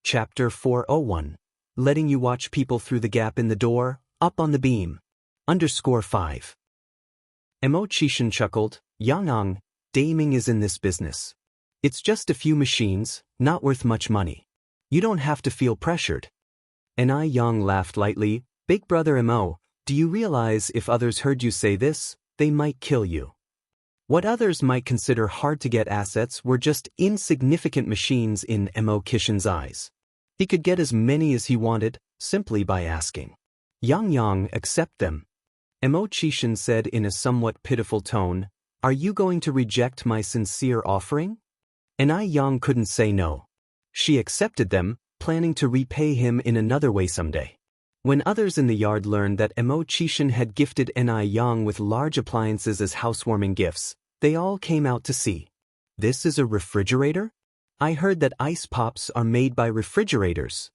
Chapter 401. Letting you watch people through the gap in the door, up on the beam. _5. Emo-chishin chuckled, Yang, daming is in this business. It's just a few machines, not worth much money. You don't have to feel pressured. And Yang laughed lightly, Big brother Emo, do you realize if others heard you say this, they might kill you? What others might consider hard-to-get assets were just insignificant machines in Emo-chishin's eyes. He could get as many as he wanted, simply by asking. Yang, accept them. Emo-chishin said in a somewhat pitiful tone, Are you going to reject my sincere offering? And Yang couldn't say no. She accepted them, planning to repay him in another way someday. When others in the yard learned that Emo-chishin had gifted Yang with large appliances as housewarming gifts, they all came out to see. This is a refrigerator? I heard that ice pops are made by refrigerators.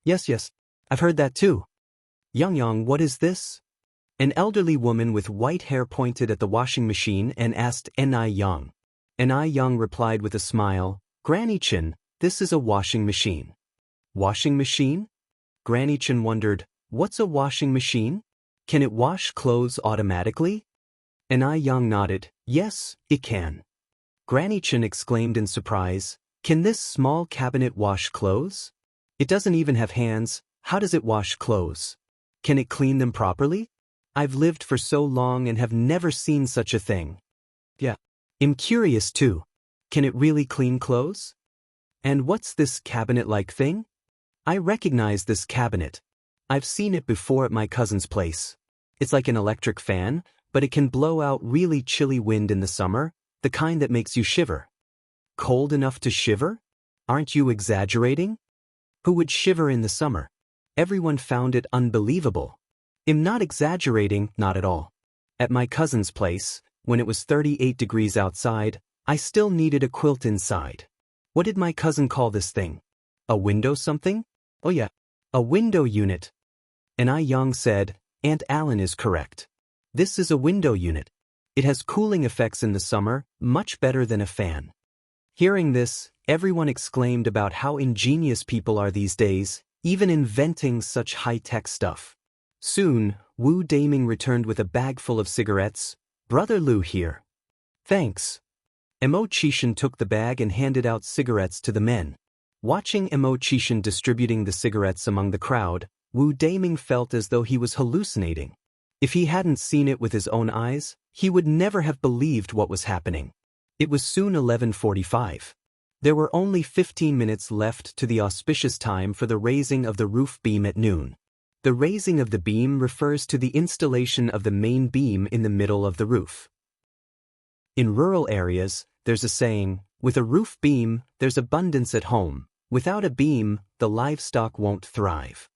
Yes, I've heard that too. Yang, what is this? An elderly woman with white hair pointed at the washing machine and asked Yang. Yang replied with a smile, Granny-chin, this is a washing machine. Washing machine? Granny-chin wondered, what's a washing machine? Can it wash clothes automatically? Yang nodded, yes, it can. Granny-chin exclaimed in surprise, can this small cabinet wash clothes? It doesn't even have hands, how does it wash clothes? Can it clean them properly? I've lived for so long and have never seen such a thing. Yeah. I'm curious too. Can it really clean clothes? And what's this cabinet-like thing? I recognize this cabinet. I've seen it before at my cousin's place. It's like an electric fan, but it can blow out really chilly wind in the summer, the kind that makes you shiver. Cold enough to shiver? Aren't you exaggerating? Who would shiver in the summer? Everyone found it unbelievable. I'm not exaggerating, not at all. At my cousin's place, when it was 38 degrees outside, I still needed a quilt inside. What did my cousin call this thing? A window something? Oh yeah, a window unit. And Yang said, Aunt Allen is correct. This is a window unit. It has cooling effects in the summer, much better than a fan. Hearing this, everyone exclaimed about how ingenious people are these days, even inventing such high-tech stuff. Soon, Wu Daming returned with a bag full of cigarettes. Brother Lu here. Thanks. Emo-chishin took the bag and handed out cigarettes to the men. Watching Emo-chishin distributing the cigarettes among the crowd, Wu Daming felt as though he was hallucinating. If he hadn't seen it with his own eyes, he would never have believed what was happening. It was soon 11:45. There were only 15 minutes left to the auspicious time for the raising of the roof beam at noon. The raising of the beam refers to the installation of the main beam in the middle of the roof. In rural areas, there's a saying, with a roof beam, there's abundance at home. Without a beam, the livestock won't thrive.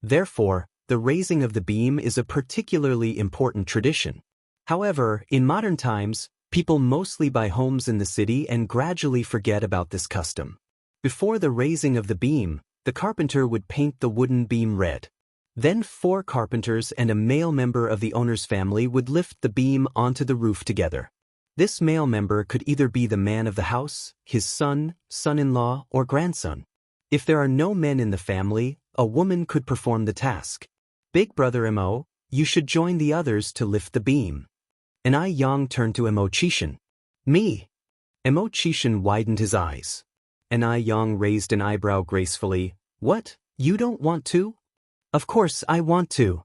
Therefore, the raising of the beam is a particularly important tradition. However, in modern times, people mostly buy homes in the city and gradually forget about this custom. Before the raising of the beam, the carpenter would paint the wooden beam red. Then 4 carpenters and a male member of the owner's family would lift the beam onto the roof together. This male member could either be the man of the house, his son, son-in-law, or grandson. If there are no men in the family, a woman could perform the task. Big brother Emo, you should join the others to lift the beam. And Yang turned to Emo-chishin. Me? Emo-chishin widened his eyes. And Yang raised an eyebrow gracefully. What, you don't want to? Of course I want to.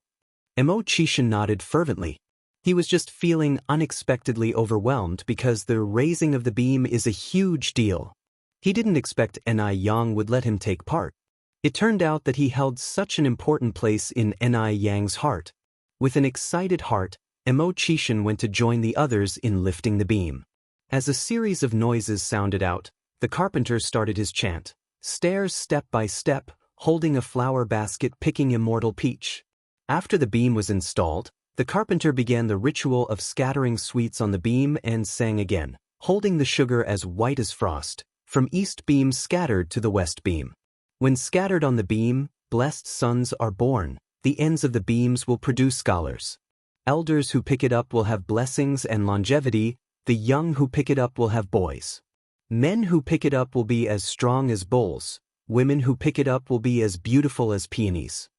Emo-chishin nodded fervently. He was just feeling unexpectedly overwhelmed because the raising of the beam is a huge deal. He didn't expect Yang would let him take part. It turned out that he held such an important place in Yang's heart. With an excited heart, Emo-chishin went to join the others in lifting the beam. As a series of noises sounded out, the carpenter started his chant. Stairs step by step, holding a flower basket picking immortal peach. After the beam was installed, the carpenter began the ritual of scattering sweets on the beam and sang again, holding the sugar as white as frost, from east beam scattered to the west beam. When scattered on the beam, blessed sons are born. The ends of the beams will produce scholars. Elders who pick it up will have blessings and longevity. The young who pick it up will have boys. Men who pick it up will be as strong as bulls. women who pick it up will be as beautiful as peonies.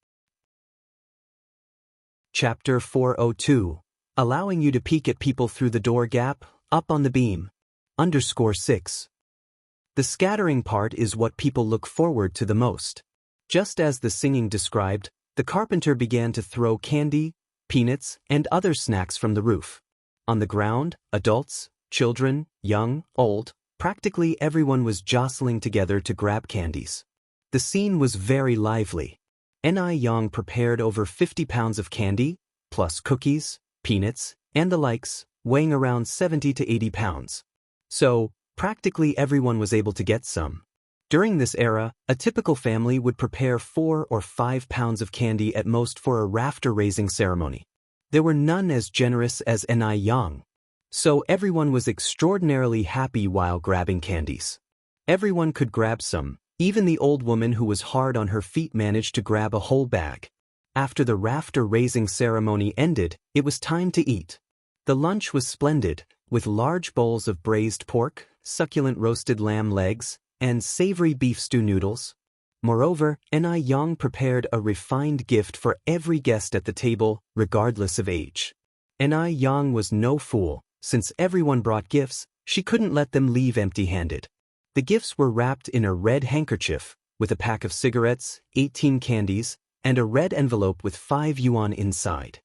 Chapter 402. Allowing you to peek at people through the door gap, up on the beam. _6. The scattering part is what people look forward to the most. Just as the singing described, the carpenter began to throw candy, peanuts, and other snacks from the roof. On the ground, adults, children, young, old, practically everyone was jostling together to grab candies. The scene was very lively. Yang prepared over 50 pounds of candy, plus cookies, peanuts, and the likes, weighing around 70 to 80 pounds. So, practically everyone was able to get some. During this era, a typical family would prepare 4 or 5 pounds of candy at most for a rafter-raising ceremony. There were none as generous as Yang. So everyone was extraordinarily happy while grabbing candies. Everyone could grab some. Even the old woman who was hard on her feet managed to grab a whole bag. After the rafter-raising ceremony ended, it was time to eat. The lunch was splendid, with large bowls of braised pork, succulent roasted lamb legs, and savory beef stew noodles. Moreover, Yang prepared a refined gift for every guest at the table, regardless of age. Yang was no fool. Since everyone brought gifts, she couldn't let them leave empty-handed. The gifts were wrapped in a red handkerchief, with a pack of cigarettes, 18 candies, and a red envelope with 5 yuan inside.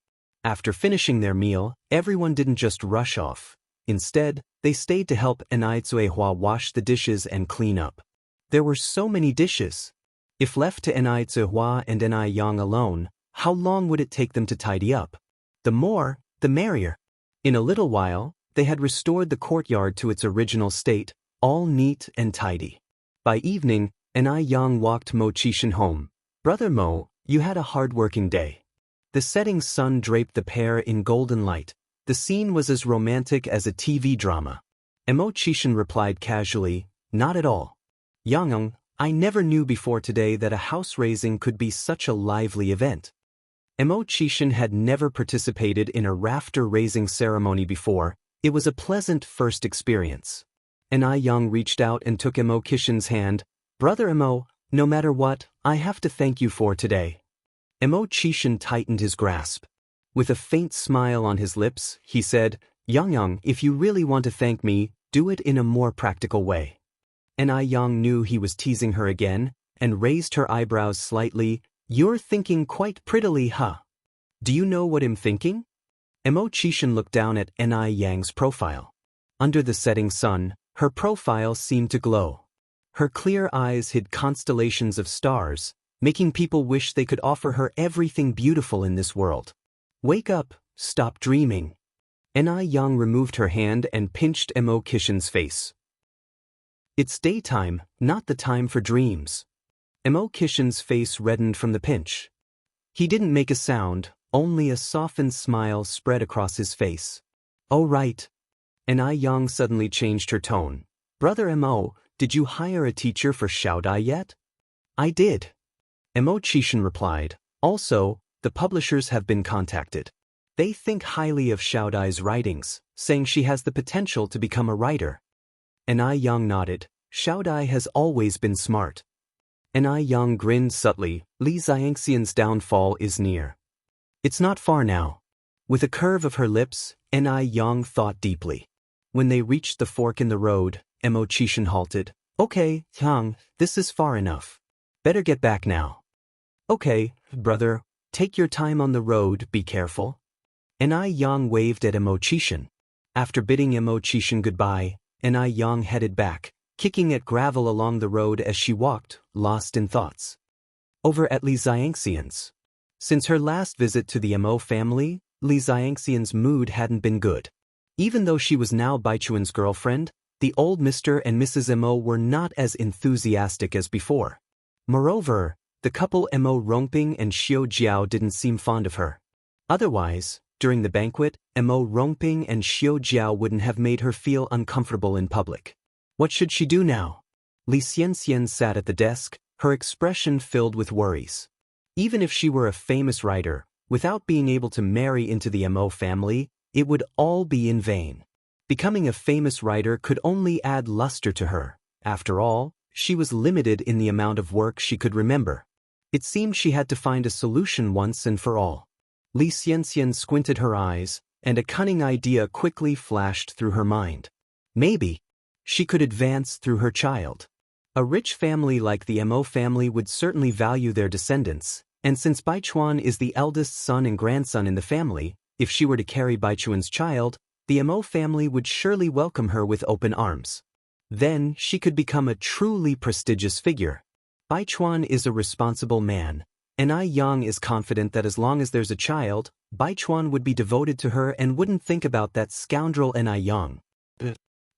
After finishing their meal, everyone didn't just rush off. Instead, they stayed to help Hua wash the dishes and clean up. There were so many dishes. If left to Hua and Yang alone, how long would it take them to tidy up? The more, the merrier. In a little while, they had restored the courtyard to its original state, all neat and tidy. By evening, Yang walked Mo Qishan home. "Brother Mo, you had a hard-working day." The setting sun draped the pair in golden light. The scene was as romantic as a TV drama. Mo Qishan replied casually, "Not at all. Yang, I never knew before today that a house raising could be such a lively event." Mo Qishan had never participated in a rafter-raising ceremony before. It was a pleasant first experience. Yang reached out and took Mo Qishan's hand. "Brother Mo, no matter what, I have to thank you for today." Mo Qishan tightened his grasp. With a faint smile on his lips, he said, Yang, if you really want to thank me, do it in a more practical way." Yang knew he was teasing her again, and raised her eyebrows slightly. "You're thinking quite prettily, huh? Do you know what I'm thinking?" Mo Qishan looked down at Yang's profile. Under the setting sun, her profile seemed to glow. Her clear eyes hid constellations of stars, making people wish they could offer her everything beautiful in this world. "Wake up, stop dreaming." Yang removed her hand and pinched Mo Qishan's face. "It's daytime, not the time for dreams." Mo Qishan's face reddened from the pinch. He didn't make a sound, only a softened smile spread across his face. "Oh right." Yang suddenly changed her tone. "Brother Mo, did you hire a teacher for Xiaodai yet?" "I did." Mo Qishan replied. "Also, the publishers have been contacted. They think highly of Xiaodai's writings, saying she has the potential to become a writer." Yang nodded. "Xiaodai has always been smart." Yang grinned subtly. "Li Xiangxian's downfall is near. It's not far now." With a curve of her lips, Yang thought deeply. When they reached the fork in the road, Mo Qishan halted. "Okay, Yang, this is far enough. Better get back now." "Okay, brother, take your time on the road, be careful." Yang waved at Mo Qishan. After bidding Mo Qishan goodbye, Yang headed back, kicking at gravel along the road as she walked, lost in thoughts. Over at Li Xiangxian's. Since her last visit to the Mo family, Li Xiangxian's mood hadn't been good. Even though she was now Baichuan's girlfriend, the old Mr. and Mrs. Mo were not as enthusiastic as before. Moreover, the couple Mo Rongping and Xiao Jiao didn't seem fond of her. Otherwise, during the banquet, Mo Rongping and Xiao Jiao wouldn't have made her feel uncomfortable in public. What should she do now? Li Xianxian sat at the desk, her expression filled with worries. Even if she were a famous writer, without being able to marry into the Mo family, it would all be in vain. Becoming a famous writer could only add luster to her. After all, She was limited in the amount of work she could remember. It seemed she had to find a solution once and for all. Li Xianxian squinted her eyes, and a cunning idea quickly flashed through her mind. Maybe she could advance through her child. A rich family like the Mo family would certainly value their descendants, and since Baichuan is the eldest son and grandson in the family, if she were to carry Baichuan's child, the Mo family would surely welcome her with open arms. Then she could become a truly prestigious figure. Baichuan is a responsible man, and Ai Yang is confident that as long as there's a child, Baichuan would be devoted to her and wouldn't think about that scoundrel Ai Yang.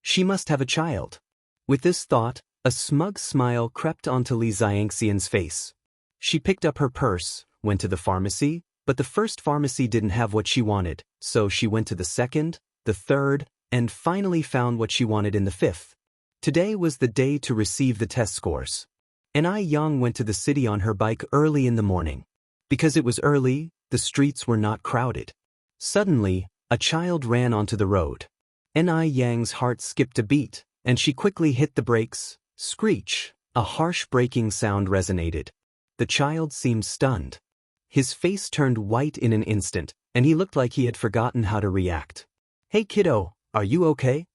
She must have a child. With this thought, a smug smile crept onto Li Xiangxian's face. She picked up her purse, went to the pharmacy, but the first pharmacy didn't have what she wanted, so she went to the second, the third, and finally found what she wanted in the fifth. Today was the day to receive the test scores. Ai Yang went to the city on her bike early in the morning. Because it was early, the streets were not crowded. Suddenly, a child ran onto the road. Ai Yang's heart skipped a beat, and she quickly hit the brakes. Screech! A harsh braking sound resonated. The child seemed stunned. His face turned white in an instant, and he looked like he had forgotten how to react. "Hey kiddo, are you okay?"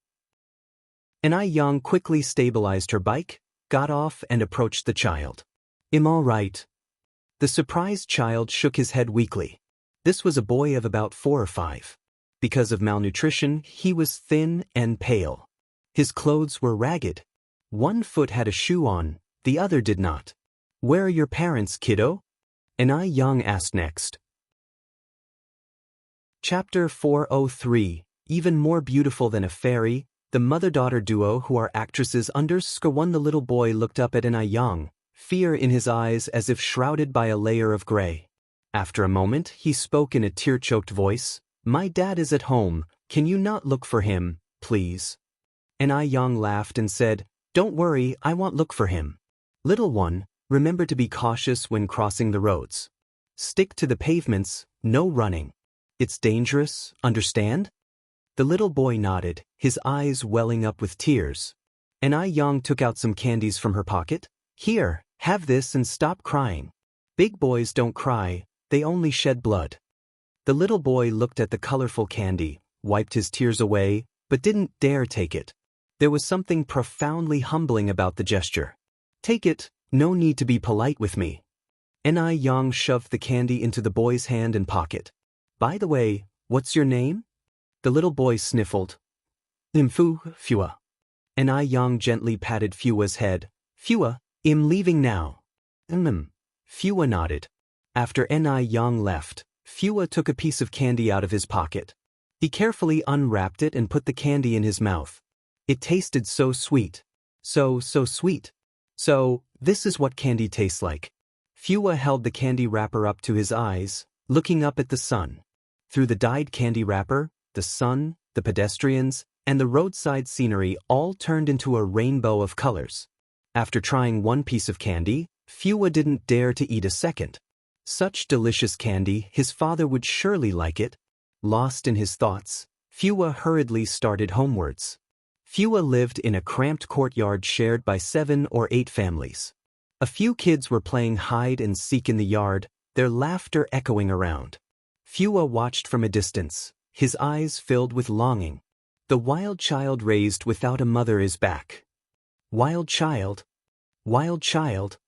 Ai Yang quickly stabilized her bike, got off and approached the child. "I'm all right." The surprised child shook his head weakly. This was a boy of about 4 or 5. Because of malnutrition, he was thin and pale. His clothes were ragged. One foot had a shoe on, the other did not. "Where are your parents, kiddo?" Ai Yang asked next. Chapter 403, Even More Beautiful Than a Fairy, the mother-daughter duo who are actresses _1. The little boy looked up at Ai Yang, fear in his eyes as if shrouded by a layer of gray. After a moment, he spoke in a tear-choked voice, "My dad is at home, can you not look for him, please?" Ai Yang laughed and said, "Don't worry, I won't look for him. Little one, remember to be cautious when crossing the roads. Stick to the pavements, no running. It's dangerous, understand?" The little boy nodded, his eyes welling up with tears. Ai Yang took out some candies from her pocket. "Here, have this and stop crying. Big boys don't cry, they only shed blood." The little boy looked at the colorful candy, wiped his tears away, but didn't dare take it. There was something profoundly humbling about the gesture. "Take it, no need to be polite with me." Ai Yang shoved the candy into the boy's hand and pocket. "By the way, what's your name?" The little boy sniffled. Fua." Ai Yang gently patted Fua's head. "Fua, I'm leaving now." Fua nodded. After Ai Yang left, Fua took a piece of candy out of his pocket. He carefully unwrapped it and put the candy in his mouth. It tasted so sweet. So sweet. "So, this is what candy tastes like." Fua held the candy wrapper up to his eyes, looking up at the sun. Through the dyed candy wrapper, the sun, the pedestrians, and the roadside scenery all turned into a rainbow of colors. After trying one piece of candy, Fua didn't dare to eat a second. Such delicious candy, his father would surely like it. Lost in his thoughts, Fua hurriedly started homewards. Fua lived in a cramped courtyard shared by 7 or 8 families. A few kids were playing hide and seek in the yard, their laughter echoing around. Fua watched from a distance, his eyes filled with longing. The wild child raised without a mother is back. Wild child. Wild child.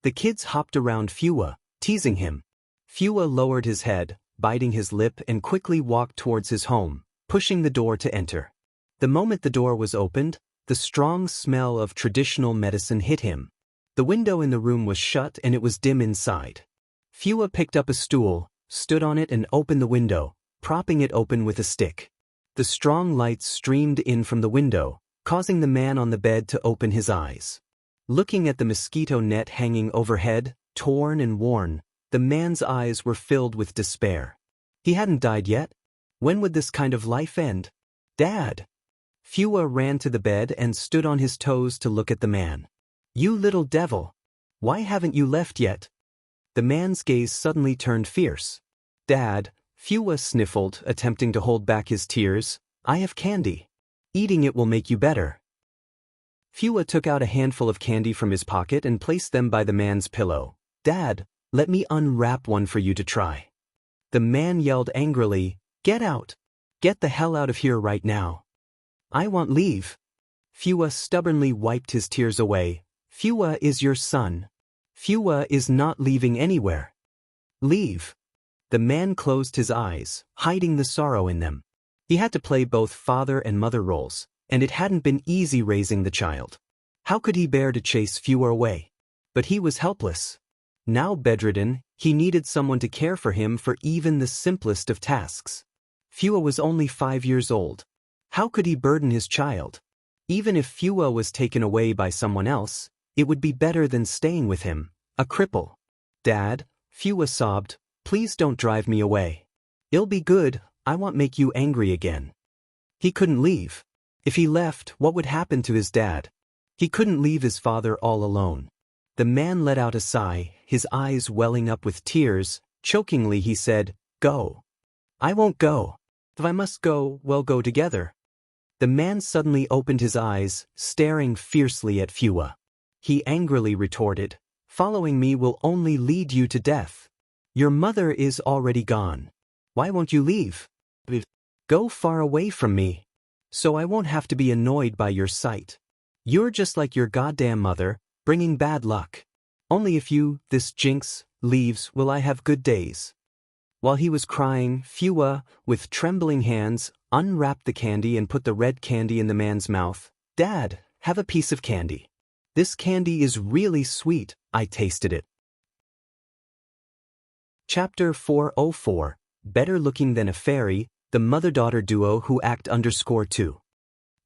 The kids hopped around Fua, teasing him. Fua lowered his head, biting his lip, and quickly walked towards his home, pushing the door to enter. The moment the door was opened, the strong smell of traditional medicine hit him. The window in the room was shut and it was dim inside. Fua picked up a stool, stood on it and opened the window, propping it open with a stick. The strong light streamed in from the window, causing the man on the bed to open his eyes. Looking at the mosquito net hanging overhead, torn and worn, the man's eyes were filled with despair. He hadn't died yet. When would this kind of life end? "Dad!" Fua ran to the bed and stood on his toes to look at the man. "You little devil! Why haven't you left yet?" The man's gaze suddenly turned fierce. "Dad," Fua sniffled, attempting to hold back his tears, "I have candy. Eating it will make you better." Fua took out a handful of candy from his pocket and placed them by the man's pillow. "Dad, let me unwrap one for you to try." The man yelled angrily, "Get out! Get the hell out of here right now. I want leave." Fua stubbornly wiped his tears away. "Fua is your son. Fua is not leaving anywhere. Leave." The man closed his eyes, hiding the sorrow in them. He had to play both father and mother roles, and it hadn't been easy raising the child. How could he bear to chase Fua away? But he was helpless. Now bedridden, he needed someone to care for him for even the simplest of tasks. Fua was only 5 years old. How could he burden his child? Even if Fua was taken away by someone else, it would be better than staying with him, a cripple. "Dad," Fua sobbed, "please don't drive me away. It'll be good, I won't make you angry again." He couldn't leave. If he left, what would happen to his dad? He couldn't leave his father all alone. The man let out a sigh, his eyes welling up with tears. Chokingly he said, "Go." "I won't go. If I must go, we'll go together." The man suddenly opened his eyes, staring fiercely at Fua. He angrily retorted, "Following me will only lead you to death. Your mother is already gone. Why won't you leave? Go far away from me, so I won't have to be annoyed by your sight. You're just like your goddamn mother, bringing bad luck. Only if you, this jinx, leaves will I have good days." While he was crying, Fua, with trembling hands, unwrapped the candy and put the red candy in the man's mouth. "Dad, have a piece of candy. This candy is really sweet, I tasted it." Chapter 404, Better Looking Than a Fairy, the mother-daughter duo who act _2.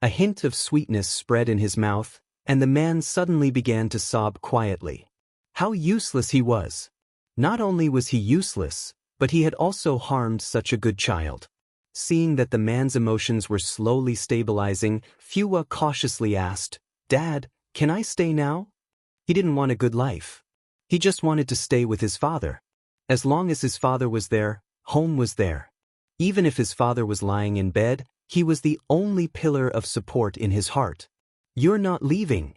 A hint of sweetness spread in his mouth, and the man suddenly began to sob quietly. How useless he was. Not only was he useless, but he had also harmed such a good child. Seeing that the man's emotions were slowly stabilizing, Fua cautiously asked, "Dad, can I stay now?" He didn't want a good life. He just wanted to stay with his father. As long as his father was there, home was there. Even if his father was lying in bed, he was the only pillar of support in his heart. "You're not leaving."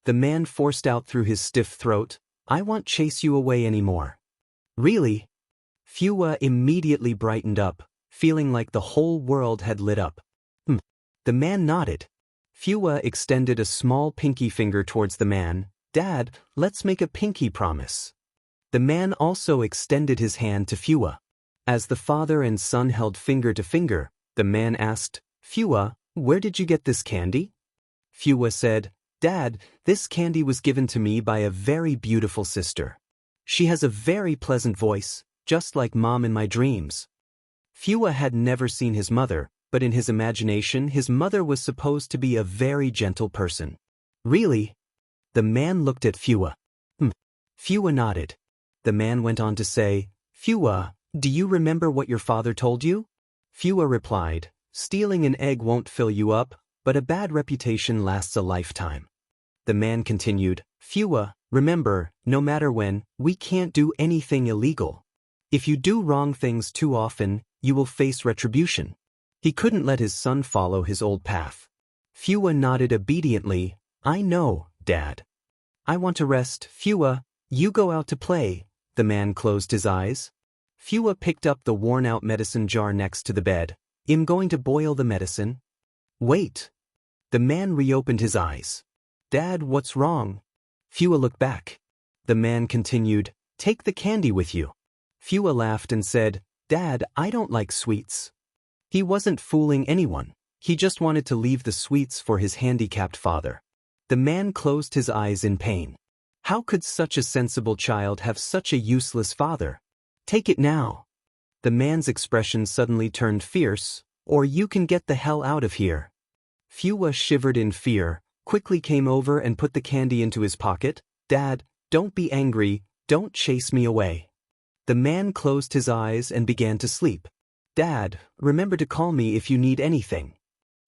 The man forced out through his stiff throat, "I won't chase you away anymore." "Really?" Fua immediately brightened up, feeling like the whole world had lit up. The man nodded. Fua extended a small pinky finger towards the man. "Dad, let's make a pinky promise." The man also extended his hand to Fua. As the father and son held finger to finger, the man asked, "Fua, where did you get this candy?" Fua said, "Dad, this candy was given to me by a very beautiful sister. She has a very pleasant voice, just like Mom in my dreams." Fua had never seen his mother, but in his imagination his mother was supposed to be a very gentle person. "Really?" The man looked at Fua. Fua nodded. The man went on to say, "Fua, do you remember what your father told you?" Fua replied, "Stealing an egg won't fill you up, but a bad reputation lasts a lifetime." The man continued, "Fua, remember, no matter when, we can't do anything illegal. If you do wrong things too often, you will face retribution." He couldn't let his son follow his old path. Fua nodded obediently. "I know, Dad. I want to rest. Fua, you go out to play." The man closed his eyes. Fua picked up the worn-out medicine jar next to the bed. "I'm going to boil the medicine." "Wait." The man reopened his eyes. "Dad, what's wrong?" Fua looked back. The man continued, "Take the candy with you." Fua laughed and said, "Dad, I don't like sweets." He wasn't fooling anyone. He just wanted to leave the sweets for his handicapped father. The man closed his eyes in pain. How could such a sensible child have such a useless father? "Take it now." The man's expression suddenly turned fierce, "Or you can get the hell out of here." Fua shivered in fear, quickly came over and put the candy into his pocket. "Dad, don't be angry, don't chase me away." The man closed his eyes and began to sleep. "Dad, remember to call me if you need anything."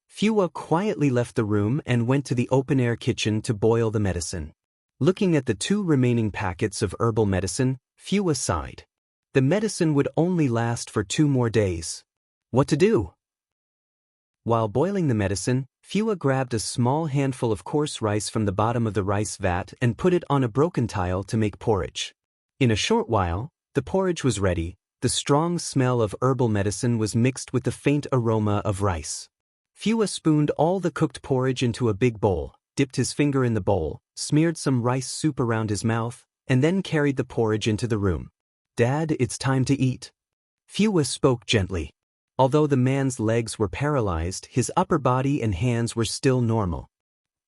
Fua quietly left the room and went to the open-air kitchen to boil the medicine. Looking at the 2 remaining packets of herbal medicine, Fua sighed. The medicine would only last for 2 more days. What to do? While boiling the medicine, Fua grabbed a small handful of coarse rice from the bottom of the rice vat and put it on a broken tile to make porridge. In a short while, the porridge was ready. The strong smell of herbal medicine was mixed with the faint aroma of rice. Fua spooned all the cooked porridge into a big bowl, dipped his finger in the bowl, smeared some rice soup around his mouth, and then carried the porridge into the room. "Dad, it's time to eat." Fua spoke gently. Although the man's legs were paralyzed, his upper body and hands were still normal.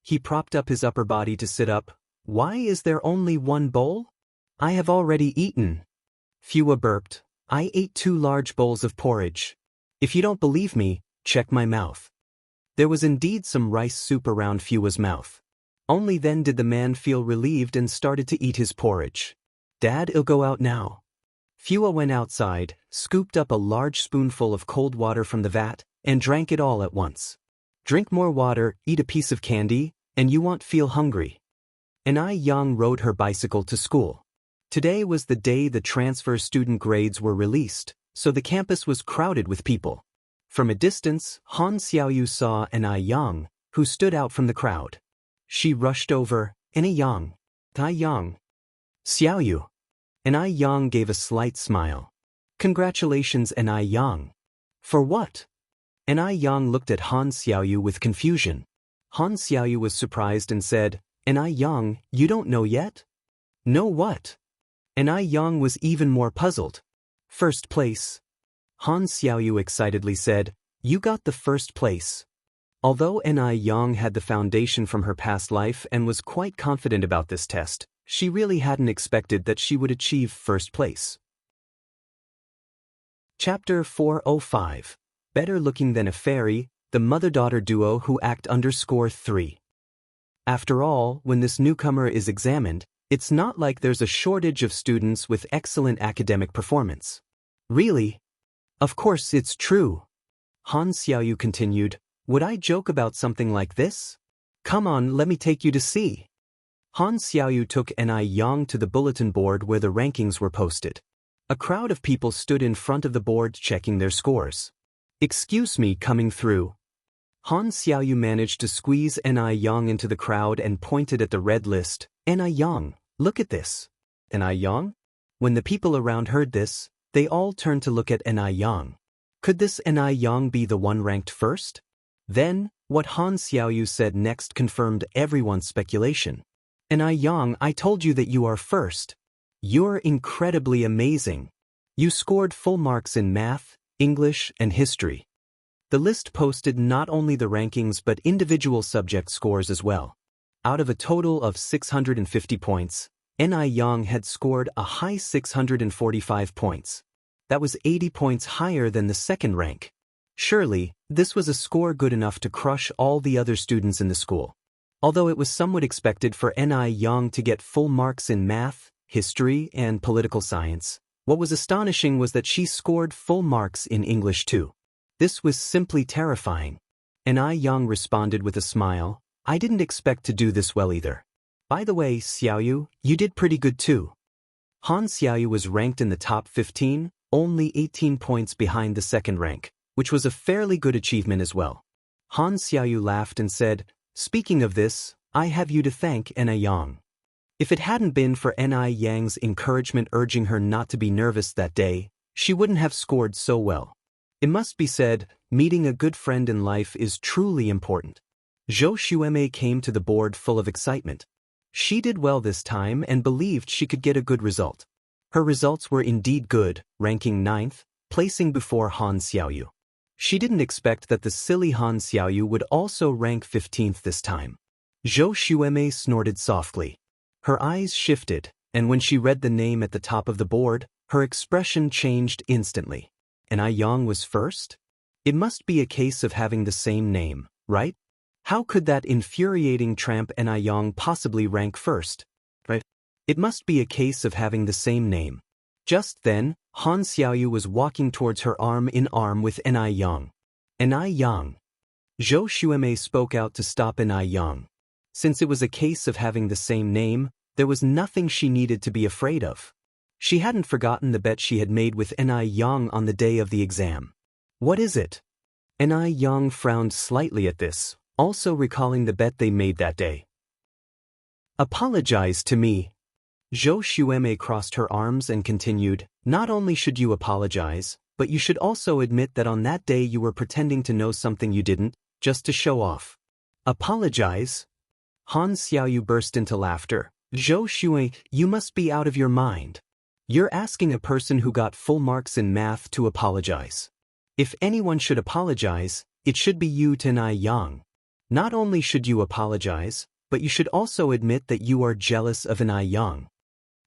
He propped up his upper body to sit up. "Why is there only one bowl? I have already eaten." Fua burped. "I ate 2 large bowls of porridge. If you don't believe me, check my mouth." There was indeed some rice soup around Fua's mouth. Only then did the man feel relieved and started to eat his porridge. "Dad, I'll go out now." Fua went outside, scooped up a large spoonful of cold water from the vat, and drank it all at once. Drink more water, eat a piece of candy, and you won't feel hungry. Anai Yang rode her bicycle to school. Today was the day the transfer student grades were released, so the campus was crowded with people. From a distance, Han Xiaoyu saw Anai Yang, who stood out from the crowd. She rushed over. "Anai Yang. Tai Yang." "Xiaoyu." Anai Yang gave a slight smile. "Congratulations, Anai Yang." "For what?" Anai Yang looked at Han Xiaoyu with confusion. Han Xiaoyu was surprised and said, "Anai Yang, you don't know yet?" "Know what?" Anai Yang was even more puzzled. "First place." Han Xiaoyu excitedly said, "You got the first place." Although Anai Yang had the foundation from her past life and was quite confident about this test, she really hadn't expected that she would achieve first place. Chapter 405. Better Looking Than a Fairy, the Mother-Daughter Duo Who Act _3. After all, when this newcomer is examined, it's not like there's a shortage of students with excellent academic performance. "Really? Of course it's true." Han Xiaoyu continued, "Would I joke about something like this? Come on, let me take you to see." Han Xiaoyu took Anai Yang to the bulletin board where the rankings were posted. A crowd of people stood in front of the board checking their scores. "Excuse me, coming through." Han Xiaoyu managed to squeeze Anai Yang into the crowd and pointed at the red list. "Anai Yang, look at this." "Anai Yang?" When the people around heard this, they all turned to look at Anai Yang. Could this Anai Yang be the one ranked first? Then, what Han Xiaoyu said next confirmed everyone's speculation. "Anai Yang, I told you that you are first. You're incredibly amazing. You scored full marks in math, English, and history." The list posted not only the rankings but individual subject scores as well. Out of a total of 650 points, Anai Yang had scored a high 645 points. That was 80 points higher than the second rank. Surely, this was a score good enough to crush all the other students in the school. Although it was somewhat expected for Anai Yang to get full marks in math, history, and political science, what was astonishing was that she scored full marks in English too. This was simply terrifying. Anai Yang responded with a smile, "I didn't expect to do this well either. By the way, Xiaoyu, you did pretty good too." Han Xiaoyu was ranked in the top 15, only 18 points behind the second rank, which was a fairly good achievement as well. Han Xiaoyu laughed and said, "Speaking of this, I have you to thank, Anai Yang." If it hadn't been for Anai Yang's encouragement urging her not to be nervous that day, she wouldn't have scored so well. It must be said, meeting a good friend in life is truly important. Zhou Xuemei came to the board full of excitement. She did well this time and believed she could get a good result. Her results were indeed good, ranking 9th, placing before Han Xiaoyu. She didn't expect that the silly Han Xiaoyu would also rank 15th this time. Zhou Xuemei snorted softly. Her eyes shifted, and when she read the name at the top of the board, her expression changed instantly. Anai Yang was first? It must be a case of having the same name, right? How could that infuriating tramp Anai Yang possibly rank first? Right? It must be a case of having the same name. Just then, Han Xiaoyu was walking towards her arm in arm with Anai Yang. "Anai Yang." Zhou Xuemei spoke out to stop Anai Yang. Since it was a case of having the same name, there was nothing she needed to be afraid of. She hadn't forgotten the bet she had made with Anai Yang on the day of the exam. "What is it?" Anai Yang frowned slightly at this. also recalling the bet they made that day. Apologize to me. Zhou Xueme crossed her arms and continued, not only should you apologize, but you should also admit that on that day you were pretending to know something you didn't, just to show off. Apologize? Han Xiaoyu burst into laughter. Zhou Xueme, you must be out of your mind. You're asking a person who got full marks in math to apologize. If anyone should apologize, it should be you, Tenai Yang. Not only should you apologize, but you should also admit that you are jealous of Tenai Yang.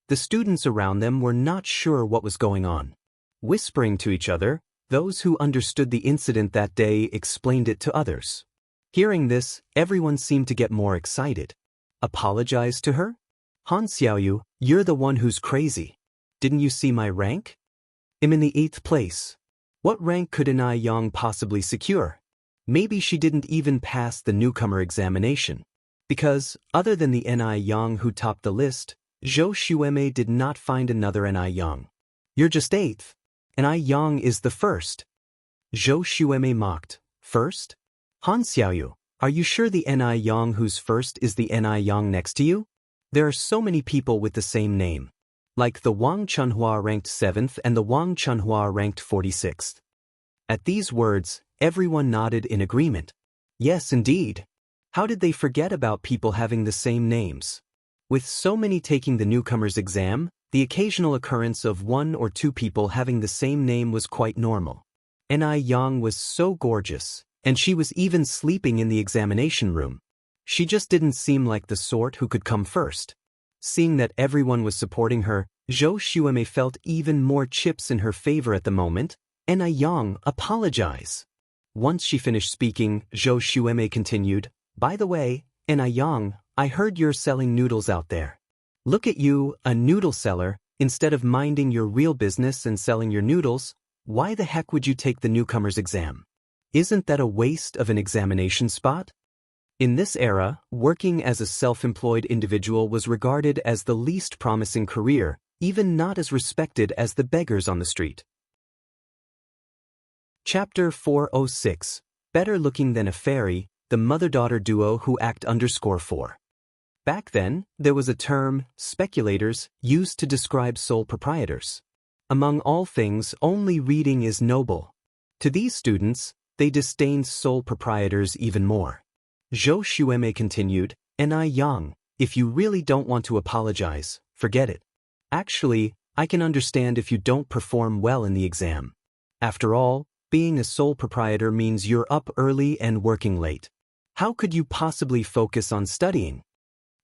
The students around them were not sure what was going on. Whispering to each other, those who understood the incident that day explained it to others. Hearing this, everyone seemed to get more excited. Apologize to her? Han Xiaoyu, you're the one who's crazy. Didn't you see my rank? I'm in the 8th place. What rank could Tenai Yang possibly secure? Maybe she didn't even pass the newcomer examination. Because, other than the Tenai Yang who topped the list, Zhou Xueme did not find another Tenai Yang. You're just 8th. Tenai Yang is the first. Zhou Xueme mocked. First? Han Xiaoyu, are you sure the Tenai Yang who's first is the Tenai Yang next to you? There are so many people with the same name. Like the Wang Chunhua ranked 7th and the Wang Chunhua ranked 46th. At these words, everyone nodded in agreement. Yes, indeed. How did they forget about people having the same names? With so many taking the newcomer's exam, the occasional occurrence of 1 or 2 people having the same name was quite normal. Tenai Yang was so gorgeous, and she was even sleeping in the examination room. She just didn't seem like the sort who could come first. Seeing that everyone was supporting her, Zhou Xueme felt even more chips in her favor at the moment. Tenai Yang, apologize. Once she finished speaking, Zhou Xueme continued, by the way, Tenai Yang, I heard you're selling noodles out there. Look at you, a noodle seller, instead of minding your real business and selling your noodles, why the heck would you take the newcomer's exam? Isn't that a waste of an examination spot? In this era, working as a self-employed individual was regarded as the least promising career, even not as respected as the beggars on the street. Chapter 406. Better Looking Than a Fairy, the Mother-Daughter Duo Who Act _4. Back then, there was a term, speculators, used to describe sole proprietors. Among all things, only reading is noble. To these students, they disdained sole proprietors even more. Zhou Xueme continued, Tenai Yang, if you really don't want to apologize, forget it. Actually, I can understand if you don't perform well in the exam. After all, being a sole proprietor means you're up early and working late. How could you possibly focus on studying?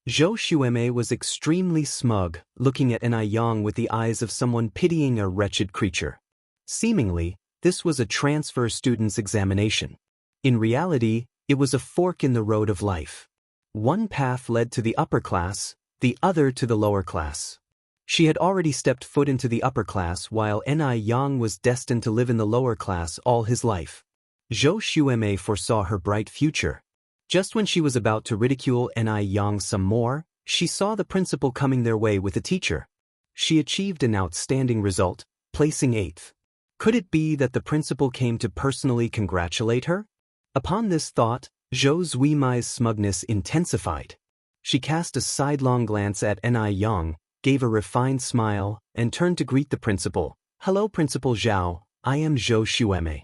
Zhou Xueme was extremely smug, looking at Tenai Yang with the eyes of someone pitying a wretched creature. Seemingly, this was a transfer student's examination. In reality, it was a fork in the road of life. One path led to the upper class, the other to the lower class. She had already stepped foot into the upper class while Tenai Yang was destined to live in the lower class all his life. Zhou Xueme foresaw her bright future. Just when she was about to ridicule Tenai Yang some more, she saw the principal coming their way with a teacher. She achieved an outstanding result, placing 8th. Could it be that the principal came to personally congratulate her? Upon this thought, Zhou Zuimai's smugness intensified. She cast a sidelong glance at Tenai Yang, gave a refined smile, and turned to greet the principal. Hello, Principal Zhao, I am Zhou Xueme.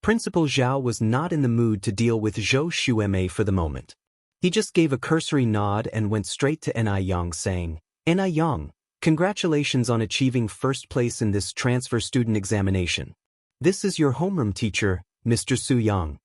Principal Zhao was not in the mood to deal with Zhou Xueme for the moment. He just gave a cursory nod and went straight to Tenai Yang saying, Tenai Yang, congratulations on achieving first place in this transfer student examination. This is your homeroom teacher, Mr. Su Yang.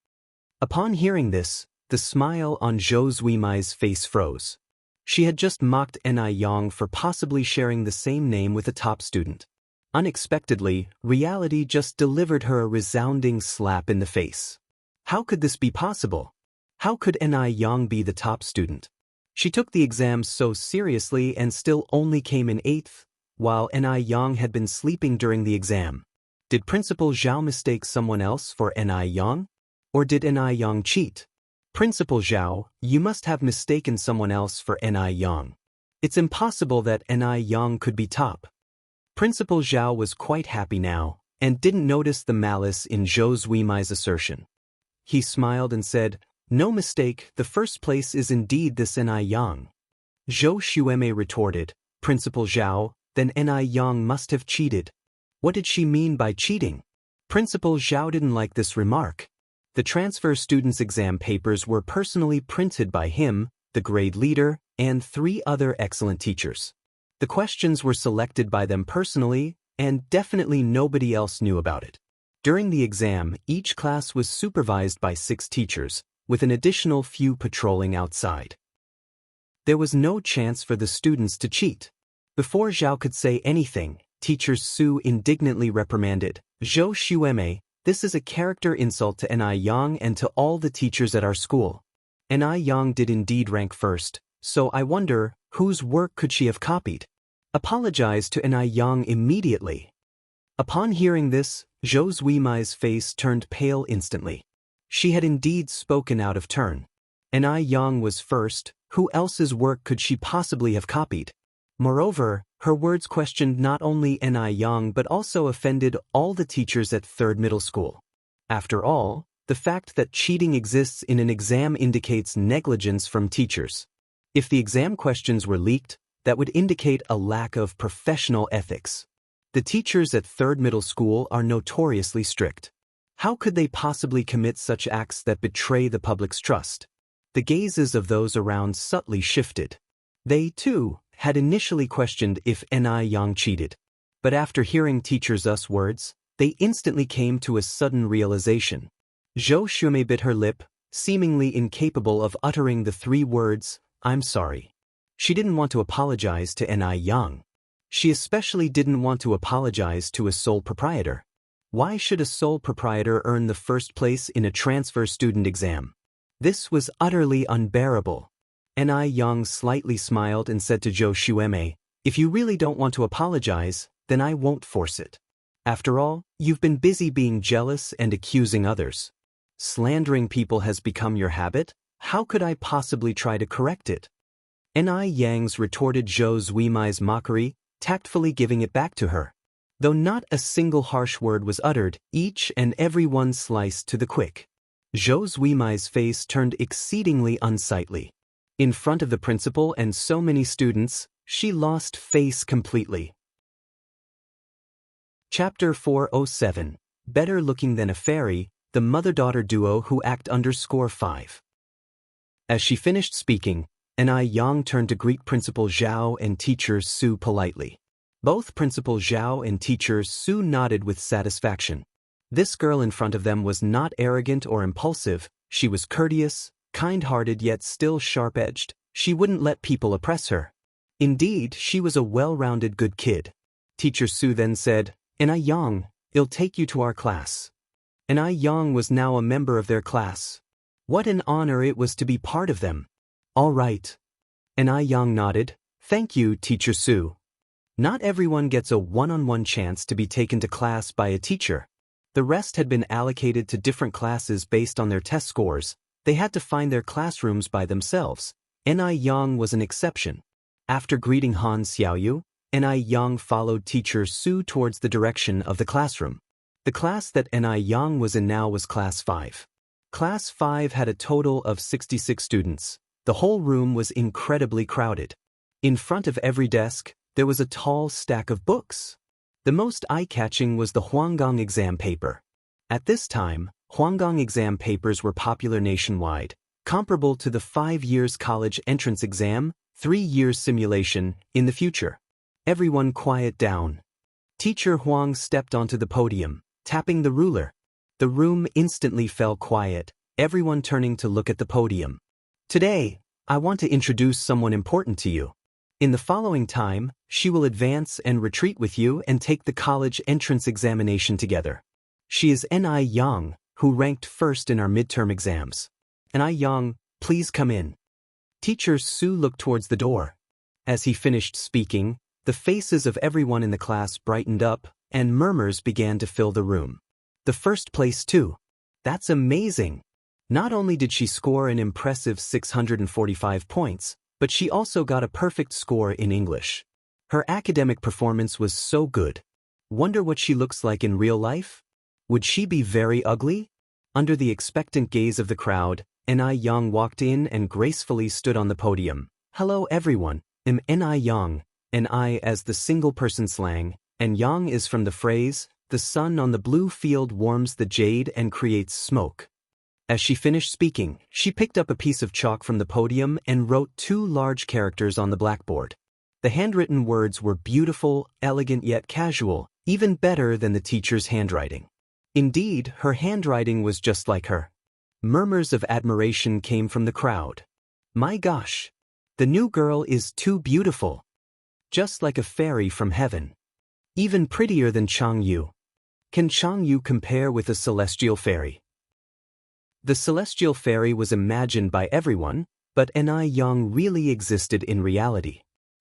Upon hearing this, the smile on Zhou Zuimai's face froze. She had just mocked Tenai Yang for possibly sharing the same name with a top student. Unexpectedly, reality just delivered her a resounding slap in the face. How could this be possible? How could Tenai Yang be the top student? She took the exam so seriously and still only came in 8th, while Tenai Yang had been sleeping during the exam. Did Principal Zhao mistake someone else for Tenai Yang? Or did Tenai Yang cheat? Principal Zhao, you must have mistaken someone else for Tenai Yang. It's impossible that Tenai Yang could be top. Principal Zhao was quite happy now, and didn't notice the malice in Zhou Zuimai's assertion. He smiled and said, No mistake, the first place is indeed this Ni Yang. Zhou Xueme retorted, Principal Zhao, then Ni Yang must have cheated. What did she mean by cheating? Principal Zhao didn't like this remark. The transfer students' exam papers were personally printed by him, the grade leader, and 3 other excellent teachers. The questions were selected by them personally, and definitely nobody else knew about it. During the exam, each class was supervised by 6 teachers, with an additional few patrolling outside. There was no chance for the students to cheat. Before Zhao could say anything, Teacher Su indignantly reprimanded, Zhou Xueme, this is a character insult to Ni Yang and to all the teachers at our school. Ni Yang did indeed rank first, so I wonder, whose work could she have copied? Apologize to Ni Yang immediately. Upon hearing this, Zhou Zuimai's face turned pale instantly. She had indeed spoken out of turn. Ni Yang was first, who else's work could she possibly have copied? Moreover, her words questioned not only Ni Yang but also offended all the teachers at 3rd middle school. After all, the fact that cheating exists in an exam indicates negligence from teachers. If the exam questions were leaked, that would indicate a lack of professional ethics. The teachers at 3rd middle school are notoriously strict. How could they possibly commit such acts that betray the public's trust? The gazes of those around subtly shifted. They, too, had initially questioned if Ni Yang cheated. But after hearing Teacher Zu's words, they instantly came to a sudden realization. Zhou Xueme bit her lip, seemingly incapable of uttering the 3 words, I'm sorry. She didn't want to apologize to Ni Yang. She especially didn't want to apologize to a sole proprietor. Why should a sole proprietor earn the first place in a transfer student exam? This was utterly unbearable. Ni Yang slightly smiled and said to Zhou Xueme, if you really don't want to apologize, then I won't force it. After all, you've been busy being jealous and accusing others. Slandering people has become your habit. How could I possibly try to correct it? Ni Yang's retorted Zhou Zuimai's mockery, tactfully giving it back to her. Though not a single harsh word was uttered, each and every one sliced to the quick. Zhou Zuimai's face turned exceedingly unsightly. In front of the principal and so many students, she lost face completely. Chapter 407. Better Looking Than a Fairy, the mother-daughter duo who act _5. As she finished speaking, Ni Yang turned to greet Principal Zhao and Teacher Su politely. Both Principal Zhao and Teacher Su nodded with satisfaction. This girl in front of them was not arrogant or impulsive, she was courteous, kind-hearted yet still sharp-edged. She wouldn't let people oppress her. Indeed, she was a well-rounded good kid. Teacher Su then said, Ni Yang, I'll take you to our class. Ni Yang was now a member of their class. What an honor it was to be part of them. All right. Ni Yang nodded. Thank you, Teacher Su. Not everyone gets a one-on-one chance to be taken to class by a teacher. The rest had been allocated to different classes based on their test scores. They had to find their classrooms by themselves. Ni Yang was an exception. After greeting Han Xiaoyu, Ni Yang followed Teacher Su towards the direction of the classroom. The class that Ni Yang was in now was Class 5. Class 5 had a total of 66 students. The whole room was incredibly crowded. In front of every desk, there was a tall stack of books. The most eye-catching was the Huanggang exam paper. At this time, Huanggang exam papers were popular nationwide, comparable to the 5 years college entrance exam, 3 years simulation, in the future. Everyone quiet down. Teacher Huang stepped onto the podium, tapping the ruler. The room instantly fell quiet, everyone turning to look at the podium. Today, I want to introduce someone important to you. In the following time, she will advance and retreat with you and take the college entrance examination together. She is Ni Yang, who ranked first in our midterm exams. Ni Yang, please come in. Teacher Su looked towards the door. As he finished speaking, the faces of everyone in the class brightened up, and murmurs began to fill the room. The first place too. That's amazing. Not only did she score an impressive 645 points, but she also got a perfect score in English. Her academic performance was so good. Wonder what she looks like in real life? Would she be very ugly? Under the expectant gaze of the crowd, Ni Yang walked in and gracefully stood on the podium. Hello everyone, I'm Ni Yang. Ni as the single-person slang, and Yang is from the phrase, the sun on the blue field warms the jade and creates smoke. As she finished speaking, she picked up a piece of chalk from the podium and wrote 2 large characters on the blackboard. The handwritten words were beautiful, elegant yet casual, even better than the teacher's handwriting. Indeed, her handwriting was just like her. Murmurs of admiration came from the crowd. My gosh! The new girl is too beautiful. Just like a fairy from heaven. Even prettier than Changyu. Can Changyu compare with a celestial fairy? The celestial fairy was imagined by everyone, but Ni Yang really existed in reality.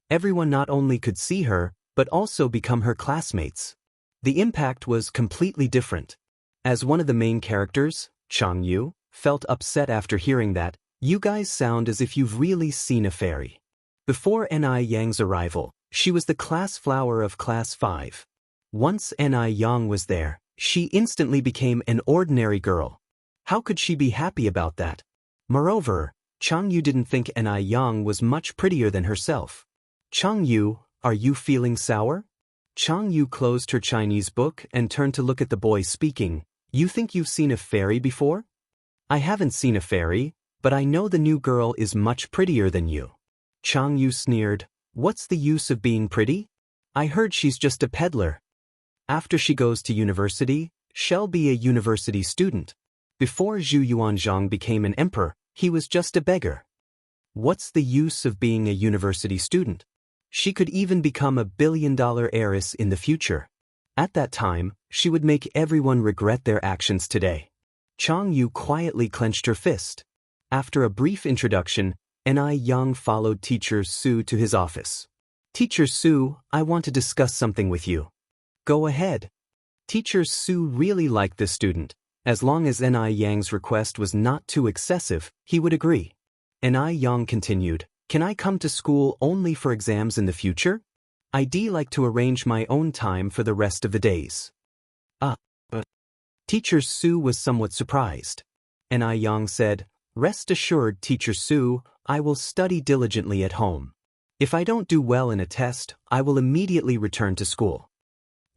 Everyone not only could see her, but also become her classmates. The impact was completely different. As one of the main characters, Changyu, felt upset after hearing that, you guys sound as if you've really seen a fairy. Before Ni Yang's arrival, she was the class flower of class 5. Once Ni Yang was there, she instantly became an ordinary girl. How could she be happy about that? Moreover, Changyu didn't think Ni Yang was much prettier than herself. Changyu, are you feeling sour? Changyu closed her Chinese book and turned to look at the boy speaking. You think you've seen a fairy before? I haven't seen a fairy, but I know the new girl is much prettier than you. Changyu sneered. What's the use of being pretty? I heard she's just a peddler. After she goes to university, she'll be a university student. Before Zhu Yuanzhang became an emperor, he was just a beggar. What's the use of being a university student? She could even become a billion-dollar heiress in the future. At that time, she would make everyone regret their actions today. Changyu quietly clenched her fist. After a brief introduction, Ni Yang followed Teacher Su to his office. Teacher Su, I want to discuss something with you. Go ahead. Teacher Su really liked this student. As long as Ni Yang's request was not too excessive, he would agree. Ni Yang continued, can I come to school only for exams in the future? I'd like to arrange my own time for the rest of the days. But Teacher Su was somewhat surprised. Ni Yang said, rest assured, Teacher Su, I will study diligently at home. If I don't do well in a test, I will immediately return to school.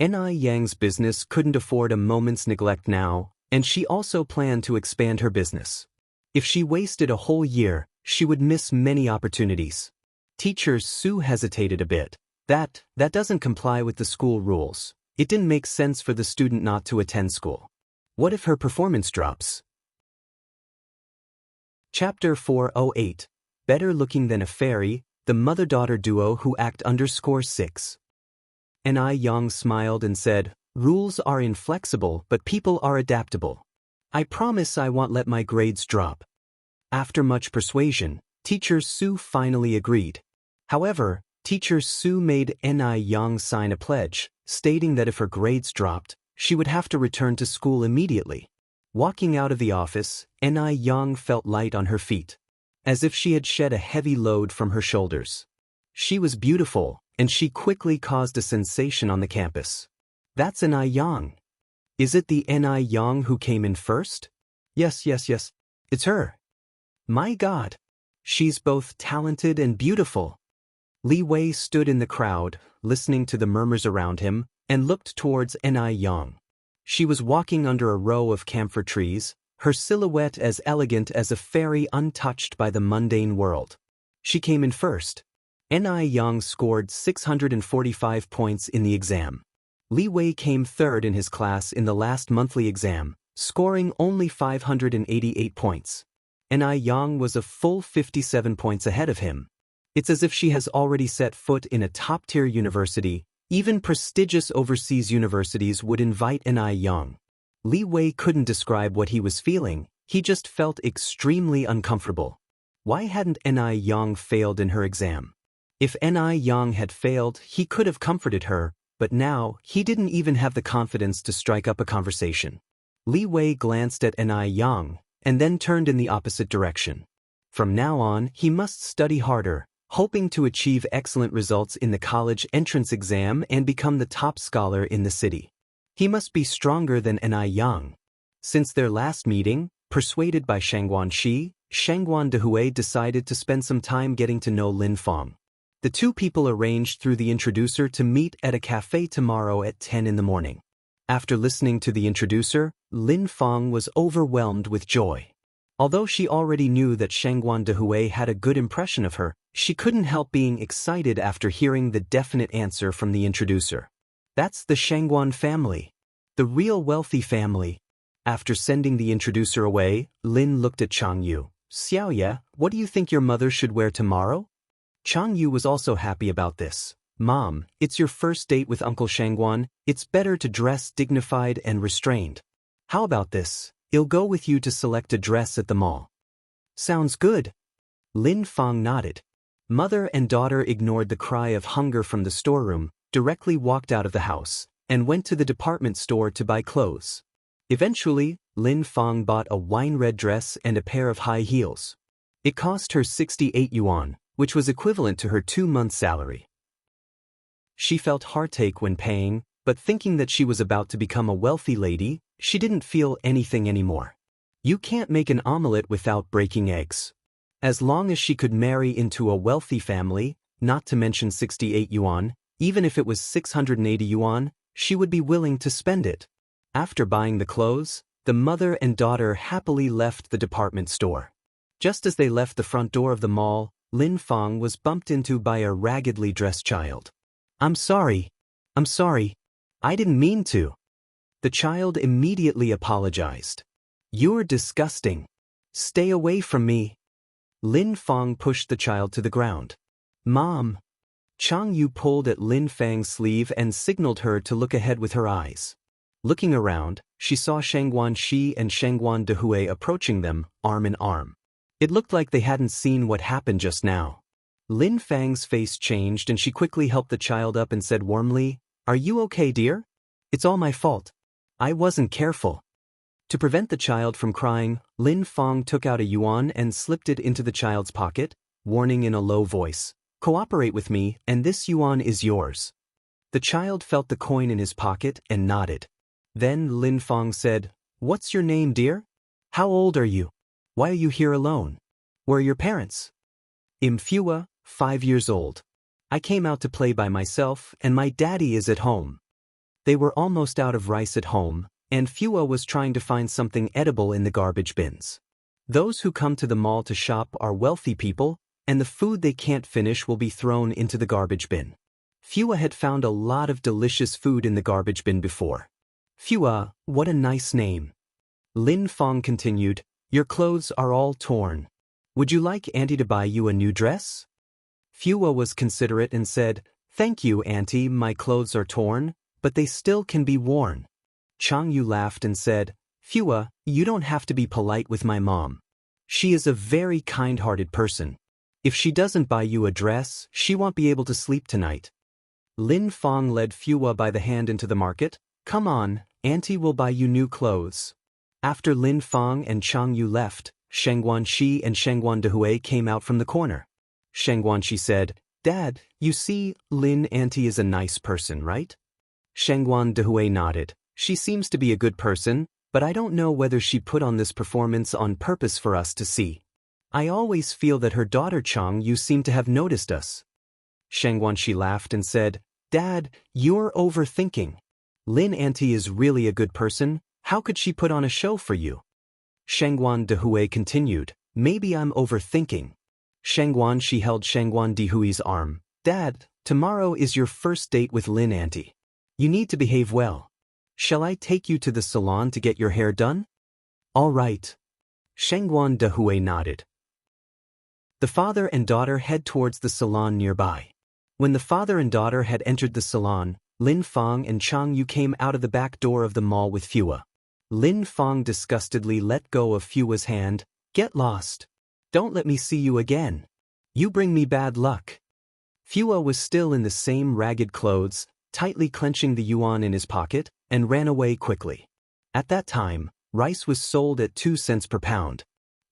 Ni Yang's business couldn't afford a moment's neglect now, and she also planned to expand her business. If she wasted a whole year, she would miss many opportunities. Teacher Su hesitated a bit. That doesn't comply with the school rules. It didn't make sense for the student not to attend school. What if her performance drops? Chapter 408. Better Looking Than a Fairy, the Mother-Daughter Duo Who Act _6. Ni Yang smiled and said, rules are inflexible but people are adaptable. I promise I won't let my grades drop. After much persuasion, Teacher Su finally agreed. However, Teacher Su made Ni Yang sign a pledge, stating that if her grades dropped, she would have to return to school immediately. Walking out of the office, Ni Yang felt light on her feet, as if she had shed a heavy load from her shoulders. She was beautiful, and she quickly caused a sensation on the campus. That's Ni Yang. Is it the Ni Yang who came in first? Yes, it's her. My God, she's both talented and beautiful. Li Wei stood in the crowd, listening to the murmurs around him, and looked towards Ni Yang. She was walking under a row of camphor trees, her silhouette as elegant as a fairy untouched by the mundane world. She came in first. Ni Yang scored 645 points in the exam. Li Wei came third in his class in the last monthly exam, scoring only 588 points. Ni Yang was a full 57 points ahead of him. It's as if she has already set foot in a top-tier university. Even prestigious overseas universities would invite Ni Yang. Li Wei couldn't describe what he was feeling, he just felt extremely uncomfortable. Why hadn't Ni Yang failed in her exam? If Ni Yang had failed, he could have comforted her, but now, he didn't even have the confidence to strike up a conversation. Li Wei glanced at Ni Yang, and then turned in the opposite direction. From now on, he must study harder, hoping to achieve excellent results in the college entrance exam and become the top scholar in the city. He must be stronger than Ni Yang. Since their last meeting, Persuaded by Shangguan Shi, Shangguan Dehui decided to spend some time getting to know Lin Fang. The two people arranged through the introducer to meet at a cafe tomorrow at 10 in the morning. After listening to the introducer, Lin Fang was overwhelmed with joy. Although she already knew that Shangguan Dehui had a good impression of her, she couldn't help being excited after hearing the definite answer from the introducer. That's the Shangguan family. The real wealthy family. After sending the introducer away, Lin looked at Chang Yu. Xiaoye, what do you think your mother should wear tomorrow? Chang Yu was also happy about this. Mom, it's your first date with Uncle Shangguan, it's better to dress dignified and restrained. How about this? I'll go with you to select a dress at the mall. Sounds good. Lin Fang nodded. Mother and daughter ignored the cry of hunger from the storeroom, directly walked out of the house, and went to the department store to buy clothes. Eventually, Lin Fang bought a wine-red dress and a pair of high heels. It cost her 68 yuan, which was equivalent to her 2-month salary. She felt heartache when paying, but thinking that she was about to become a wealthy lady, she didn't feel anything anymore. You can't make an omelette without breaking eggs. As long as she could marry into a wealthy family, not to mention 68 yuan, even if it was 680 yuan, she would be willing to spend it. After buying the clothes, the mother and daughter happily left the department store. Just as they left the front door of the mall, Lin Fang was bumped into by a raggedly dressed child. I'm sorry. I didn't mean to. The child immediately apologized. You're disgusting. Stay away from me. Lin Fang pushed the child to the ground. Mom. Chang Yu pulled at Lin Fang's sleeve and signaled her to look ahead with her eyes. Looking around, she saw Shangguan Shi and Shangguan Dehui approaching them, arm in arm. It looked like they hadn't seen what happened just now. Lin Fang's face changed and she quickly helped the child up and said warmly, Are you okay, dear? It's all my fault. I wasn't careful. To prevent the child from crying, Lin Fang took out a yuan and slipped it into the child's pocket, warning in a low voice, Cooperate with me, and this yuan is yours. The child felt the coin in his pocket and nodded. Then Lin Fang said, What's your name, dear? How old are you? Why are you here alone? Where are your parents? I'm Fua, 5 years old. I came out to play by myself, and my daddy is at home. They were almost out of rice at home, and Fua was trying to find something edible in the garbage bins. Those who come to the mall to shop are wealthy people, and the food they can't finish will be thrown into the garbage bin. Fua had found a lot of delicious food in the garbage bin before. Fua, what a nice name. Lin Fang continued, Your clothes are all torn. Would you like Auntie to buy you a new dress? Fua was considerate and said, Thank you, Auntie, my clothes are torn, but they still can be worn. Chang Yu laughed and said, Fua, you don't have to be polite with my mom. She is a very kind-hearted person. If she doesn't buy you a dress, she won't be able to sleep tonight. Lin Fang led Fua by the hand into the market. Come on, Auntie will buy you new clothes. After Lin Fang and Chang Yu left, Shangguan Shi and Shangguan Dehui came out from the corner. Shangguan Shi said, Dad, you see, Lin Auntie is a nice person, right? Shangguan Dehui nodded. She seems to be a good person, but I don't know whether she put on this performance on purpose for us to see. I always feel that her daughter Chang Yu seemed to have noticed us. Shangguan Shi laughed and said, Dad, you're overthinking. Lin Auntie is really a good person, how could she put on a show for you? Shangguan Dehui continued, Maybe I'm overthinking. Shangguan Shi held Shangguan Dehui's arm. Dad, tomorrow is your first date with Lin Auntie. You need to behave well. Shall I take you to the salon to get your hair done? All right. Shangguan Dehui nodded. The father and daughter head towards the salon nearby. When the father and daughter had entered the salon, Lin Fang and Chang Yu came out of the back door of the mall with Fua. Lin Fang disgustedly let go of Fua's hand. Get lost. Don't let me see you again. You bring me bad luck. Fua was still in the same ragged clothes, tightly clenching the yuan in his pocket, and ran away quickly. At that time, rice was sold at 2 cents per pound.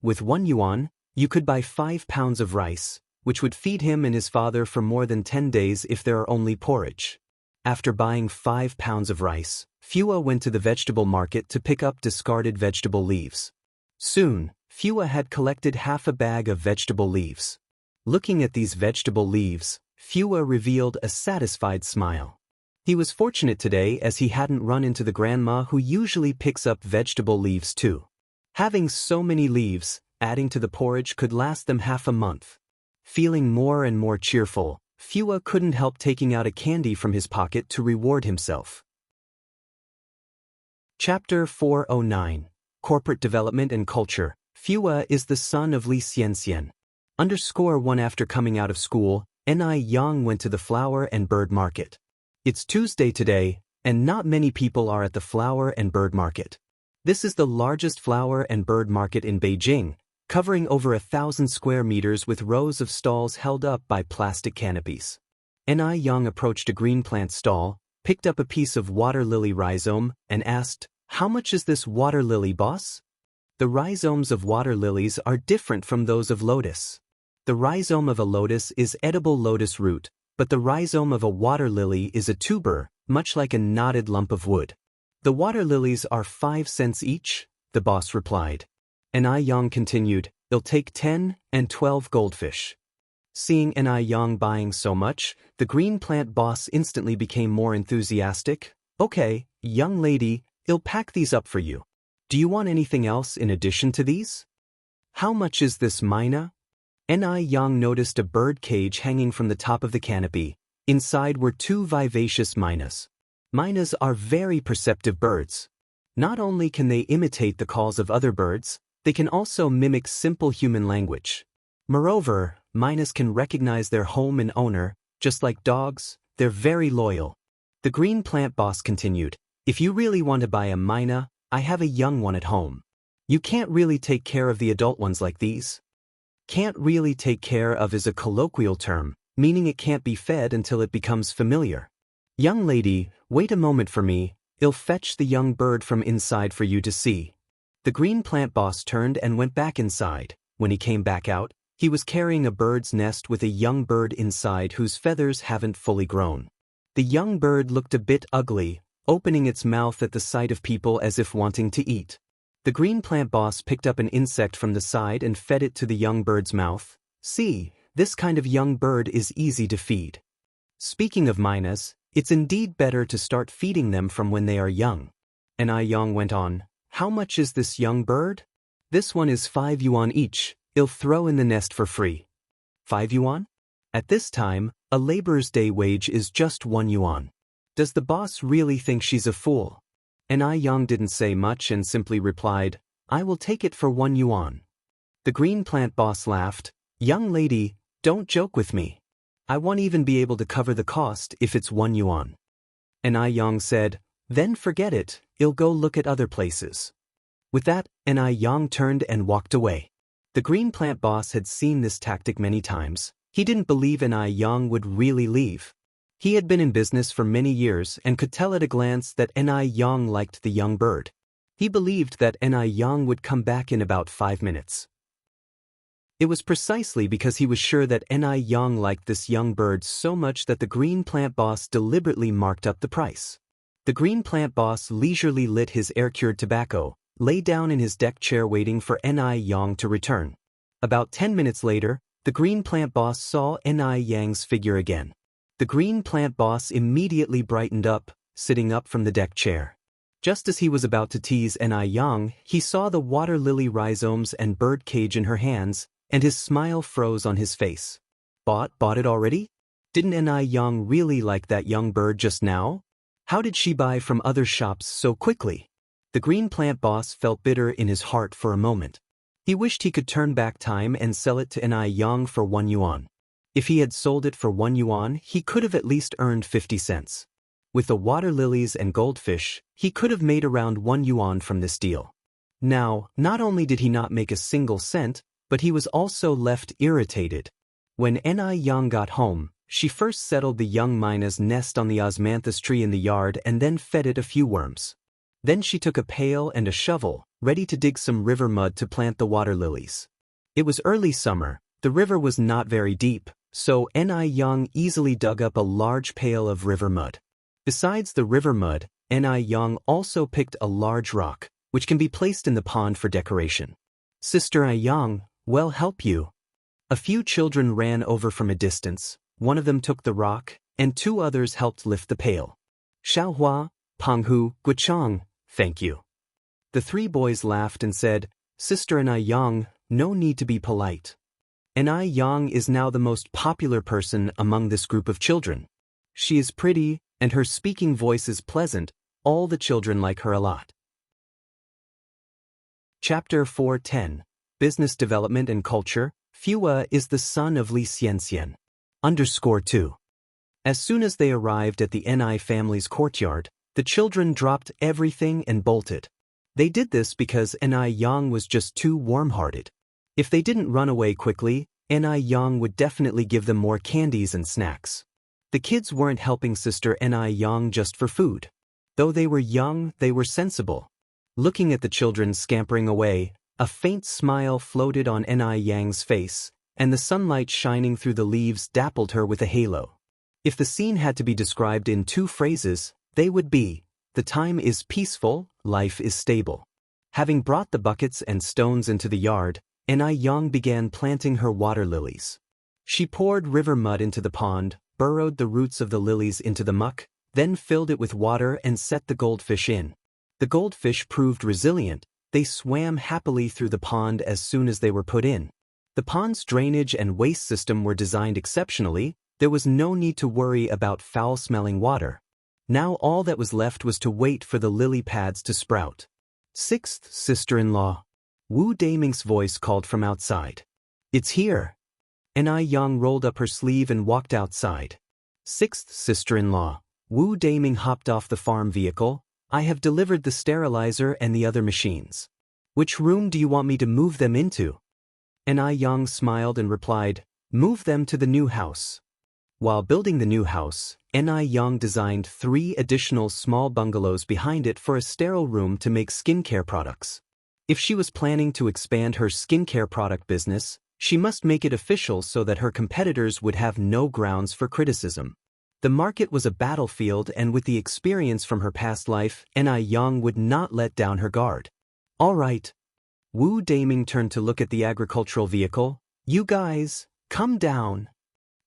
With 1 yuan, you could buy 5 pounds of rice, which would feed him and his father for more than 10 days if there are only porridge. After buying 5 pounds of rice, Fua went to the vegetable market to pick up discarded vegetable leaves. Soon, Fua had collected half a bag of vegetable leaves. Looking at these vegetable leaves, Fua revealed a satisfied smile. He was fortunate today as he hadn't run into the grandma who usually picks up vegetable leaves too. Having so many leaves, adding to the porridge could last them half a month. Feeling more and more cheerful, Fua couldn't help taking out a candy from his pocket to reward himself. Chapter 409. Corporate Development and Culture. Fua is the son of Li Xianxian. _1 After coming out of school, Ni Yang went to the flower and bird market. It's Tuesday today, and not many people are at the flower and bird market. This is the largest flower and bird market in Beijing, covering over 1,000 square meters with rows of stalls held up by plastic canopies. Ni Yang approached a green plant stall, picked up a piece of water lily rhizome, and asked, "How much is this water lily, boss?" The rhizomes of water lilies are different from those of lotus. The rhizome of a lotus is edible lotus root, but the rhizome of a water lily is a tuber, much like a knotted lump of wood. The water lilies are 5 cents each, the boss replied. Ni Yang continued, "They'll take 10 and 12 goldfish." Seeing Ni Yang buying so much, the green plant boss instantly became more enthusiastic. "Okay, young lady, I'll pack these up for you. Do you want anything else in addition to these?" "How much is this myna?" Ni Yang noticed a bird cage hanging from the top of the canopy. Inside were 2 vivacious mynas. Mynas are very perceptive birds. Not only can they imitate the calls of other birds, they can also mimic simple human language. Moreover, mynas can recognize their home and owner. Just like dogs, they're very loyal. The green plant boss continued, "If you really want to buy a myna, I have a young one at home. You can't really take care of the adult ones like these." Can't really take care of is a colloquial term, meaning it can't be fed until it becomes familiar. "Young lady, wait a moment for me, I'll fetch the young bird from inside for you to see." The green plant boss turned and went back inside. When he came back out, he was carrying a bird's nest with a young bird inside whose feathers haven't fully grown. The young bird looked a bit ugly, opening its mouth at the sight of people as if wanting to eat. The green plant boss picked up an insect from the side and fed it to the young bird's mouth. "See, this kind of young bird is easy to feed." Speaking of mynas, it's indeed better to start feeding them from when they are young. Ni Yang went on, "How much is this young bird?" "This one is 5 yuan each, I'll throw in the nest for free." 5 yuan? At this time, a laborer's day wage is just 1 yuan. Does the boss really think she's a fool? Ni Yang didn't say much and simply replied, "I will take it for 1 yuan." The green plant boss laughed, "Young lady, don't joke with me. I won't even be able to cover the cost if it's 1 yuan. Ni Yang said, "Then forget it, I'll go look at other places." With that, Ni Yang turned and walked away. The green plant boss had seen this tactic many times. He didn't believe Ni Yang would really leave. He had been in business for many years and could tell at a glance that Ni Yang liked the young bird. He believed that Ni Yang would come back in about 5 minutes. It was precisely because he was sure that Ni Yang liked this young bird so much that the green plant boss deliberately marked up the price. The green plant boss leisurely lit his air-cured tobacco, lay down in his deck chair waiting for Ni Yang to return. About 10 minutes later, the green plant boss saw Ni Yang's figure again. The green plant boss immediately brightened up, sitting up from the deck chair. Just as he was about to tease Ni Yang, he saw the water lily rhizomes and bird cage in her hands, and his smile froze on his face. Bought it already? Didn't Ni Yang really like that young bird just now? How did she buy from other shops so quickly? The green plant boss felt bitter in his heart for a moment. He wished he could turn back time and sell it to Ni Yang for 1 yuan. If he had sold it for 1 yuan, he could have at least earned 50 cents. With the water lilies and goldfish, he could have made around 1 yuan from this deal. Now, not only did he not make a single cent, but he was also left irritated. When Ni Yang got home, she first settled the young myna's nest on the osmanthus tree in the yard and then fed it a few worms. Then she took a pail and a shovel, ready to dig some river mud to plant the water lilies. It was early summer, the river was not very deep, so Ni Yang easily dug up a large pail of river mud. Besides the river mud, Ni Yang also picked a large rock, which can be placed in the pond for decoration. Sister Ai Yang, well help you. A few children ran over from a distance, one of them took the rock, and two others helped lift the pail. Xiaohua, Penghu, Guichang, thank you. The three boys laughed and said, Sister Ai Yang, no need to be polite. Ai Yang is now the most popular person among this group of children. She is pretty, and her speaking voice is pleasant. All the children like her a lot. Chapter 410. Business Development and Culture. Fua is the son of Li Xianxian. _2. As soon as they arrived at the Ni family's courtyard, the children dropped everything and bolted. They did this because Ai Yang was just too warm-hearted. If they didn't run away quickly, Ai Yang would definitely give them more candies and snacks. The kids weren't helping Sister Ai Yang just for food. Though they were young, they were sensible. Looking at the children scampering away, a faint smile floated on Ai Yang's face, and the sunlight shining through the leaves dappled her with a halo. If the scene had to be described in two phrases, they would be, the time is peaceful, life is stable. Having brought the buckets and stones into the yard, Ai Yang began planting her water lilies. She poured river mud into the pond, burrowed the roots of the lilies into the muck, then filled it with water and set the goldfish in. The goldfish proved resilient. They swam happily through the pond as soon as they were put in. The pond's drainage and waste system were designed exceptionally. There was no need to worry about foul-smelling water. Now all that was left was to wait for the lily pads to sprout. Sixth sister-in-law. Wu Daming's voice called from outside. It's here. Ai Yang rolled up her sleeve and walked outside. Sixth sister-in-law. Wu Daming hopped off the farm vehicle. I have delivered the sterilizer and the other machines. Which room do you want me to move them into? Ai Yang smiled and replied, move them to the new house. While building the new house, Ai Yang designed 3 additional small bungalows behind it for a sterile room to make skincare products. If she was planning to expand her skincare product business, she must make it official so that her competitors would have no grounds for criticism. The market was a battlefield, and with the experience from her past life, Ai Yang would not let down her guard. All right. Wu Daming turned to look at the agricultural vehicle. You guys, come down.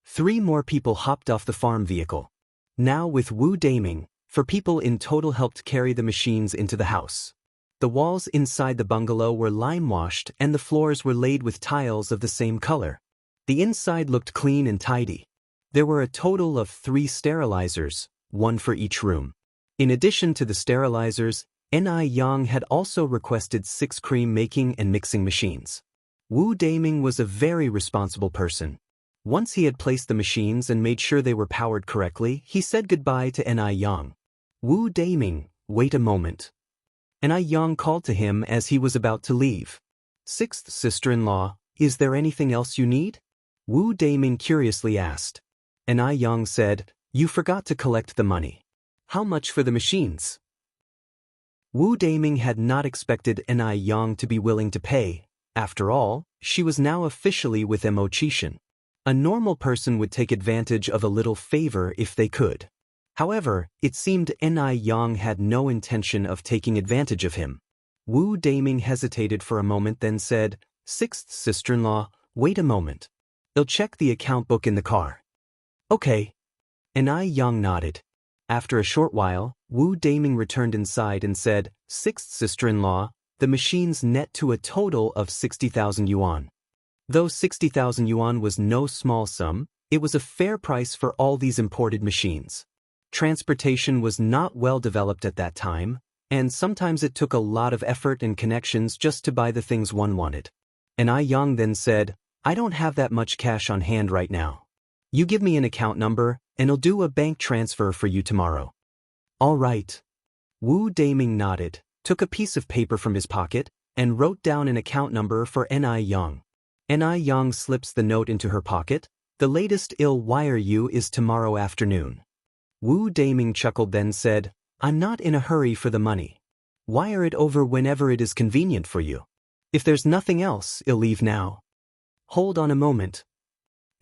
3 more people hopped off the farm vehicle. Now with Wu Daming, 4 people in total helped carry the machines into the house. The walls inside the bungalow were lime-washed and the floors were laid with tiles of the same color. The inside looked clean and tidy. There were a total of 3 sterilizers, 1 for each room. In addition to the sterilizers, Ai Yang had also requested 6 cream-making and mixing machines. Wu Daming was a very responsible person. Once he had placed the machines and made sure they were powered correctly, he said goodbye to Ai Yang. Wu Daming, wait a moment. Ai Yang called to him as he was about to leave. Sixth sister-in-law, is there anything else you need? Wu Daming curiously asked. Ai Yang said, you forgot to collect the money. How much for the machines? Wu Daming had not expected Ai Yang to be willing to pay. After all, she was now officially with Mo Chishan. A normal person would take advantage of a little favor if they could. However, it seemed Ai Yang had no intention of taking advantage of him. Wu Daming hesitated for a moment, then said, Sixth sister-in-law, wait a moment. I'll check the account book in the car. Okay. Ai Yang nodded. After a short while, Wu Daming returned inside and said, Sixth sister-in-law, the machines net to a total of 60,000 yuan. Though 60,000 yuan was no small sum, it was a fair price for all these imported machines. Transportation was not well developed at that time, and sometimes it took a lot of effort and connections just to buy the things one wanted. Ai Yang then said, I don't have that much cash on hand right now. You give me an account number, and I'll do a bank transfer for you tomorrow. All right. Wu Daming nodded, took a piece of paper from his pocket, and wrote down an account number for Ai Yang. Ai Yang slips the note into her pocket. The latest I'll wire you is tomorrow afternoon. Wu Daming chuckled, then said, I'm not in a hurry for the money. Wire it over whenever it is convenient for you. If there's nothing else, I'll leave now. Hold on a moment.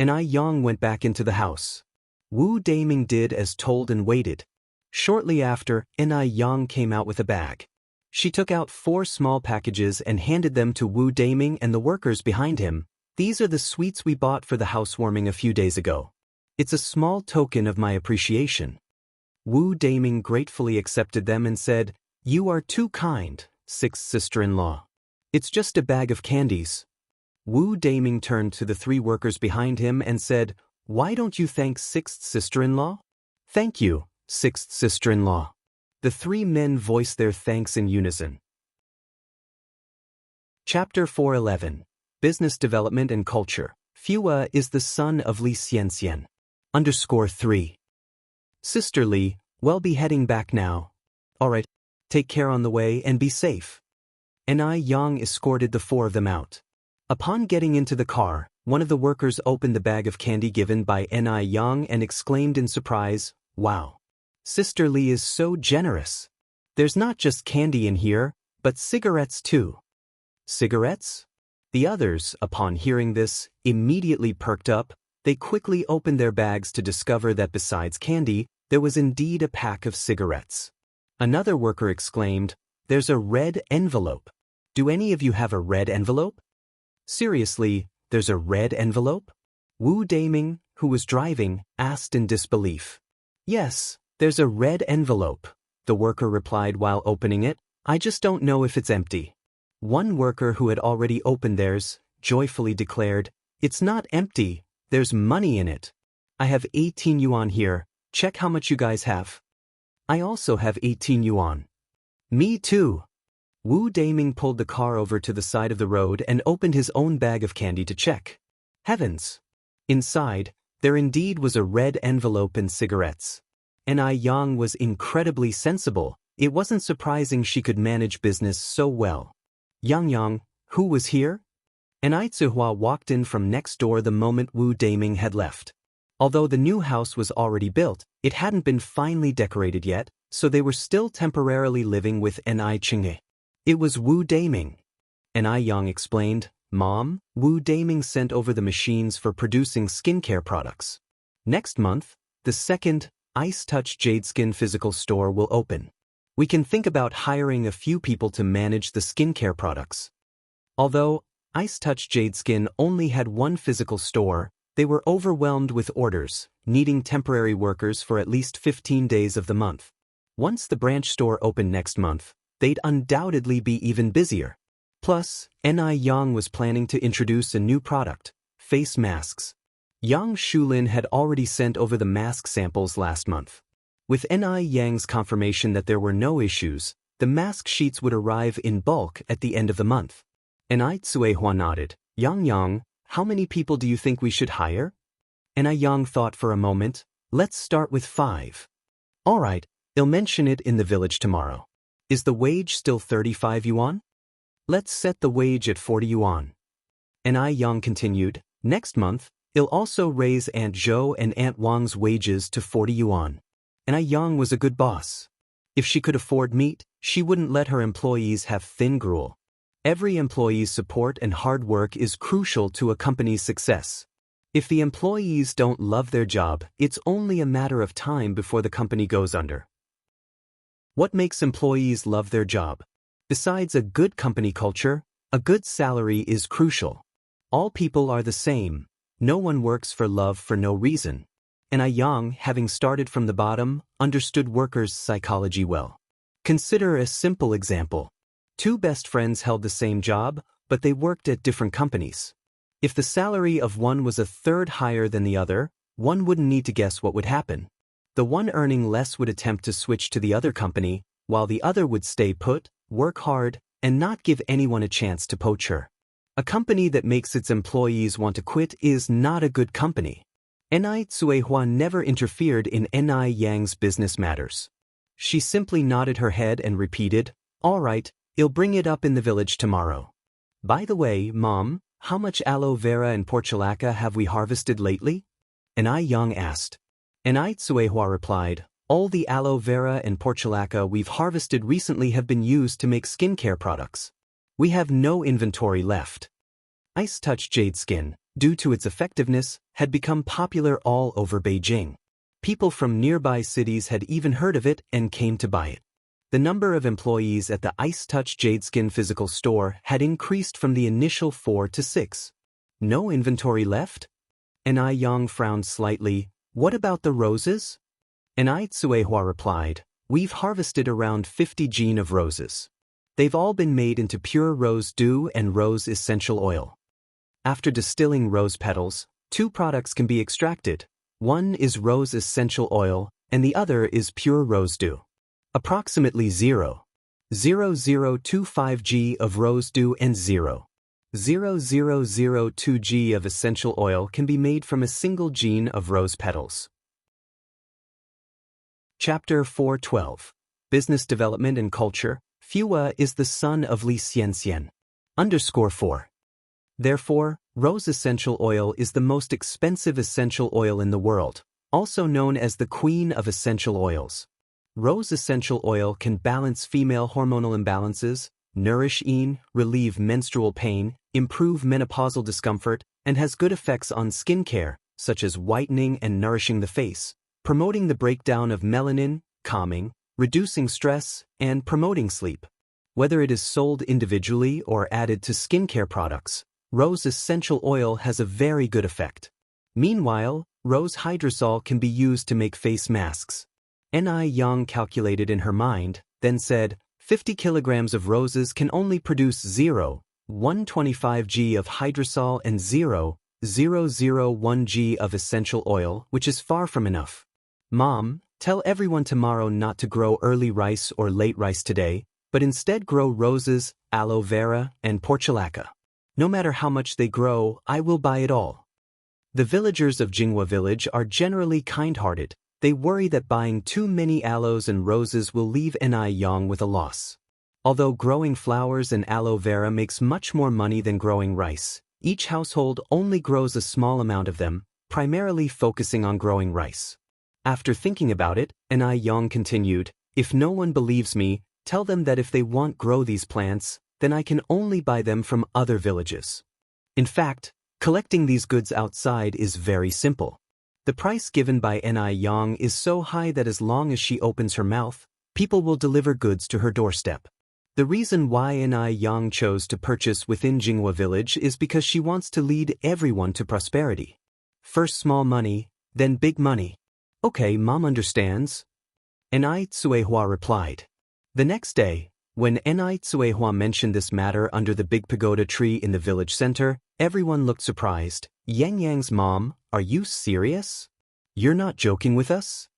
Ai Yang went back into the house. Wu Daming did as told and waited. Shortly after, Ai Yang came out with a bag. She took out 4 small packages and handed them to Wu Daming and the workers behind him. These are the sweets we bought for the housewarming a few days ago. It's a small token of my appreciation. Wu Daming gratefully accepted them and said, "You are too kind, sixth sister-in-law. It's just a bag of candies." Wu Daming turned to the 3 workers behind him and said, "Why don't you thank sixth sister-in-law?" "Thank you, sixth sister-in-law." The 3 men voiced their thanks in unison. Chapter 411. Business Development and Culture. Fua is the son of Li Xianxian. _3. Sister Li, we'll be heading back now. Alright, take care on the way and be safe. Ni Yang escorted the 4 of them out. Upon getting into the car, one of the workers opened the bag of candy given by Ni Yang and exclaimed in surprise, "Wow. Sister Li is so generous. There's not just candy in here, but cigarettes too." "Cigarettes?" The others, upon hearing this, immediately perked up. They quickly opened their bags to discover that besides candy, there was indeed a pack of cigarettes. Another worker exclaimed, "There's a red envelope. Do any of you have a red envelope?" "Seriously, there's a red envelope?" Wu Daming, who was driving, asked in disbelief. "Yes, there's a red envelope," the worker replied while opening it. "I just don't know if it's empty." One worker who had already opened theirs joyfully declared, "It's not empty, there's money in it. I have 18 yuan here, check how much you guys have." "I also have 18 yuan." "Me too." Wu Daming pulled the car over to the side of the road and opened his own bag of candy to check. Heavens! Inside, there indeed was a red envelope and cigarettes. Ni Yang was incredibly sensible. It wasn't surprising she could manage business so well. "Yang, who was here?" Ni Zihua walked in from next door the moment Wu Daming had left. Although the new house was already built, it hadn't been finely decorated yet, so they were still temporarily living with Ni Chinghe. It was Wu Daming. Ni Yang explained, "Mom, Wu Daming sent over the machines for producing skincare products. Next month, the second Ice Touch Jade Skin physical store will open. We can think about hiring a few people to manage the skincare products." Although Ice Touch Jade Skin only had one physical store, they were overwhelmed with orders, needing temporary workers for at least 15 days of the month. Once the branch store opened next month, they'd undoubtedly be even busier. Plus, Ni Yang was planning to introduce a new product, face masks. Yang Shulin had already sent over the mask samples last month. With Ni Yang's confirmation that there were no issues, the mask sheets would arrive in bulk at the end of the month. Ni Zuehua nodded. "Yang, how many people do you think we should hire?" Ni Yang thought for a moment. "Let's start with 5. "Alright, I'll mention it in the village tomorrow. Is the wage still 35 yuan? Let's set the wage at 40 yuan. Ni Yang continued, "Next month, I'll also raise Aunt Zhou and Aunt Wang's wages to 40 yuan. Ni Yang was a good boss. If she could afford meat, she wouldn't let her employees have thin gruel. Every employee's support and hard work is crucial to a company's success. If the employees don't love their job, it's only a matter of time before the company goes under." What makes employees love their job? Besides a good company culture, a good salary is crucial. All people are the same. No one works for love for no reason. Ni Yang, having started from the bottom, understood workers' psychology well. Consider a simple example. 2 best friends held the same job, but they worked at different companies. If the salary of one was a third higher than the other, one wouldn't need to guess what would happen. The one earning less would attempt to switch to the other company, while the other would stay put, work hard, and not give anyone a chance to poach her. A company that makes its employees want to quit is not a good company. Ni Zuehua never interfered in Ni Yang's business matters. She simply nodded her head and repeated, "Alright, I'll bring it up in the village tomorrow. By the way, Mom, how much aloe vera and portulaca have we harvested lately?" Ni Yang asked. Ni Zuehua replied, "All the aloe vera and portulaca we've harvested recently have been used to make skincare products. We have no inventory left." Ice Touch Jade Skin, due to its effectiveness, had become popular all over Beijing. People from nearby cities had even heard of it and came to buy it. The number of employees at the Ice Touch Jade Skin physical store had increased from the initial 4 to 6. No inventory left? Ni Yang frowned slightly. What about the roses? Ni Tsuehua replied, we've harvested around 50 gene of roses. They've all been made into pure rose dew and rose essential oil. After distilling rose petals, 2 products can be extracted. One is rose essential oil, and the other is pure rose dew. Approximately 0.0025 g of rose dew and 0.0002 g of essential oil can be made from a single gene of rose petals. Chapter 412. Business Development and Culture. Fua is the son of Li Xianxian. _4. Therefore, rose essential oil is the most expensive essential oil in the world, also known as the queen of essential oils. Rose essential oil can balance female hormonal imbalances, nourish relieve menstrual pain, improve menopausal discomfort, and has good effects on skincare, such as whitening and nourishing the face, promoting the breakdown of melanin, calming, reducing stress, and promoting sleep. Whether it is sold individually or added to skincare products, rose essential oil has a very good effect. Meanwhile, rose hydrosol can be used to make face masks. Ni Yang calculated in her mind, then said, 50 kilograms of roses can only produce 0.125 g of hydrosol and 0.001 g of essential oil, which is far from enough. Mom, tell everyone tomorrow not to grow early rice or late rice today, but instead grow roses, aloe vera, and portulaca. No matter how much they grow, I will buy it all. The villagers of Jinghua village are generally kind-hearted. They worry that buying too many aloes and roses will leave Ni Yang with a loss. Although growing flowers and aloe vera makes much more money than growing rice, each household only grows a small amount of them, primarily focusing on growing rice. After thinking about it, Ni Yang continued, if no one believes me, tell them that if they want grow these plants, then I can only buy them from other villages. In fact, collecting these goods outside is very simple. The price given by Ni Yang is so high that as long as she opens her mouth, people will deliver goods to her doorstep. The reason why Ni Yang chose to purchase within Jinghua village is because she wants to lead everyone to prosperity. First small money, then big money. Okay, Mom understands. Ni Tsuehua replied. The next day, when Ni Tsuehua mentioned this matter under the big pagoda tree in the village center, everyone looked surprised. Yang Yang's mom, are you serious? You're not joking with us?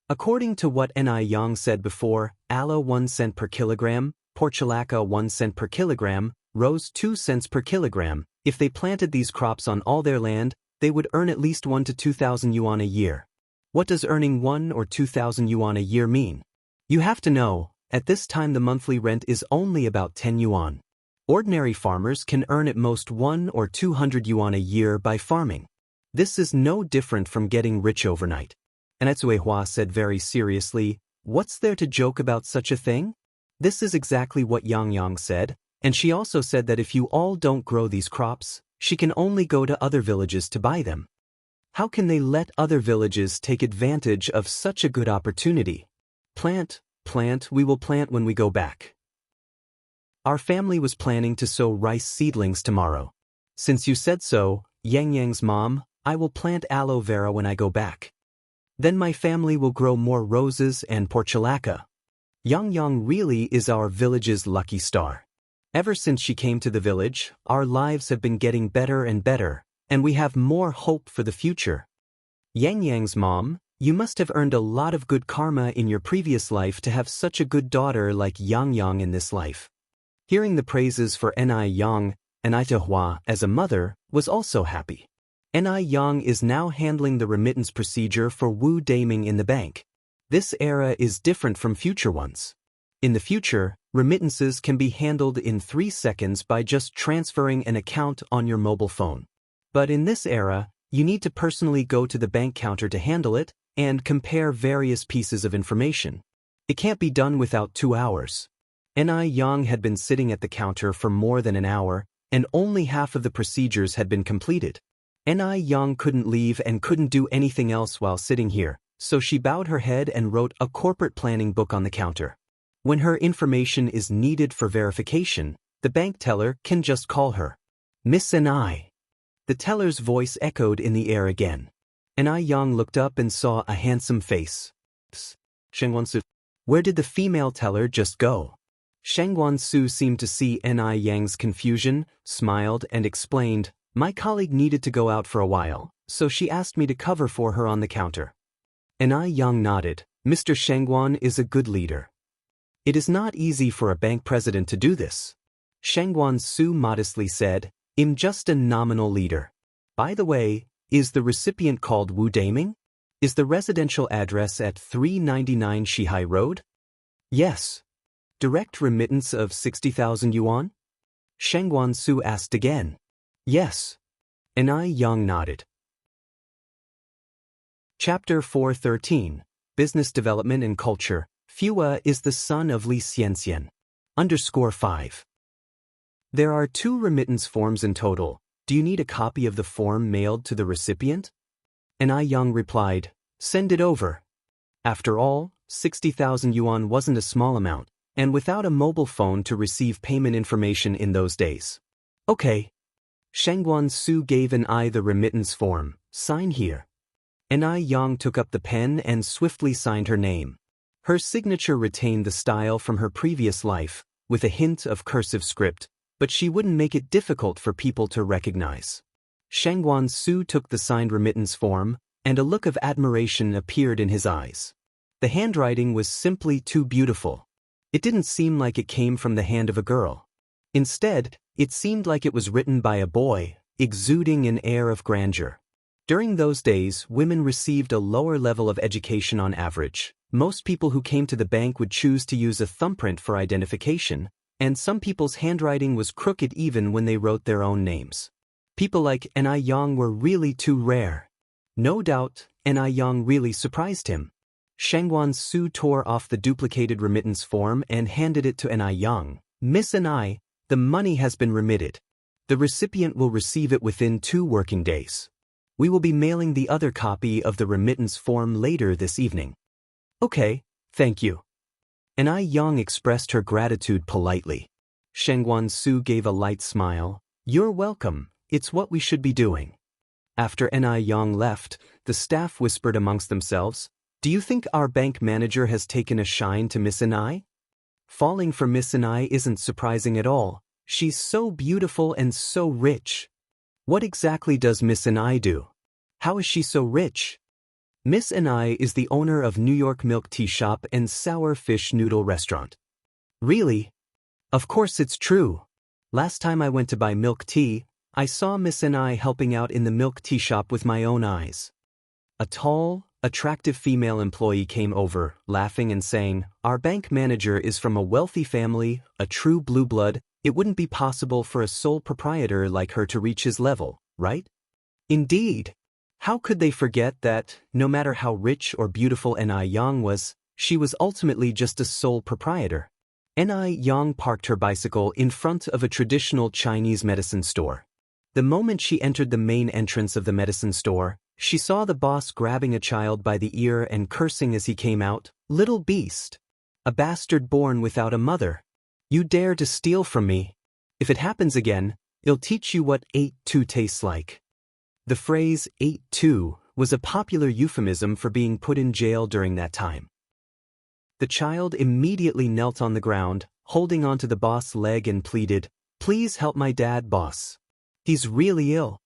According to what Ni Yang said before, aloe 1 cent per kilogram, portulaca 1 cent per kilogram, rose 2 cents per kilogram. If they planted these crops on all their land, they would earn at least 1 to 2,000 yuan a year. What does earning 1 or 2,000 yuan a year mean? You have to know, at this time the monthly rent is only about 10 yuan. Ordinary farmers can earn at most 1 or 200 yuan a year by farming. This is no different from getting rich overnight. And Tsuehua said very seriously, what's there to joke about such a thing? This is exactly what Yang Yang said, and she also said that if you all don't grow these crops, she can only go to other villages to buy them. How can they let other villages take advantage of such a good opportunity? Plant, we will plant when we go back. Our family was planning to sow rice seedlings tomorrow. Since you said so, Yang Yang's mom, I will plant aloe vera when I go back. Then my family will grow more roses and portulaca. Yang Yang really is our village's lucky star. Ever since she came to the village, our lives have been getting better and better, and we have more hope for the future. Yang Yang's mom, you must have earned a lot of good karma in your previous life to have such a good daughter like Yang Yang in this life. Hearing the praises for Ni Yang, Ni Tsuehua as a mother was also happy. Ni Yang is now handling the remittance procedure for Wu Daming in the bank. This era is different from future ones. In the future, remittances can be handled in 3 seconds by just transferring an account on your mobile phone. But in this era, you need to personally go to the bank counter to handle it and compare various pieces of information. It can't be done without 2 hours. Ni Yang had been sitting at the counter for more than an hour, and only half of the procedures had been completed. Ni Yang couldn't leave and couldn't do anything else while sitting here, so she bowed her head and wrote a corporate planning book on the counter. When her information is needed for verification, the bank teller can just call her. Miss N.I. The teller's voice echoed in the air again. N.I. Yang looked up and saw a handsome face. Psst, Shengguan-su. Where did the female teller just go? Shengguan-su seemed to see N.I. Yang's confusion, smiled and explained, my colleague needed to go out for a while, so she asked me to cover for her on the counter. N.I. Yang nodded. Mr. Shengguan is a good leader. It is not easy for a bank president to do this. Shengguan-su modestly said, I'm just a nominal leader. By the way, is the recipient called Wu Daming? Is the residential address at 399 Shihai Road? Yes. Direct remittance of 60,000 yuan? Shengguan-su asked again. Yes. N.I. Yang nodded. Chapter 413, Business Development and Culture. Fua is the son of Li Xianxian. _5. There are 2 remittance forms in total. Do you need a copy of the form mailed to the recipient? N.I. Yang replied, send it over. After all, 60,000 yuan wasn't a small amount, and without a mobile phone to receive payment information in those days. Okay. Shengguan-su gave N.I. the remittance form. Sign here. N.I. Yang took up the pen and swiftly signed her name. Her signature retained the style from her previous life, with a hint of cursive script, but she wouldn't make it difficult for people to recognize. Shengguan-su took the signed remittance form, and a look of admiration appeared in his eyes. The handwriting was simply too beautiful. It didn't seem like it came from the hand of a girl. Instead, it seemed like it was written by a boy, exuding an air of grandeur. During those days, women received a lower level of education on average. Most people who came to the bank would choose to use a thumbprint for identification, and some people's handwriting was crooked even when they wrote their own names. People like N.I. Yang were really too rare. No doubt, N.I. Yang really surprised him. Shengguan-su tore off the duplicated remittance form and handed it to N.I. Yang. Miss N.I., the money has been remitted. The recipient will receive it within 2 working days. We will be mailing the other copy of the remittance form later this evening. Okay, thank you. N.I. Yang expressed her gratitude politely. Shengguan-su gave a light smile. You're welcome, it's what we should be doing. After N.I. Yang left, the staff whispered amongst themselves, do you think our bank manager has taken a shine to Miss N.I.? Falling for Miss N.I. isn't surprising at all. She's so beautiful and so rich. What exactly does Miss N.I. do? How is she so rich? Miss N.I. is the owner of New York Milk Tea Shop and Sour Fish Noodle Restaurant. Really? Of course it's true. Last time I went to buy milk tea, I saw Miss N.I. helping out in the milk tea shop with my own eyes. A tall, attractive female employee came over, laughing and saying, our bank manager is from a wealthy family, a true blue blood. It wouldn't be possible for a sole proprietor like her to reach his level, right? Indeed. How could they forget that, no matter how rich or beautiful N.I. Yang was, she was ultimately just a sole proprietor? N.I. Yang parked her bicycle in front of a traditional Chinese medicine store. The moment she entered the main entrance of the medicine store, she saw the boss grabbing a child by the ear and cursing as he came out, little beast. A bastard born without a mother. You dare to steal from me? If it happens again, I'll teach you what 8-2 tastes like. The phrase 8-2 was a popular euphemism for being put in jail during that time. The child immediately knelt on the ground, holding onto the boss' leg and pleaded, please help my dad, boss. He's really ill.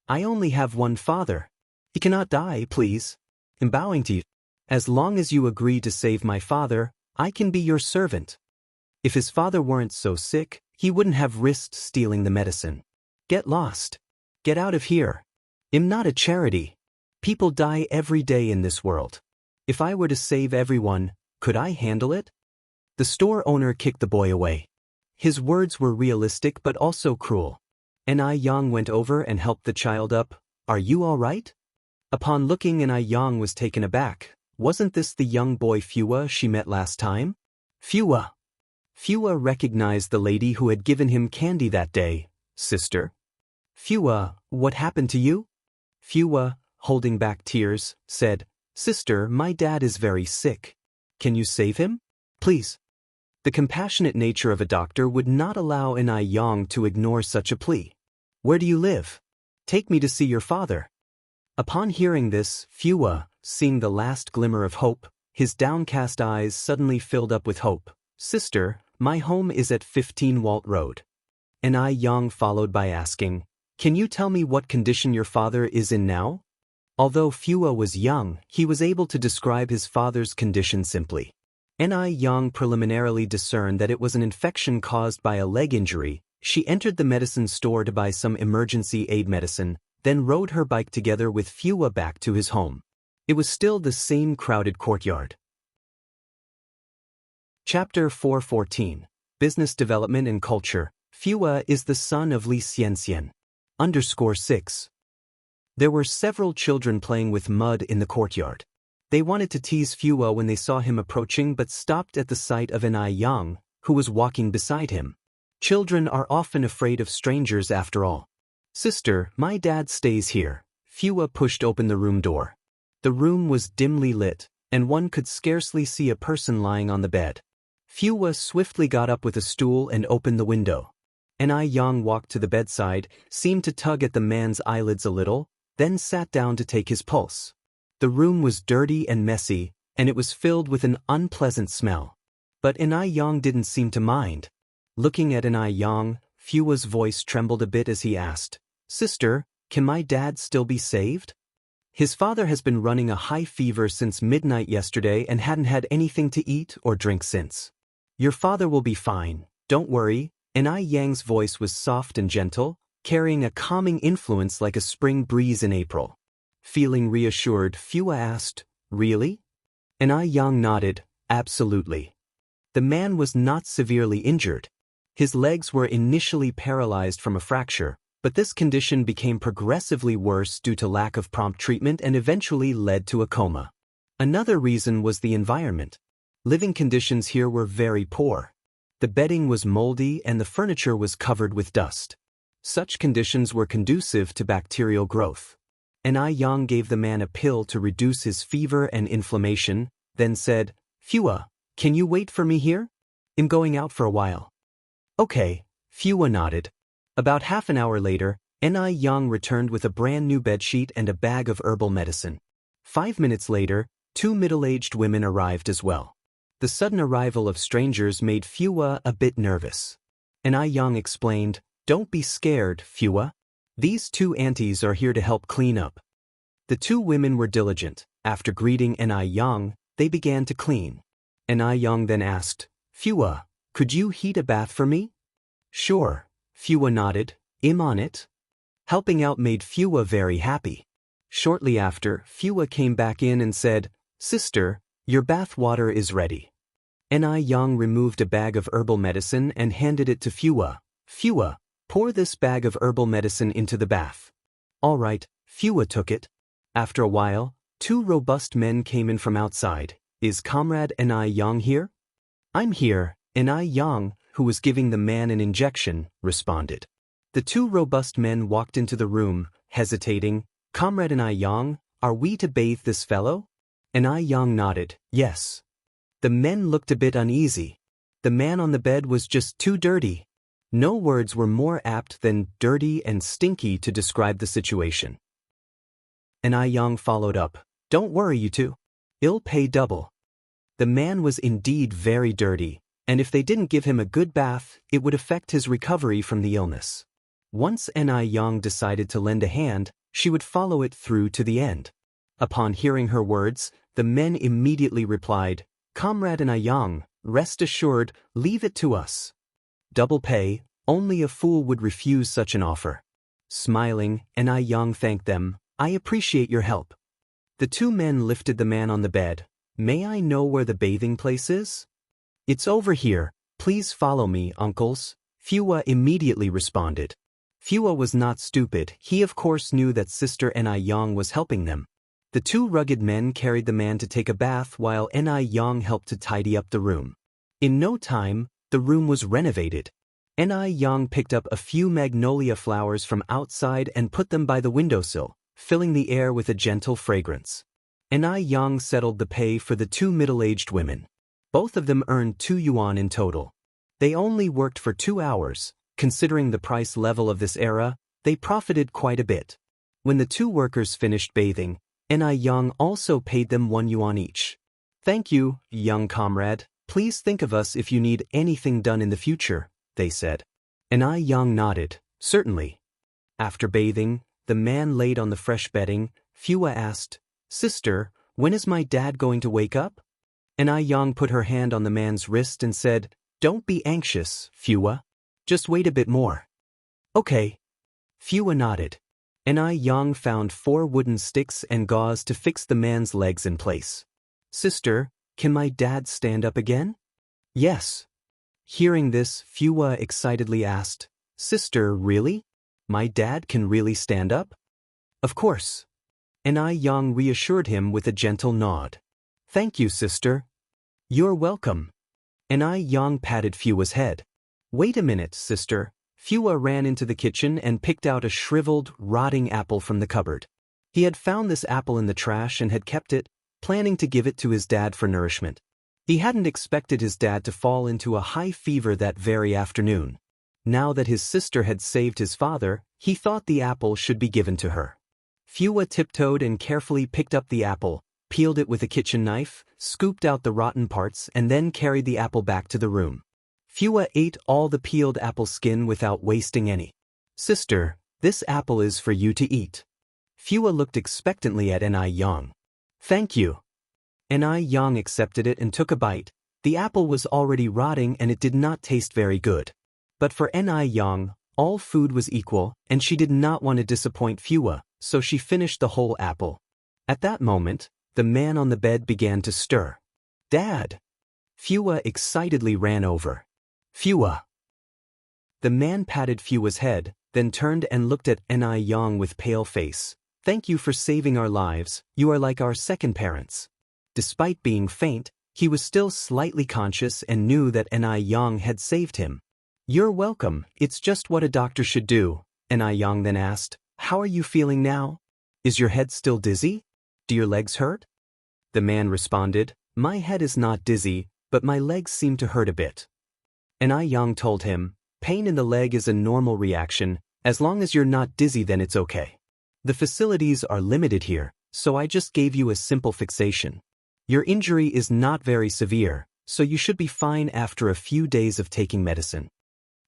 I only have one father. He cannot die, please. I'm bowing to you. As long as you agree to save my father, I can be your servant. If his father weren't so sick, he wouldn't have risked stealing the medicine. Get lost. Get out of here. I'm not a charity. People die every day in this world. If I were to save everyone, could I handle it? The store owner kicked the boy away. His words were realistic but also cruel. N.I. Yang went over and helped the child up. Are you all right? Upon looking, N.I. Yang was taken aback. Wasn't this the young boy Fua she met last time? Fua. Fua recognized the lady who had given him candy that day. Sister. Fua, what happened to you? Fua, holding back tears, said, Sister, my dad is very sick. Can you save him? Please. The compassionate nature of a doctor would not allow Enai Yang to ignore such a plea. "Where do you live? Take me to see your father." Upon hearing this, Phua, seeing the last glimmer of hope, his downcast eyes suddenly filled up with hope. "Sister, my home is at 15 Walt Road." Enai Yang followed by asking, "Can you tell me what condition your father is in now?" Although Phua was young, he was able to describe his father's condition simply. Enai Yang preliminarily discerned that it was an infection caused by a leg injury. She entered the medicine store to buy some emergency aid medicine, then rode her bike together with Phua back to his home. It was still the same crowded courtyard. Chapter 414. Business Development and Culture. Phua is the son of Li Xianxian. _6. There were several children playing with mud in the courtyard. They wanted to tease Phua when they saw him approaching but stopped at the sight of Enai Yang, who was walking beside him. Children are often afraid of strangers after all. "Sister, my dad stays here." Phua pushed open the room door. The room was dimly lit, and one could scarcely see a person lying on the bed. Phua swiftly got up with a stool and opened the window. Enai Yang walked to the bedside, seemed to tug at the man's eyelids a little, then sat down to take his pulse. The room was dirty and messy, and it was filled with an unpleasant smell. But Enai Yang didn't seem to mind. Looking at Enai Yang, Phua's voice trembled a bit as he asked, "Sister, can my dad still be saved? His father has been running a high fever since midnight yesterday and hadn't had anything to eat or drink since." "Your father will be fine, don't worry." Enai Yang's voice was soft and gentle, carrying a calming influence like a spring breeze in April. Feeling reassured, Phua asked, "Really?" Enai Yang nodded, "Absolutely." The man was not severely injured. His legs were initially paralyzed from a fracture, but this condition became progressively worse due to lack of prompt treatment and eventually led to a coma. Another reason was the environment. Living conditions here were very poor. The bedding was moldy and the furniture was covered with dust. Such conditions were conducive to bacterial growth. Enai Yang gave the man a pill to reduce his fever and inflammation, then said, "Phua, can you wait for me here? I'm going out for a while." "Okay," Phua nodded. About half an hour later, Enai Yang returned with a brand new bedsheet and a bag of herbal medicine. 5 minutes later, 2 middle-aged women arrived as well. The sudden arrival of strangers made Phua a bit nervous. Enai Yang explained, "Don't be scared, Phua. These 2 aunties are here to help clean up." The 2 women were diligent. After greeting Enai Yang, they began to clean. Enai Yang then asked, "Phua, could you heat a bath for me?" "Sure," Phua nodded. "I'm on it." Helping out made Phua very happy. Shortly after, Phua came back in and said, "Sister, your bath water is ready." Enai Yang removed a bag of herbal medicine and handed it to Phua. "Phua, pour this bag of herbal medicine into the bath." "All right," Phua took it. After a while, 2 robust men came in from outside. "Is Comrade Enai Yang here?" "I'm here," Enai Yang, who was giving the man an injection, responded. The 2 robust men walked into the room, hesitating. "Comrade Enai Yang, are we to bathe this fellow?" Enai Yang nodded, "Yes." The men looked a bit uneasy. The man on the bed was just too dirty. No words were more apt than dirty and stinky to describe the situation. Enai Yang followed up, "Don't worry, you two. I'll pay double." The man was indeed very dirty, and if they didn't give him a good bath, it would affect his recovery from the illness. Once Enai Yang decided to lend a hand, she would follow it through to the end. Upon hearing her words, the men immediately replied, "Comrade Enai Yang, rest assured, leave it to us. Double pay, only a fool would refuse such an offer." Smiling, Enai Yang thanked them, "I appreciate your help." The 2 men lifted the man on the bed. "May I know where the bathing place is?" "It's over here, please follow me, uncles," Phua immediately responded. Phua was not stupid, he of course knew that Sister Enai Yang was helping them. The 2 rugged men carried the man to take a bath while Enai Yang helped to tidy up the room. In no time, the room was renovated. Enai Yang picked up a few magnolia flowers from outside and put them by the windowsill, filling the air with a gentle fragrance. Enai Yang settled the pay for the 2 middle-aged women. Both of them earned 2 yuan in total. They only worked for 2 hours. Considering the price level of this era, they profited quite a bit. When the 2 workers finished bathing, Ni Yang also paid them 1 yuan each. "Thank you, young comrade. Please think of us if you need anything done in the future," they said. Ni Yang nodded, "Certainly." After bathing, the man laid on the fresh bedding. Fua asked, "Sister, when is my dad going to wake up?" Ni Yang put her hand on the man's wrist and said, "Don't be anxious, Fua. Just wait a bit more." "Okay." Fua nodded. Ni Yang found 4 wooden sticks and gauze to fix the man's legs in place. "Sister, can my dad stand up again?" "Yes." Hearing this, Fua excitedly asked, "Sister, really? My dad can really stand up?" "Of course." Ni Yang reassured him with a gentle nod. "Thank you, sister." "You're welcome." Ni Yang patted Fua's head. "Wait a minute, sister." Fua ran into the kitchen and picked out a shriveled, rotting apple from the cupboard. He had found this apple in the trash and had kept it, planning to give it to his dad for nourishment. He hadn't expected his dad to fall into a high fever that very afternoon. Now that his sister had saved his father, he thought the apple should be given to her. Fua tiptoed and carefully picked up the apple, peeled it with a kitchen knife, scooped out the rotten parts, and then carried the apple back to the room. Fua ate all the peeled apple skin without wasting any. "Sister, this apple is for you to eat." Fua looked expectantly at Ni Yang. "Thank you." Ni Yang accepted it and took a bite. The apple was already rotting and it did not taste very good. But for Ni Yang, all food was equal, and she did not want to disappoint Fua, so she finished the whole apple. At that moment, the man on the bed began to stir. "Dad!" Fua excitedly ran over. "Fua!" The man patted Fua's head, then turned and looked at Ni Yang with pale face. "Thank you for saving our lives. You are like our second parents." Despite being faint, he was still slightly conscious and knew that Ni Yang had saved him. "You're welcome, it's just what a doctor should do." Ni Yang then asked, "How are you feeling now? Is your head still dizzy? Do your legs hurt?" The man responded, "My head is not dizzy, but my legs seem to hurt a bit." Ni Yang told him, "Pain in the leg is a normal reaction. As long as you're not dizzy, then it's okay. The facilities are limited here, so I just gave you a simple fixation. Your injury is not very severe, so you should be fine after a few days of taking medicine."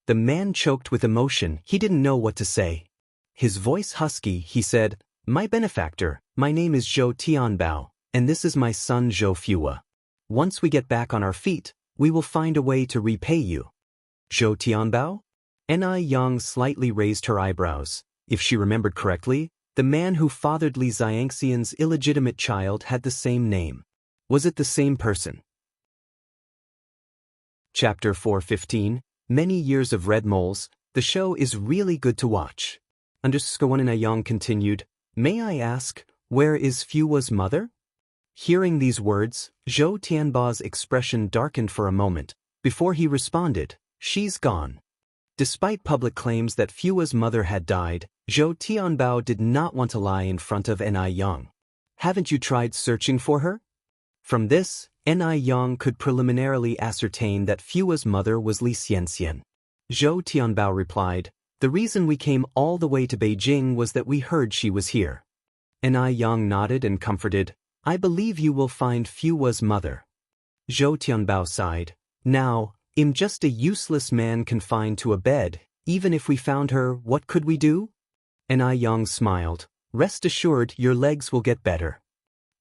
The man choked with emotion. He didn't know what to say. His voice husky, he said, "My benefactor, my name is Zhou Tianbao, and this is my son Zhou Fua. Once we get back on our feet, we will find a way to repay you." "Zhou Tianbao?" Ni Yang slightly raised her eyebrows. If she remembered correctly, the man who fathered Li Xiangxian's illegitimate child had the same name. Was it the same person? Chapter 415, Many Years of Red Moles. The show is really good to watch. Ni Yang continued, "May I ask, where is Fua's mother?" Hearing these words, Zhou Tianbao's expression darkened for a moment. Before he responded, "She's gone." Despite public claims that Fua's mother had died, Zhou Tianbao did not want to lie in front of Ni Yang. "Haven't you tried searching for her?" From this, Ni Yang could preliminarily ascertain that Fua's mother was Li Xianxian. Zhou Tianbao replied, "The reason we came all the way to Beijing was that we heard she was here." Ni Yang nodded and comforted, "I believe you will find Fua's mother." Zhou Tianbao sighed, "Now, I'm just a useless man confined to a bed. Even if we found her, what could we do?" Ni Yang smiled, "Rest assured your legs will get better."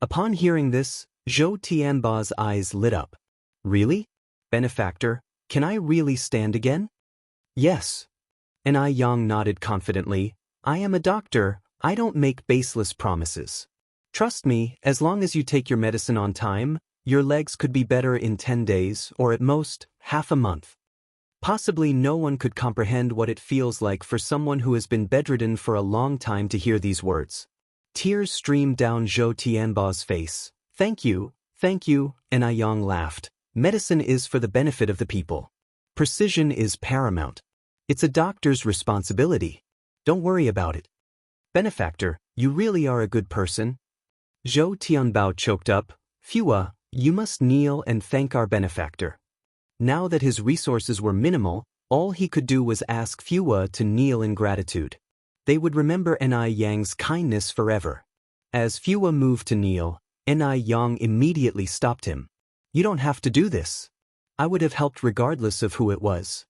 Upon hearing this, Zhou Tianbao's eyes lit up. "Really? Benefactor, can I really stand again?" "Yes." Ni Yang nodded confidently, "I am a doctor. I don't make baseless promises. Trust me, as long as you take your medicine on time, your legs could be better in 10 days, or at most, half a month." Possibly no one could comprehend what it feels like for someone who has been bedridden for a long time to hear these words. Tears streamed down Zhou Tianbao's face. Thank you," Ni Yang laughed. "Medicine is for the benefit of the people. Precision is paramount. It's a doctor's responsibility. Don't worry about it." "Benefactor, you really are a good person." Zhou Tianbao choked up, "Fua, You must kneel and thank our benefactor. Now that his resources were minimal, all he could do was ask Fua to kneel in gratitude. They would remember Ni Yang's kindness forever. As Fua moved to kneel, Ni Yang immediately stopped him. You don't have to do this. I would have helped regardless of who it was.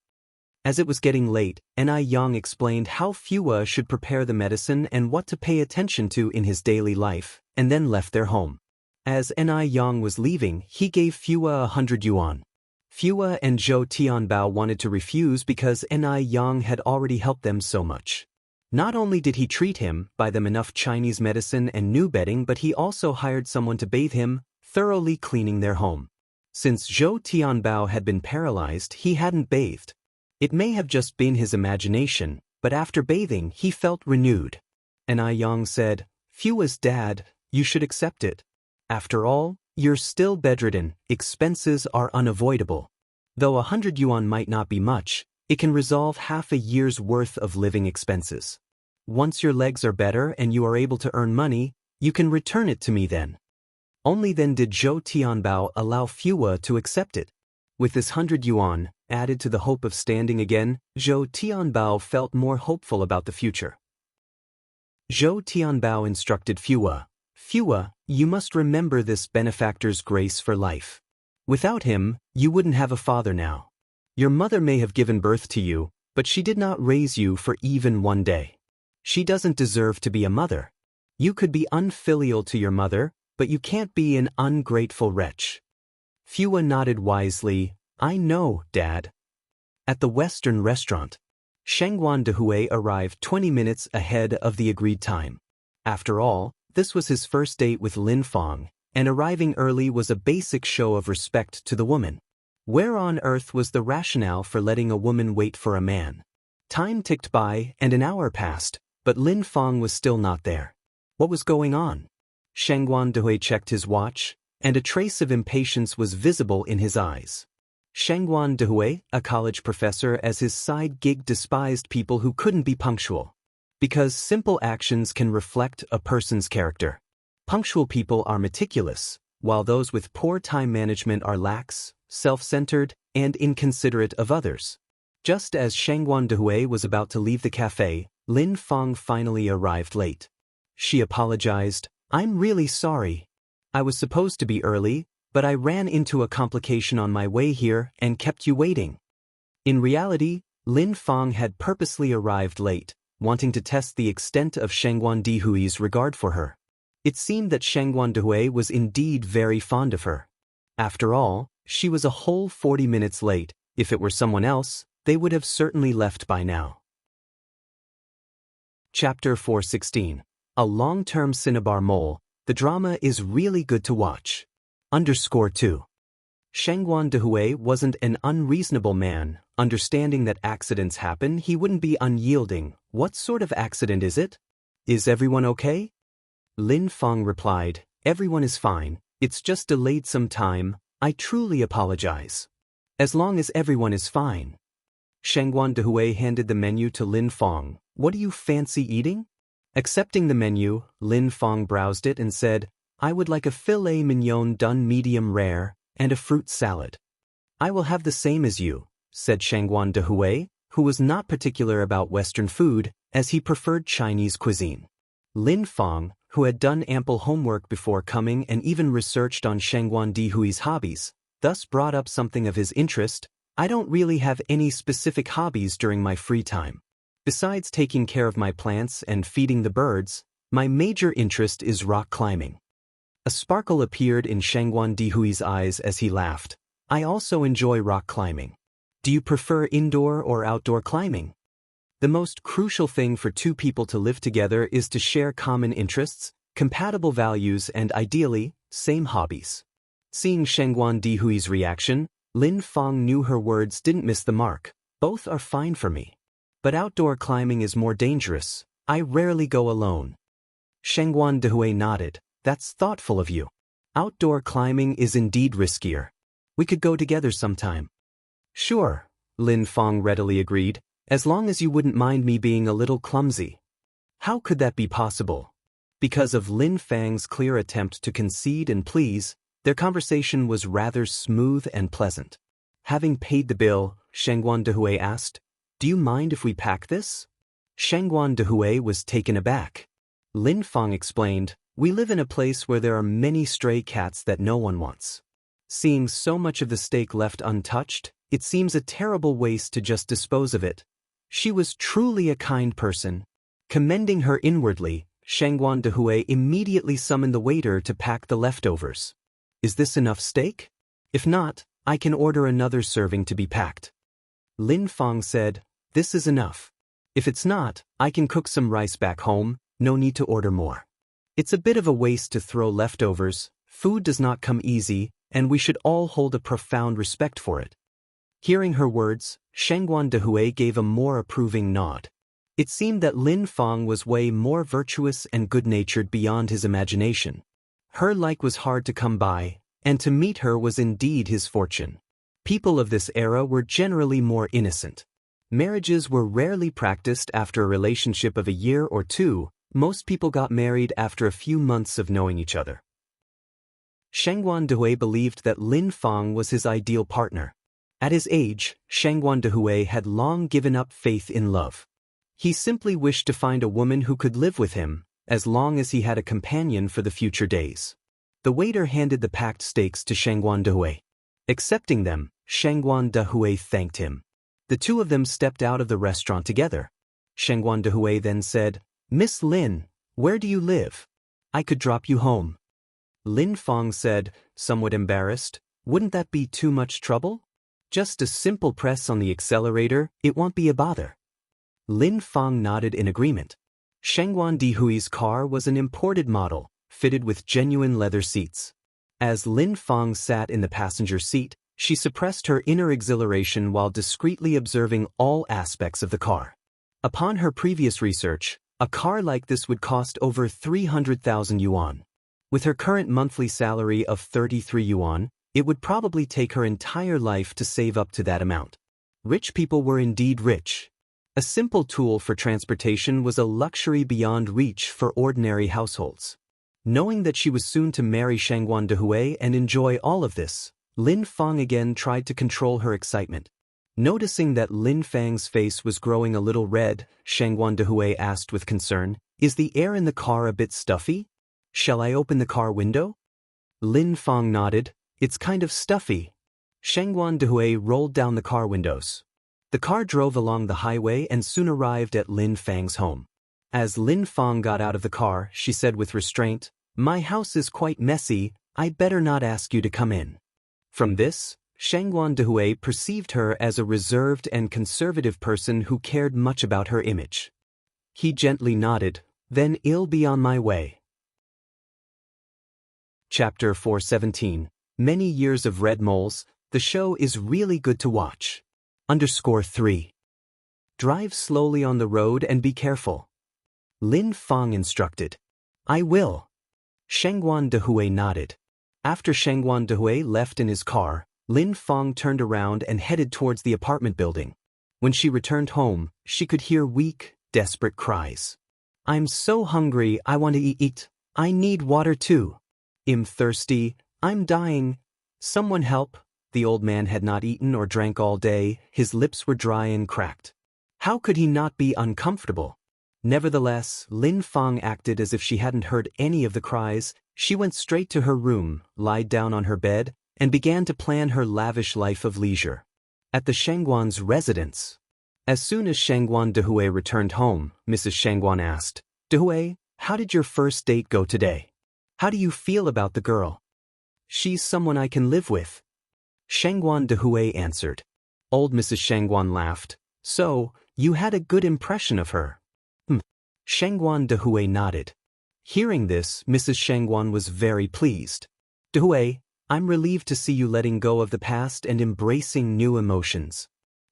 As it was getting late, Ni Yang explained how Fua should prepare the medicine and what to pay attention to in his daily life, and then left their home. As Ni Yang was leaving, he gave Fua 100 yuan. Fua and Zhou Tianbao wanted to refuse because Ni Yang had already helped them so much. Not only did he treat him, buy them enough Chinese medicine and new bedding, but he also hired someone to bathe him, thoroughly cleaning their home. Since Zhou Tianbao had been paralyzed, he hadn't bathed. It may have just been his imagination, but after bathing he felt renewed. Ni Yang said, Fua's dad, you should accept it. After all, you're still bedridden, expenses are unavoidable. Though 100 yuan might not be much, it can resolve half a year's worth of living expenses. Once your legs are better and you are able to earn money, you can return it to me then. Only then did Zhou Tianbao allow Fua to accept it. With this 100 yuan, added to the hope of standing again, Zhou Tianbao felt more hopeful about the future. Zhou Tianbao instructed Fua, Fua, you must remember this benefactor's grace for life. Without him, you wouldn't have a father now. Your mother may have given birth to you, but she did not raise you for even one day. She doesn't deserve to be a mother. You could be unfilial to your mother, but you can't be an ungrateful wretch. Fua nodded wisely, I know, Dad. At the Western restaurant, Shengguan Dehui arrived 20 minutes ahead of the agreed time. After all, this was his first date with Lin Fang, and arriving early was a basic show of respect to the woman. Where on earth was the rationale for letting a woman wait for a man? Time ticked by and an hour passed, but Lin Fang was still not there. What was going on? Shengguan Dehui checked his watch, and a trace of impatience was visible in his eyes. Shengguan Dehui, a college professor as his side gig, despised people who couldn't be punctual. Because simple actions can reflect a person's character. Punctual people are meticulous, while those with poor time management are lax, self-centered, and inconsiderate of others. Just as Shengguan Dehui was about to leave the cafe, Lin Fang finally arrived late. She apologized, I'm really sorry. I was supposed to be early, but I ran into a complication on my way here and kept you waiting. In reality, Lin Fang had purposely arrived late, wanting to test the extent of Shengguan Dehui's regard for her. It seemed that Shengguan Dehui was indeed very fond of her. After all, she was a whole 40 minutes late. If it were someone else, they would have certainly left by now. Chapter 416. A long-term cinnabar mole. The drama is really good to watch. _2. Shengguan Dehui wasn't an unreasonable man. Understanding that accidents happen, he wouldn't be unyielding. What sort of accident is it? Is everyone okay? Lin Fang replied, everyone is fine. It's just delayed some time. I truly apologize. As long as everyone is fine. Shengguan Dehui handed the menu to Lin Fang. What do you fancy eating? Accepting the menu, Lin Fang browsed it and said, I would like a filet mignon done medium rare, and a fruit salad. I will have the same as you, said Shengguan Dehui, who was not particular about Western food, as he preferred Chinese cuisine. Lin Fang, who had done ample homework before coming and even researched on Shengguan Dehui's hobbies, thus brought up something of his interest. I don't really have any specific hobbies during my free time. Besides taking care of my plants and feeding the birds, my major interest is rock climbing. A sparkle appeared in Shengguan Dehui's eyes as he laughed. I also enjoy rock climbing. Do you prefer indoor or outdoor climbing? The most crucial thing for two people to live together is to share common interests, compatible values, and ideally, same hobbies. Seeing Shengguan Dehui's reaction, Lin Fang knew her words didn't miss the mark. Both are fine for me. But outdoor climbing is more dangerous. I rarely go alone. Shengguan Dehui nodded. That's thoughtful of you. Outdoor climbing is indeed riskier. We could go together sometime. Sure, Lin Fang readily agreed, as long as you wouldn't mind me being a little clumsy. How could that be possible? Because of Lin Fang's clear attempt to concede and please, Their conversation was rather smooth and pleasant. Having paid the bill, Shangguan Dehui asked, "Do you mind if we pack this?" Shangguan Dehui was taken aback. Lin Fang explained, "We live in a place where there are many stray cats that no one wants. Seeing so much of the steak left untouched, it seems a terrible waste to just dispose of it." She was truly a kind person. Commending her inwardly, Shangguan Dehui immediately summoned the waiter to pack the leftovers. "Is this enough steak? If not, I can order another serving to be packed." Lin Fang said, "This is enough. If it's not, I can cook some rice back home, no need to order more. It's a bit of a waste to throw leftovers, food does not come easy, and we should all hold a profound respect for it." Hearing her words, Shangguan Dehui gave a more approving nod. It seemed that Lin Fang was way more virtuous and good-natured beyond his imagination. Her like was hard to come by, and to meet her was indeed his fortune. People of this era were generally more innocent. Marriages were rarely practiced after a relationship of a year or two. Most people got married after a few months of knowing each other. Shangguan Dehui believed that Lin Fang was his ideal partner. At his age, Shangguan Dehui had long given up faith in love. He simply wished to find a woman who could live with him, as long as he had a companion for the future days. The waiter handed the packed steaks to Shangguan Dehui. Accepting them, Shangguan Dehui thanked him. The two of them stepped out of the restaurant together. Shangguan Dehui then said, "Miss Lin, where do you live? I could drop you home." Lin Fang said, somewhat embarrassed, "Wouldn't that be too much trouble? Just a simple press on the accelerator, it won't be a bother." Lin Fang nodded in agreement. Shangguan Dehui's car was an imported model, fitted with genuine leather seats. As Lin Fang sat in the passenger seat, she suppressed her inner exhilaration while discreetly observing all aspects of the car. Upon her previous research, a car like this would cost over 300,000 yuan. With her current monthly salary of 33 yuan, it would probably take her entire life to save up to that amount. Rich people were indeed rich. A simple tool for transportation was a luxury beyond reach for ordinary households. Knowing that she was soon to marry Shangguan Dehui and enjoy all of this, Lin Fang again tried to control her excitement. Noticing that Lin Fang's face was growing a little red, Shangguan Dehui asked with concern, "Is the air in the car a bit stuffy? Shall I open the car window?" Lin Fang nodded, "It's kind of stuffy." Shangguan Dehui rolled down the car windows. The car drove along the highway and soon arrived at Lin Fang's home. As Lin Fang got out of the car, she said with restraint, "My house is quite messy, I better not ask you to come in." From this, Shangguan Dehui perceived her as a reserved and conservative person who cared much about her image. He gently nodded, "Then I'll be on my way." Chapter 417. Many Years of Red Moles. The show is really good to watch. _3. Drive slowly on the road and be careful. Lin Fang instructed. "I will." Shangguan Dehui nodded. After Shangguan Dehui left in his car, Lin Fang turned around and headed towards the apartment building. When she returned home, she could hear weak, desperate cries. "I'm so hungry, I want to eat. I need water too. I'm thirsty, I'm dying. Someone help." The old man had not eaten or drank all day, his lips were dry and cracked. How could he not be uncomfortable? Nevertheless, Lin Fang acted as if she hadn't heard any of the cries. She went straight to her room, lied down on her bed, and began to plan her lavish life of leisure. At the Shangguan's residence. As soon as Shangguan Dehui returned home, Mrs. Shangguan asked, "Dehui, how did your first date go today? How do you feel about the girl?" "She's someone I can live with." Shangguan Dehui answered. Old Mrs. Shangguan laughed. "So, you had a good impression of her?" Shangguan Dehui nodded. Hearing this, Mrs. Shangguan was very pleased. "Dehui, I'm relieved to see you letting go of the past and embracing new emotions."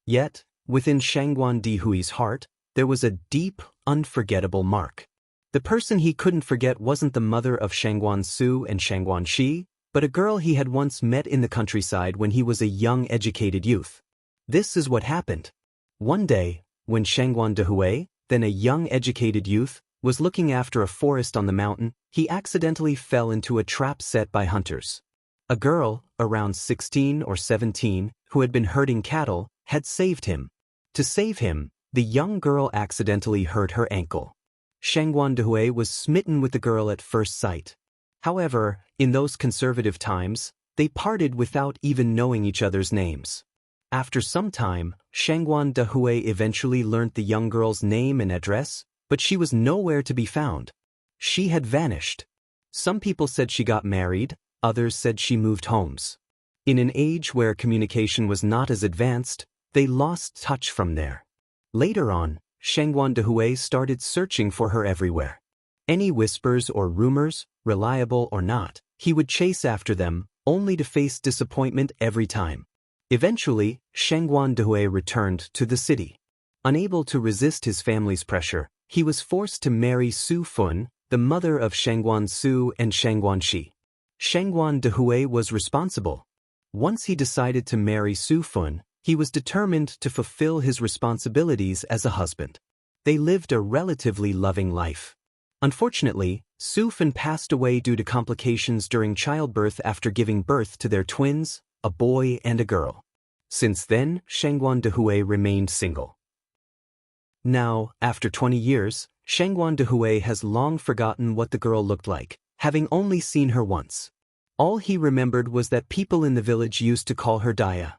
Yet, within Shangguan Dehui's heart, there was a deep, unforgettable mark. The person he couldn't forget wasn't the mother of Shangguan Su and Shangguan Shi, but a girl he had once met in the countryside when he was a young educated youth. This is what happened. One day, when Shangguan Dehui, then a young educated youth, was looking after a forest on the mountain, he accidentally fell into a trap set by hunters. A girl, around 16 or 17, who had been herding cattle, had saved him. To save him, the young girl accidentally hurt her ankle. Shangguan Dehui was smitten with the girl at first sight. However, in those conservative times, they parted without even knowing each other's names. After some time, Shangguan Dehui eventually learnt the young girl's name and address, but she was nowhere to be found. She had vanished. Some people said she got married, others said she moved homes. In an age where communication was not as advanced, they lost touch from there. Later on, Shangguan Dehui started searching for her everywhere. Any whispers or rumors, reliable or not, he would chase after them, only to face disappointment every time. Eventually, Shangguan Dehui returned to the city. Unable to resist his family's pressure, he was forced to marry Su Fun, the mother of Shangguan Su and Shangguan Shi. Shangguan Dehui was responsible. Once he decided to marry Su Fun, he was determined to fulfill his responsibilities as a husband. They lived a relatively loving life. Unfortunately, Su Fun passed away due to complications during childbirth after giving birth to their twins, a boy and a girl. Since then, Shangguan Dehui remained single. Now, after 20 years, Shangguan Dehui has long forgotten what the girl looked like, having only seen her once. All he remembered was that people in the village used to call her Daya.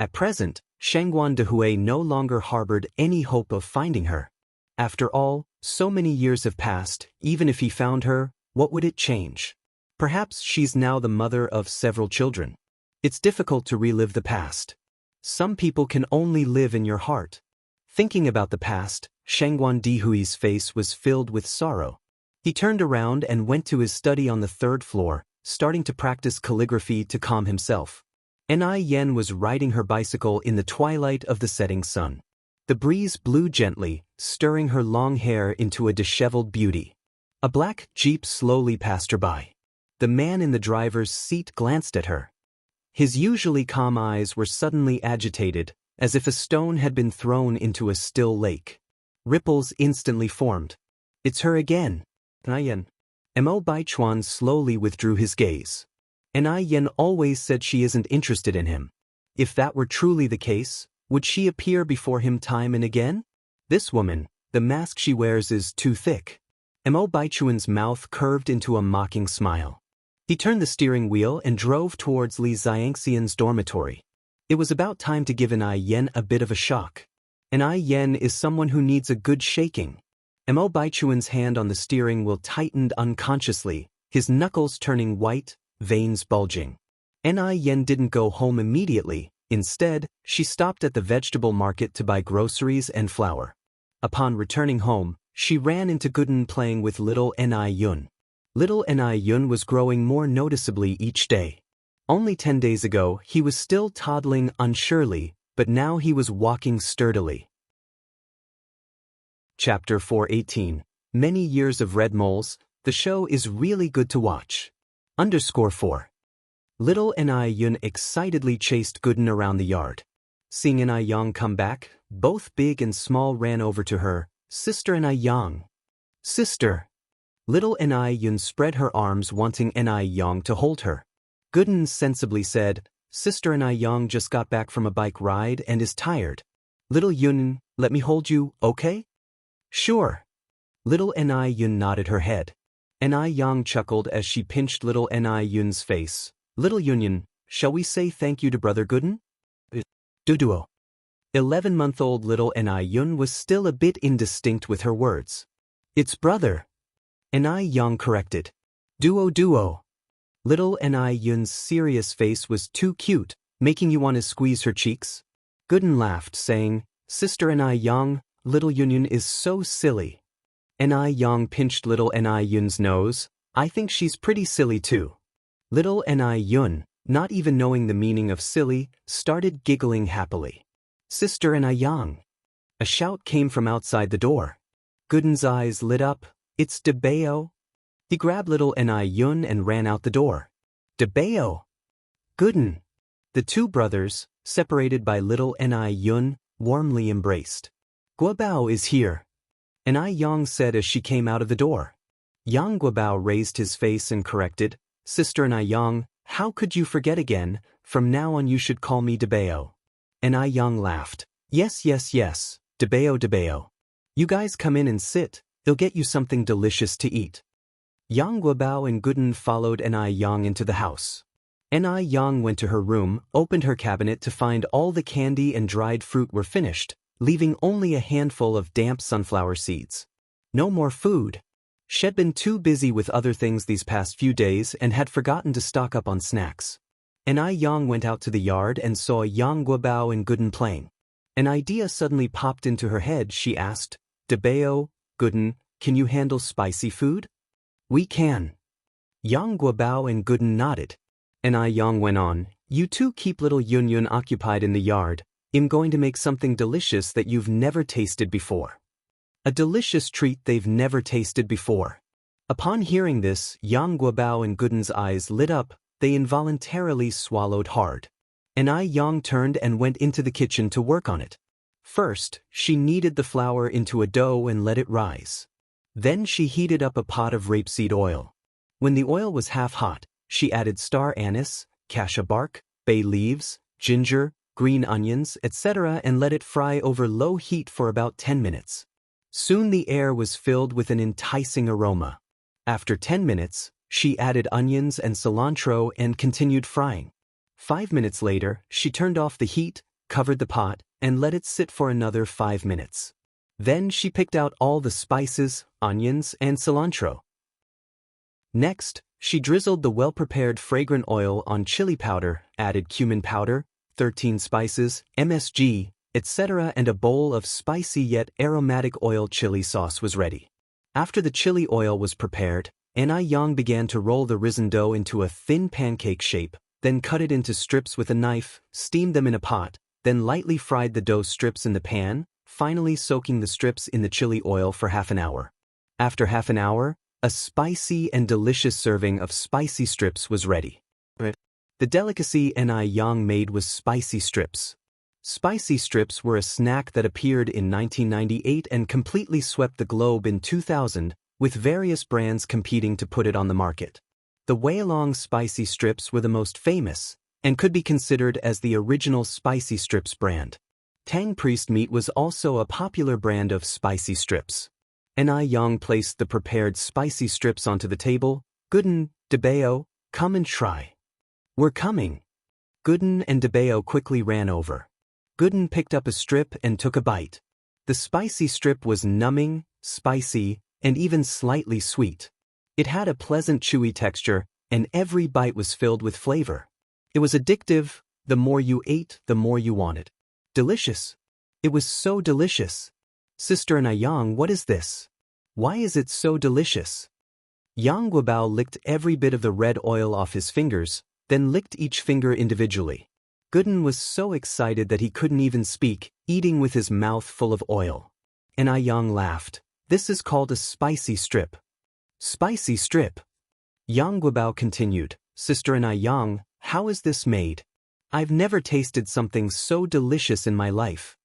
At present, Shangguan Dehui no longer harbored any hope of finding her. After all, so many years have passed, even if he found her, what would it change? Perhaps she's now the mother of several children. It's difficult to relive the past. Some people can only live in your heart. Thinking about the past, Shangguan Dehui's face was filled with sorrow. He turned around and went to his study on the 3rd floor, starting to practice calligraphy to calm himself. Ni Yen was riding her bicycle in the twilight of the setting sun. The breeze blew gently, stirring her long hair into a disheveled beauty. A black jeep slowly passed her by. The man in the driver's seat glanced at her. His usually calm eyes were suddenly agitated, as if a stone had been thrown into a still lake. Ripples instantly formed. It's her again. Ni Yen. Mo Baichuan slowly withdrew his gaze. Ni Yen always said she isn't interested in him. If that were truly the case, would she appear before him time and again? This woman, the mask she wears is too thick. Mo Baichuan's mouth curved into a mocking smile. He turned the steering wheel and drove towards Li Xiangxian's dormitory. It was about time to give Ni Yen a bit of a shock. Ni Yen is someone who needs a good shaking. Mo Baichuan's hand on the steering wheel tightened unconsciously, his knuckles turning white, veins bulging. Ni Yen didn't go home immediately. Instead, she stopped at the vegetable market to buy groceries and flour. Upon returning home, she ran into Gooden playing with little Ni Yun. Little Ni Yun was growing more noticeably each day. Only 10 days ago, he was still toddling unsurely, but now he was walking sturdily. Chapter 418. Many Years of Red Moles. The show is really good to watch. _4. Little Ni Yun excitedly chased Gooden around the yard. Seeing Ni Yang come back, both big and small ran over to her. Sister Ni Yang. Sister. Little Ni Yun spread her arms wanting Ni Yang to hold her. Gooden sensibly said, Sister Ni Yang just got back from a bike ride and is tired. Little Yun, let me hold you, okay? Sure. Little Ni Yun nodded her head. Ni Yang chuckled as she pinched little Ni Yun's face. Little Yun, shall we say thank you to Brother Gooden? Duduo. 11-month-old little Ni Yun was still a bit indistinct with her words. It's brother. Ni Yang corrected. Duo. Little Ni Yun's serious face was too cute, making you want to squeeze her cheeks. Gooden laughed, saying, Sister Ni Yang, little Yun is so silly. Ni Yang pinched little Ni Yun's nose. I think she's pretty silly too. Little Ni Yun, not even knowing the meaning of silly, started giggling happily. Sister Ni Yang. A shout came from outside the door. Gooden's eyes lit up. It's Debeo. He grabbed little Ni Yun and ran out the door. Debeo. Gooden. The two brothers, separated by little Ni Yun, warmly embraced. Guobao is here. Ni Yang said as she came out of the door. Yang Guobao raised his face and corrected, Sister Ni Yang, How could you forget again? From now on you should call me Debeo. And Young laughed. Yes, yes, yes, Debeo, Debeo. You guys come in and sit, they'll get you something delicious to eat. Yang Guobao and Gooden followed Yang into the house. Yang went to her room, opened her cabinet to find all the candy and dried fruit were finished, leaving only a handful of damp sunflower seeds. No more food. She'd been too busy with other things these past few days and had forgotten to stock up on snacks. Yang went out to the yard and saw Yang Guobao and Gooden playing. An idea suddenly popped into her head. She asked, Debeo, Gooden, can you handle spicy food? We can. Yang Guobao and Gooden nodded. Yang went on, you two keep little Yun Yun occupied in the yard. I'm going to make something delicious that you've never tasted before. A delicious treat they've never tasted before. Upon hearing this, Yang Guobao and Gooden's eyes lit up. They involuntarily swallowed hard. Yang turned and went into the kitchen to work on it. First, she kneaded the flour into a dough and let it rise. Then she heated up a pot of rapeseed oil. When the oil was half hot, she added star anise, cassia bark, bay leaves, ginger, green onions, etc. and let it fry over low heat for about 10 minutes. Soon the air was filled with an enticing aroma. After 10 minutes, she added onions and cilantro and continued frying. 5 minutes later, she turned off the heat, covered the pot, and let it sit for another 5 minutes. Then she picked out all the spices, onions, and cilantro. Next, she drizzled the well-prepared fragrant oil on chili powder, added cumin powder, 13 spices, MSG, etc. and a bowl of spicy yet aromatic oil chili sauce was ready. After the chili oil was prepared, Yang began to roll the risen dough into a thin pancake shape, then cut it into strips with a knife, steamed them in a pot, then lightly fried the dough strips in the pan, finally soaking the strips in the chili oil for half an hour. After half an hour, a spicy and delicious serving of spicy strips was ready. The delicacy Yang made was spicy strips. Spicy strips were a snack that appeared in 1998 and completely swept the globe in 2000, with various brands competing to put it on the market. The Weilong spicy strips were the most famous, and could be considered as the original spicy strips brand. Tang Priest Meat was also a popular brand of spicy strips. Yang placed the prepared spicy strips onto the table. Gooden, Debeo, come and try. We're coming. Gooden and Debeo quickly ran over. Gooden picked up a strip and took a bite. The spicy strip was numbing, spicy, and even slightly sweet. It had a pleasant chewy texture, and every bite was filled with flavor. It was addictive. The more you ate, the more you wanted. Delicious. It was so delicious. Sister Yang, what is this? Why is it so delicious? Yang Guobao licked every bit of the red oil off his fingers, then licked each finger individually. Gooden was so excited that he couldn't even speak, eating with his mouth full of oil. Yang laughed. This is called a spicy strip. Spicy strip. Yang Guobao continued, Sister Yang, how is this made? I've never tasted something so delicious in my life.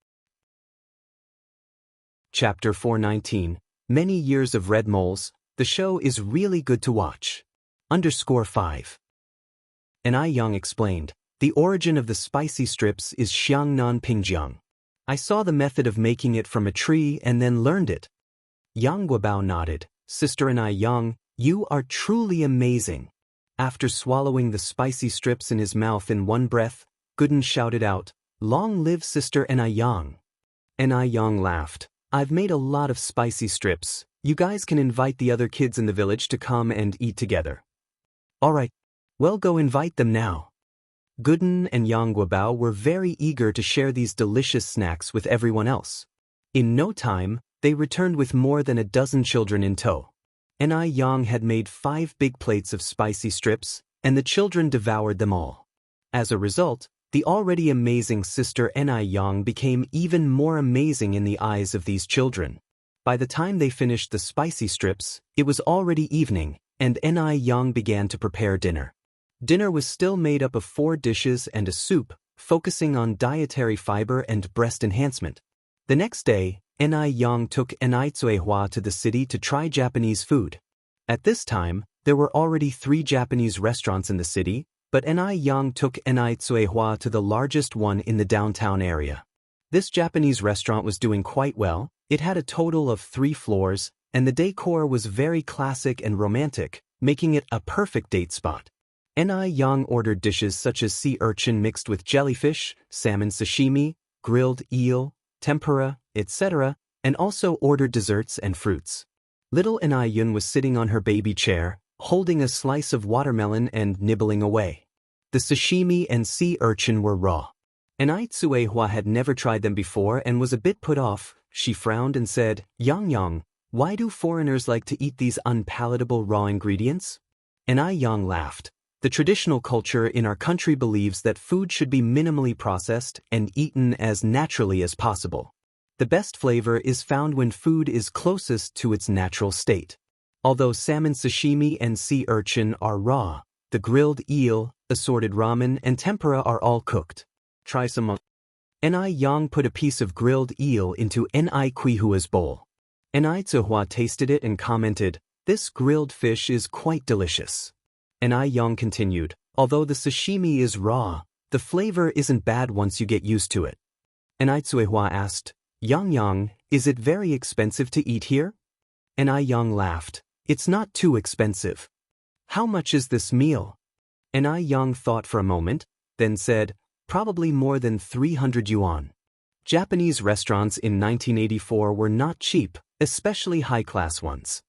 Chapter 419. Many Years of Red Moles. The show is really good to watch. _5. Yang explained, the origin of the spicy strips is Xiangnan Pingjiang. I saw the method of making it from a tree and then learned it. Yang Guobao nodded. Sister Yang, you are truly amazing. After swallowing the spicy strips in his mouth in one breath, Gooden shouted out, Long live Sister Yang. Yang laughed. I've made a lot of spicy strips. You guys can invite the other kids in the village to come and eat together. Alright. Well, go invite them now. Gooden and Yang Guobao were very eager to share these delicious snacks with everyone else. In no time, they returned with more than a dozen children in tow. Yang had made 5 big plates of spicy strips, and the children devoured them all. As a result, the already amazing Sister Yang became even more amazing in the eyes of these children. By the time they finished the spicy strips, it was already evening, and Yang began to prepare dinner. Dinner was still made up of 4 dishes and a soup, focusing on dietary fiber and breast enhancement. The next day, Yang took Tsuehua to the city to try Japanese food. At this time, there were already 3 Japanese restaurants in the city, but Ni Yang took Ni Tsuehua to the largest one in the downtown area. This Japanese restaurant was doing quite well. It had a total of 3 floors, and the decor was very classic and romantic, making it a perfect date spot. Ni Yang ordered dishes such as sea urchin mixed with jellyfish, salmon sashimi, grilled eel, tempura, etc., and also ordered desserts and fruits. Little Ni Yun was sitting on her baby chair, holding a slice of watermelon and nibbling away. The sashimi and sea urchin were raw. Ni Tsuehua had never tried them before and was a bit put off. She frowned and said, "Yang Yang, why do foreigners like to eat these unpalatable raw ingredients?" Ni Yang laughed. The traditional culture in our country believes that food should be minimally processed and eaten as naturally as possible. The best flavor is found when food is closest to its natural state. Although salmon sashimi and sea urchin are raw, the grilled eel, assorted ramen, and tempura are all cooked. Try some. Ni Yang put a piece of grilled eel into Ni Quihua's bowl. Ni Tsuehua tasted it and commented, "This grilled fish is quite delicious." Ni Yang continued, "Although the sashimi is raw, the flavor isn't bad once you get used to it." Ni Tsuehua asked, "Yang Yang, is it very expensive to eat here?" Ni Yang laughed, "It's not too expensive." "How much is this meal?" Ni Yang thought for a moment, then said, "Probably more than 300 yuan. Japanese restaurants in 1984 were not cheap, especially high-class ones.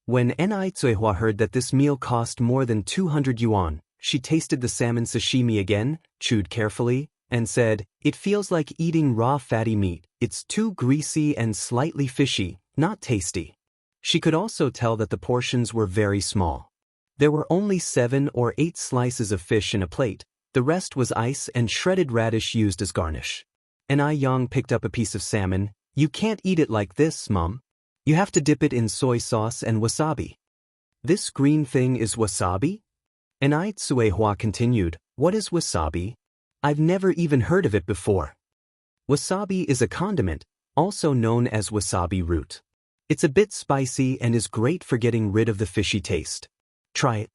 When Ni Tsuehua heard that this meal cost more than 200 yuan, she tasted the salmon sashimi again, chewed carefully, and said, "It feels like eating raw fatty meat. It's too greasy and slightly fishy, not tasty." She could also tell that the portions were very small. There were only 7 or 8 slices of fish in a plate. The rest was ice and shredded radish used as garnish. Ni Yang picked up a piece of salmon. "You can't eat it like this, Mom. You have to dip it in soy sauce and wasabi." "This green thing is wasabi?" Ni Tsuehua continued, "What is wasabi? I've never even heard of it before." Wasabi is a condiment, also known as wasabi root. It's a bit spicy and is great for getting rid of the fishy taste. Try it.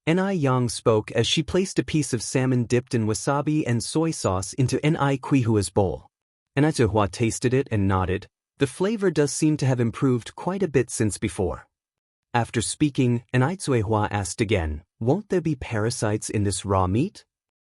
Ni Yang spoke as she placed a piece of salmon dipped in wasabi and soy sauce into Ni Quihua's bowl. Ni Tsuehua tasted it and nodded. The flavor does seem to have improved quite a bit since before. After speaking, Ni Tsuehua asked again, "Won't there be parasites in this raw meat?"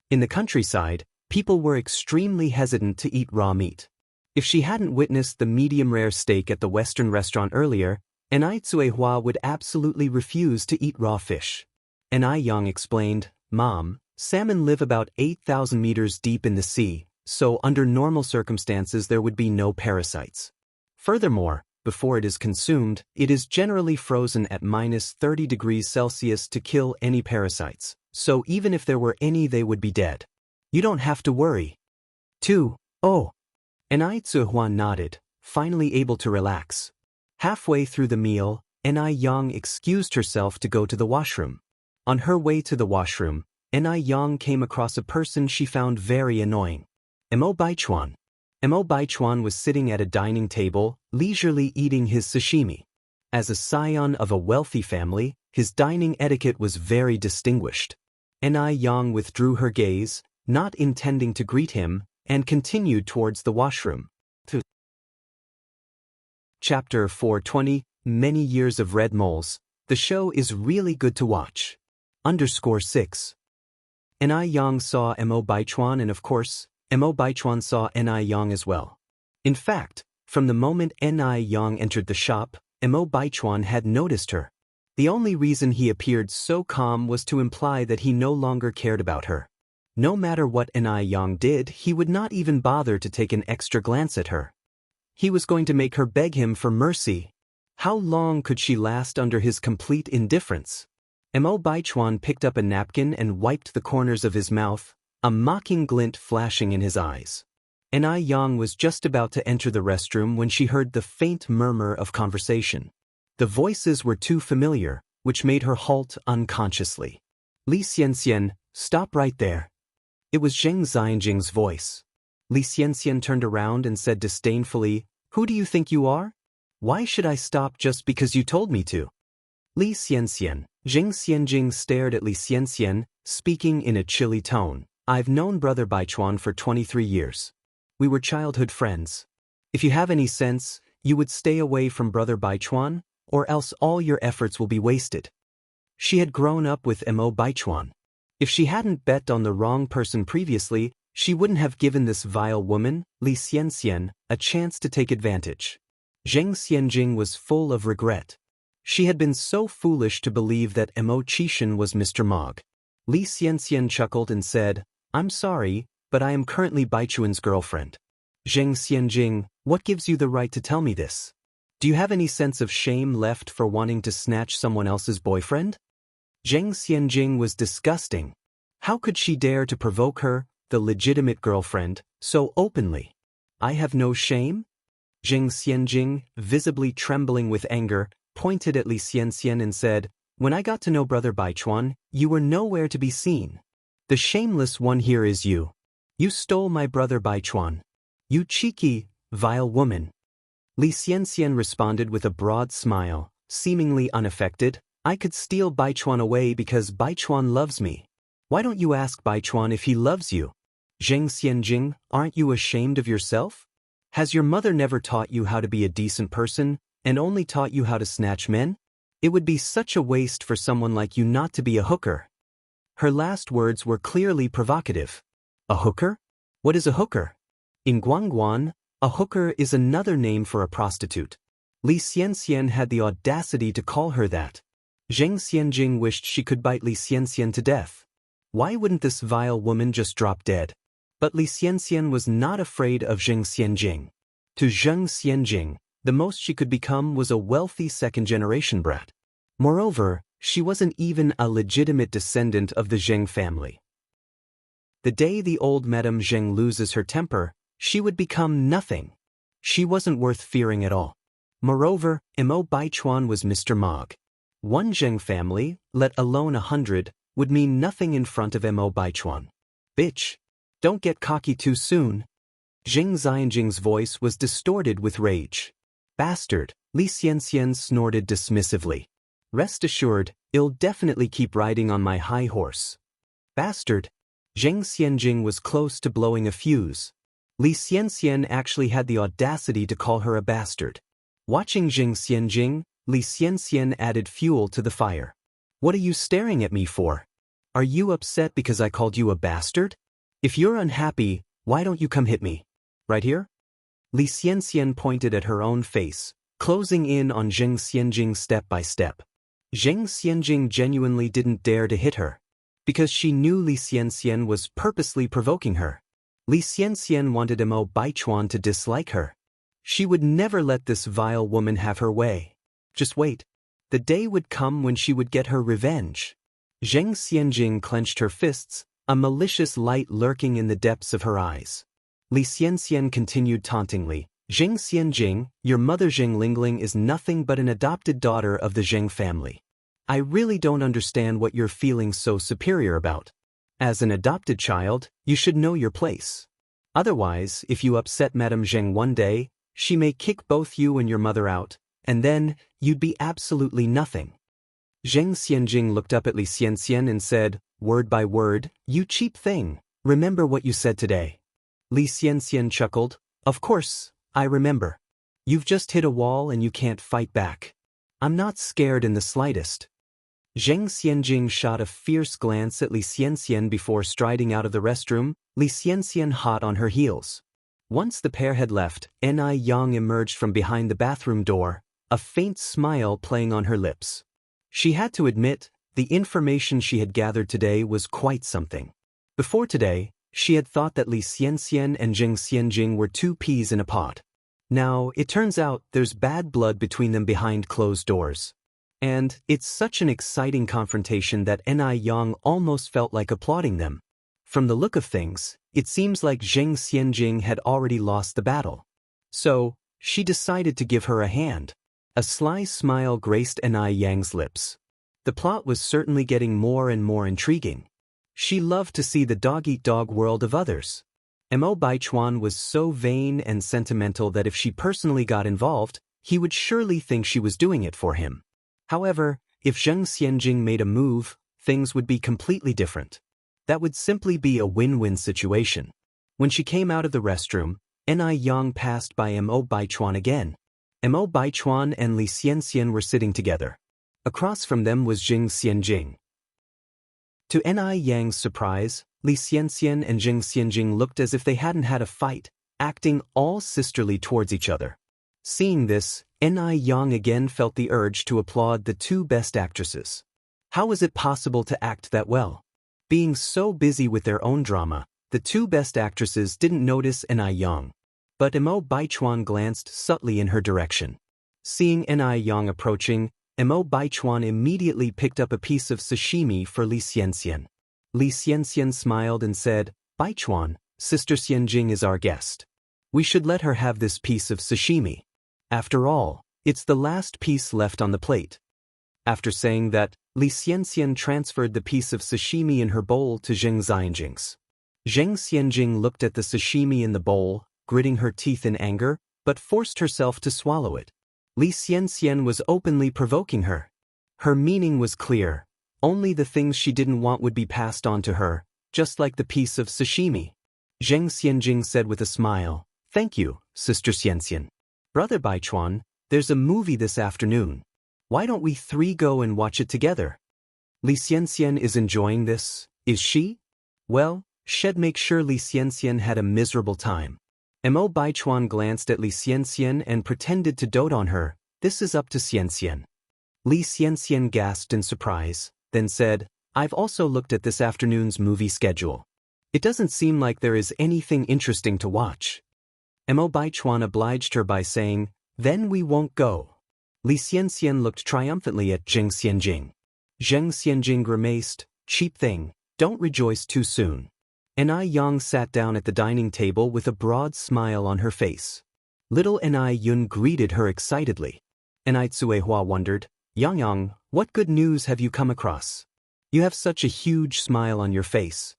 In the countryside, people were extremely hesitant to eat raw meat. If she hadn't witnessed the medium-rare steak at the Western restaurant earlier, Ni Tsuehua would absolutely refuse to eat raw fish. Ni Yang explained, "Mom, salmon live about 8,000 meters deep in the sea, so under normal circumstances there would be no parasites. Furthermore, before it is consumed, it is generally frozen at -30 degrees Celsius to kill any parasites, so even if there were any they would be dead. You don't have to worry." 2. Oh. Ni Tsuehua nodded, finally able to relax. Halfway through the meal, Ni Yang excused herself to go to the washroom. On her way to the washroom, Ni Yang came across a person she found very annoying. Mo Baichuan. Mo Baichuan was sitting at a dining table, leisurely eating his sashimi. As a scion of a wealthy family, his dining etiquette was very distinguished. Ni Yang withdrew her gaze, not intending to greet him, and continued towards the washroom. Chapter 420, Many Years of Red Moles. The show is really good to watch. _6. Ni Yang saw Mo Baichuan and of course, Mo Baichuan saw Ni Yang as well. In fact, from the moment Ni Yang entered the shop, Mo Baichuan had noticed her. The only reason he appeared so calm was to imply that he no longer cared about her. No matter what Ni Yang did, he would not even bother to take an extra glance at her. He was going to make her beg him for mercy. How long could she last under his complete indifference? Mo Baichuan picked up a napkin and wiped the corners of his mouth, a mocking glint flashing in his eyes. Ni Yang was just about to enter the restroom when she heard the faint murmur of conversation. The voices were too familiar, which made her halt unconsciously. "Li Xianxian, stop right there." It was Zheng Xianjing's voice. Li Xianxian turned around and said disdainfully, "Who do you think you are? Why should I stop just because you told me to?" Li Xianxian. Zheng Xianjing stared at Li Xianxian, speaking in a chilly tone. I've known Brother Baichuan for 23 years. We were childhood friends. If you have any sense, you would stay away from Brother Baichuan, or else all your efforts will be wasted. She had grown up with Mo Baichuan. If she hadn't bet on the wrong person previously, she wouldn't have given this vile woman, Li Xianxian, a chance to take advantage. Zheng Xianjing was full of regret. She had been so foolish to believe that Mo Qishan was Mr. Mog. Li Xianxian chuckled and said, I'm sorry, but I am currently Baichuan's girlfriend. Zheng Xianjing, what gives you the right to tell me this? Do you have any sense of shame left for wanting to snatch someone else's boyfriend? Zheng Xianjing was disgusting. How could she dare to provoke her, the legitimate girlfriend, so openly? I have no shame? Zheng Xianjing, visibly trembling with anger, pointed at Li Xianxian and said, When I got to know Brother Baichuan, you were nowhere to be seen. The shameless one here is you. You stole my Brother Baichuan. You cheeky, vile woman. Li Xianxian responded with a broad smile, seemingly unaffected. I could steal Baichuan away because Baichuan loves me. Why don't you ask Baichuan if he loves you? Zheng Xianjing, aren't you ashamed of yourself? Has your mother never taught you how to be a decent person, and only taught you how to snatch men? It would be such a waste for someone like you not to be a hooker. Her last words were clearly provocative. A hooker? What is a hooker? In Guangguan, a hooker is another name for a prostitute. Li Xianxian had the audacity to call her that. Zheng Xianjing wished she could bite Li Xianxian to death. Why wouldn't this vile woman just drop dead? But Li Xianxian was not afraid of Zheng Xianjing. To Zheng Xianjing, the most she could become was a wealthy second-generation brat. Moreover, she wasn't even a legitimate descendant of the Zheng family. The day the old Madame Zheng loses her temper, she would become nothing. She wasn't worth fearing at all. Moreover, Mo Baichuan was Mr. Mog. One Zheng family, let alone 100, would mean nothing in front of Mo Baichuan. Bitch! Don't get cocky too soon. Zheng Xianjing's voice was distorted with rage. Bastard, Li Xianxian snorted dismissively. Rest assured, I'll definitely keep riding on my high horse. Bastard. Zheng Xianjing was close to blowing a fuse. Li Xianxian actually had the audacity to call her a bastard. Watching Zheng Xianjing, Li Xianxian added fuel to the fire. What are you staring at me for? Are you upset because I called you a bastard? If you're unhappy, why don't you come hit me? Right here? Li Xianxian pointed at her own face, closing in on Zheng Xianjing step by step. Zheng Xianjing genuinely didn't dare to hit her, because she knew Li Xianxian was purposely provoking her. Li Xianxian wanted Mo Baichuan to dislike her. She would never let this vile woman have her way. Just wait. The day would come when she would get her revenge. Zheng Xianjing clenched her fists, a malicious light lurking in the depths of her eyes. Li Xianxian continued tauntingly, Zheng Xianjing, your mother Zheng Lingling is nothing but an adopted daughter of the Zheng family. I really don't understand what you're feeling so superior about. As an adopted child, you should know your place. Otherwise, if you upset Madame Zheng one day, she may kick both you and your mother out, and then, you'd be absolutely nothing. Zheng Xianjing looked up at Li Xianxian and said, word by word, you cheap thing, remember what you said today. Li Xianxian chuckled, of course, I remember. You've just hit a wall and you can't fight back. I'm not scared in the slightest. Zheng Xianjing shot a fierce glance at Li Xianxian before striding out of the restroom, Li Xianxian hot on her heels. Once the pair had left, Ni Yang emerged from behind the bathroom door, a faint smile playing on her lips. She had to admit, the information she had gathered today was quite something. Before today, she had thought that Li Xianxian and Zheng Xianjing were two peas in a pod. Now, it turns out there's bad blood between them behind closed doors. And it's such an exciting confrontation that Ni Yang almost felt like applauding them. From the look of things, it seems like Zheng Xianjing had already lost the battle. So, she decided to give her a hand. A sly smile graced Ni Yang's lips. The plot was certainly getting more and more intriguing. She loved to see the dog-eat-dog world of others. Mo Baichuan was so vain and sentimental that if she personally got involved, he would surely think she was doing it for him. However, if Zheng Xianjing made a move, things would be completely different. That would simply be a win-win situation. When she came out of the restroom, Ni Yang passed by Mo Baichuan again. Mo Baichuan and Li Xianxian were sitting together. Across from them was Jing Xianjing. To Ni Yang's surprise, Li Xianxian and Jing Xianjing looked as if they hadn't had a fight, acting all sisterly towards each other. Seeing this, Ni Yang again felt the urge to applaud the two best actresses. How was it possible to act that well? Being so busy with their own drama, the two best actresses didn't notice Ni Yang. But Mo Baichuan glanced subtly in her direction. Seeing Ni Yang approaching, Mo Baichuan immediately picked up a piece of sashimi for Li Xianxian. Li Xianxian smiled and said, "Baichuan, Sister Xianjing is our guest. We should let her have this piece of sashimi. After all, it's the last piece left on the plate." After saying that, Li Xianxian transferred the piece of sashimi in her bowl to Jing Xianjing's. Jing Xianjing looked at the sashimi in the bowl, gritting her teeth in anger, but forced herself to swallow it. Li Xianxian was openly provoking her. Her meaning was clear. Only the things she didn't want would be passed on to her, just like the piece of sashimi. Zheng Xianjing said with a smile, "Thank you, Sister Xianxian. Brother Baichuan, there's a movie this afternoon. Why don't we three go and watch it together?" Li Xianxian is enjoying this, is she? Well, she'd make sure Li Xianxian had a miserable time. Mo Baichuan glanced at Li Xianxian and pretended to dote on her. "This is up to Xianxian." Li Xianxian gasped in surprise, then said, "I've also looked at this afternoon's movie schedule. It doesn't seem like there is anything interesting to watch." Mo Baichuan obliged her by saying, "Then we won't go." Li Xianxian looked triumphantly at Zheng Xianjing. Zheng Xianjing grimaced, "Cheap thing, don't rejoice too soon." Ni Yang sat down at the dining table with a broad smile on her face. Little Ni Yun greeted her excitedly. Ni Tsuehua wondered, "Yang Yang, what good news have you come across? You have such a huge smile on your face."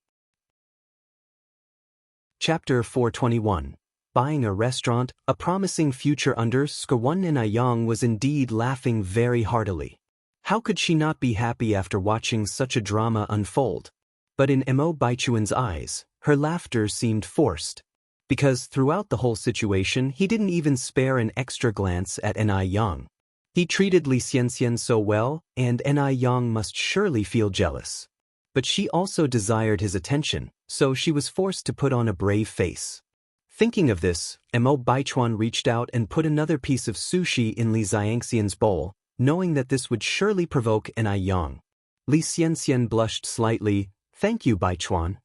Chapter 421. Buying a restaurant, a promising future under Skorwan. Ni Yang was indeed laughing very heartily. How could she not be happy after watching such a drama unfold? But in Mo Baichuan's eyes, her laughter seemed forced. Because throughout the whole situation he didn't even spare an extra glance at Ni Yang. He treated Li Xianxian so well, and Ni Yang must surely feel jealous. But she also desired his attention, so she was forced to put on a brave face. Thinking of this, Mo Baichuan reached out and put another piece of sushi in Li Xianxian's bowl, knowing that this would surely provoke Ni Yang. Li Xianxian blushed slightly. "Thank you, Baichuan."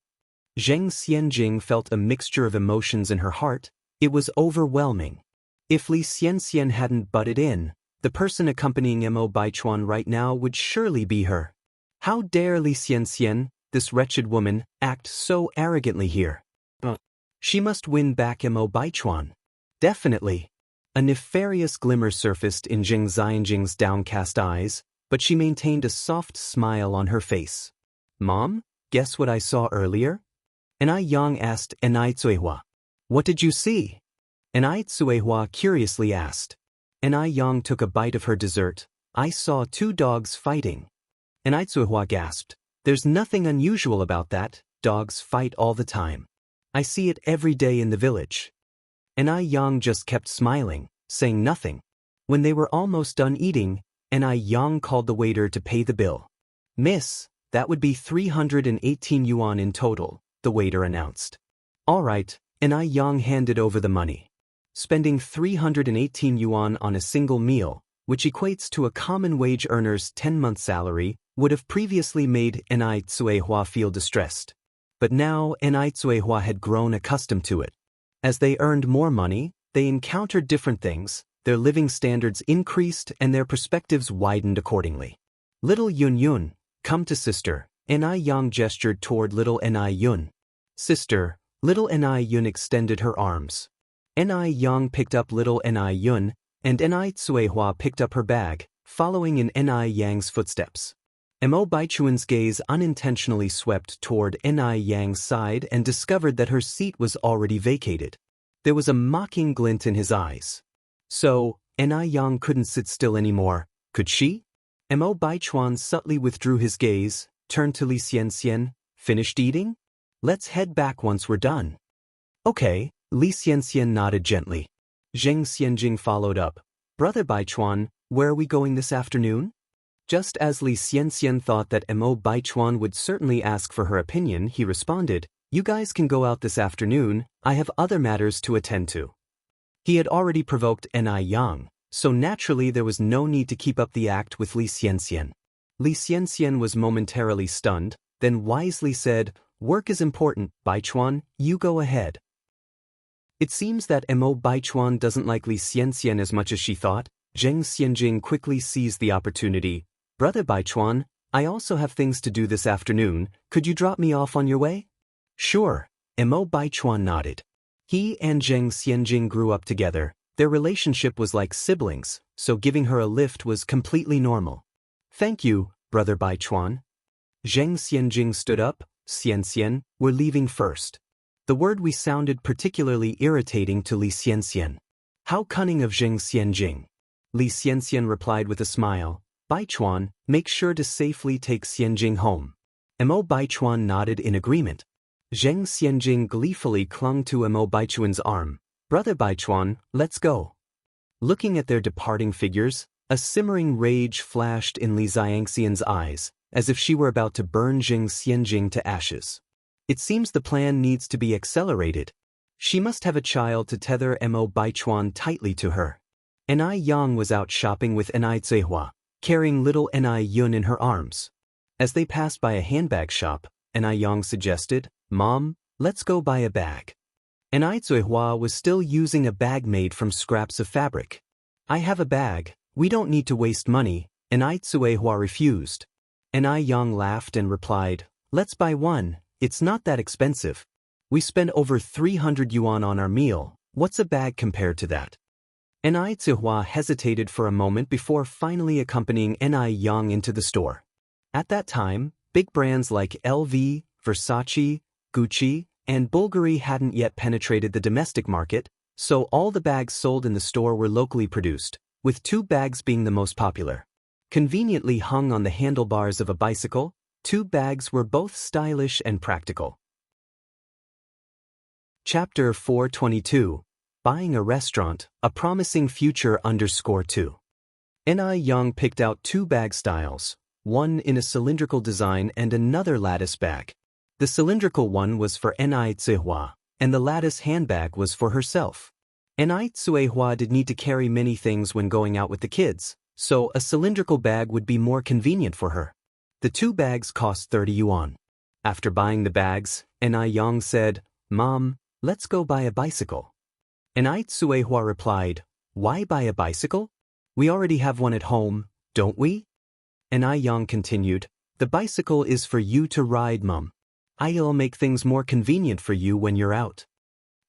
Zheng Xianjing felt a mixture of emotions in her heart. It was overwhelming. If Li Xianxian hadn't butted in, the person accompanying Mo Baichuan right now would surely be her. How dare Li Xianxian, this wretched woman, act so arrogantly here? She must win back Mo Baichuan. Definitely. A nefarious glimmer surfaced in Zheng Xianjing's downcast eyes, but she maintained a soft smile on her face. "Mom? Guess what I saw earlier?" Ni Yang asked Ni Tsuehua. "What did you see?" Ni Tsuehua curiously asked. Ni Yang took a bite of her dessert. "I saw two dogs fighting." Ni Tsuehua gasped. "There's nothing unusual about that, dogs fight all the time. I see it every day in the village." Ni Yang just kept smiling, saying nothing. When they were almost done eating, Ni Yang called the waiter to pay the bill. "Miss, that would be 318 yuan in total," the waiter announced. "All right," Ni Yang handed over the money. Spending 318 yuan on a single meal, which equates to a common wage earner's 10-month salary, would have previously made Ni Tsuehua feel distressed. But now Ni Tsuehua had grown accustomed to it. As they earned more money, they encountered different things, their living standards increased and their perspectives widened accordingly. "Little Yun Yun, come to sister." Ni Yang gestured toward little Ni Yun. "Sister." Little Ni Yun extended her arms. Ni Yang picked up little Ni Yun, and Ni Tsuehua picked up her bag, following in Ni Yang's footsteps. Mo Baichuan's gaze unintentionally swept toward Ni Yang's side and discovered that her seat was already vacated. There was a mocking glint in his eyes. So, Ni Yang couldn't sit still anymore, could she? Mo Baichuan subtly withdrew his gaze, turned to Li Xianxian, finished eating? Let's head back once we're done. Okay, Li Xianxian nodded gently. Zheng Xianjing followed up. Brother Baichuan, where are we going this afternoon? Just as Li Xianxian thought that Mo Baichuan would certainly ask for her opinion, he responded, you guys can go out this afternoon, I have other matters to attend to. He had already provoked Ni Yang, so naturally there was no need to keep up the act with Li Xianxian. Li Xianxian was momentarily stunned, then wisely said, work is important, Baichuan, you go ahead. It seems that Mo Baichuan doesn't like Li Xianxian as much as she thought. Zheng Xianjing quickly seized the opportunity. Brother Baichuan, I also have things to do this afternoon, could you drop me off on your way? Sure, Mo Baichuan nodded. He and Zheng Xianjing grew up together. Their relationship was like siblings, so giving her a lift was completely normal. Thank you, Brother Baichuan. Zheng Xianjing stood up. Xianxian, we're leaving first. The word "we" sounded particularly irritating to Li Xianxian. How cunning of Zheng Xianjing. Li Xianxian replied with a smile, Baichuan, make sure to safely take Xianjing home. Mo Baichuan nodded in agreement. Zheng Xianjing gleefully clung to Mo Baichuan's arm. Brother Baichuan, let's go. Looking at their departing figures, a simmering rage flashed in Li Xianxian's eyes, as if she were about to burn Zheng Xianjing to ashes. It seems the plan needs to be accelerated. She must have a child to tether Mo Baichuan tightly to her. Ni Yang was out shopping with Ni Zihua, carrying little Ni Yun in her arms. As they passed by a handbag shop, Ni Yang suggested, Mom, let's go buy a bag. Ni Zihua was still using a bag made from scraps of fabric. I have a bag, we don't need to waste money, Ni Zihua refused. Ni Yang laughed and replied, let's buy one, it's not that expensive. We spend over 300 yuan on our meal, what's a bag compared to that? Ni Zihua hesitated for a moment before finally accompanying Ni Yang into the store. At that time, big brands like LV, Versace, Gucci, and Bulgari hadn't yet penetrated the domestic market, so all the bags sold in the store were locally produced, with 2 bags being the most popular. Conveniently hung on the handlebars of a bicycle, 2 bags were both stylish and practical. Chapter 422. Buying a Restaurant, A Promising Future _2. Ni Yang picked out 2 bag styles, one in a cylindrical design and another lattice bag. The cylindrical one was for Ni Zihua, and the lattice handbag was for herself. Ni Zihua did need to carry many things when going out with the kids, so a cylindrical bag would be more convenient for her. The 2 bags cost 30 yuan. After buying the bags, Ni Yang said, Mom, let's go buy a bicycle. Ni Zihua replied, why buy a bicycle? We already have one at home, don't we? Ni Yang continued, the bicycle is for you to ride, Mom. I'll make things more convenient for you when you're out.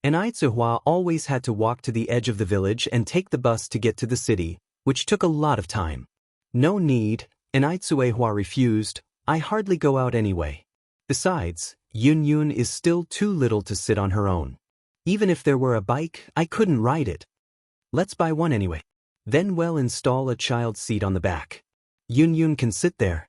Ni Zihua always had to walk to the edge of the village and take the bus to get to the city, which took a lot of time. No need, Ni Zihua refused, I hardly go out anyway. Besides, Yun Yun is still too little to sit on her own. Even if there were a bike, I couldn't ride it. Let's buy one anyway. Then we'll install a child's seat on the back. Yun Yun can sit there.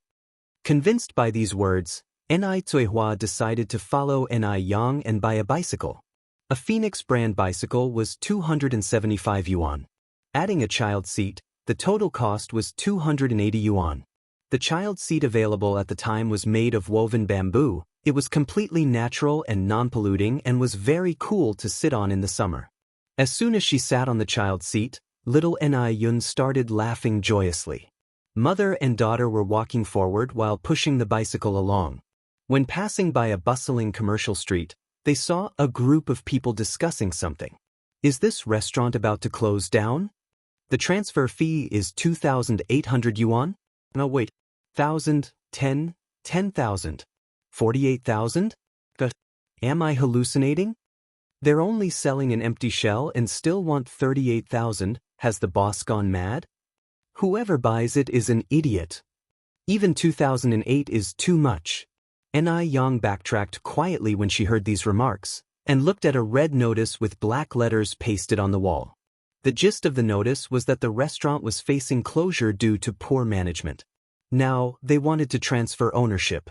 Convinced by these words, Ni Zihua decided to follow Ni Yang and buy a bicycle. A Phoenix brand bicycle was 275 yuan. Adding a child seat, the total cost was 280 yuan. The child seat available at the time was made of woven bamboo. It was completely natural and non-polluting and was very cool to sit on in the summer. As soon as she sat on the child seat, little Ni Yun started laughing joyously. Mother and daughter were walking forward while pushing the bicycle along. When passing by a bustling commercial street, they saw a group of people discussing something. Is this restaurant about to close down? The transfer fee is 2,800 yuan? No, wait. 1,000, 10,000. 48,000? Am I hallucinating? They're only selling an empty shell and still want 38,000. Has the boss gone mad? Whoever buys it is an idiot. Even 2008 is too much. Ni Yang backtracked quietly when she heard these remarks, and looked at a red notice with black letters pasted on the wall. The gist of the notice was that the restaurant was facing closure due to poor management. Now, they wanted to transfer ownership.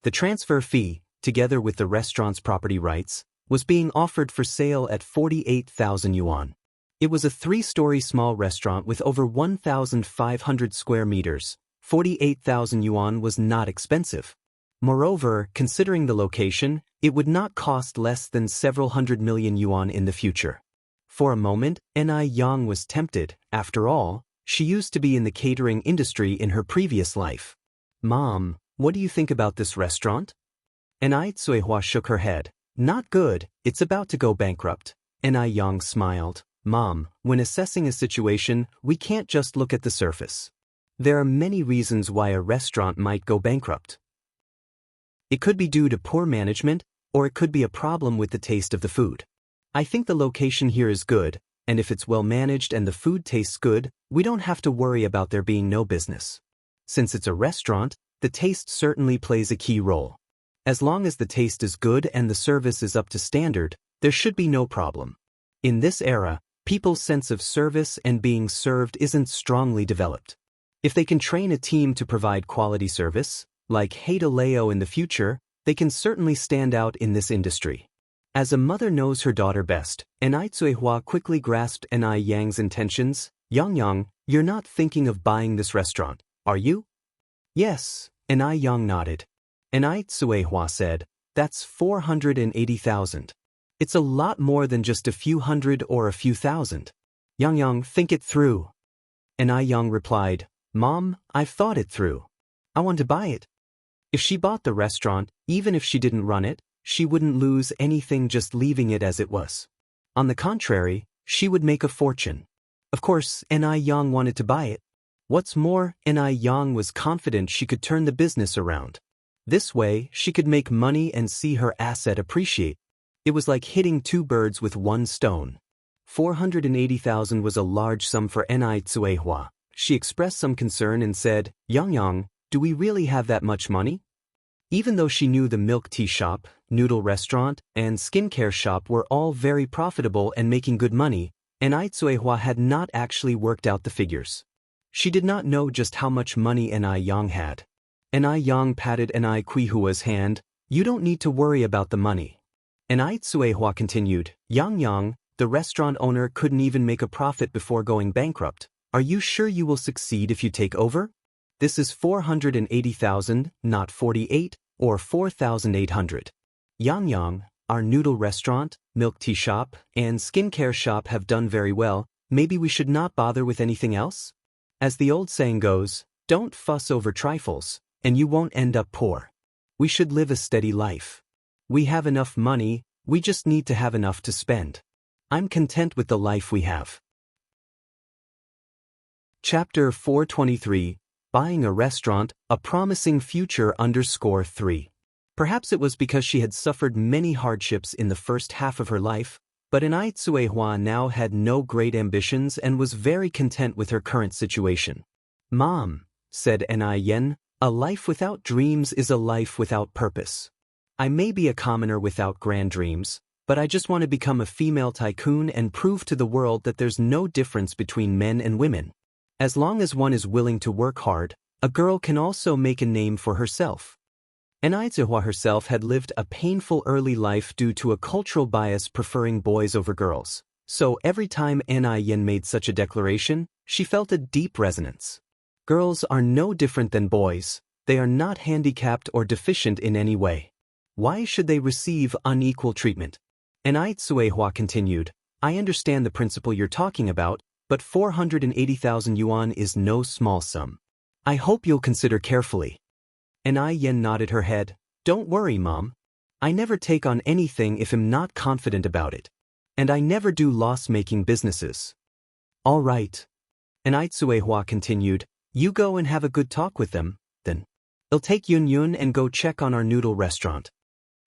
The transfer fee, together with the restaurant's property rights, was being offered for sale at 48,000 yuan. It was a 3-story small restaurant with over 1,500 square meters. 48,000 yuan was not expensive. Moreover, considering the location, it would not cost less than several hundred million yuan in the future. For a moment, Ni Yang was tempted. After all, she used to be in the catering industry in her previous life. Mom, what do you think about this restaurant? Ni Tsuehua shook her head. Not good, it's about to go bankrupt. Ni Yang smiled. Mom, when assessing a situation, we can't just look at the surface. There are many reasons why a restaurant might go bankrupt. It could be due to poor management, or it could be a problem with the taste of the food. I think the location here is good, and if it's well managed and the food tastes good, we don't have to worry about there being no business. Since it's a restaurant, the taste certainly plays a key role. As long as the taste is good and the service is up to standard, there should be no problem. In this era, people's sense of service and being served isn't strongly developed. If they can train a team to provide quality service, like Hada Leo in the future, they can certainly stand out in this industry. As a mother knows her daughter best, Ni Tsuehua quickly grasped Ni Yang's intentions. Yang, you're not thinking of buying this restaurant, are you? Yes, Ni Yang nodded. Ni Tsuehua said, that's 480,000. It's a lot more than just a few hundred or a few thousand. Yang, think it through. Ni Yang replied, Mom, I've thought it through. I want to buy it. If she bought the restaurant, even if she didn't run it, she wouldn't lose anything just leaving it as it was. On the contrary, she would make a fortune. Of course, Ni Yang wanted to buy it. What's more, Ni Yang was confident she could turn the business around. This way, she could make money and see her asset appreciate. It was like hitting 2 birds with 1 stone. 480,000 was a large sum for Ni Tsuehua. She expressed some concern and said, Yang, do we really have that much money? Even though she knew the milk tea shop, noodle restaurant, and skincare shop were all very profitable and making good money, Ni Tsuehua had not actually worked out the figures. She did not know just how much money Ni Yang had. Ni Yang patted Ni Tsuehua's hand. You don't need to worry about the money. Ni Tsuehua continued, Yang, the restaurant owner couldn't even make a profit before going bankrupt. Are you sure you will succeed if you take over? This is 480,000, not 48 or 4,800. Yang, our noodle restaurant, milk tea shop, and skincare shop have done very well. Maybe we should not bother with anything else? As the old saying goes, don't fuss over trifles, and you won't end up poor. We should live a steady life. We have enough money, we just need to have enough to spend. I'm content with the life we have. Chapter 423, Buying a Restaurant, A Promising Future _3. Perhaps it was because she had suffered many hardships in the first half of her life, but Ni Tsuehua now had no great ambitions and was very content with her current situation. Mom, said Ni Yen, a life without dreams is a life without purpose. I may be a commoner without grand dreams, but I just want to become a female tycoon and prove to the world that there's no difference between men and women. As long as one is willing to work hard, a girl can also make a name for herself. Ni Tsuehua herself had lived a painful early life due to a cultural bias preferring boys over girls, so every time Ni Yen made such a declaration, she felt a deep resonance. Girls are no different than boys, they are not handicapped or deficient in any way. Why should they receive unequal treatment? Ni Tsuehua continued, I understand the principle you're talking about, but 480,000 yuan is no small sum. I hope you'll consider carefully. Ni Yen nodded her head. Don't worry, Mom. I never take on anything if I'm not confident about it. And I never do loss-making businesses. All right. Ni Tsuehua continued, you go and have a good talk with them, then. I'll take Yun and go check on our noodle restaurant.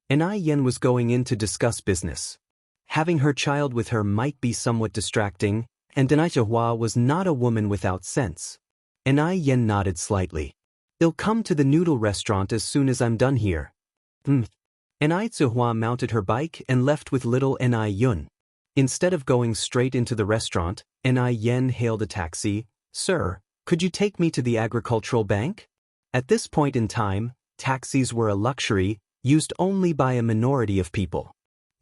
Ni Yen was going in to discuss business. Having her child with her might be somewhat distracting, and Ni Tsuehua was not a woman without sense. Ni Yen nodded slightly. I'll come to the noodle restaurant as soon as I'm done here. Ni Tsuehua mounted her bike and left with little Ni Yun. Instead of going straight into the restaurant, Ni Yen hailed a taxi. Sir, could you take me to the agricultural bank? At this point in time, taxis were a luxury, used only by a minority of people.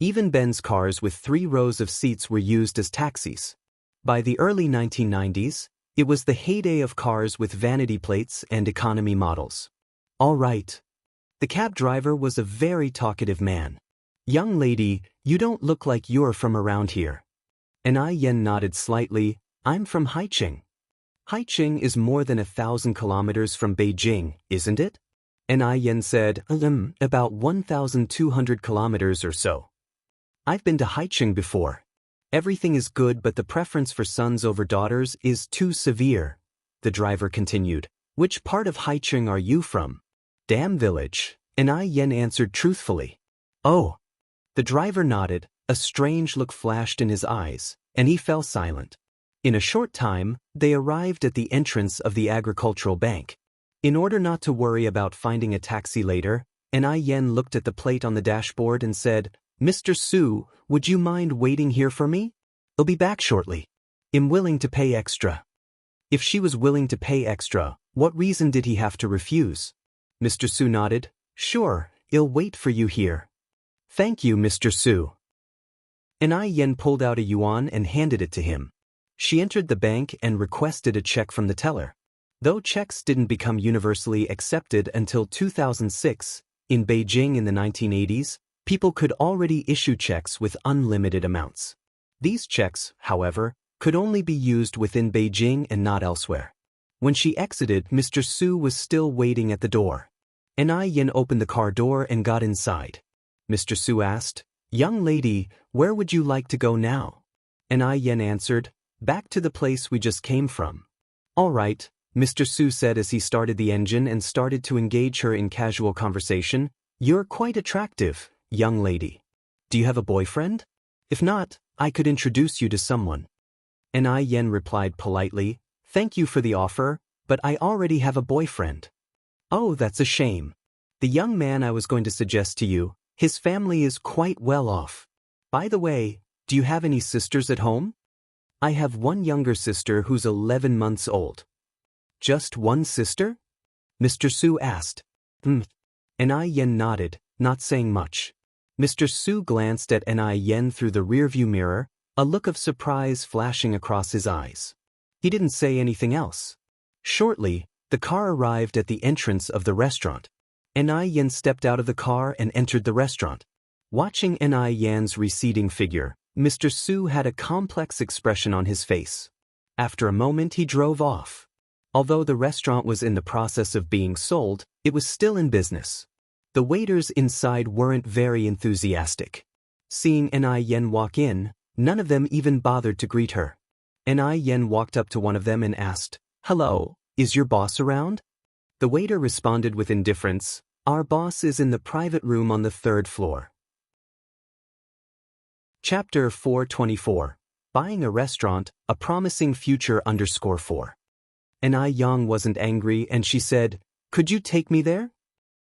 Even Benz cars with 3 rows of seats were used as taxis. By the early 1990s, it was the heyday of cars with vanity plates and economy models. All right. The cab driver was a very talkative man. Young lady, you don't look like you're from around here. And Yen nodded slightly. I'm from Haicheng. Haicheng is more than 1,000 kilometers from Beijing, isn't it? And Yen said, about 1,200 kilometers or so. I've been to Haicheng before. Everything is good, but the preference for sons over daughters is too severe. The driver continued. Which part of Haicheng are you from? Dam Village. And Yen answered truthfully. Oh. The driver nodded. A strange look flashed in his eyes, and he fell silent. In a short time, they arrived at the entrance of the agricultural bank. In order not to worry about finding a taxi later, Yen looked at the plate on the dashboard and said, Mr. Su, would you mind waiting here for me? I'll be back shortly. I'm willing to pay extra. If she was willing to pay extra, what reason did he have to refuse? Mr. Su nodded. Sure, I'll wait for you here. Thank you, Mr. Su. Yen pulled out a yuan and handed it to him. She entered the bank and requested a check from the teller. Though checks didn't become universally accepted until 2006, in Beijing in the 1980s, people could already issue checks with unlimited amounts. These checks, however, could only be used within Beijing and not elsewhere. When she exited, Mr. Su was still waiting at the door. Yen opened the car door and got inside. Mr. Su asked, Young lady, where would you like to go now? Yen answered, Back to the place we just came from. All right, Mr. Su said as he started the engine and started to engage her in casual conversation. You're quite attractive, young lady. Do you have a boyfriend? If not, I could introduce you to someone. Yen replied politely, Thank you for the offer, but I already have a boyfriend. Oh, that's a shame. The young man I was going to suggest to you, his family is quite well off. By the way, do you have any sisters at home? I have one younger sister who's 11 months old. Just one sister? Mr. Su asked. Yen nodded, not saying much. Mr. Su glanced at Yen through the rearview mirror, a look of surprise flashing across his eyes. He didn't say anything else. Shortly, the car arrived at the entrance of the restaurant. Yen stepped out of the car and entered the restaurant. Watching Yen's receding figure, Mr. Su had a complex expression on his face. After a moment, he drove off. Although the restaurant was in the process of being sold, it was still in business. The waiters inside weren't very enthusiastic. Seeing Yen walk in, none of them even bothered to greet her. Yen walked up to one of them and asked, Hello, is your boss around? The waiter responded with indifference, Our boss is in the private room on the 3rd floor. Chapter 424. Buying a Restaurant, A Promising Future _4. Yang wasn't angry and she said, Could you take me there?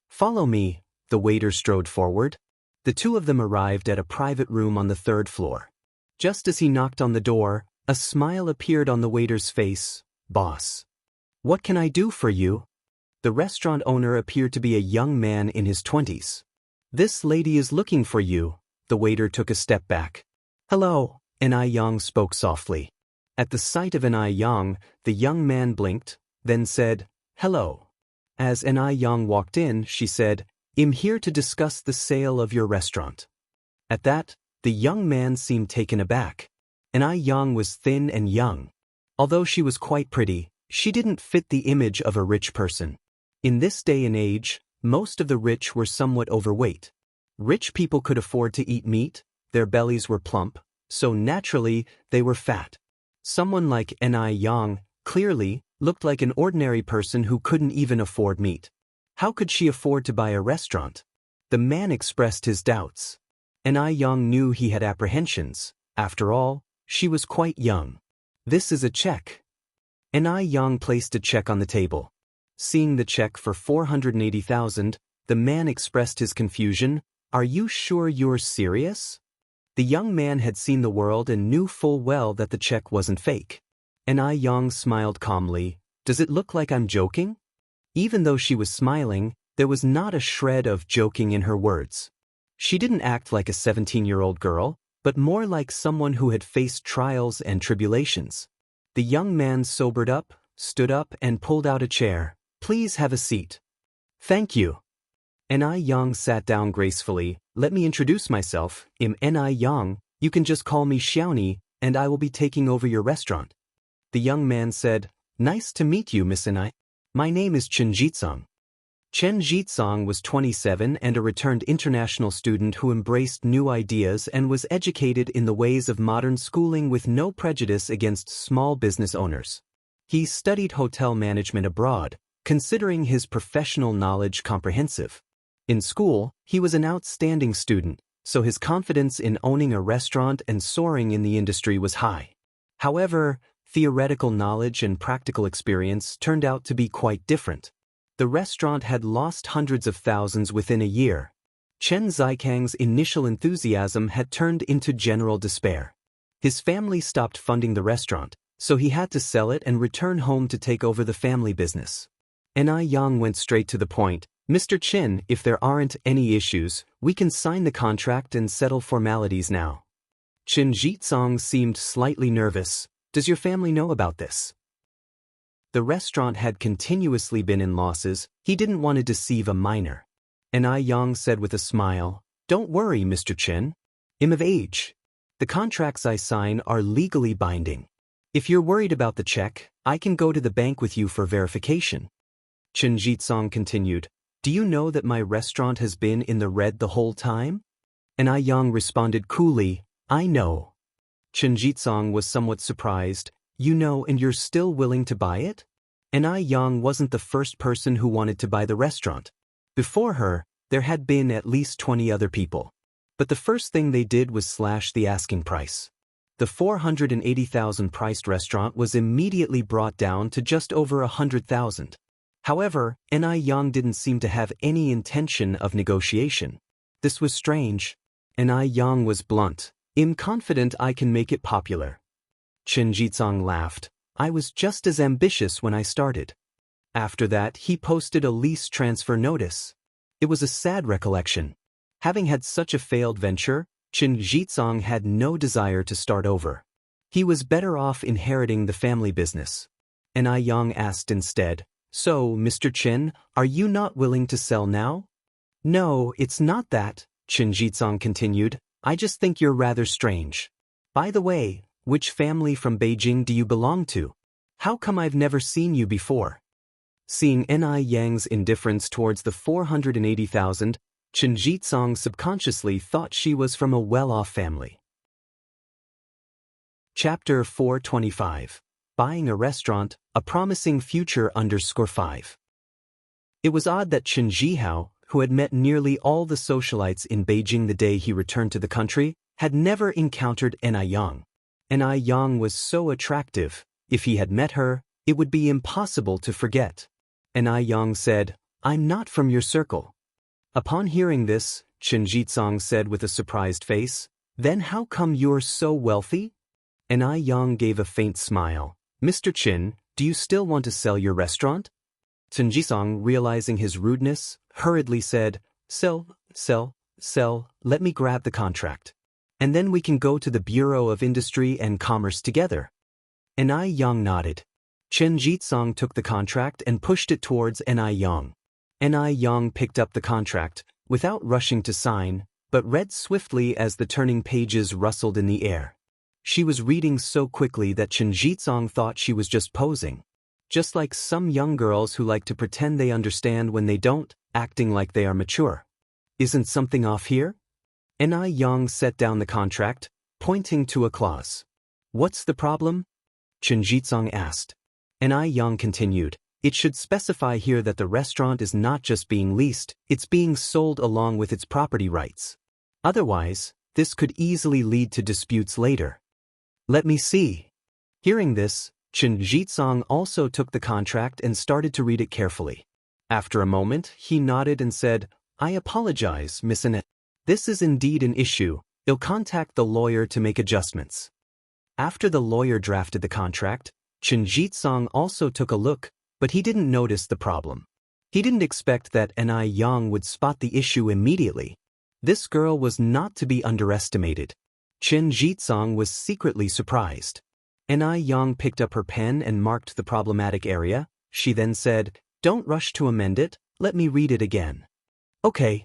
Follow me. The waiter strode forward. The two of them arrived at a private room on the 3rd floor. Just as he knocked on the door, a smile appeared on the waiter's face. Boss. What can I do for you? The restaurant owner appeared to be a young man in his 20s. This lady is looking for you. The waiter took a step back. Hello, Yang spoke softly. At the sight of Yang, the young man blinked, then said, Hello. As Yang walked in, she said, I'm here to discuss the sale of your restaurant. At that, the young man seemed taken aback. Yang was thin and young. Although she was quite pretty, she didn't fit the image of a rich person. In this day and age, most of the rich were somewhat overweight. Rich people could afford to eat meat, their bellies were plump, so naturally, they were fat. Someone like Yang, clearly, looked like an ordinary person who couldn't even afford meat. How could she afford to buy a restaurant? The man expressed his doubts. Yang knew he had apprehensions. After all, she was quite young. This is a check. Yang placed a check on the table. Seeing the check for 480,000, the man expressed his confusion. Are you sure you're serious? The young man had seen the world and knew full well that the check wasn't fake. Yang smiled calmly. Does it look like I'm joking? Even though she was smiling, There was not a shred of joking in her words. She didn't act like a 17-year-old girl, but more like someone who had faced trials and tribulations. The young man sobered up, stood up and pulled out a chair. "Please have a seat." "Thank you." Ni Yang sat down gracefully. "Let me introduce myself. I'm Ni Yang. You can just call me Xiaoni, and I will be taking over your restaurant." The young man said, "Nice to meet you, Miss Ni. My name is Chen Jitsong." Chen Jitsong was 27 and a returned international student who embraced new ideas and was educated in the ways of modern schooling with no prejudice against small business owners. He studied hotel management abroad, considering his professional knowledge comprehensive. In school, he was an outstanding student, so his confidence in owning a restaurant and soaring in the industry was high. However, theoretical knowledge and practical experience turned out to be quite different. The restaurant had lost hundreds of thousands within a year. Chen Zikang's initial enthusiasm had turned into general despair. His family stopped funding the restaurant, so he had to sell it and return home to take over the family business. Ni Yang went straight to the point. "Mr. Chen, if there aren't any issues, we can sign the contract and settle formalities now." Chen Jitsong seemed slightly nervous. "Does your family know about this?" The restaurant had continuously been in losses. He didn't want to deceive a minor. Ni Yang said with a smile, "Don't worry, Mr. Chen. I'm of age. The contracts I sign are legally binding. If you're worried about the check, I can go to the bank with you for verification." Chen Jitsong continued, "Do you know that my restaurant has been in the red the whole time?" Ni Yang responded coolly, "I know." Chen Jitsong was somewhat surprised. "You know and you're still willing to buy it?" Ni Yang wasn't the first person who wanted to buy the restaurant. Before her, there had been at least 20 other people. But the first thing they did was slash the asking price. The 480,000 priced restaurant was immediately brought down to just over 100,000. However, Ni Yang didn't seem to have any intention of negotiation. This was strange. Ni Yang was blunt. "I'm confident I can make it popular." Chen Jitsong laughed. "I was just as ambitious when I started." After that, he posted a lease transfer notice. It was a sad recollection. Having had such a failed venture, Chen Jitsong had no desire to start over. He was better off inheriting the family business. Ni Yang asked instead, "So, Mr. Chen, are you not willing to sell now?" "No, it's not that," Chen Jitsong continued. "I just think you're rather strange. By the way, which family from Beijing do you belong to? How come I've never seen you before?" Seeing Ni Yang's indifference towards the 480,000, Chen Jitsong subconsciously thought she was from a well-off family. Chapter 425. Buying a Restaurant, A Promising Future _5. It was odd that Chen Jihao, who had met nearly all the socialites in Beijing the day he returned to the country, had never encountered Ni Yang. Ni Yang was so attractive. If he had met her, it would be impossible to forget. Ni Yang said, "I'm not from your circle." Upon hearing this, Chen Jitsong said with a surprised face, "Then how come you're so wealthy?" Ni Yang gave a faint smile. "Mr. Chen, do you still want to sell your restaurant?" Chen Jitsong, realizing his rudeness, hurriedly said, Sell, let me grab the contract. And then we can go to the Bureau of Industry and Commerce together." Ni Yang nodded. Chen Jitsong took the contract and pushed it towards Ni Yang. Ni Yang picked up the contract, without rushing to sign, but read swiftly as the turning pages rustled in the air. She was reading so quickly that Chen Jitsong thought she was just posing. Just like some young girls who like to pretend they understand when they don't, acting like they are mature. "Isn't something off here?" Ni Yang set down the contract, pointing to a clause. "What's the problem?" Chen Jitsong asked. Ni Yang continued, "It should specify here that the restaurant is not just being leased, it's being sold along with its property rights. Otherwise, this could easily lead to disputes later." "Let me see." Hearing this, Chen Jitsong also took the contract and started to read it carefully. After a moment, he nodded and said, "I apologize, Miss Annette. This is indeed an issue. I'll contact the lawyer to make adjustments." After the lawyer drafted the contract, Chen Jitsong also took a look, but he didn't notice the problem. He didn't expect that Ni Yang would spot the issue immediately. This girl was not to be underestimated. Chen Jitsong was secretly surprised. Ni Yang picked up her pen and marked the problematic area. She then said, "Don't rush to amend it, let me read it again." "Okay."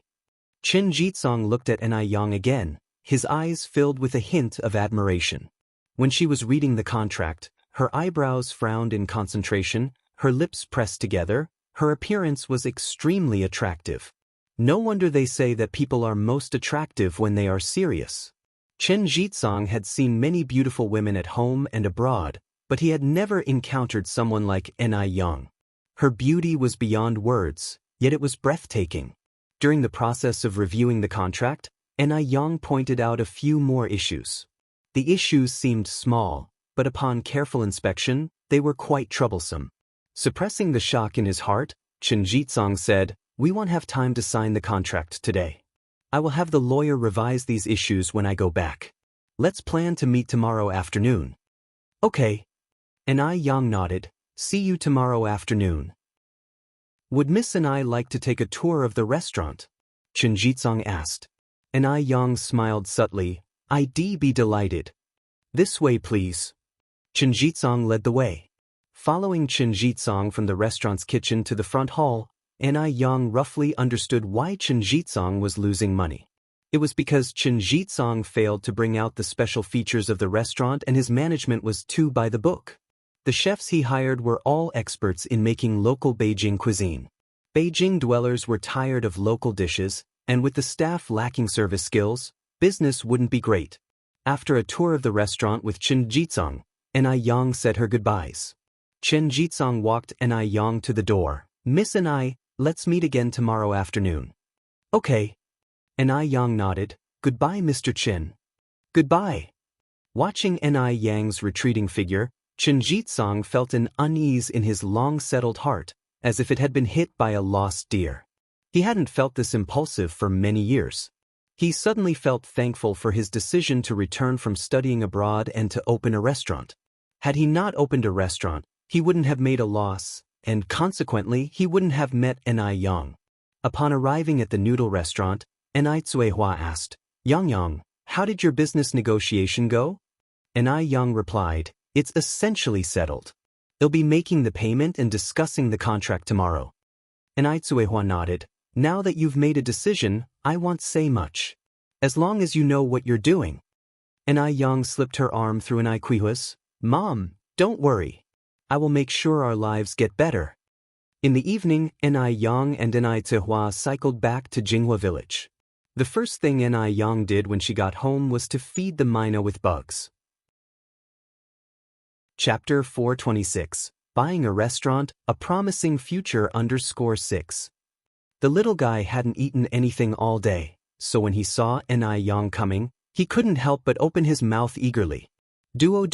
Chen Jitsong looked at Ni Yang again, his eyes filled with a hint of admiration. When she was reading the contract, her eyebrows frowned in concentration, her lips pressed together, her appearance was extremely attractive. No wonder they say that people are most attractive when they are serious. Chen Jitsong had seen many beautiful women at home and abroad, but he had never encountered someone like Ni Yang. Her beauty was beyond words, yet it was breathtaking. During the process of reviewing the contract, Ni Yang pointed out a few more issues. The issues seemed small, but upon careful inspection, they were quite troublesome. Suppressing the shock in his heart, Chen Jitsong said, "We won't have time to sign the contract today. I will have the lawyer revise these issues when I go back. Let's plan to meet tomorrow afternoon." "Okay." Ni Yang nodded. "See you tomorrow afternoon." "Would Miss and I like to take a tour of the restaurant?" Chen Jitsong asked. Ni Yang smiled subtly. "I'd be delighted." "This way, please." Chen Jitsong led the way. Following Chen Jitsong from the restaurant's kitchen to the front hall, Ni Yang roughly understood why Chen Jitsong was losing money. It was because Chen Jitsong failed to bring out the special features of the restaurant and his management was too by the book. The chefs he hired were all experts in making local Beijing cuisine. Beijing dwellers were tired of local dishes, and with the staff lacking service skills, business wouldn't be great. After a tour of the restaurant with Chen Jitsong, Ni Yang said her goodbyes. Chen Jitsong walked Ni Yang to the door. "Miss Ni, let's meet again tomorrow afternoon." "Okay." Ni Yang nodded. "Goodbye, Mr. Chen." "Goodbye." Watching Ni Yang's retreating figure, Chen Jitsong felt an unease in his long-settled heart, as if it had been hit by a lost deer. He hadn't felt this impulsive for many years. He suddenly felt thankful for his decision to return from studying abroad and to open a restaurant. Had he not opened a restaurant, he wouldn't have made a loss, and consequently he wouldn't have met Ni Yang. Upon arriving at the noodle restaurant, Ni Tsuehua asked, "Yang, how did your business negotiation go?" Ni Yang replied, "It's essentially settled. They'll be making the payment and discussing the contract tomorrow." Ni Tsuehua nodded. "Now that you've made a decision, I won't say much. As long as you know what you're doing." Ni Yang slipped her arm through Ni Tsuehua's. "Mom, don't worry. I will make sure our lives get better." In the evening, Ni Yang and Ni Tsuehua cycled back to Jinghua village. The first thing Ni Yang did when she got home was to feed the myna with bugs. Chapter 426, Buying a Restaurant, A Promising Future _6. The little guy hadn't eaten anything all day, so when he saw Ni Yang coming, he couldn't help but open his mouth eagerly. Duo.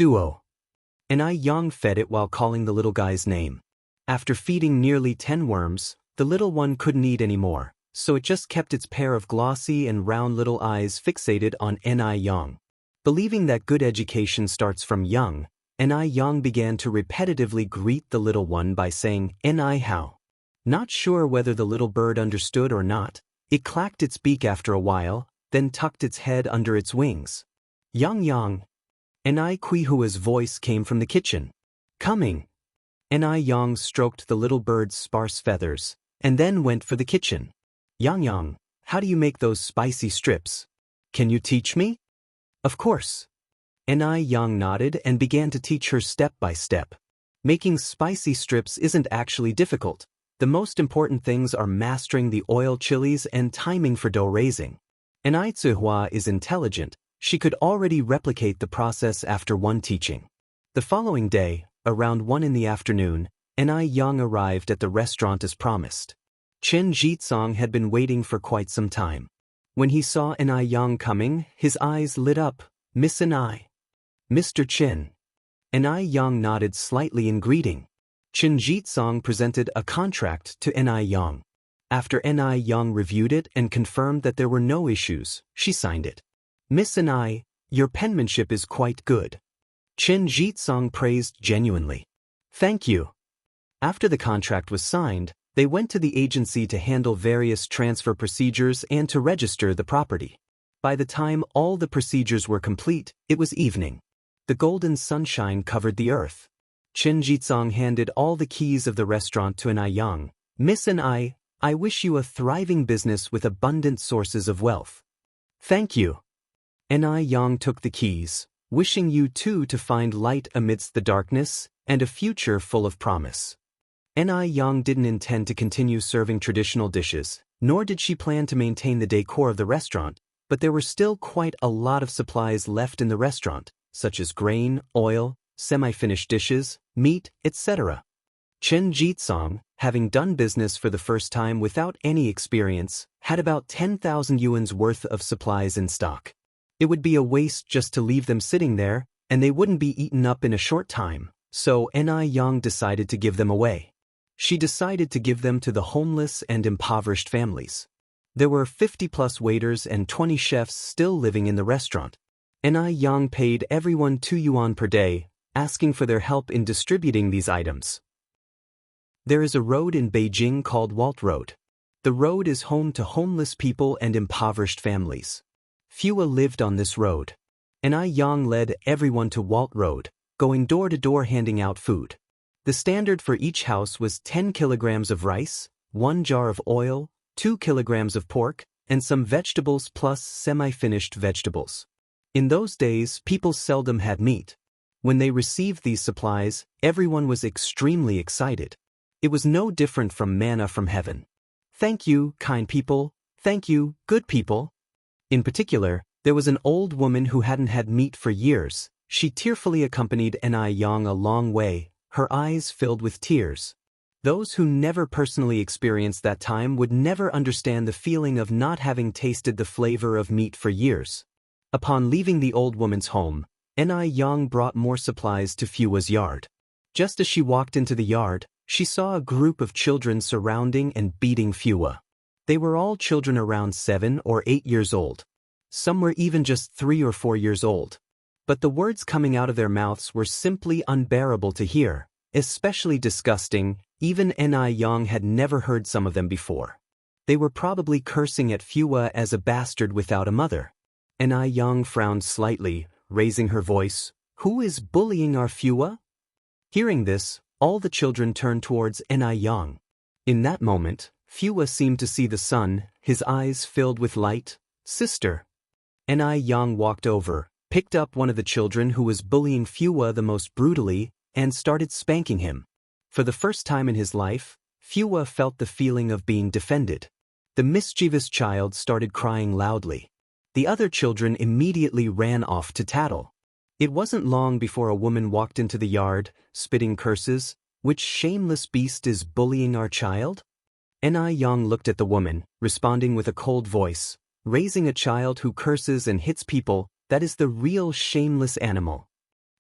Ni Yang fed it while calling the little guy's name. After feeding nearly 10 worms, the little one couldn't eat anymore, so it just kept its pair of glossy and round little eyes fixated on Ni Yang. Believing that good education starts from young, Ni Yang began to repetitively greet the little one by saying, "Ni how." Not sure whether the little bird understood or not, it clacked its beak after a while, then tucked its head under its wings. Yang. Ni Tsuehua's voice came from the kitchen. "Coming." Ni Yang stroked the little bird's sparse feathers, and then went for the kitchen. Yang, how do you make those spicy strips? Can you teach me?" "Of course." Ni Yang nodded and began to teach her step by step. Making spicy strips isn't actually difficult. The most important things are mastering the oil chilies and timing for dough raising. Ni Tsuehua is intelligent. She could already replicate the process after one teaching. The following day, around 1 in the afternoon, Ni Yang arrived at the restaurant as promised. Chen Jitsong had been waiting for quite some time. When he saw Ni Yang coming, his eyes lit up. "Miss Ni." "Mr. Chen." Ni Yang nodded slightly in greeting. Chen Jitsong presented a contract to Ni Yang. After Ni Yang reviewed it and confirmed that there were no issues, she signed it. "Miss Ni, your penmanship is quite good." Chen Jitsong praised genuinely. "Thank you." After the contract was signed, They went to the agency to handle various transfer procedures and to register the property. By the time all the procedures were complete, it was evening. The golden sunshine covered the earth. Chen Jizong handed all the keys of the restaurant to An Yang. Miss An I wish you a thriving business with abundant sources of wealth. Thank you. An Yang took the keys, wishing you too to find light amidst the darkness and a future full of promise. An Yang didn't intend to continue serving traditional dishes, nor did she plan to maintain the decor of the restaurant, but there were still quite a lot of supplies left in the restaurant, such as grain, oil, semi-finished dishes, meat, etc. Chen Jizong, having done business for the first time without any experience, had about 10,000 yuan's worth of supplies in stock. It would be a waste just to leave them sitting there, and they wouldn't be eaten up in a short time, so An Yang decided to give them away. She decided to give them to the homeless and impoverished families. There were 50-plus waiters and 20 chefs still living in the restaurant. An Yang paid everyone 2 yuan per day, asking for their help in distributing these items. There is a road in Beijing called Walt Road. The road is home to homeless people and impoverished families. Few lived on this road. An Yang led everyone to Walt Road, going door to door handing out food. The standard for each house was 10 kilograms of rice, 1 jar of oil, 2 kilograms of pork, and some vegetables plus semi-finished vegetables. In those days, people seldom had meat. When they received these supplies, everyone was extremely excited. It was no different from manna from heaven. Thank you, kind people. Thank you, good people. In particular, there was an old woman who hadn't had meat for years. She tearfully accompanied An Yang a long way, her eyes filled with tears. Those who never personally experienced that time would never understand the feeling of not having tasted the flavor of meat for years. Upon leaving the old woman's home, An Yang brought more supplies to Fua's yard. Just as she walked into the yard, she saw a group of children surrounding and beating Fua. They were all children around 7 or 8 years old. Some were even just 3 or 4 years old. But the words coming out of their mouths were simply unbearable to hear, especially disgusting. Even An Yang had never heard some of them before. They were probably cursing at Fua as a bastard without a mother. An Yang frowned slightly, raising her voice. Who is bullying our Fua? Hearing this, all the children turned towards An Yang. In that moment, Fua seemed to see the sun, his eyes filled with light. Sister. An Yang walked over, picked up one of the children who was bullying Fua the most brutally, and started spanking him. For the first time in his life, Fua felt the feeling of being defended. The mischievous child started crying loudly. The other children immediately ran off to tattle. It wasn't long before a woman walked into the yard, spitting curses. Which shameless beast is bullying our child? An Yang looked at the woman, responding with a cold voice. Raising a child who curses and hits people, that is the real shameless animal.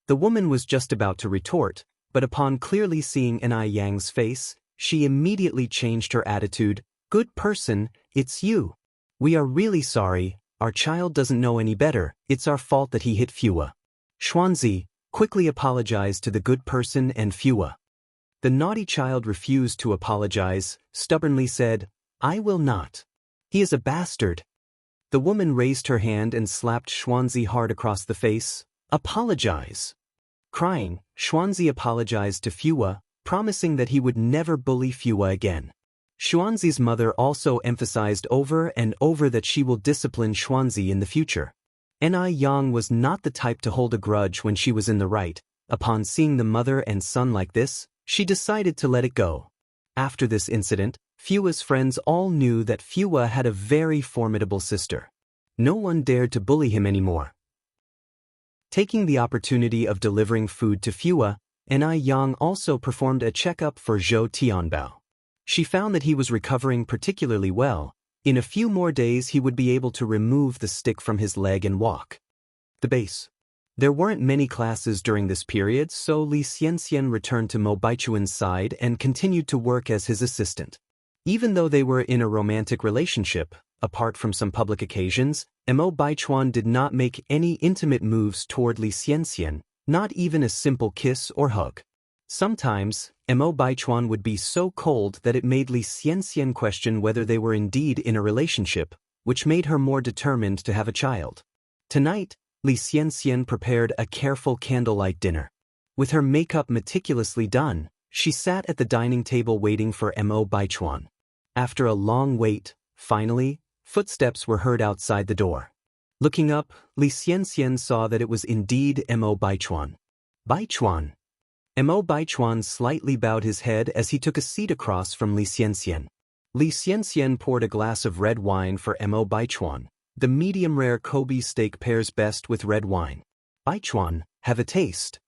The woman was just about to retort, but upon clearly seeing An Yang's face, she immediately changed her attitude. Good person, it's you. We are really sorry, our child doesn't know any better, it's our fault that he hit Fua. Xuanzi quickly apologized to the good person and Fua. The naughty child refused to apologize, stubbornly said, I will not. He is a bastard. The woman raised her hand and slapped Xuanzi hard across the face. Apologize. Crying, Xuanzi apologized to Fua, promising that he would never bully Fua again. Xuanzi's mother also emphasized over and over that she will discipline Xuanzi in the future. An Yang was not the type to hold a grudge when she was in the right. Upon seeing the mother and son like this, she decided to let it go. After this incident, Fua's friends all knew that Fua had a very formidable sister. No one dared to bully him anymore. Taking the opportunity of delivering food to Fua, An Yang also performed a checkup for Zhou Tianbao. She found that he was recovering particularly well. In a few more days he would be able to remove the stick from his leg and walk. The base. There weren't many classes during this period, so Li Xianxian returned to Mo Baichuan's side and continued to work as his assistant. Even though they were in a romantic relationship, apart from some public occasions, Mo Baichuan did not make any intimate moves toward Li Xianxian, not even a simple kiss or hug. Sometimes, Mo Baichuan would be so cold that it made Li Xianxian question whether they were indeed in a relationship, which made her more determined to have a child. Tonight, Li Xianxian prepared a careful candlelight dinner. With her makeup meticulously done, she sat at the dining table waiting for Mo Baichuan. After a long wait, finally, footsteps were heard outside the door. Looking up, Li Xianxian saw that it was indeed Mo Baichuan. Baichuan. Mo Baichuan slightly bowed his head as he took a seat across from Li Xianxian. Li Xianxian poured a glass of red wine for Mo Baichuan. The medium-rare Kobe steak pairs best with red wine. Baichuan, have a taste.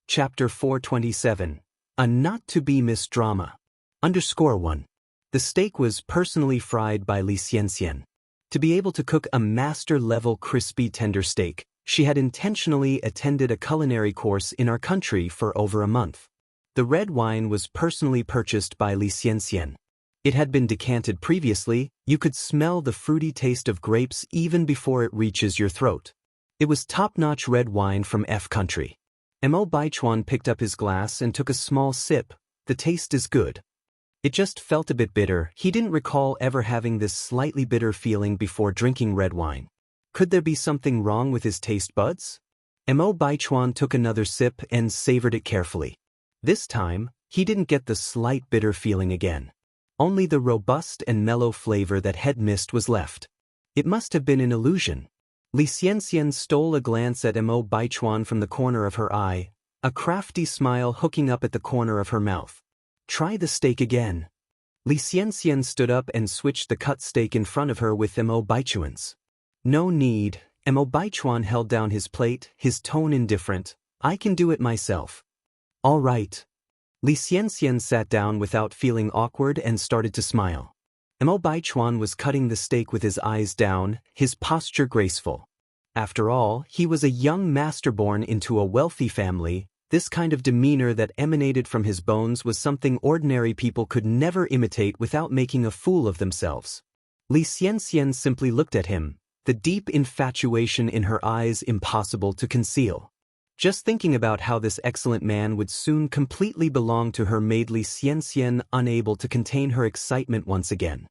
Chapter 427. A not-to-be-missed drama. _1. The steak was personally fried by Li Xianxian. To be able to cook a master-level crispy tender steak, she had intentionally attended a culinary course in our country for over a month. The red wine was personally purchased by Li Xianxian. It had been decanted previously. You could smell the fruity taste of grapes even before it reaches your throat. It was top-notch red wine from F country. Mo Baichuan picked up his glass and took a small sip. The taste is good. It just felt a bit bitter. He didn't recall ever having this slightly bitter feeling before drinking red wine. Could there be something wrong with his taste buds? Mo Baichuan took another sip and savored it carefully. This time, he didn't get the slight bitter feeling again. Only the robust and mellow flavor that had missed was left. It must have been an illusion. Li Xianxian stole a glance at Mo Baichuan from the corner of her eye, a crafty smile hooking up at the corner of her mouth. Try the steak again. Li Xianxian stood up and switched the cut steak in front of her with Mo Baichuan's. No need. Mo Baichuan held down his plate, his tone indifferent. I can do it myself. All right. Li Xianxian sat down without feeling awkward and started to smile. Mo Baichuan was cutting the steak with his eyes down, his posture graceful. After all, he was a young master born into a wealthy family. This kind of demeanor that emanated from his bones was something ordinary people could never imitate without making a fool of themselves. Li Xianxian simply looked at him, the deep infatuation in her eyes impossible to conceal. Just thinking about how this excellent man would soon completely belong to her made Li Xianxian unable to contain her excitement once again.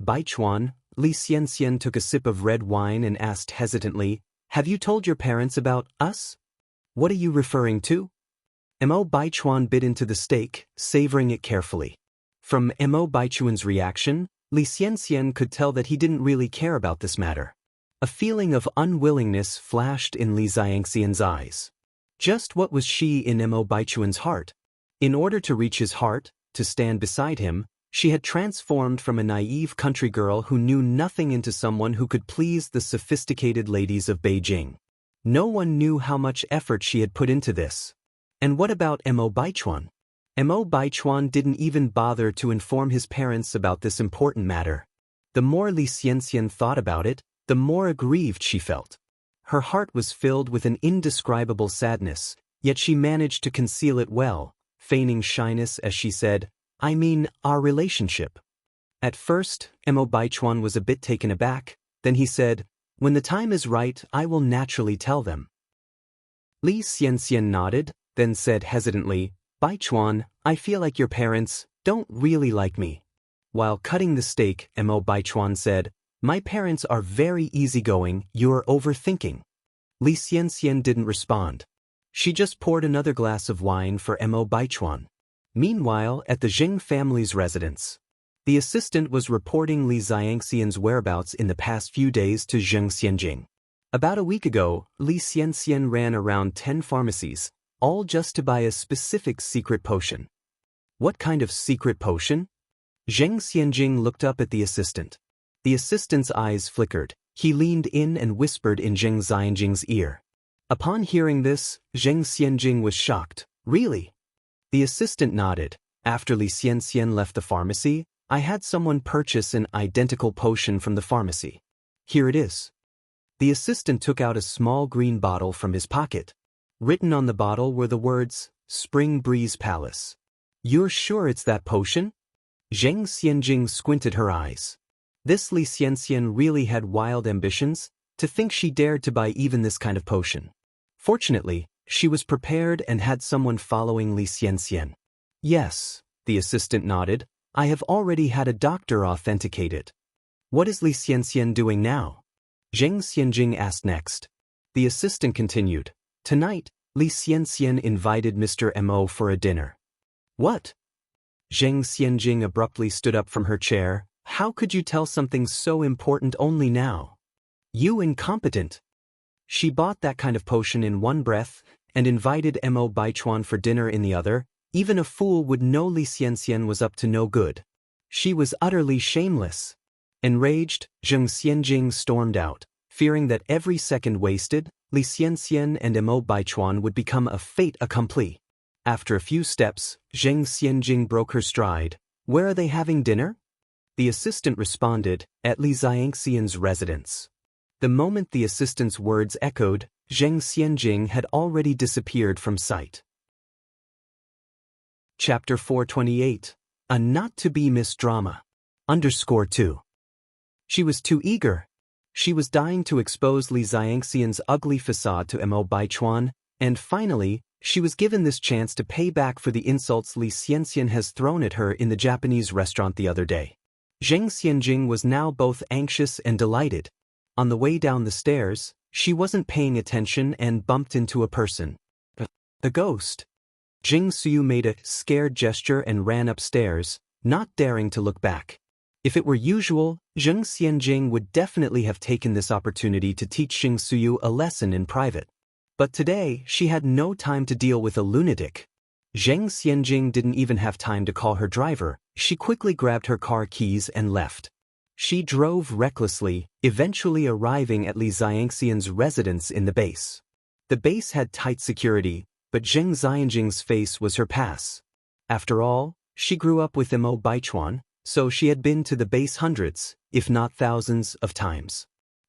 Baichuan, Li Xianxian took a sip of red wine and asked hesitantly, have you told your parents about us? What are you referring to? Mo Baichuan bit into the steak, savoring it carefully. From Mo Baichuan's reaction, Li Xianxian could tell that he didn't really care about this matter. A feeling of unwillingness flashed in Li Xianxian's eyes. Just what was she in Mo Baichuan's heart? In order to reach his heart, to stand beside him, she had transformed from a naive country girl who knew nothing into someone who could please the sophisticated ladies of Beijing. No one knew how much effort she had put into this. And what about Mo Baichuan? Mo Baichuan didn't even bother to inform his parents about this important matter. The more Li Xianxian thought about it, the more aggrieved she felt. Her heart was filled with an indescribable sadness, yet she managed to conceal it well, feigning shyness as she said, I mean, our relationship. At first, Mo Baichuan was a bit taken aback, then he said, when the time is right, I will naturally tell them. Li Xianxian nodded, then said hesitantly, Baichuan, I feel like your parents don't really like me. While cutting the steak, Mo Baichuan said, my parents are very easygoing, you're overthinking. Li Xianxian didn't respond. She just poured another glass of wine for Mo Baichuan. Meanwhile, at the Jing family's residence, the assistant was reporting Li Xianxian's whereabouts in the past few days to Zheng Xianjing. About a week ago, Li Xianxian ran around 10 pharmacies, all just to buy a specific secret potion. What kind of secret potion? Zheng Xianjing looked up at the assistant. The assistant's eyes flickered. He leaned in and whispered in Zheng Xianjing's ear. Upon hearing this, Zheng Xianjing was shocked. Really? The assistant nodded. After Li Xianxian left the pharmacy, I had someone purchase an identical potion from the pharmacy. Here it is. The assistant took out a small green bottle from his pocket. Written on the bottle were the words, Spring Breeze Palace. You're sure it's that potion? Zheng Xianjing squinted her eyes. This Li Xianxian really had wild ambitions, to think she dared to buy even this kind of potion. Fortunately, She was prepared and had someone following Li Xianxian. Yes, the assistant nodded. I have already had a doctor authenticate it. What is Li Xianxian doing now? Zheng Xianjing asked next. The assistant continued. Tonight, Li Xianxian invited Mr. Mo for a dinner. What? Zheng Xianjing abruptly stood up from her chair. How could you tell something so important only now? You incompetent! She bought that kind of potion in one breath and invited Mo Baichuan for dinner in the other. Even a fool would know Li Xianxian was up to no good. She was utterly shameless. Enraged, Zheng Xianjing stormed out, fearing that every second wasted, Li Xianxian and Mo Baichuan would become a fait accompli. After a few steps, Zheng Xianjing broke her stride. Where are they having dinner? The assistant responded, at Li Xianxian's residence. The moment the assistant's words echoed, Zheng Xianjing had already disappeared from sight. Chapter 428. A not-to-be-missed drama. _2. She was too eager. She was dying to expose Li Xianxian's ugly facade to Mo Baichuan, and finally, she was given this chance to pay back for the insults Li Xianxian has thrown at her in the Japanese restaurant the other day. Zheng Xianjing was now both anxious and delighted. On the way down the stairs, she wasn't paying attention and bumped into a person. The ghost. Jing Suyu made a scared gesture and ran upstairs, not daring to look back. If it were usual, Zheng Xianjing would definitely have taken this opportunity to teach Jing Suyu a lesson in private. But today, she had no time to deal with a lunatic. Zheng Xianjing didn't even have time to call her driver. She quickly grabbed her car keys and left. She drove recklessly, eventually arriving at Li Xianxian's residence in the base. The base had tight security, but Zheng Xianjing's face was her pass. After all, she grew up with Mo Baichuan, so she had been to the base hundreds, if not thousands, of times.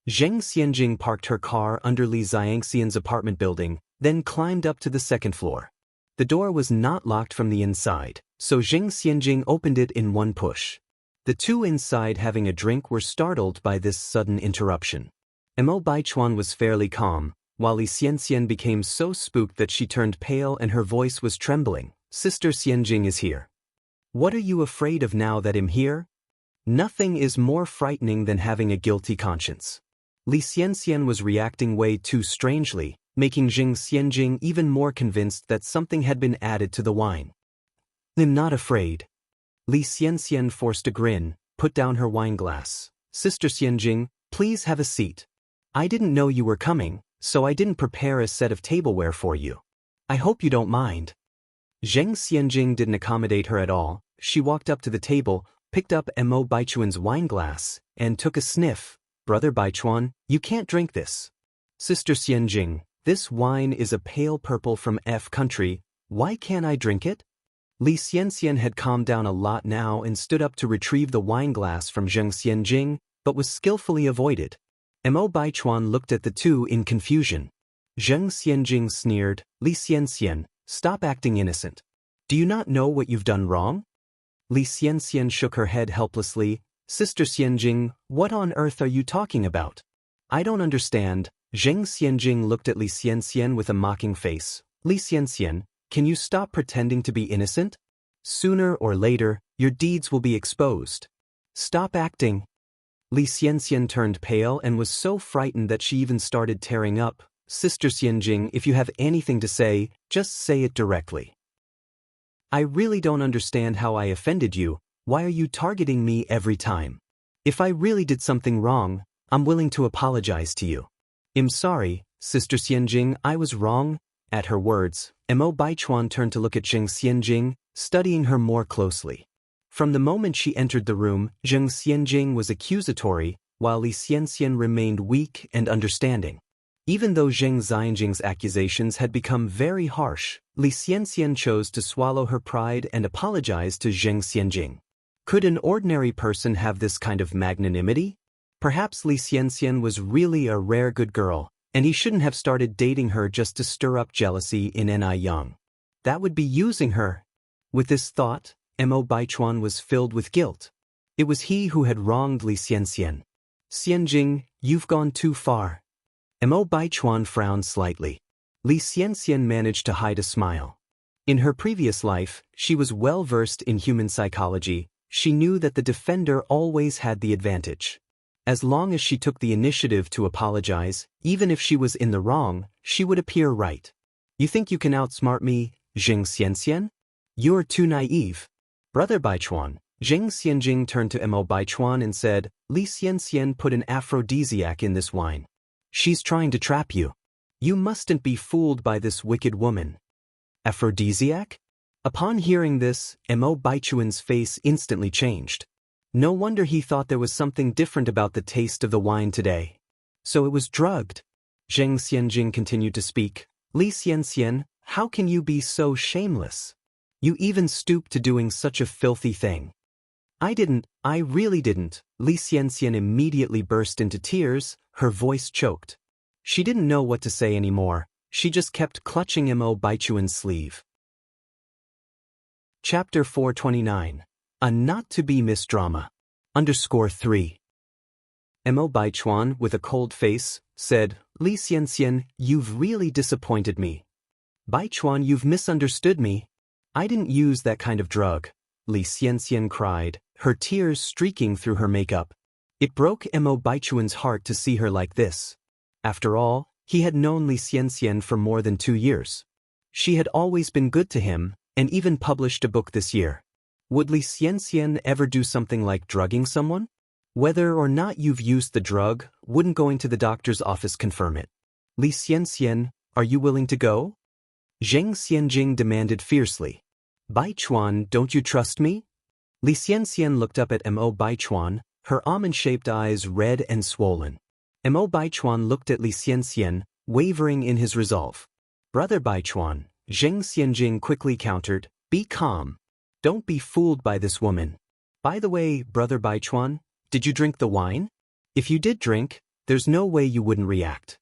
Zheng Xianjing parked her car under Li Xianxian's apartment building, then climbed up to the second floor. The door was not locked from the inside, so Zheng Xianjing opened it in one push. The two inside having a drink were startled by this sudden interruption. Mo Baichuan was fairly calm, while Li Xianxian became so spooked that she turned pale and her voice was trembling. Sister Xianjing is here. What are you afraid of now that I'm here? Nothing is more frightening than having a guilty conscience. Li Xianxian was reacting way too strangely, making Zheng Xianjing even more convinced that something had been added to the wine. I'm not afraid. Li Xianxian forced a grin, put down her wine glass. Sister Xianjing, please have a seat. I didn't know you were coming, so I didn't prepare a set of tableware for you. I hope you don't mind. Zheng Xianjing didn't accommodate her at all. She walked up to the table, picked up Mo Baichuan's wine glass, and took a sniff. Brother Baichuan, you can't drink this. Sister Xianjing, this wine is a pale purple from F country. Why can't I drink it? Li Xianxian had calmed down a lot now and stood up to retrieve the wine glass from Zheng Xianjing, but was skillfully avoided. Mo Baichuan looked at the two in confusion. Zheng Xianjing sneered, Li Xianxian, stop acting innocent. Do you not know what you've done wrong? Li Xianxian shook her head helplessly. Sister Xianjing, what on earth are you talking about? I don't understand. Zheng Xianjing looked at Li Xianxian with a mocking face. Li Xianxian, can you stop pretending to be innocent? Sooner or later, your deeds will be exposed. Stop acting. Li Xianxian turned pale and was so frightened that she even started tearing up. Sister Xianjing, if you have anything to say, just say it directly. I really don't understand how I offended you. Why are you targeting me every time? If I really did something wrong, I'm willing to apologize to you. I'm sorry, Sister Xianjing, I was wrong. At her words, Mo Baichuan turned to look at Zheng Xianjing, studying her more closely. From the moment she entered the room, Zheng Xianjing was accusatory, while Li Xianxian remained weak and understanding. Even though Zheng Xianjing's accusations had become very harsh, Li Xianxian chose to swallow her pride and apologize to Zheng Xianjing. Could an ordinary person have this kind of magnanimity? Perhaps Li Xianxian was really a rare good girl, and he shouldn't have started dating her just to stir up jealousy in Ni Young. That would be using her. With this thought, Mo Baichuan was filled with guilt. It was he who had wronged Li Xianxian. Xianjing, you've gone too far. Mo Baichuan frowned slightly. Li Xianxian managed to hide a smile. In her previous life, she was well versed in human psychology. She knew that the defender always had the advantage. As long as she took the initiative to apologize, even if she was in the wrong, she would appear right. You think you can outsmart me, Jing Xianxian? You're too naive. Brother Baichuan. Jing Xianjing turned to Mo Baichuan and said, Li Xianxian put an aphrodisiac in this wine. She's trying to trap you. You mustn't be fooled by this wicked woman. Aphrodisiac? Upon hearing this, Mo Baichuan's face instantly changed. No wonder he thought there was something different about the taste of the wine today. So it was drugged. Zheng Xianjing continued to speak. Li Xianxian, how can you be so shameless? You even stooped to doing such a filthy thing. I really didn't. Li Xianxian immediately burst into tears, her voice choked. She didn't know what to say anymore. She just kept clutching Mo Baichuan's sleeve. Chapter 429. A not-to-be-missed drama. _3. Mo Baichuan, with a cold face, said, Li Xianxian, you've really disappointed me. Baichuan, you've misunderstood me. I didn't use that kind of drug. Li Xianxian cried, her tears streaking through her makeup. It broke Mo Baichuan's heart to see her like this. After all, he had known Li Xianxian for more than 2 years. She had always been good to him, and even published a book this year. Would Li Xianxian ever do something like drugging someone? Whether or not you've used the drug, wouldn't going to the doctor's office confirm it. Li Xianxian, are you willing to go? Zheng Xianjing demanded fiercely. Baichuan, don't you trust me? Li Xianxian looked up at Mo Baichuan, her almond-shaped eyes red and swollen. Mo Baichuan looked at Li Xianxian, wavering in his resolve. Brother Baichuan, Zheng Xianjing quickly countered, be calm. Don't be fooled by this woman. By the way, Brother Baichuan, did you drink the wine? If you did drink, there's no way you wouldn't react.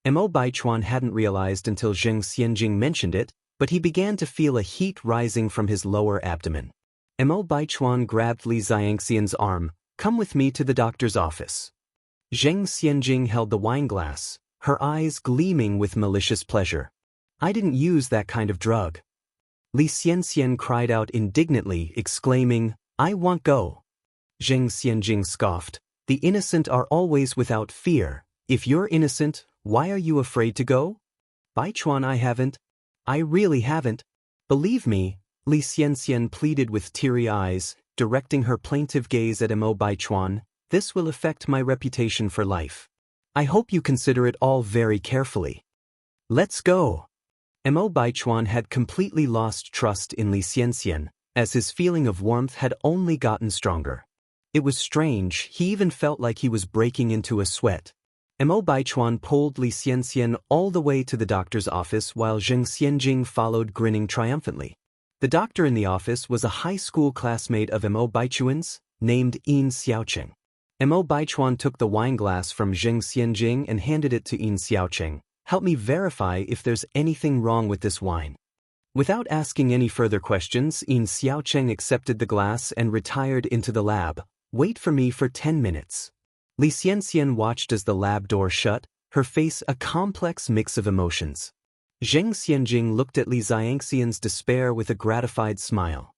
Mo Baichuan hadn't realized until Zheng Xianjing mentioned it, but he began to feel a heat rising from his lower abdomen. Mo Baichuan grabbed Li Xianxian's arm, come with me to the doctor's office. Zheng Xianjing held the wine glass, her eyes gleaming with malicious pleasure. I didn't use that kind of drug. Li Xianxian cried out indignantly, exclaiming, I won't go. Zheng Xianjing scoffed, the innocent are always without fear. If you're innocent, why are you afraid to go? Baichuan, I haven't. I really haven't. Believe me, Li Xianxian pleaded with teary eyes, directing her plaintive gaze at Mo Baichuan, this will affect my reputation for life. I hope you consider it all very carefully. Let's go. Mo Baichuan had completely lost trust in Li Xianxian, as his feeling of warmth had only gotten stronger. It was strange, he even felt like he was breaking into a sweat. Mo Baichuan pulled Li Xianxian all the way to the doctor's office while Zheng Xianjing followed grinning triumphantly. The doctor in the office was a high school classmate of Mo Baichuan's, named Yin Xiaocheng. Mo Baichuan took the wine glass from Zheng Xianjing and handed it to Yin Xiaocheng. Help me verify if there's anything wrong with this wine. Without asking any further questions, Yin Xiaocheng accepted the glass and retired into the lab. Wait for me for 10 minutes. Li Xianxian watched as the lab door shut, her face a complex mix of emotions. Zheng Xianjing looked at Li Xianxian's despair with a gratified smile.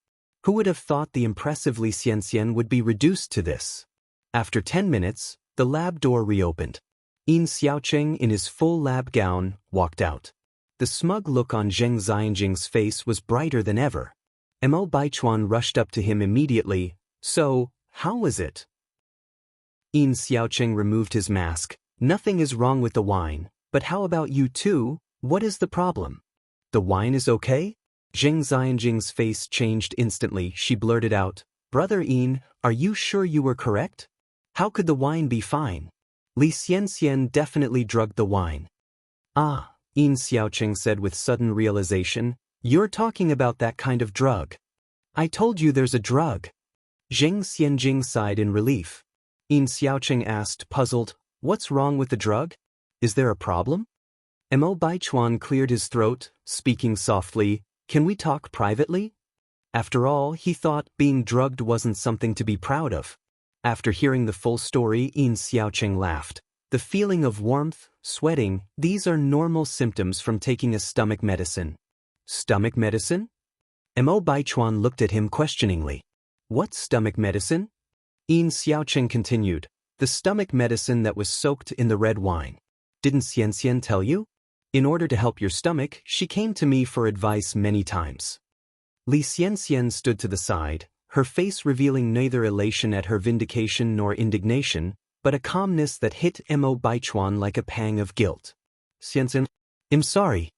Who would have thought the impressive Li Xianxian would be reduced to this? After 10 minutes, the lab door reopened. Yin Xiaocheng, in his full lab gown, walked out. The smug look on Zheng Xianjing's face was brighter than ever. Mo Baichuan rushed up to him immediately. So, how was it? Yin Xiaocheng removed his mask. Nothing is wrong with the wine, but how about you too? What is the problem? The wine is okay? Zheng Xianjing's face changed instantly. She blurted out, Brother Yin, are you sure you were correct? How could the wine be fine? Li Xianxian definitely drugged the wine. Ah, Yin Xiaocheng said with sudden realization, you're talking about that kind of drug. I told you there's a drug. Zheng Xianjing sighed in relief. Yin Xiaocheng asked, puzzled, what's wrong with the drug? Is there a problem? Mo Baichuan cleared his throat, speaking softly, can we talk privately? After all, he thought being drugged wasn't something to be proud of. After hearing the full story, Yin Xiaocheng laughed. The feeling of warmth, sweating, these are normal symptoms from taking a stomach medicine. Stomach medicine? Mo Baichuan looked at him questioningly. What stomach medicine? Yin Xiaocheng continued. The stomach medicine that was soaked in the red wine. Didn't Xian Xian tell you? In order to help your stomach, she came to me for advice many times. Li Xianxian stood to the side, her face revealing neither elation at her vindication nor indignation, but a calmness that hit Mo Baichuan like a pang of guilt. Xianxian, I'm sorry.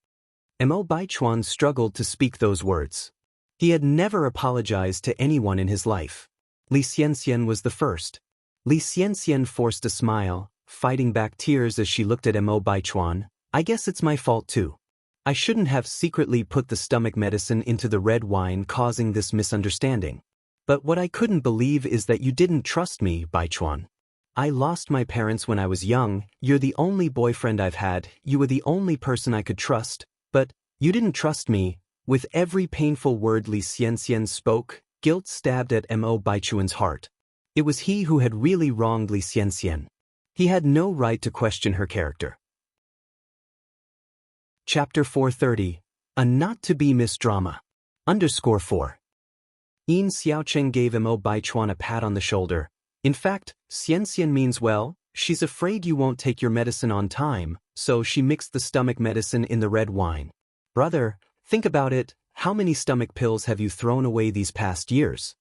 Mo Baichuan struggled to speak those words. He had never apologized to anyone in his life. Li Xianxian was the first. Li Xianxian forced a smile, fighting back tears as she looked at Mo Baichuan. I guess it's my fault too. I shouldn't have secretly put the stomach medicine into the red wine, causing this misunderstanding. But what I couldn't believe is that you didn't trust me, Baichuan. I lost my parents when I was young, you're the only boyfriend I've had, you were the only person I could trust, but you didn't trust me. With every painful word Li Xianxian spoke, guilt stabbed at Mo Baichuan's heart. It was he who had really wronged Li Xianxian. He had no right to question her character. Chapter 430, A Not-to-be-missed Drama. _4. Yin Xiaocheng gave Mo Baichuan a pat on the shoulder. In fact, Xianxian means well, she's afraid you won't take your medicine on time, so she mixed the stomach medicine in the red wine. Brother, think about it, how many stomach pills have you thrown away these past years?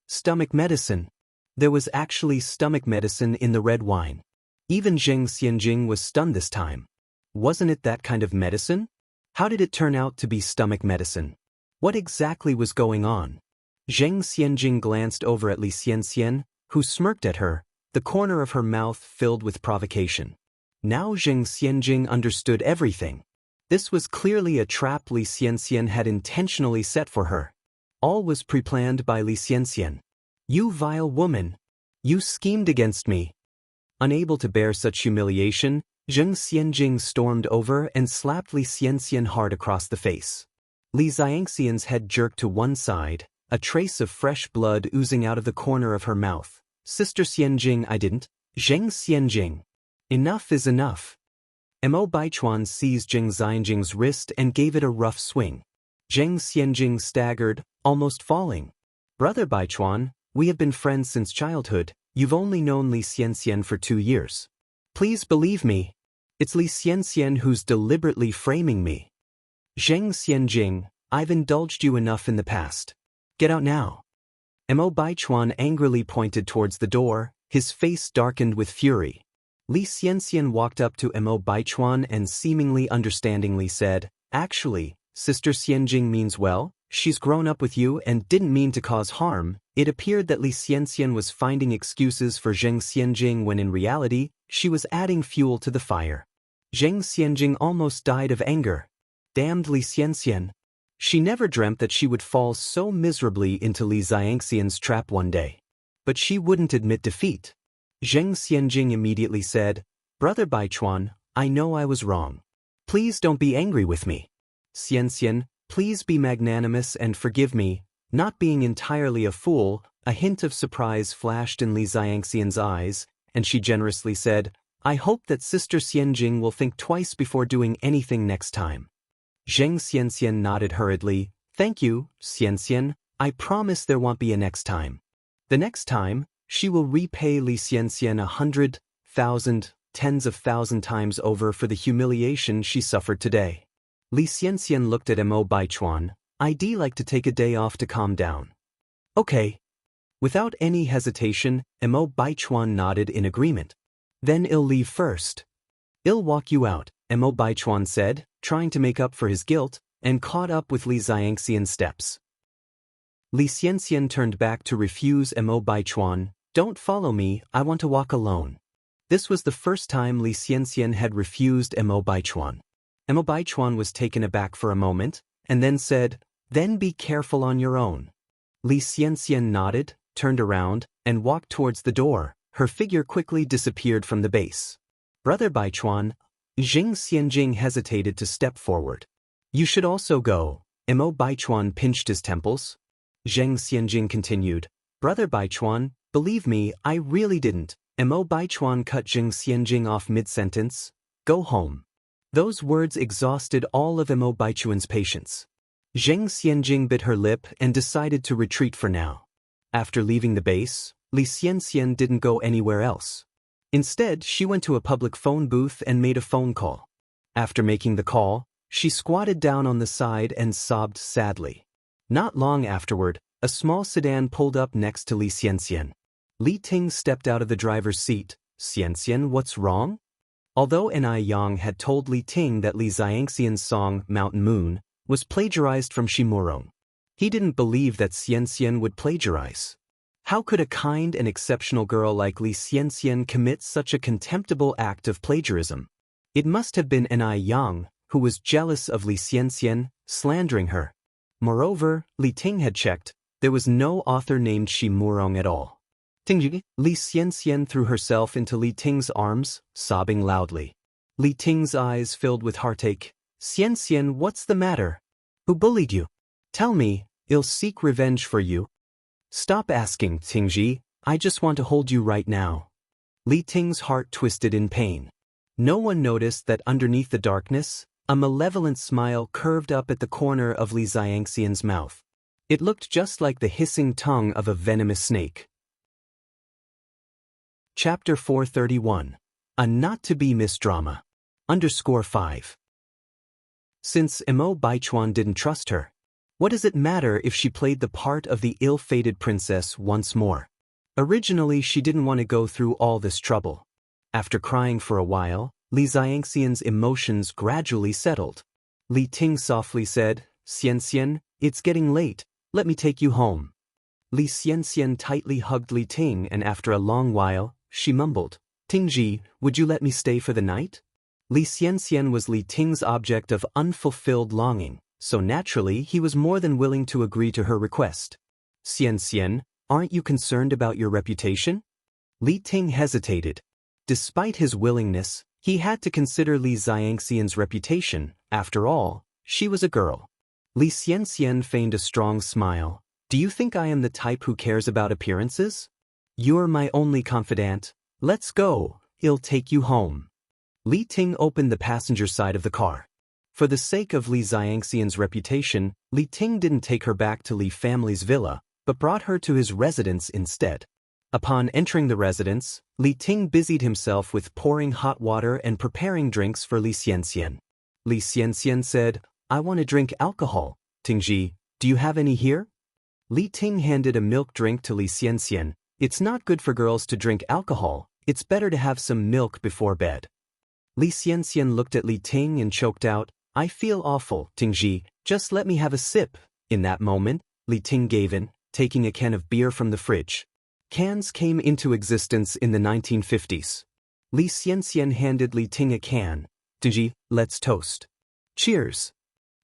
Stomach medicine. There was actually stomach medicine in the red wine. Even Zheng Xianjing was stunned this time. Wasn't it that kind of medicine? How did it turn out to be stomach medicine? What exactly was going on? Zheng Xianjing glanced over at Li Xianxian, who smirked at her, the corner of her mouth filled with provocation. Now Zheng Xianjing understood everything. This was clearly a trap Li Xianxian had intentionally set for her. All was pre-planned by Li Xianxian. You vile woman! You schemed against me! Unable to bear such humiliation, Zheng Xianjing stormed over and slapped Li Xianxian hard across the face. Li Xianxian's head jerked to one side, a trace of fresh blood oozing out of the corner of her mouth. Sister Xianjing, I didn't. Zheng Xianjing. Enough is enough. Mo Baichuan seized Zheng Xianjing's wrist and gave it a rough swing. Zheng Xianjing staggered, almost falling. Brother Baichuan, we have been friends since childhood, you've only known Li Xianxian for 2 years. Please believe me. It's Li Xianxian who's deliberately framing me. Zheng Xianjing, I've indulged you enough in the past. Get out now. Mo Baichuan angrily pointed towards the door, his face darkened with fury. Li Xianxian walked up to Mo Baichuan and seemingly understandingly said, Actually, Sister Xianjing means well, she's grown up with you and didn't mean to cause harm. It appeared that Li Xianxian was finding excuses for Zheng Xianjing when in reality, she was adding fuel to the fire. Zheng Xianjing almost died of anger. Damned Li Xianxian. She never dreamt that she would fall so miserably into Li Xianxian's trap one day. But she wouldn't admit defeat. Zheng Xianjing immediately said, Brother Baichuan, I know I was wrong. Please don't be angry with me. Xianxian, please be magnanimous and forgive me. Not being entirely a fool, a hint of surprise flashed in Li Xianxian's eyes, and she generously said, I hope that Sister Xianjing will think twice before doing anything next time. Zheng Xianxian nodded hurriedly. Thank you, Xianxian, I promise there won't be a next time. The next time, she will repay Li Xianxian 100,000, tens of thousand times over for the humiliation she suffered today. Li Xianxian looked at Mo Baichuan. I'd like to take a day off to calm down. Okay. Without any hesitation, Mo Baichuan nodded in agreement. Then I'll leave first. I'll walk you out, Mo Baichuan said, trying to make up for his guilt, and caught up with Li Xianxian's steps. Li Xianxian turned back to refuse Mo Baichuan. Don't follow me, I want to walk alone. This was the first time Li Xianxian had refused Mo Baichuan. Mo Baichuan was taken aback for a moment, and then said, Then be careful on your own. Li Xianxian nodded, turned around, and walked towards the door. Her figure quickly disappeared from the base. Brother Baichuan, Zheng Xianjing hesitated to step forward. You should also go. Mo Baichuan pinched his temples. Zheng Xianjing continued, Brother Baichuan, believe me, I really didn't. Mo Baichuan cut Jing Xianjing off mid-sentence. Go home. Those words exhausted all of Mo Baichuan's patience. Zheng Xianjing bit her lip and decided to retreat for now. After leaving the base, Li Xianxian didn't go anywhere else. Instead, she went to a public phone booth and made a phone call. After making the call, she squatted down on the side and sobbed sadly. Not long afterward, a small sedan pulled up next to Li Xianxian. Li Ting stepped out of the driver's seat. Xianxian, what's wrong? Although Ni Yang had told Li Ting that Li Xianxian's song, Mountain Moon, was plagiarized from Shimurong, he didn't believe that Xianxian would plagiarize. How could a kind and exceptional girl like Li Xianxian commit such a contemptible act of plagiarism? It must have been Ni Yang, who was jealous of Li Xianxian, slandering her. Moreover, Li Ting had checked, there was no author named Shimurong at all. Tingji, Li Xianxian threw herself into Li Ting's arms, sobbing loudly. Li Ting's eyes filled with heartache. Xianxian, what's the matter? Who bullied you? Tell me, I'll seek revenge for you. Stop asking, Tingji, I just want to hold you right now. Li Ting's heart twisted in pain. No one noticed that underneath the darkness, a malevolent smile curved up at the corner of Li Xianxian's mouth. It looked just like the hissing tongue of a venomous snake. Chapter 431. A not-to-be-missed drama. _5. Since Mo Baichuan didn't trust her, what does it matter if she played the part of the ill-fated princess once more? Originally, she didn't want to go through all this trouble. After crying for a while, Li Xianxian's emotions gradually settled. Li Ting softly said, Xianxian, it's getting late, let me take you home. Li Xianxian tightly hugged Li Ting and after a long while, she mumbled, Tingji, would you let me stay for the night? Li Xianxian was Li Ting's object of unfulfilled longing, so naturally he was more than willing to agree to her request. Xianxian, aren't you concerned about your reputation? Li Ting hesitated. Despite his willingness, he had to consider Li Xianxian's reputation. After all, she was a girl. Li Xianxian feigned a strong smile. Do you think I am the type who cares about appearances? You're my only confidant. Let's go, I'll take you home. Li Ting opened the passenger side of the car. For the sake of Li Xianxian's reputation, Li Ting didn't take her back to Li family's villa, but brought her to his residence instead. Upon entering the residence, Li Ting busied himself with pouring hot water and preparing drinks for Li Xianxian. Li Xianxian said, I want to drink alcohol. Tingji, do you have any here? Li Ting handed a milk drink to Li Xianxian. It's not good for girls to drink alcohol, it's better to have some milk before bed. Li Xianxian looked at Li Ting and choked out, I feel awful, Tingji, just let me have a sip. In that moment, Li Ting gave in, taking a can of beer from the fridge. Cans came into existence in the 1950s. Li Xianxian handed Li Ting a can. Tingji, let's toast. Cheers.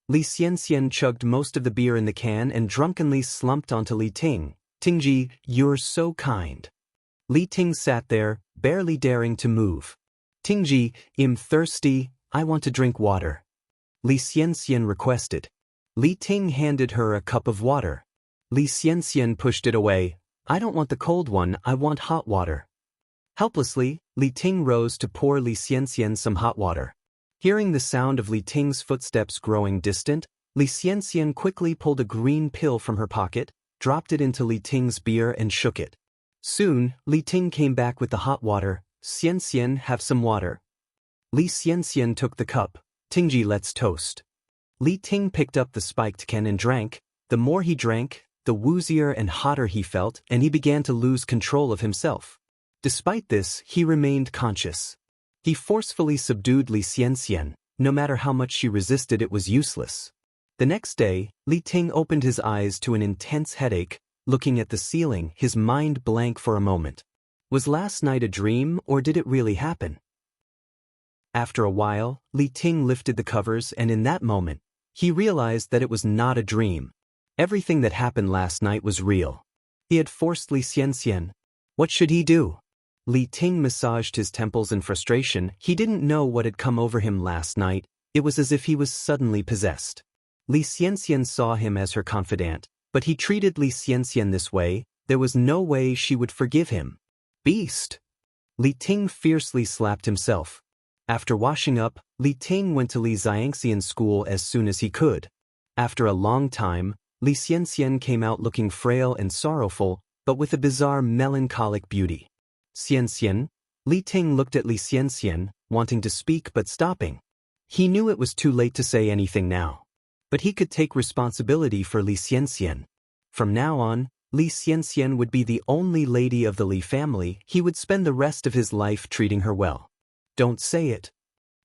Li Xianxian chugged most of the beer in the can and drunkenly slumped onto Li Ting. Tingji, you're so kind. Li Ting sat there, barely daring to move. Tingji, I'm thirsty, I want to drink water. Li Xianxian requested. Li Ting handed her a cup of water. Li Xianxian pushed it away. I don't want the cold one, I want hot water. Helplessly, Li Ting rose to pour Li Xianxian some hot water. Hearing the sound of Li Ting's footsteps growing distant, Li Xianxian quickly pulled a green pill from her pocket, dropped it into Li Ting's beer and shook it. Soon, Li Ting came back with the hot water. Xianxian, have some water. Li Xianxian took the cup. Tingji, let's toast. Li Ting picked up the spiked can and drank. The more he drank, the woozier and hotter he felt, and he began to lose control of himself. Despite this, he remained conscious. He forcefully subdued Li Xianxian. No matter how much she resisted, it was useless. The next day, Li Ting opened his eyes to an intense headache, looking at the ceiling, his mind blank for a moment. Was last night a dream, or did it really happen? After a while, Li Ting lifted the covers and in that moment, he realized that it was not a dream. Everything that happened last night was real. He had forced Li Xianxian. What should he do? Li Ting massaged his temples in frustration. He didn't know what had come over him last night. It was as if he was suddenly possessed. Li Xianxian saw him as her confidant, but he treated Li Xianxian this way. There was no way she would forgive him. Beast! Li Ting fiercely slapped himself. After washing up, Li Ting went to Li Xiangxian's school as soon as he could. After a long time, Li Xianxian came out looking frail and sorrowful, but with a bizarre melancholic beauty. Xianxian, Li Ting looked at Li Xianxian, wanting to speak but stopping. He knew it was too late to say anything now. But he could take responsibility for Li Xianxian. From now on, Li Xianxian would be the only lady of the Li family. He would spend the rest of his life treating her well. Don't say it.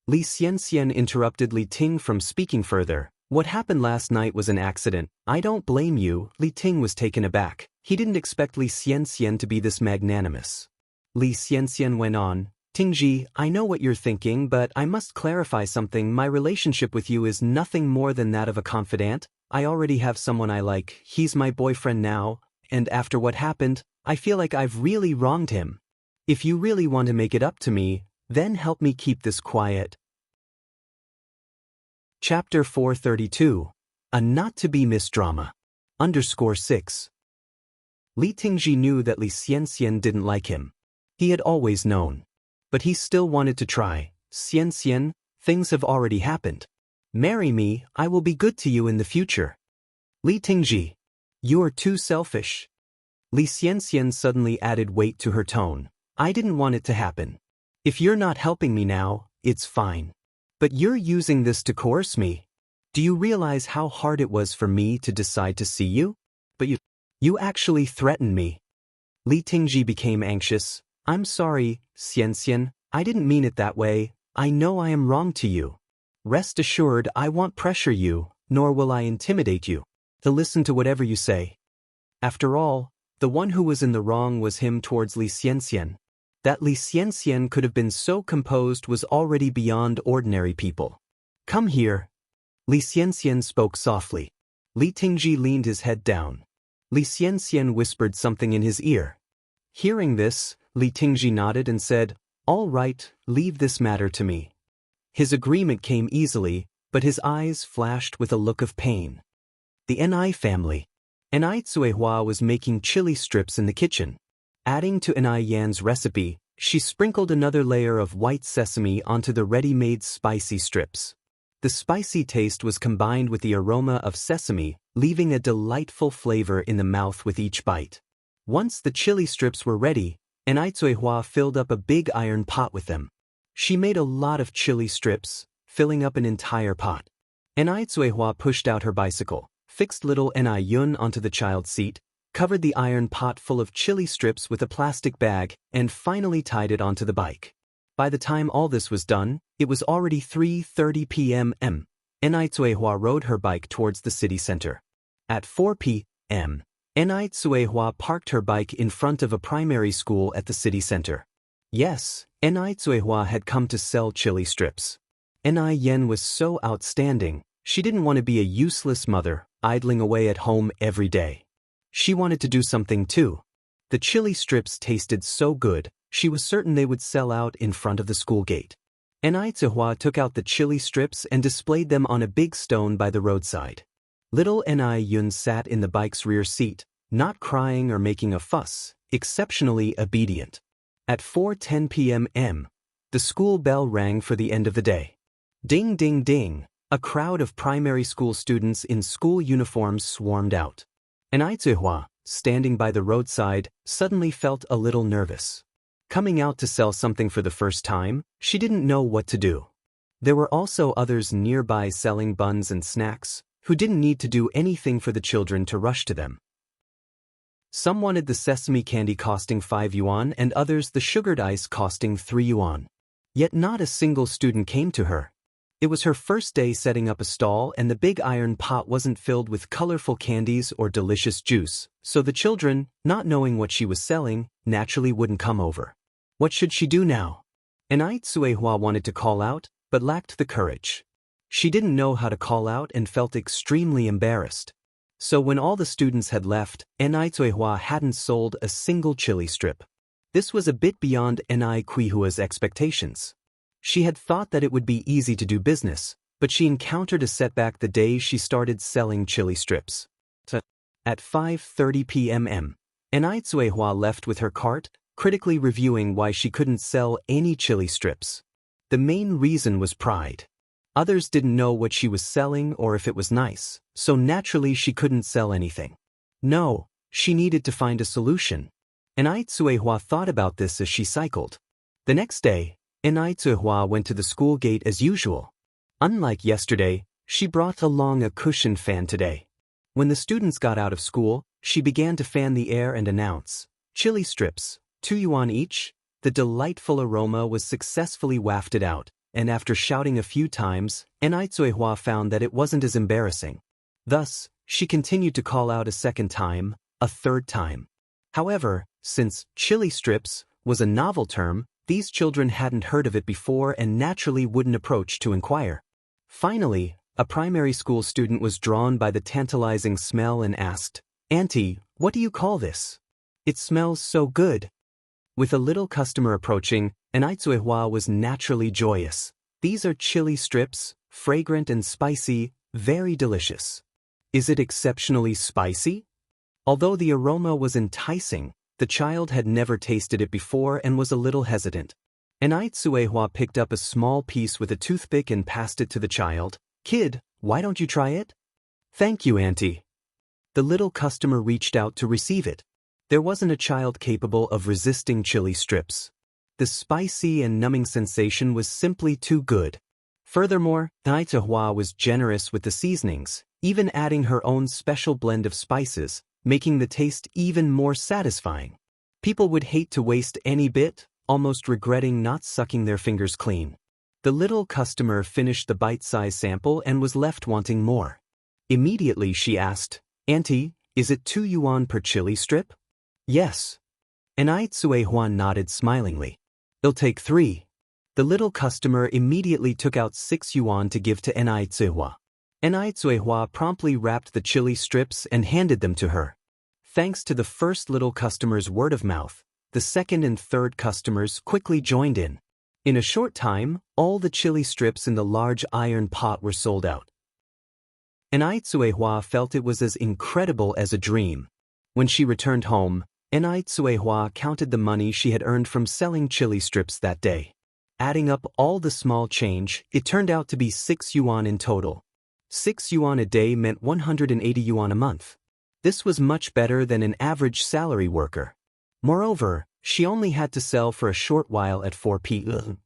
Li Xianxian interrupted Li Ting from speaking further. What happened last night was an accident. I don't blame you. Li Ting was taken aback. He didn't expect Li Xianxian to be this magnanimous. Li Xianxian went on, Tingji, I know what you're thinking, but I must clarify something. My relationship with you is nothing more than that of a confidant. I already have someone I like. He's my boyfriend now, and after what happened, I feel like I've really wronged him. If you really want to make it up to me, then help me keep this quiet. Chapter 432. A not-to-be-missed drama. _6. Li Tingji knew that Li Xianxian didn't like him. He had always known. But he still wanted to try. Xianxian, things have already happened. Marry me, I will be good to you in the future. Li Tingji. You're too selfish. Li Xianxian suddenly added weight to her tone. I didn't want it to happen. If you're not helping me now, it's fine. But you're using this to coerce me. Do you realize how hard it was for me to decide to see you? But you actually threatened me. Li Tingji became anxious. I'm sorry, Xianxian, I didn't mean it that way. I know I am wrong to you. Rest assured I won't pressure you, nor will I intimidate you, to listen to whatever you say. After all, the one who was in the wrong was him towards Li Xianxian. That Li Xianxian could have been so composed was already beyond ordinary people. Come here. Li Xianxian spoke softly. Li Tingji leaned his head down. Li Xianxian whispered something in his ear. Hearing this, Li Tingji nodded and said, All right, leave this matter to me. His agreement came easily, but his eyes flashed with a look of pain. The Ni family. Ni Tsuehua was making chili strips in the kitchen. Adding to Ni Yan's recipe, she sprinkled another layer of white sesame onto the ready-made spicy strips. The spicy taste was combined with the aroma of sesame, leaving a delightful flavor in the mouth with each bite. Once the chili strips were ready, Ni Tsuehua filled up a big iron pot with them. She made a lot of chili strips, filling up an entire pot. Ni Tsuehua pushed out her bicycle, fixed little Ni Yun onto the child's seat, covered the iron pot full of chili strips with a plastic bag, and finally tied it onto the bike. By the time all this was done, it was already 3:30 p.m. Ni Tsuehua rode her bike towards the city center. At 4 p.m., Ni Tsuehua parked her bike in front of a primary school at the city center. Yes, Ni Tsuehua had come to sell chili strips. Ni Yen was so outstanding, she didn't want to be a useless mother, idling away at home every day. She wanted to do something too. The chili strips tasted so good, she was certain they would sell out in front of the school gate. Ni Tsuehua took out the chili strips and displayed them on a big stone by the roadside. Little Ni Yun sat in the bike's rear seat, not crying or making a fuss, exceptionally obedient. At 4:10 p.m., the school bell rang for the end of the day. Ding ding ding, a crowd of primary school students in school uniforms swarmed out. Ni Tsuehua, standing by the roadside, suddenly felt a little nervous. Coming out to sell something for the first time, she didn't know what to do. There were also others nearby selling buns and snacks, who didn't need to do anything for the children to rush to them. Some wanted the sesame candy costing 5 yuan and others the sugared ice costing 3 yuan. Yet not a single student came to her. It was her first day setting up a stall and the big iron pot wasn't filled with colorful candies or delicious juice, so the children, not knowing what she was selling, naturally wouldn't come over. What should she do now? Ni Tsuehua wanted to call out, but lacked the courage. She didn't know how to call out and felt extremely embarrassed. So when all the students had left, Ni Tsuehua hadn't sold a single chili strip. This was a bit beyond Ni Kuihua's expectations. She had thought that it would be easy to do business, but she encountered a setback the day she started selling chili strips. At 5:30 p.m., Ni Tsuehua left with her cart, critically reviewing why she couldn't sell any chili strips. The main reason was pride. Others didn't know what she was selling or if it was nice, so naturally she couldn't sell anything. No, she needed to find a solution. Enai Tsuehua thought about this as she cycled. The next day, Enai Tsuehua went to the school gate as usual. Unlike yesterday, she brought along a cushioned fan today. When the students got out of school, she began to fan the air and announce, "Chili strips, 2 yuan each." The delightful aroma was successfully wafted out, and after shouting a few times, Enai Tsuehua found that it wasn't as embarrassing. Thus, she continued to call out a second time, a third time. However, since chili strips was a novel term, these children hadn't heard of it before and naturally wouldn't approach to inquire. Finally, a primary school student was drawn by the tantalizing smell and asked, "Auntie, what do you call this? It smells so good." With a little customer approaching, Enai Tsuehua was naturally joyous. "These are chili strips, fragrant and spicy, very delicious." "Is it exceptionally spicy?" Although the aroma was enticing, the child had never tasted it before and was a little hesitant. Enai Tsuehua picked up a small piece with a toothpick and passed it to the child. "Kid, why don't you try it?" "Thank you, Auntie." The little customer reached out to receive it. There wasn't a child capable of resisting chili strips. The spicy and numbing sensation was simply too good. Furthermore, Enai Tsuehua was generous with the seasonings, even adding her own special blend of spices, making the taste even more satisfying. People would hate to waste any bit, almost regretting not sucking their fingers clean. The little customer finished the bite-sized sample and was left wanting more. Immediately she asked, "Auntie, is it 2 yuan per chili strip?" "Yes." Enai Tsuehua nodded smilingly. "It'll take 3. The little customer immediately took out 6 yuan to give to Enai Tsuehua. Enai Tsuehua promptly wrapped the chili strips and handed them to her. Thanks to the first little customer's word of mouth, the second and third customers quickly joined in. In a short time, all the chili strips in the large iron pot were sold out. Enai Tsuehua felt it was as incredible as a dream. When she returned home, Enai Tsuehua counted the money she had earned from selling chili strips that day. Adding up all the small change, it turned out to be 6 yuan in total. 6 yuan a day meant 180 yuan a month. This was much better than an average salary worker. Moreover, she only had to sell for a short while at 4 p.m.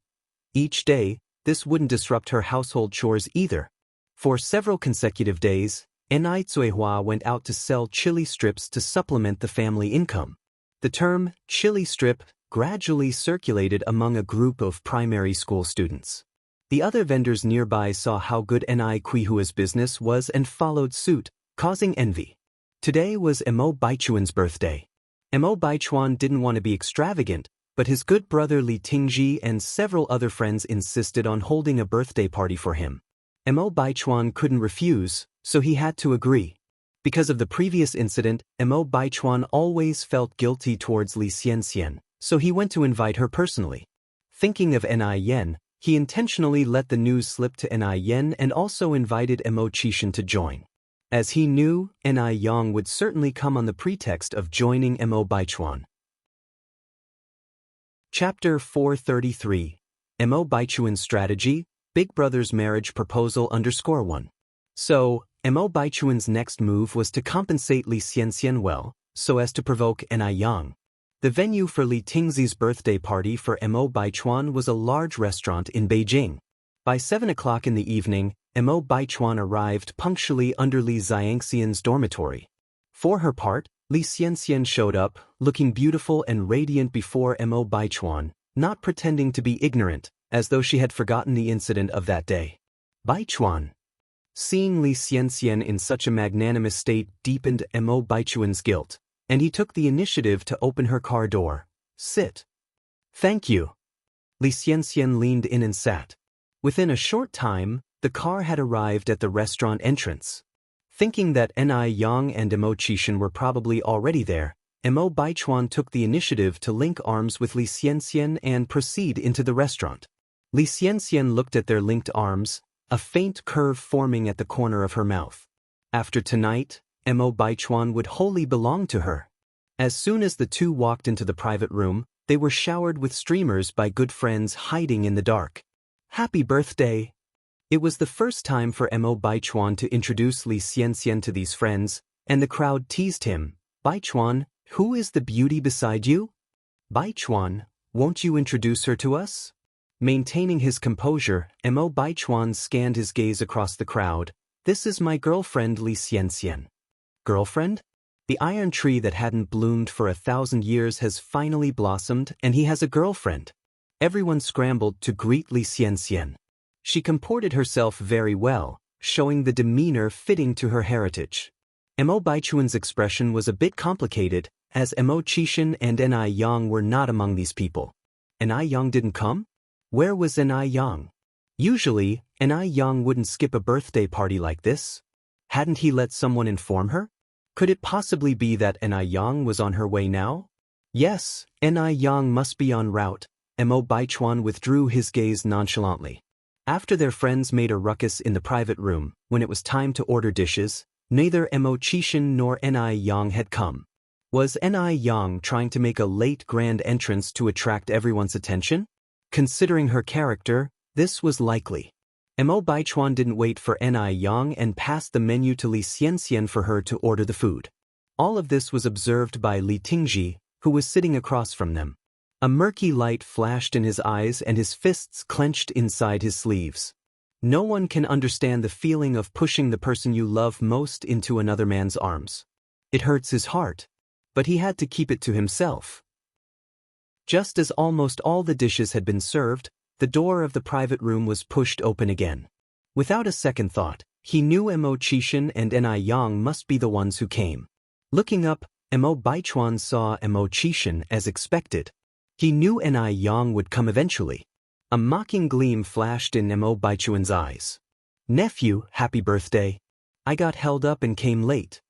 each day. This wouldn't disrupt her household chores either. For several consecutive days, Enai Tsuehua went out to sell chili strips to supplement the family income. The term chili strip gradually circulated among a group of primary school students. The other vendors nearby saw how good Enai Tsuehua's business was and followed suit, causing envy. Today was Mo Baichuan's birthday. Mo Baichuan didn't want to be extravagant, but his good brother Li Tingji and several other friends insisted on holding a birthday party for him. Mo Baichuan couldn't refuse, so he had to agree. Because of the previous incident, Mo Baichuan always felt guilty towards Li Xianxian, so he went to invite her personally. Thinking of Enai Yen, he intentionally let the news slip to Enai Yen and also invited Mo Qishan to join. As he knew, Enai Yang would certainly come on the pretext of joining Mo Baichuan. Chapter 433. Mo Baichuan's Strategy, Big Brother's Marriage Proposal _1. So, Mo Baichuan's next move was to compensate Li Xianxian well, so as to provoke Enai Yang. The venue for Li Tingzi's birthday party for Mo Baichuan was a large restaurant in Beijing. By 7 o'clock in the evening, Mo Baichuan arrived punctually under Li Xianxian's dormitory. For her part, Li Xianxian showed up, looking beautiful and radiant before Mo Baichuan, not pretending to be ignorant, as though she had forgotten the incident of that day. Baichuan. Seeing Li Xianxian in such a magnanimous state deepened Mo Baichuan's guilt, and he took the initiative to open her car door. "Sit." "Thank you." Li Xianxian leaned in and sat. Within a short time, the car had arrived at the restaurant entrance. Thinking that Enai Yang and Mo Qishan were probably already there, Mo Baichuan took the initiative to link arms with Li Xianxian and proceed into the restaurant. Li Xianxian looked at their linked arms, a faint curve forming at the corner of her mouth. After tonight, Mo Baichuan would wholly belong to her. As soon as the two walked into the private room, They were showered with streamers by good friends hiding in the dark. Happy birthday! It was the first time for Mo Baichuan to introduce Li Xianxian to these friends, and the crowd teased him. Baichuan, who is the beauty beside you? Baichuan, won't you introduce her to us? Maintaining his composure, Mo Baichuan scanned his gaze across the crowd. This is my girlfriend Li Xianxian. Girlfriend? The iron tree that hadn't bloomed for 1,000 years has finally blossomed, and he has a girlfriend. Everyone scrambled to greet Li Xianxian. She comported herself very well, showing the demeanor fitting to her heritage. Mo Baichuan's expression was a bit complicated, as Mo Qishan and Ni Yang were not among these people. Ni Yang didn't come? Where was Ni Yang? Usually, Ni Yang wouldn't skip a birthday party like this. Hadn't he let someone inform her? Could it possibly be that Ni Yang was on her way now? Yes, Ni Yang must be en route. Mo Baichuan withdrew his gaze nonchalantly. After their friends made a ruckus in the private room, when it was time to order dishes, neither Mo Qishan nor Ni Yang had come. Was Ni Yang trying to make a late grand entrance to attract everyone's attention? Considering her character, this was likely. Mo Baichuan didn't wait for Ni Yang and passed the menu to Li Xianxian for her to order the food. All of this was observed by Li Tingji, who was sitting across from them. A murky light flashed in his eyes and his fists clenched inside his sleeves. No one can understand the feeling of pushing the person you love most into another man's arms. It hurts his heart. But he had to keep it to himself. Just as almost all the dishes had been served, the door of the private room was pushed open again. Without a second thought, he knew Mo Qishan and Ni Yang must be the ones who came. Looking up, Mo Baichuan saw Mo Qishan as expected. He knew Ni Yang would come eventually. A mocking gleam flashed in Mo Baichuan's eyes. Nephew, happy birthday. I got held up and came late.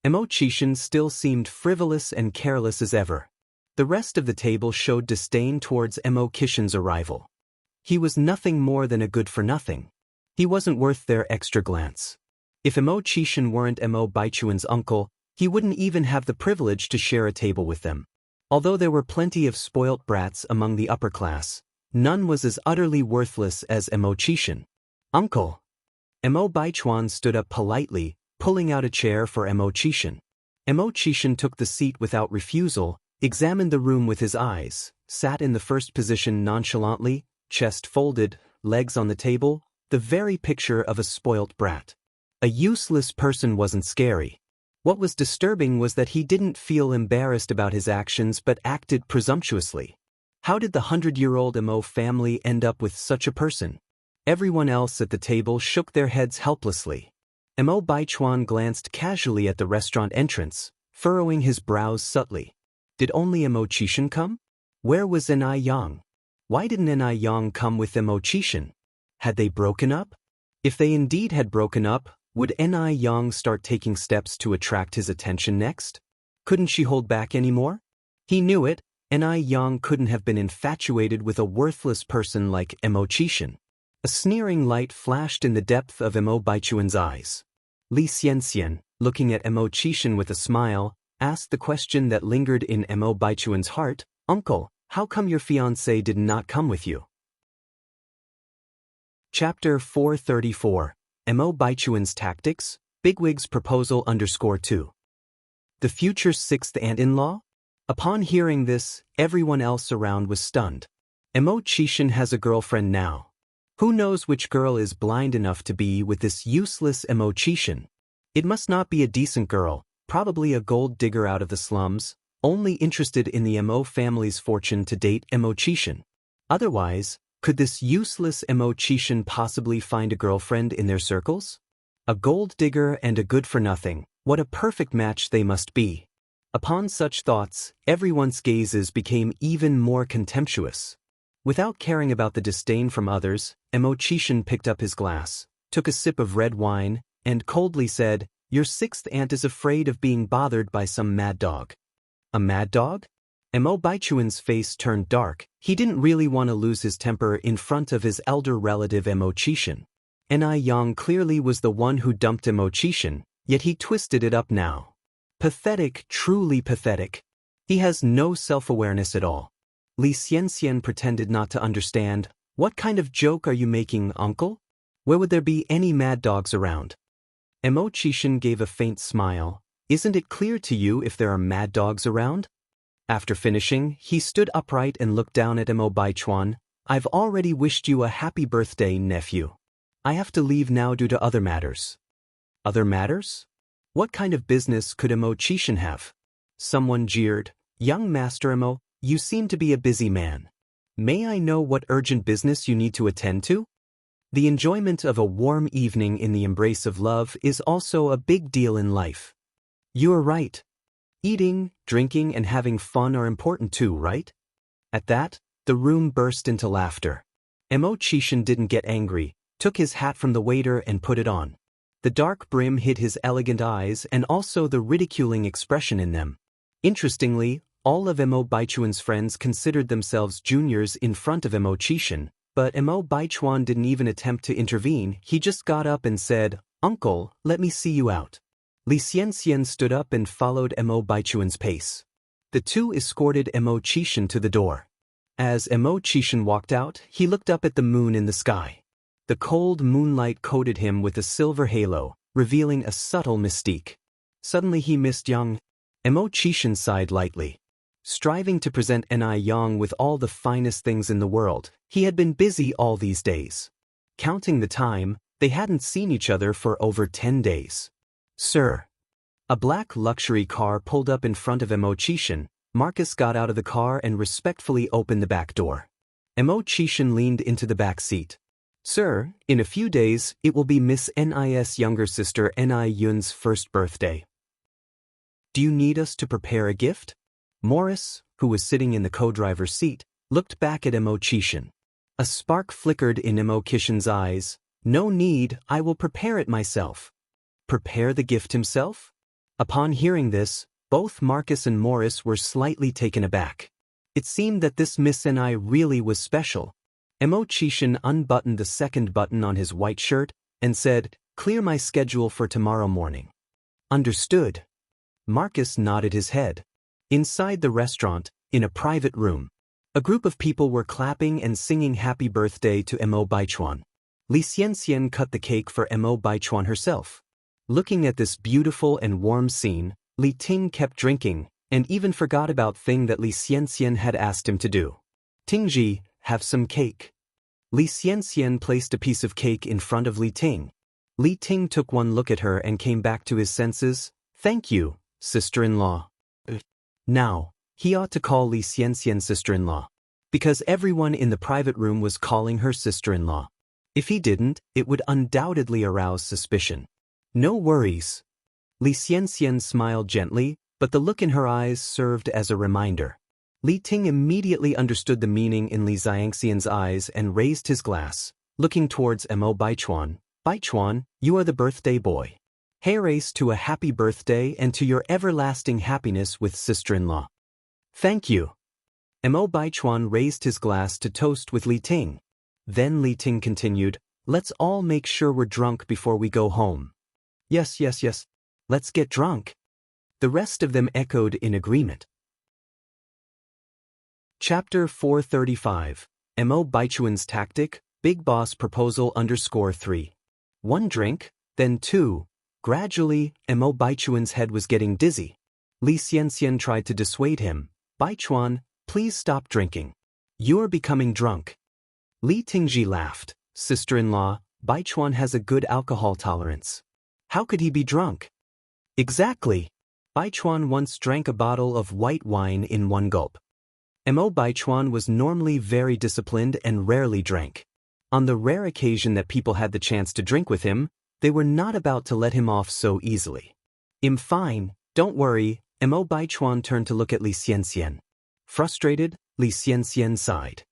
Mo Qishan still seemed frivolous and careless as ever. The rest of the table showed disdain towards Mo Qishan's arrival. He was nothing more than a good-for-nothing. He wasn't worth their extra glance. If Mo Qishan weren't Mo Baichuan's uncle, he wouldn't even have the privilege to share a table with them. Although there were plenty of spoilt brats among the upper class, none was as utterly worthless as Mo Qishan. Uncle! Mo Baichuan stood up politely, pulling out a chair for Mo Qishan. Mo Qishan took the seat without refusal, examined the room with his eyes, sat in the first position nonchalantly, chest folded, legs on the table, the very picture of a spoilt brat. A useless person wasn't scary. What was disturbing was that he didn't feel embarrassed about his actions but acted presumptuously. How did the 100-year-old Mo family end up with such a person? Everyone else at the table shook their heads helplessly. Mo Baichuan glanced casually at the restaurant entrance, furrowing his brows subtly. Did only Mo Qishan come? Where was Ni Yang? Why didn't Ni Yang come with Mo Qishan? Had they broken up? If they indeed had broken up, would Ni Yang start taking steps to attract his attention next? Couldn't she hold back anymore? He knew it. Ni Yang couldn't have been infatuated with a worthless person like Mo Qishan. A sneering light flashed in the depth of Mo Baichuan's eyes. Li Xianxian, looking at Mo Qishan with a smile, asked the question that lingered in Mo Baichuan's heart, Uncle, how come your fiancé did not come with you? Chapter 434. Mo Baichuan's Tactics, Bigwig's Proposal _2. The future sixth aunt-in-law? Upon hearing this, everyone else around was stunned. Mo Qishan has a girlfriend now. Who knows which girl is blind enough to be with this useless Mo Qishan? It must not be a decent girl, probably a gold digger out of the slums, only interested in the Mo family's fortune to date Mo Qishan. Otherwise, could this useless Mo Qishan possibly find a girlfriend in their circles? A gold digger and a good-for-nothing, what a perfect match they must be. Upon such thoughts, everyone's gazes became even more contemptuous. Without caring about the disdain from others, Mo Qishan picked up his glass, took a sip of red wine, and coldly said, Your sixth aunt is afraid of being bothered by some mad dog. A mad dog? Mo Baichuan's face turned dark. He didn't really want to lose his temper in front of his elder relative Mo Qishan. Ni Yang clearly was the one who dumped Mo Qishan, yet he twisted it up now. Pathetic, truly pathetic. He has no self-awareness at all. Li Xianxian pretended not to understand. What kind of joke are you making, uncle? Where would there be any mad dogs around? Mo Qishan gave a faint smile. Isn't it clear to you if there are mad dogs around? After finishing, he stood upright and looked down at Mo Baichuan. I've already wished you a happy birthday, nephew. I have to leave now due to other matters. Other matters? What kind of business could Mo Qishan have? Someone jeered. Young Master Mo, you seem to be a busy man. May I know what urgent business you need to attend to? The enjoyment of a warm evening in the embrace of love is also a big deal in life. You are right. Eating, drinking, and having fun are important too, right? At that, the room burst into laughter. Mo Qishan didn't get angry, took his hat from the waiter and put it on. The dark brim hid his elegant eyes and also the ridiculing expression in them. Interestingly, all of Mo Baichuan's friends considered themselves juniors in front of Mo Qishan, but Mo Baichuan didn't even attempt to intervene. He just got up and said, Uncle, let me see you out. Li Xianxian stood up and followed Mo Baichuan's pace. The two escorted Mo Qishan to the door. As Mo Qishan walked out, he looked up at the moon in the sky. The cold moonlight coated him with a silver halo, revealing a subtle mystique. Suddenly he missed Yang. Mo Qishan sighed lightly. Striving to present Yang with all the finest things in the world, he had been busy all these days. Counting the time, they hadn't seen each other for over 10 days. Sir. A black luxury car pulled up in front of Mo Qishan. Marcus got out of the car and respectfully opened the back door. Mo Qishan leaned into the back seat. Sir, in a few days, it will be Miss Ni's younger sister Ni Yun's first birthday. Do you need us to prepare a gift? Morris, who was sitting in the co-driver's seat, looked back at Mo Qishan. A spark flickered in Mo Qishan's eyes. No need, I will prepare it myself. Prepare the gift himself? Upon hearing this, both Marcus and Morris were slightly taken aback. It seemed that this Miss Ni really was special. Mo Qishan unbuttoned the second button on his white shirt and said, Clear my schedule for tomorrow morning. Understood. Marcus nodded his head. Inside the restaurant, in a private room, a group of people were clapping and singing happy birthday to Mo Baichuan. Li Xianxian cut the cake for Mo Baichuan herself. Looking at this beautiful and warm scene, Li Ting kept drinking, and even forgot about thing that Li Xianxian had asked him to do. Tingji, have some cake. Li Xianxian placed a piece of cake in front of Li Ting. Li Ting took one look at her and came back to his senses. Thank you, sister-in-law. Now, he ought to call Li Xianxian sister-in-law, because everyone in the private room was calling her sister-in-law. If he didn't, it would undoubtedly arouse suspicion. No worries. Li Xianxian smiled gently, but the look in her eyes served as a reminder. Li Ting immediately understood the meaning in Li Xianxian's eyes and raised his glass, looking towards Mo Baichuan. Baichuan, you are the birthday boy. Here's to a happy birthday and to your everlasting happiness with sister-in-law. Thank you. Mo Baichuan raised his glass to toast with Li Ting. Then Li Ting continued, Let's all make sure we're drunk before we go home. Yes. Let's get drunk. The rest of them echoed in agreement. Chapter 435. Mo Baichuan's Tactic, Big Boss Proposal _3. 1 drink, then 2. Gradually, Mo Baichuan's head was getting dizzy. Li Xianxian tried to dissuade him. Baichuan, please stop drinking. You are becoming drunk. Li Tingji laughed. Sister-in-law, Baichuan has a good alcohol tolerance. How could he be drunk? Exactly. Baichuan once drank a bottle of white wine in 1 gulp. Mo Baichuan was normally very disciplined and rarely drank. On the rare occasion that people had the chance to drink with him, they were not about to let him off so easily. I'm fine, don't worry. Mo Baichuan turned to look at Li Xianxian. Frustrated, Li Xianxian sighed.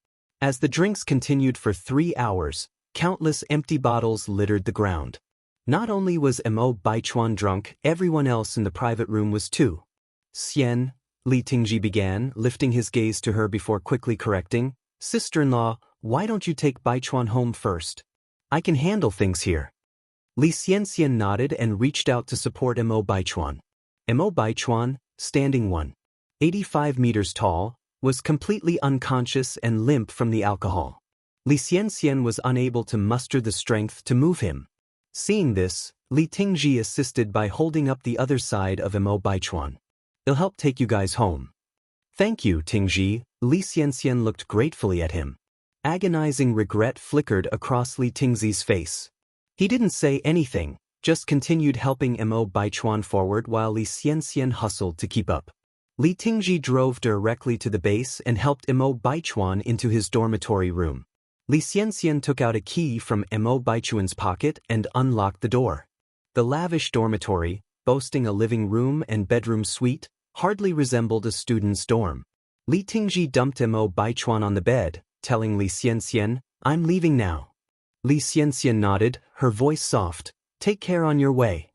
As the drinks continued for 3 hours, countless empty bottles littered the ground. Not only was Mo Baichuan drunk, everyone else in the private room was too. Xian, Li Tingji began, lifting his gaze to her before quickly correcting. Sister-in-law, why don't you take Baichuan home first? I can handle things here. Li Xianxian nodded and reached out to support Mo Baichuan. Mo Baichuan, standing 1.85 meters tall, was completely unconscious and limp from the alcohol. Li Xianxian was unable to muster the strength to move him. Seeing this, Li Tingji assisted by holding up the other side of Mo Baichuan. "It'll help take you guys home." "Thank you, Tingji." Li Xianxian looked gratefully at him. Agonizing regret flickered across Li Tingzi's face. He didn't say anything, just continued helping Mo Baichuan forward while Li Xianxian hustled to keep up. Li Tingji drove directly to the base and helped Mo Baichuan into his dormitory room. Li Xianxian took out a key from Mo Baichuan's pocket and unlocked the door. The lavish dormitory, boasting a living room and bedroom suite, hardly resembled a student's dorm. Li Tingji dumped Mo Baichuan on the bed, telling Li Xianxian, "I'm leaving now." Li Xianxian nodded, her voice soft, "Take care on your way."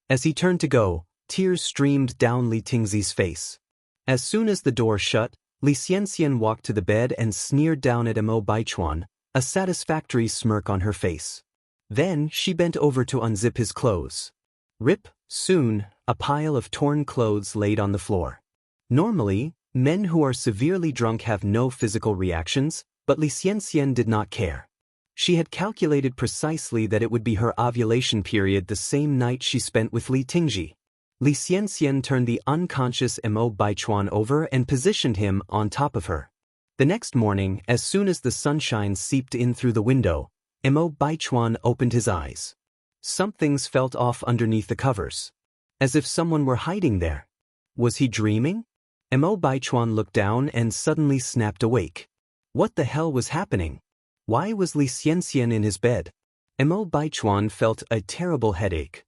As he turned to go, tears streamed down Li Tingzi's face. As soon as the door shut, Li Xianxian walked to the bed and sneered down at Mo Baichuan, a satisfactory smirk on her face. Then she bent over to unzip his clothes. Rip, soon, a pile of torn clothes laid on the floor. Normally, men who are severely drunk have no physical reactions, but Li Xianxian did not care. She had calculated precisely that it would be her ovulation period the same night she spent with Li Tingji. Li Xianxian turned the unconscious Mo Baichuan over and positioned him on top of her. The next morning, as soon as the sunshine seeped in through the window, Mo Baichuan opened his eyes. Something's felt off underneath the covers. As if someone were hiding there. Was he dreaming? Mo Baichuan looked down and suddenly snapped awake. What the hell was happening? Why was Li Xianxian in his bed? Mo Baichuan felt a terrible headache.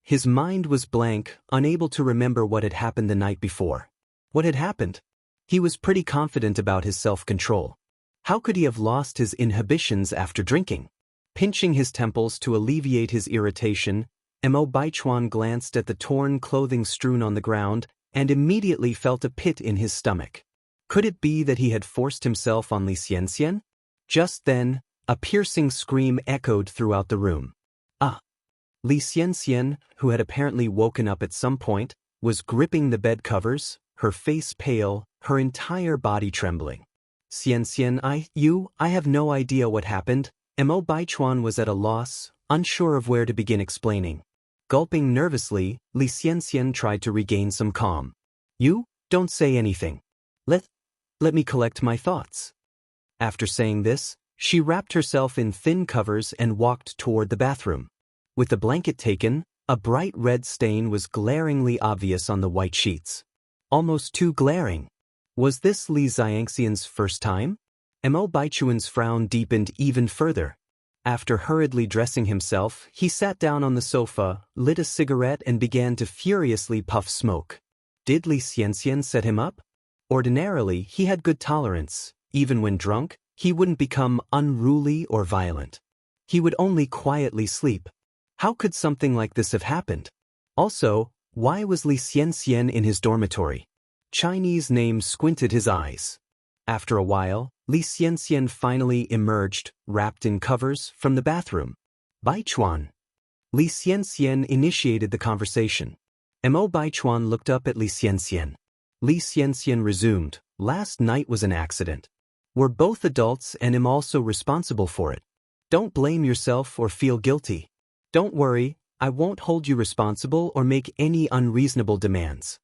His mind was blank, unable to remember what had happened the night before. What had happened? He was pretty confident about his self-control. How could he have lost his inhibitions after drinking? Pinching his temples to alleviate his irritation, Mo Baichuan glanced at the torn clothing strewn on the ground and immediately felt a pit in his stomach. Could it be that he had forced himself on Li Xianxian? Just then, a piercing scream echoed throughout the room. Ah! Li Xianxian, who had apparently woken up at some point, was gripping the bed covers, her face pale, her entire body trembling. "Xianxian, I have no idea what happened." Mo Baichuan was at a loss, unsure of where to begin explaining. Gulping nervously, Li Xianxian tried to regain some calm. "You, don't say anything. Let me collect my thoughts." After saying this, she wrapped herself in thin covers and walked toward the bathroom. With the blanket taken, a bright red stain was glaringly obvious on the white sheets. Almost too glaring. Was this Li Xianxian's first time? Mo Baichuan's frown deepened even further. After hurriedly dressing himself, he sat down on the sofa, lit a cigarette and began to furiously puff smoke. Did Li Xianxian set him up? Ordinarily, he had good tolerance. Even when drunk, he wouldn't become unruly or violent. He would only quietly sleep. How could something like this have happened? Also, why was Li Xianxian in his dormitory? Chinese name squinted his eyes. After a while, Li Xianxian finally emerged, wrapped in covers, from the bathroom. "Baichuan." Li Xianxian initiated the conversation. Mo Baichuan looked up at Li Xianxian. Li Xianxian resumed, "Last night was an accident. We're both adults and am also responsible for it. Don't blame yourself or feel guilty. Don't worry, I won't hold you responsible or make any unreasonable demands."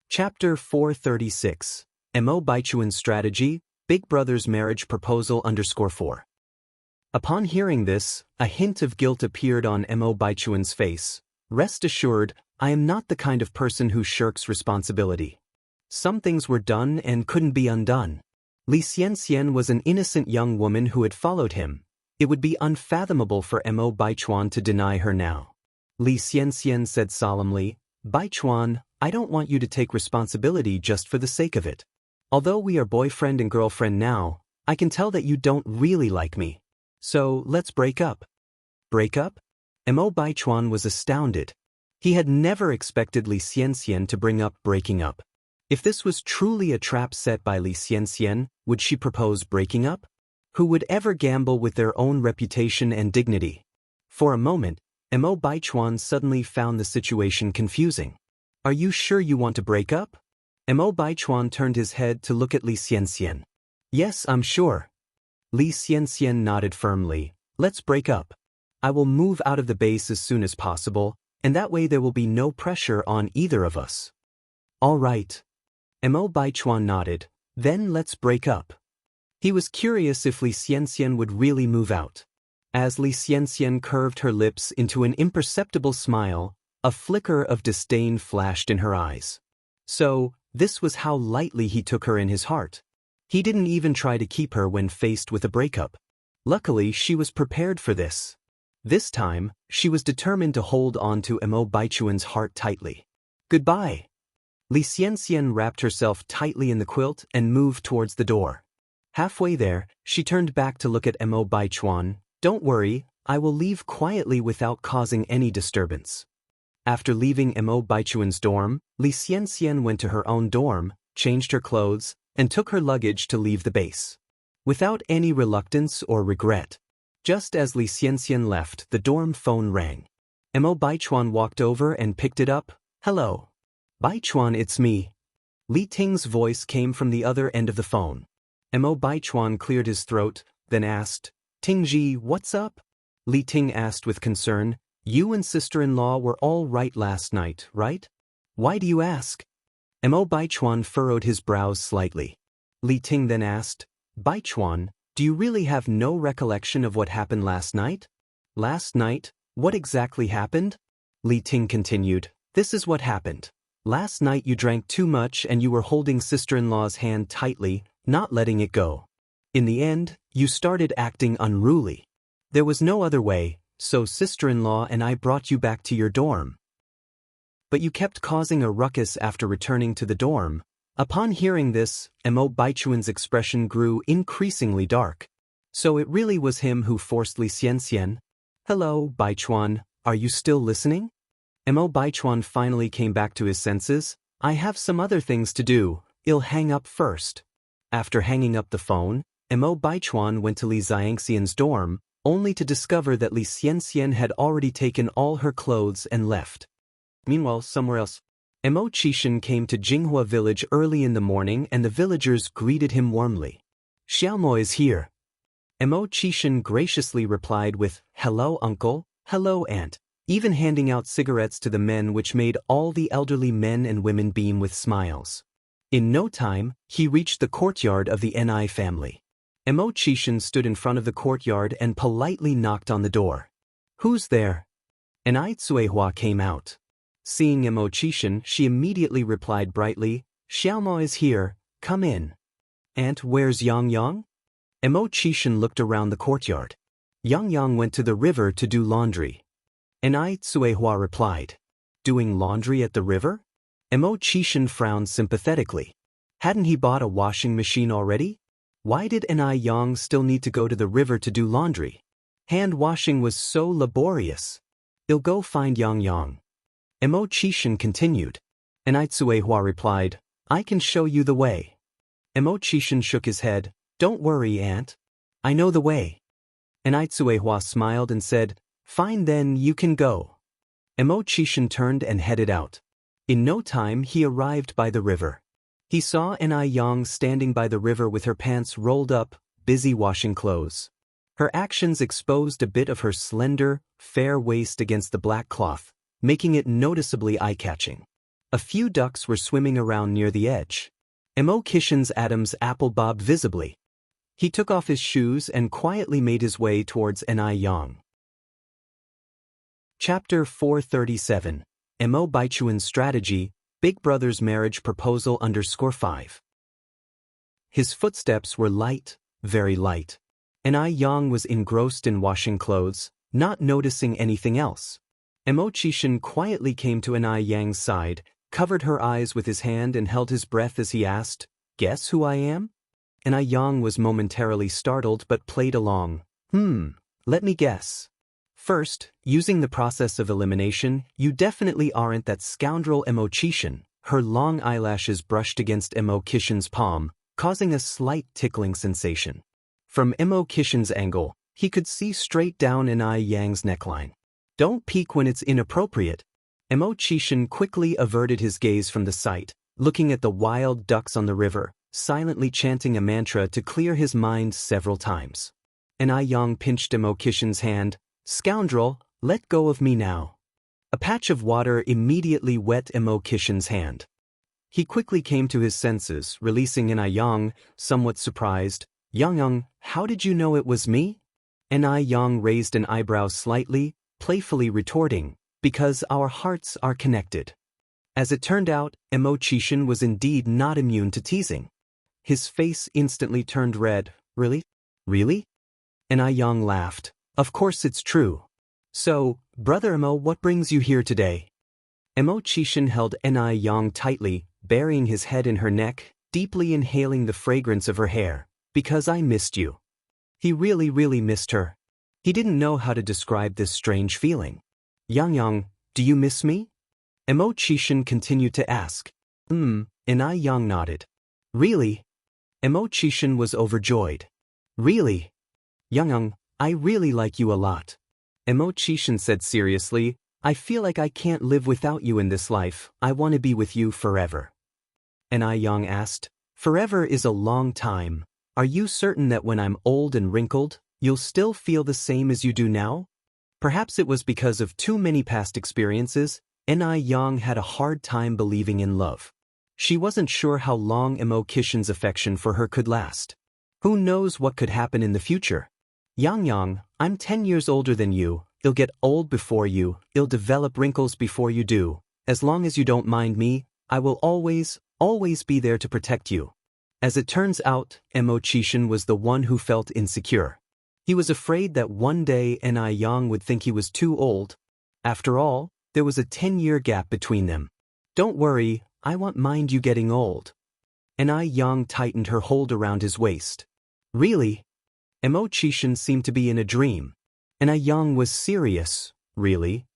Chapter 436. Mo Baichuan's Strategy, Big Brother's Marriage Proposal _4. Upon hearing this, a hint of guilt appeared on Mo Baichuan's face. "Rest assured, I am not the kind of person who shirks responsibility. Some things were done and couldn't be undone. Li Xianxian was an innocent young woman who had followed him. It would be unfathomable for Mo Baichuan to deny her now." Li Xianxian said solemnly, "Baichuan, I don't want you to take responsibility just for the sake of it. Although we are boyfriend and girlfriend now, I can tell that you don't really like me. So let's break up." Break up? Mo Baichuan was astounded. He had never expected Li Xianxian to bring up breaking up. If this was truly a trap set by Li Xianxian, would she propose breaking up? Who would ever gamble with their own reputation and dignity? For a moment, Mo Baichuan suddenly found the situation confusing. "Are you sure you want to break up?" Mo Baichuan turned his head to look at Li Xianxian. Yes, I'm sure. Li Xianxian nodded firmly. Let's break up. I will move out of the base as soon as possible, and that way there will be no pressure on either of us. All right. Mo Baichuan nodded. Then let's break up. He was curious if Li Xianxian would really move out. As Li Xianxian curved her lips into an imperceptible smile, a flicker of disdain flashed in her eyes. So, this was how lightly he took her in his heart. He didn't even try to keep her when faced with a breakup. Luckily, she was prepared for this. This time, she was determined to hold on to Mo Baichuan's heart tightly. Goodbye. Li Xianxian wrapped herself tightly in the quilt and moved towards the door. Halfway there, she turned back to look at Mo Baichuan. Don't worry, I will leave quietly without causing any disturbance. After leaving Mo Baichuan's dorm, Li Xianxian went to her own dorm, changed her clothes, and took her luggage to leave the base. Without any reluctance or regret. Just as Li Xianxian left, the dorm phone rang. Mo Baichuan walked over and picked it up. Hello. Baichuan, it's me. Li Ting's voice came from the other end of the phone. Mo Baichuan cleared his throat, then asked, Tingji, what's up? Li Ting asked with concern, you and sister-in-law were all right last night, right? Why do you ask? Mo Baichuan furrowed his brows slightly. Li Ting then asked, Baichuan, do you really have no recollection of what happened last night? Last night, what exactly happened? Li Ting continued, this is what happened. Last night you drank too much and you were holding sister-in-law's hand tightly, not letting it go. In the end, you started acting unruly. There was no other way, so sister-in-law and I brought you back to your dorm. But you kept causing a ruckus after returning to the dorm. Upon hearing this, Mo Baichuan's expression grew increasingly dark. So it really was him who forced Li Xianxian. Hello, Baichuan, are you still listening? Mo Baichuan finally came back to his senses. I have some other things to do, I'll hang up first. After hanging up the phone, Mo Baichuan went to Li Xianxian's dorm, only to discover that Li Xianxian had already taken all her clothes and left. Meanwhile, somewhere else, Mo Qishan came to Jinghua village early in the morning and the villagers greeted him warmly. Xiaomo is here. Mo Qishan graciously replied with, hello uncle, hello aunt, even handing out cigarettes to the men which made all the elderly men and women beam with smiles. In no time, he reached the courtyard of the Ni family. Mo Qishan stood in front of the courtyard and politely knocked on the door. Who's there? Ni Tsuehua came out. Seeing Mo Qishan, she immediately replied brightly, Xiaomo is here, come in. Aunt, where's Yang Yang? Mo Qishan looked around the courtyard. Yang Yang went to the river to do laundry. Ni Tsuehua replied, doing laundry at the river? Mo Qishan frowned sympathetically. Hadn't he bought a washing machine already? Why did Ni Yang still need to go to the river to do laundry? Hand washing was so laborious. I'll go find Yang Yang. Mo Qishan continued. Ni Tsuehua replied, I can show you the way. Mo Qishan shook his head, don't worry, aunt. I know the way. Ni Tsuehua smiled and said, fine then, you can go. Mo Qishan turned and headed out. In no time he arrived by the river. He saw Ni Yang standing by the river with her pants rolled up, busy washing clothes. Her actions exposed a bit of her slender, fair waist against the black cloth, making it noticeably eye-catching. A few ducks were swimming around near the edge. Mo Qishan's Adam's apple bobbed visibly. He took off his shoes and quietly made his way towards Ni Yang. Chapter 437. Mo Baichuan's Strategy, Big Brother's Marriage Proposal _5. His footsteps were light, very light. Ni Yang was engrossed in washing clothes, not noticing anything else. Mo Qishan quietly came to Ni Yang's side, covered her eyes with his hand and held his breath as he asked, Guess who I am? Ni Yang was momentarily startled but played along. Let me guess. First, using the process of elimination, you definitely aren't that scoundrel Mo Qishan. Her long eyelashes brushed against Mo Qishan's palm, causing a slight tickling sensation. From Mo Qishan's angle, he could see straight down Ni Yang's neckline. Don't peek when it's inappropriate. Mo Qishan quickly averted his gaze from the sight, looking at the wild ducks on the river, silently chanting a mantra to clear his mind several times. And Young pinched Emo Kishin's hand. "Scoundrel, let go of me now." A patch of water immediately wet Emo Kishin's hand. He quickly came to his senses, releasing Young, somewhat surprised. "Young, how did you know it was me?" Young raised an eyebrow slightly, playfully retorting, "Because our hearts are connected." As it turned out, Emo Chishin was indeed not immune to teasing. His face instantly turned red. "Really? Really?" Young laughed. "Of course it's true. So, Brother Emo, what brings you here today?" Emo Chishin held Young tightly, burying his head in her neck, deeply inhaling the fragrance of her hair. "Because I missed you." He really missed her. He didn't know how to describe this strange feeling. Young, do you miss me?" Emo Chishin continued to ask. Young nodded. "Really?" Emo Chishin was overjoyed. "Really? Young, I really like you a lot." Emo Chishin said seriously, "I feel like I can't live without you in this life. I want to be with you forever." Young asked, "Forever is a long time. Are you certain that when I'm old and wrinkled, you'll still feel the same as you do now?" Perhaps it was because of too many past experiences, Young had a hard time believing in love. She wasn't sure how long Emo Kishin's affection for her could last. Who knows what could happen in the future? Young, I'm 10 years older than you. You'll get old before you. You'll develop wrinkles before you do. As long as you don't mind me, I will always be there to protect you. As it turns out, Emo Chishin was the one who felt insecure. He was afraid that one day Young would think he was too old. After all, there was a 10-year gap between them. "Don't worry, I won't mind you getting old." Young tightened her hold around his waist. "Really?" Emo Chishin seemed to be in a dream. Young was serious. "Really?"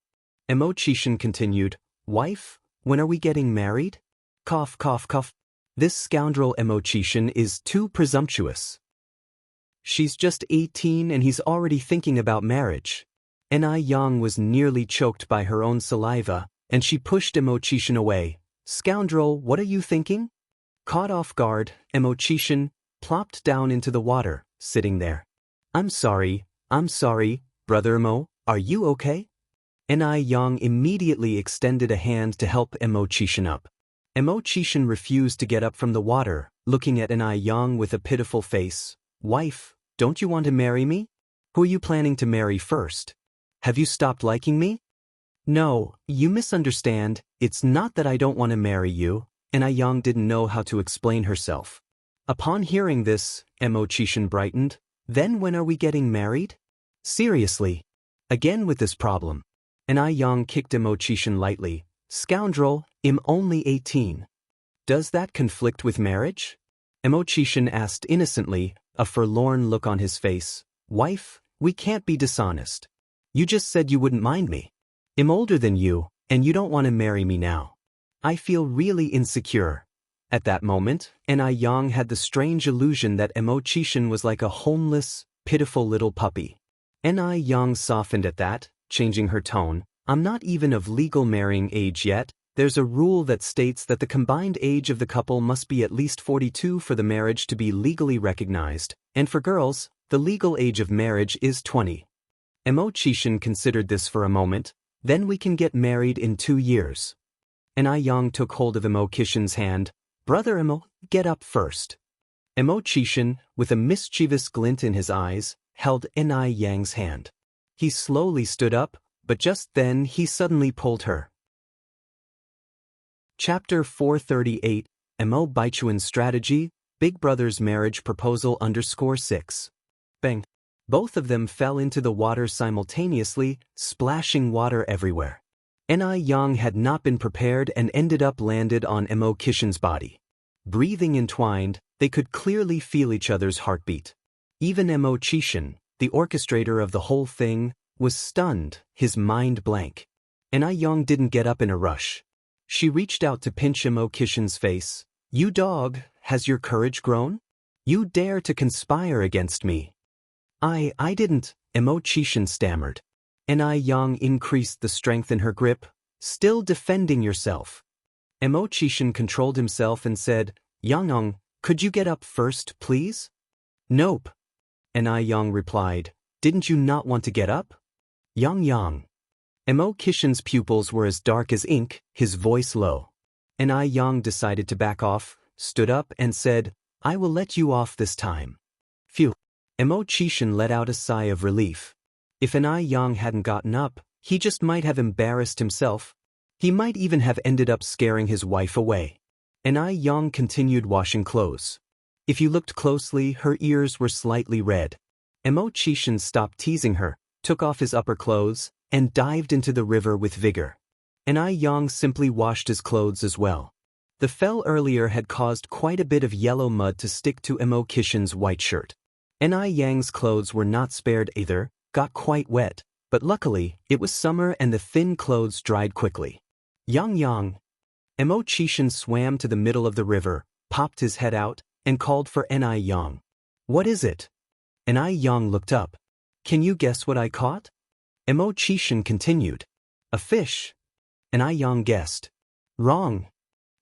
Emo Chishin continued, "Wife, when are we getting married?" Cough, cough, cough. "This scoundrel Emo Chishin is too presumptuous. She's just 18 and he's already thinking about marriage." Young was nearly choked by her own saliva, and she pushed Emo Chishin away. "Scoundrel, what are you thinking?" Caught off guard, Emo Chishin plopped down into the water, sitting there. I'm sorry, Brother Emo, are you okay?" Young immediately extended a hand to help Emo Chishin up. Emo Chishin refused to get up from the water, looking at Young with a pitiful face. "Wife, don't you want to marry me? Who are you planning to marry first? Have you stopped liking me?" "No, you misunderstand. It's not that I don't want to marry you." Young didn't know how to explain herself. Upon hearing this, Emo Chishin brightened. "Then when are we getting married? Seriously? Again with this problem." Young kicked Emo Chishin lightly. "Scoundrel, I'm only 18. Does that conflict with marriage?" Emo Chishin asked innocently, a forlorn look on his face. "Wife, we can't be dishonest. You just said you wouldn't mind me. I'm older than you, and you don't want to marry me now. I feel really insecure." At that moment, Young had the strange illusion that Emo Chishin was like a homeless, pitiful little puppy. Young softened at that, changing her tone. "I'm not even of legal marrying age yet. There's a rule that states that the combined age of the couple must be at least 42 for the marriage to be legally recognized, and for girls, the legal age of marriage is 20. Emo Chishin considered this for a moment. "Then we can get married in 2 years." Young took hold of Emo Kishin's hand. "Brother Emo, get up first." Emo Chishin, with a mischievous glint in his eyes, held Young's hand. He slowly stood up, but just then he suddenly pulled her. Chapter 438, Emo Baichuan's Strategy, Big Brother's Marriage Proposal _6. Bang! Both of them fell into the water simultaneously, splashing water everywhere. Young had not been prepared and ended up landed on Emo Kishin's body. Breathing entwined, they could clearly feel each other's heartbeat. Even Emo Chishin, the orchestrator of the whole thing, was stunned, his mind blank. Young didn't get up in a rush. She reached out to pinch Emo Kishin's face. "You dog, has your courage grown? You dare to conspire against me." I didn't," Emo Chishin stammered. Young increased the strength in her grip. "Still defending yourself." Mo Chishan controlled himself and said, Yang, could you get up first, please? Nope. Yang replied, didn't you not want to get up? Yang. Mo Kishan's pupils were as dark as ink, his voice low. Yang decided to back off, stood up and said, I will let you off this time. Phew. Mo Chishan let out a sigh of relief. If Yang hadn't gotten up, he just might have embarrassed himself. He might even have ended up scaring his wife away. Yang continued washing clothes. If you looked closely, her ears were slightly red. Mo Chishan stopped teasing her, took off his upper clothes, and dived into the river with vigor. Yang simply washed his clothes as well. The fell earlier had caused quite a bit of yellow mud to stick to Mo Kishan's white shirt. Yang's clothes were not spared either, got quite wet, but luckily, it was summer and the thin clothes dried quickly. Yang. Mo Chishan swam to the middle of the river, popped his head out, and called for Yang. What is it? Yang looked up. Can you guess what I caught? Mo Chishan continued. A fish. Yang guessed. Wrong.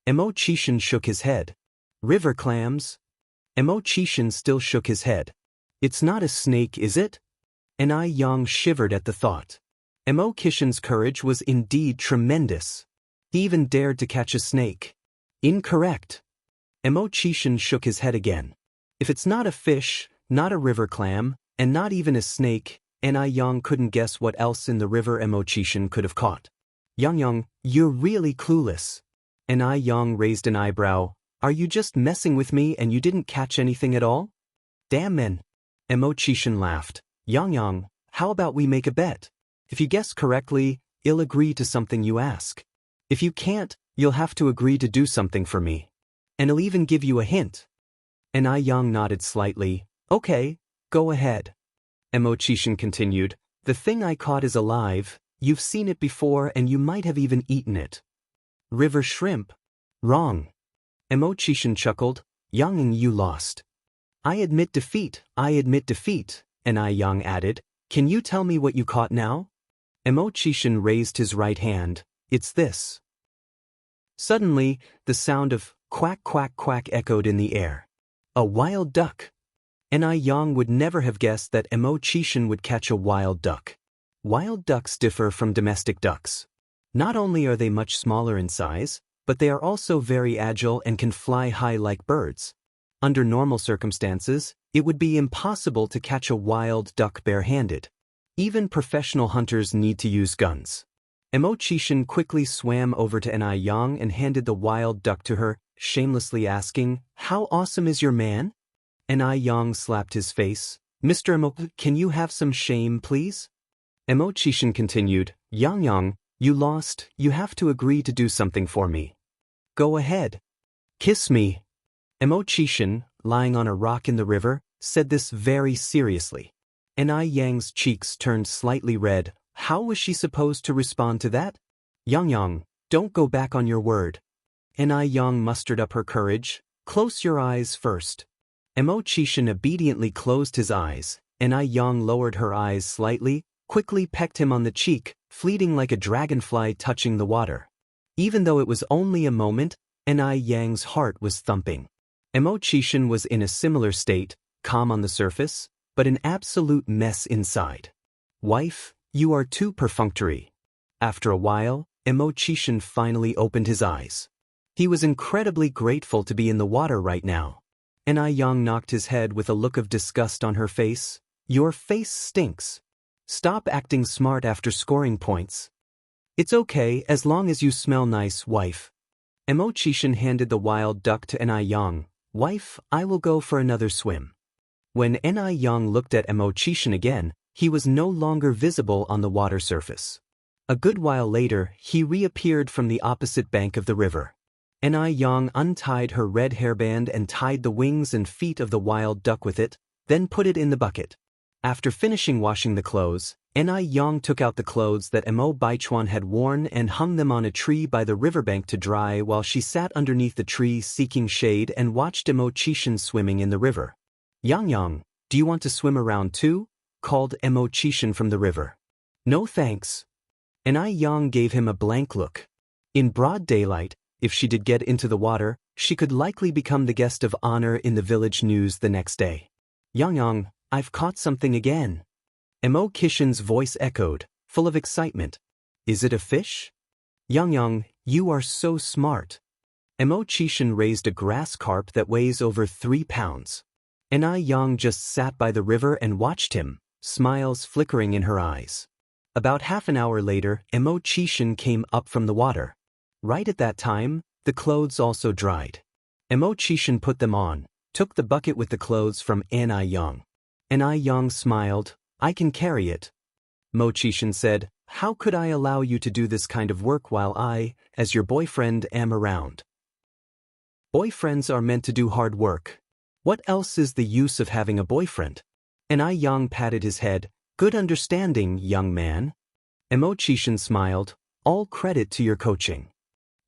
Mo Chishan shook his head. River clams. Mo Chishan still shook his head. It's not a snake, is it? Yang shivered at the thought. Mo Kishan's courage was indeed tremendous. He even dared to catch a snake. Incorrect. Mo Chishan shook his head again. If it's not a fish, not a river clam, and not even a snake, Yang couldn't guess what else in the river Mo Chishan could have caught. Yang, you're really clueless. Yang raised an eyebrow. Are you just messing with me and you didn't catch anything at all? Damn man. Mo Chishan laughed. Yang, how about we make a bet? If you guess correctly, I'll agree to something you ask. If you can't, you'll have to agree to do something for me. And I'll even give you a hint. Yang nodded slightly. Okay, go ahead. Mo Chishan continued. The thing I caught is alive, you've seen it before and you might have even eaten it. River shrimp. Wrong. Mo Chishan chuckled. Yang, you lost. I admit defeat, Yang added. Can you tell me what you caught now? Mo Chishan raised his right hand. It's this. Suddenly, the sound of quack quack quack echoed in the air. A wild duck. Yang would never have guessed that Mo Chishan would catch a wild duck. Wild ducks differ from domestic ducks. Not only are they much smaller in size, but they are also very agile and can fly high like birds. Under normal circumstances, it would be impossible to catch a wild duck bare-handed. Even professional hunters need to use guns. Mo Chishan quickly swam over to Yang and handed the wild duck to her, shamelessly asking, How awesome is your man? Yang slapped his face. Mr. Mo, can you have some shame, please? Mo Chishan continued, Yang, you lost, you have to agree to do something for me. Go ahead. Kiss me. Mo Chishan, lying on a rock in the river, said this very seriously. Yang's cheeks turned slightly red. How was she supposed to respond to that? Yang, don't go back on your word. Yang mustered up her courage. Close your eyes first. Mo Chishan obediently closed his eyes. Yang lowered her eyes slightly, quickly pecked him on the cheek, fleeting like a dragonfly touching the water. Even though it was only a moment, Yang's heart was thumping. Mo Chishan was in a similar state, calm on the surface, but an absolute mess inside. Wife, you are too perfunctory. After a while, Mo Chishan finally opened his eyes. He was incredibly grateful to be in the water right now. Yang knocked his head with a look of disgust on her face. Your face stinks. Stop acting smart after scoring points. It's okay as long as you smell nice, wife. Mo Chishan handed the wild duck to Yang. Wife, I will go for another swim. When Yang looked at Mo Chishan again, he was no longer visible on the water surface. A good while later, he reappeared from the opposite bank of the river. Yang untied her red hairband and tied the wings and feet of the wild duck with it, then put it in the bucket. After finishing washing the clothes, Yang took out the clothes that Mo Baichuan had worn and hung them on a tree by the riverbank to dry while she sat underneath the tree seeking shade and watched Mo Chishan swimming in the river. Yang, do you want to swim around too? Called Mo Chishan from the river. No thanks. Yang gave him a blank look. In broad daylight, If she did get into the water, she could likely become the guest of honor in the village news the next day. Yang, I've caught something again. Emo Kishin's voice echoed, full of excitement. Is it a fish? Yang, you are so smart. Emo Chishin raised a grass carp that weighs over 3 pounds. Yang just sat by the river and watched him, smiles flickering in her eyes. About half an hour later, Emo Chishin came up from the water. Right at that time, the clothes also dried. Emo Chishin put them on, took the bucket with the clothes from Yang. Yang smiled. I can carry it. Mo Chishin said, how could I allow you to do this kind of work while I, as your boyfriend, am around? Boyfriends are meant to do hard work. What else is the use of having a boyfriend? Yang patted his head. Good understanding, young man. Emo Chishin smiled. All credit to your coaching.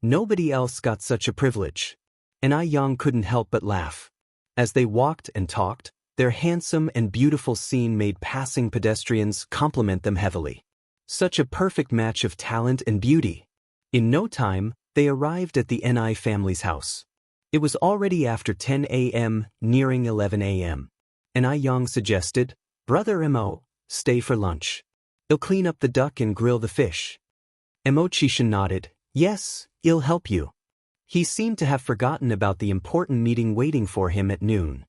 Nobody else got such a privilege. Yang couldn't help but laugh. As they walked and talked, their handsome and beautiful scene made passing pedestrians compliment them heavily. Such a perfect match of talent and beauty. In no time, they arrived at the Ni family's house. It was already after 10 a.m., nearing 11 a.m. Yang suggested, Brother Emo, stay for lunch. I'll clean up the duck and grill the fish. Emo Chishin nodded. Yes, I'll help you. He seemed to have forgotten about the important meeting waiting for him at noon.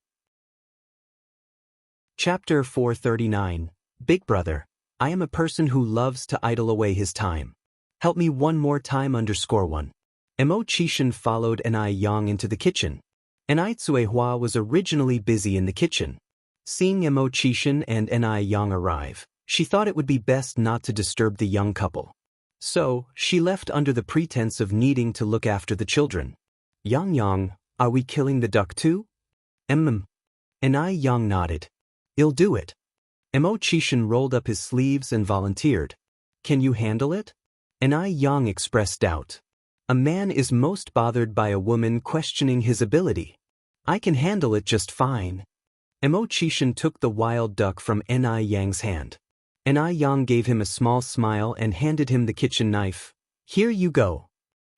Chapter 439. Big Brother. I am a person who loves to idle away his time. Help me one more time _1. Emo Chishin followed Yang into the kitchen. Tsuehua was originally busy in the kitchen. Seeing Emo Chishin and Yang arrive, she thought it would be best not to disturb the young couple. So, she left under the pretense of needing to look after the children. Yang, are we killing the duck too? Yang nodded. I'll do it. Emo Chishin rolled up his sleeves and volunteered. Can you handle it? Yang expressed doubt. A man is most bothered by a woman questioning his ability. I can handle it just fine. Emo Chishin took the wild duck from Yang's hand. Yang gave him a small smile and handed him the kitchen knife. Here you go.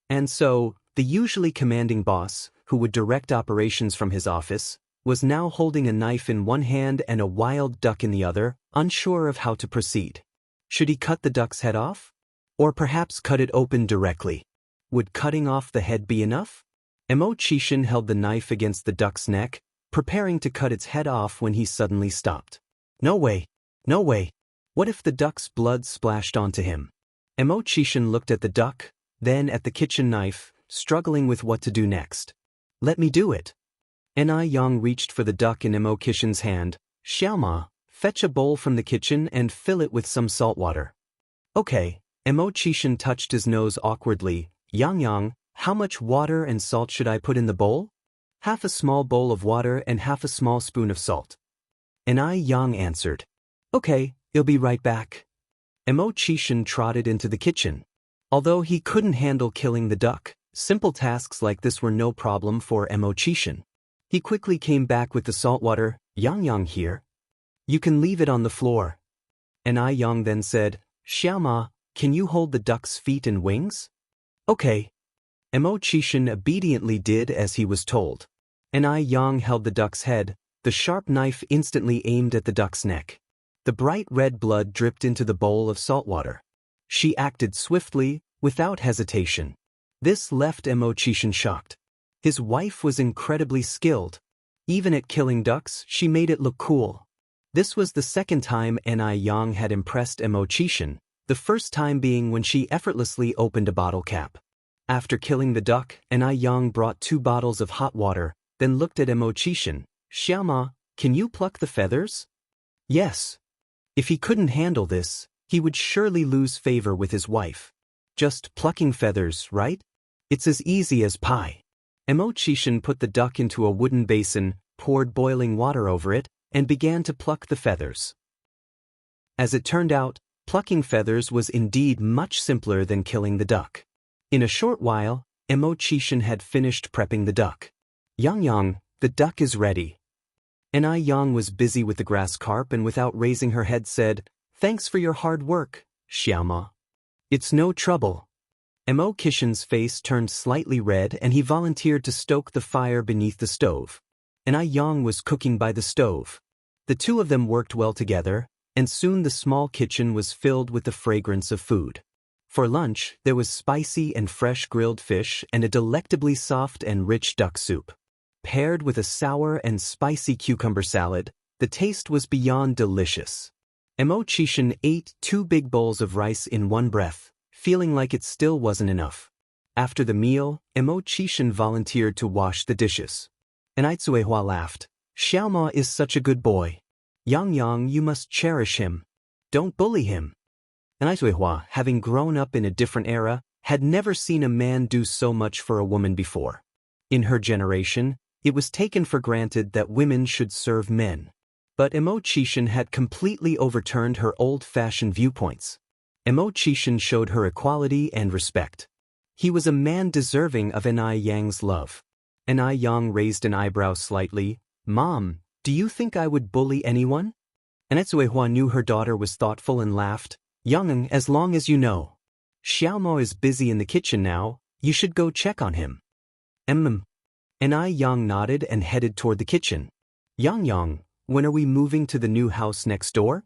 And so, the usually commanding boss, who would direct operations from his office, was now holding a knife in one hand and a wild duck in the other, unsure of how to proceed. Should he cut the duck's head off? Or perhaps cut it open directly? Would cutting off the head be enough? Emo Chishin held the knife against the duck's neck, preparing to cut its head off when he suddenly stopped. No way. No way. What if the duck's blood splashed onto him? Emo Chishin looked at the duck, then at the kitchen knife, struggling with what to do next. Let me do it. Yang reached for the duck in Emo Chishin's hand. Xiaoma, fetch a bowl from the kitchen and fill it with some salt water. Okay. Emo Chishin touched his nose awkwardly. Yang, how much water and salt should I put in the bowl? Half a small bowl of water and half a small spoon of salt. Yang answered. Okay, I'll be right back. Emo Chishin trotted into the kitchen. Although he couldn't handle killing the duck, simple tasks like this were no problem for Emo Chishin. He quickly came back with the salt water. Yang here. You can leave it on the floor. Yang then said, Xiaoma, can you hold the duck's feet and wings? Okay. Emo Chishin obediently did as he was told. Yang held the duck's head, the sharp knife instantly aimed at the duck's neck. The bright red blood dripped into the bowl of salt water. She acted swiftly, without hesitation. This left Emo Chishin shocked. His wife was incredibly skilled. Even at killing ducks, she made it look cool. This was the second time Yang had impressed Emo Chishin, the first time being when she effortlessly opened a bottle cap. After killing the duck, Yang brought 2 bottles of hot water, then looked at Emo Chishin. Xiaoma, can you pluck the feathers? Yes. If he couldn't handle this, he would surely lose favor with his wife. Just plucking feathers, right? It's as easy as pie. Emo Chishin put the duck into a wooden basin, poured boiling water over it, and began to pluck the feathers. As it turned out, plucking feathers was indeed much simpler than killing the duck. In a short while, Emo Chishin had finished prepping the duck. Yang, the duck is ready. Yang was busy with the grass carp and without raising her head said, Thanks for your hard work, Xiaoma. It's no trouble. Mo Kishin's face turned slightly red and he volunteered to stoke the fire beneath the stove. And Yang was cooking by the stove. The two of them worked well together, and soon the small kitchen was filled with the fragrance of food. For lunch, there was spicy and fresh grilled fish and a delectably soft and rich duck soup. Paired with a sour and spicy cucumber salad, the taste was beyond delicious. Mo Chishin ate 2 big bowls of rice in one breath, feeling like it still wasn't enough. After the meal, Mo Chishin volunteered to wash the dishes. And Aitsuehua laughed. Xiaoma is such a good boy. Yang, you must cherish him. Don't bully him. And Aitsuehua, having grown up in a different era, had never seen a man do so much for a woman before. In her generation, it was taken for granted that women should serve men. But Mo Chishin had completely overturned her old-fashioned viewpoints. Mo Chishin showed her equality and respect. He was a man deserving of Yang's love. Yang raised an eyebrow slightly. Mom, do you think I would bully anyone? And Aitsuehua knew her daughter was thoughtful and laughed. Yang, as long as you know. Xiaomo is busy in the kitchen now, you should go check on him. And Yang nodded and headed toward the kitchen. Yang, when are we moving to the new house next door?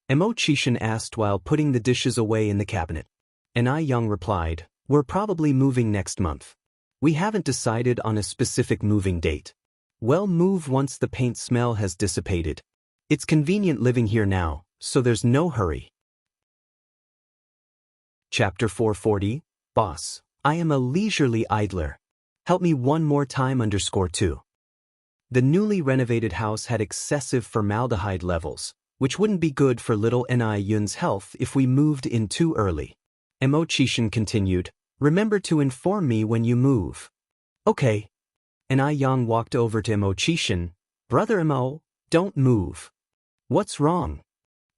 Mo Chishin asked while putting the dishes away in the cabinet. Yang replied, we're probably moving next month. We haven't decided on a specific moving date. We'll move once the paint smell has dissipated. It's convenient living here now, so there's no hurry. Chapter 440, Boss, I am a leisurely idler. Help me one more time _2. The newly renovated house had excessive formaldehyde levels, which wouldn't be good for little Yun's health if we moved in too early. Mo Chishin continued, remember to inform me when you move. Okay. Yang walked over to Mo Chishin. Brother Mo, don't move. What's wrong?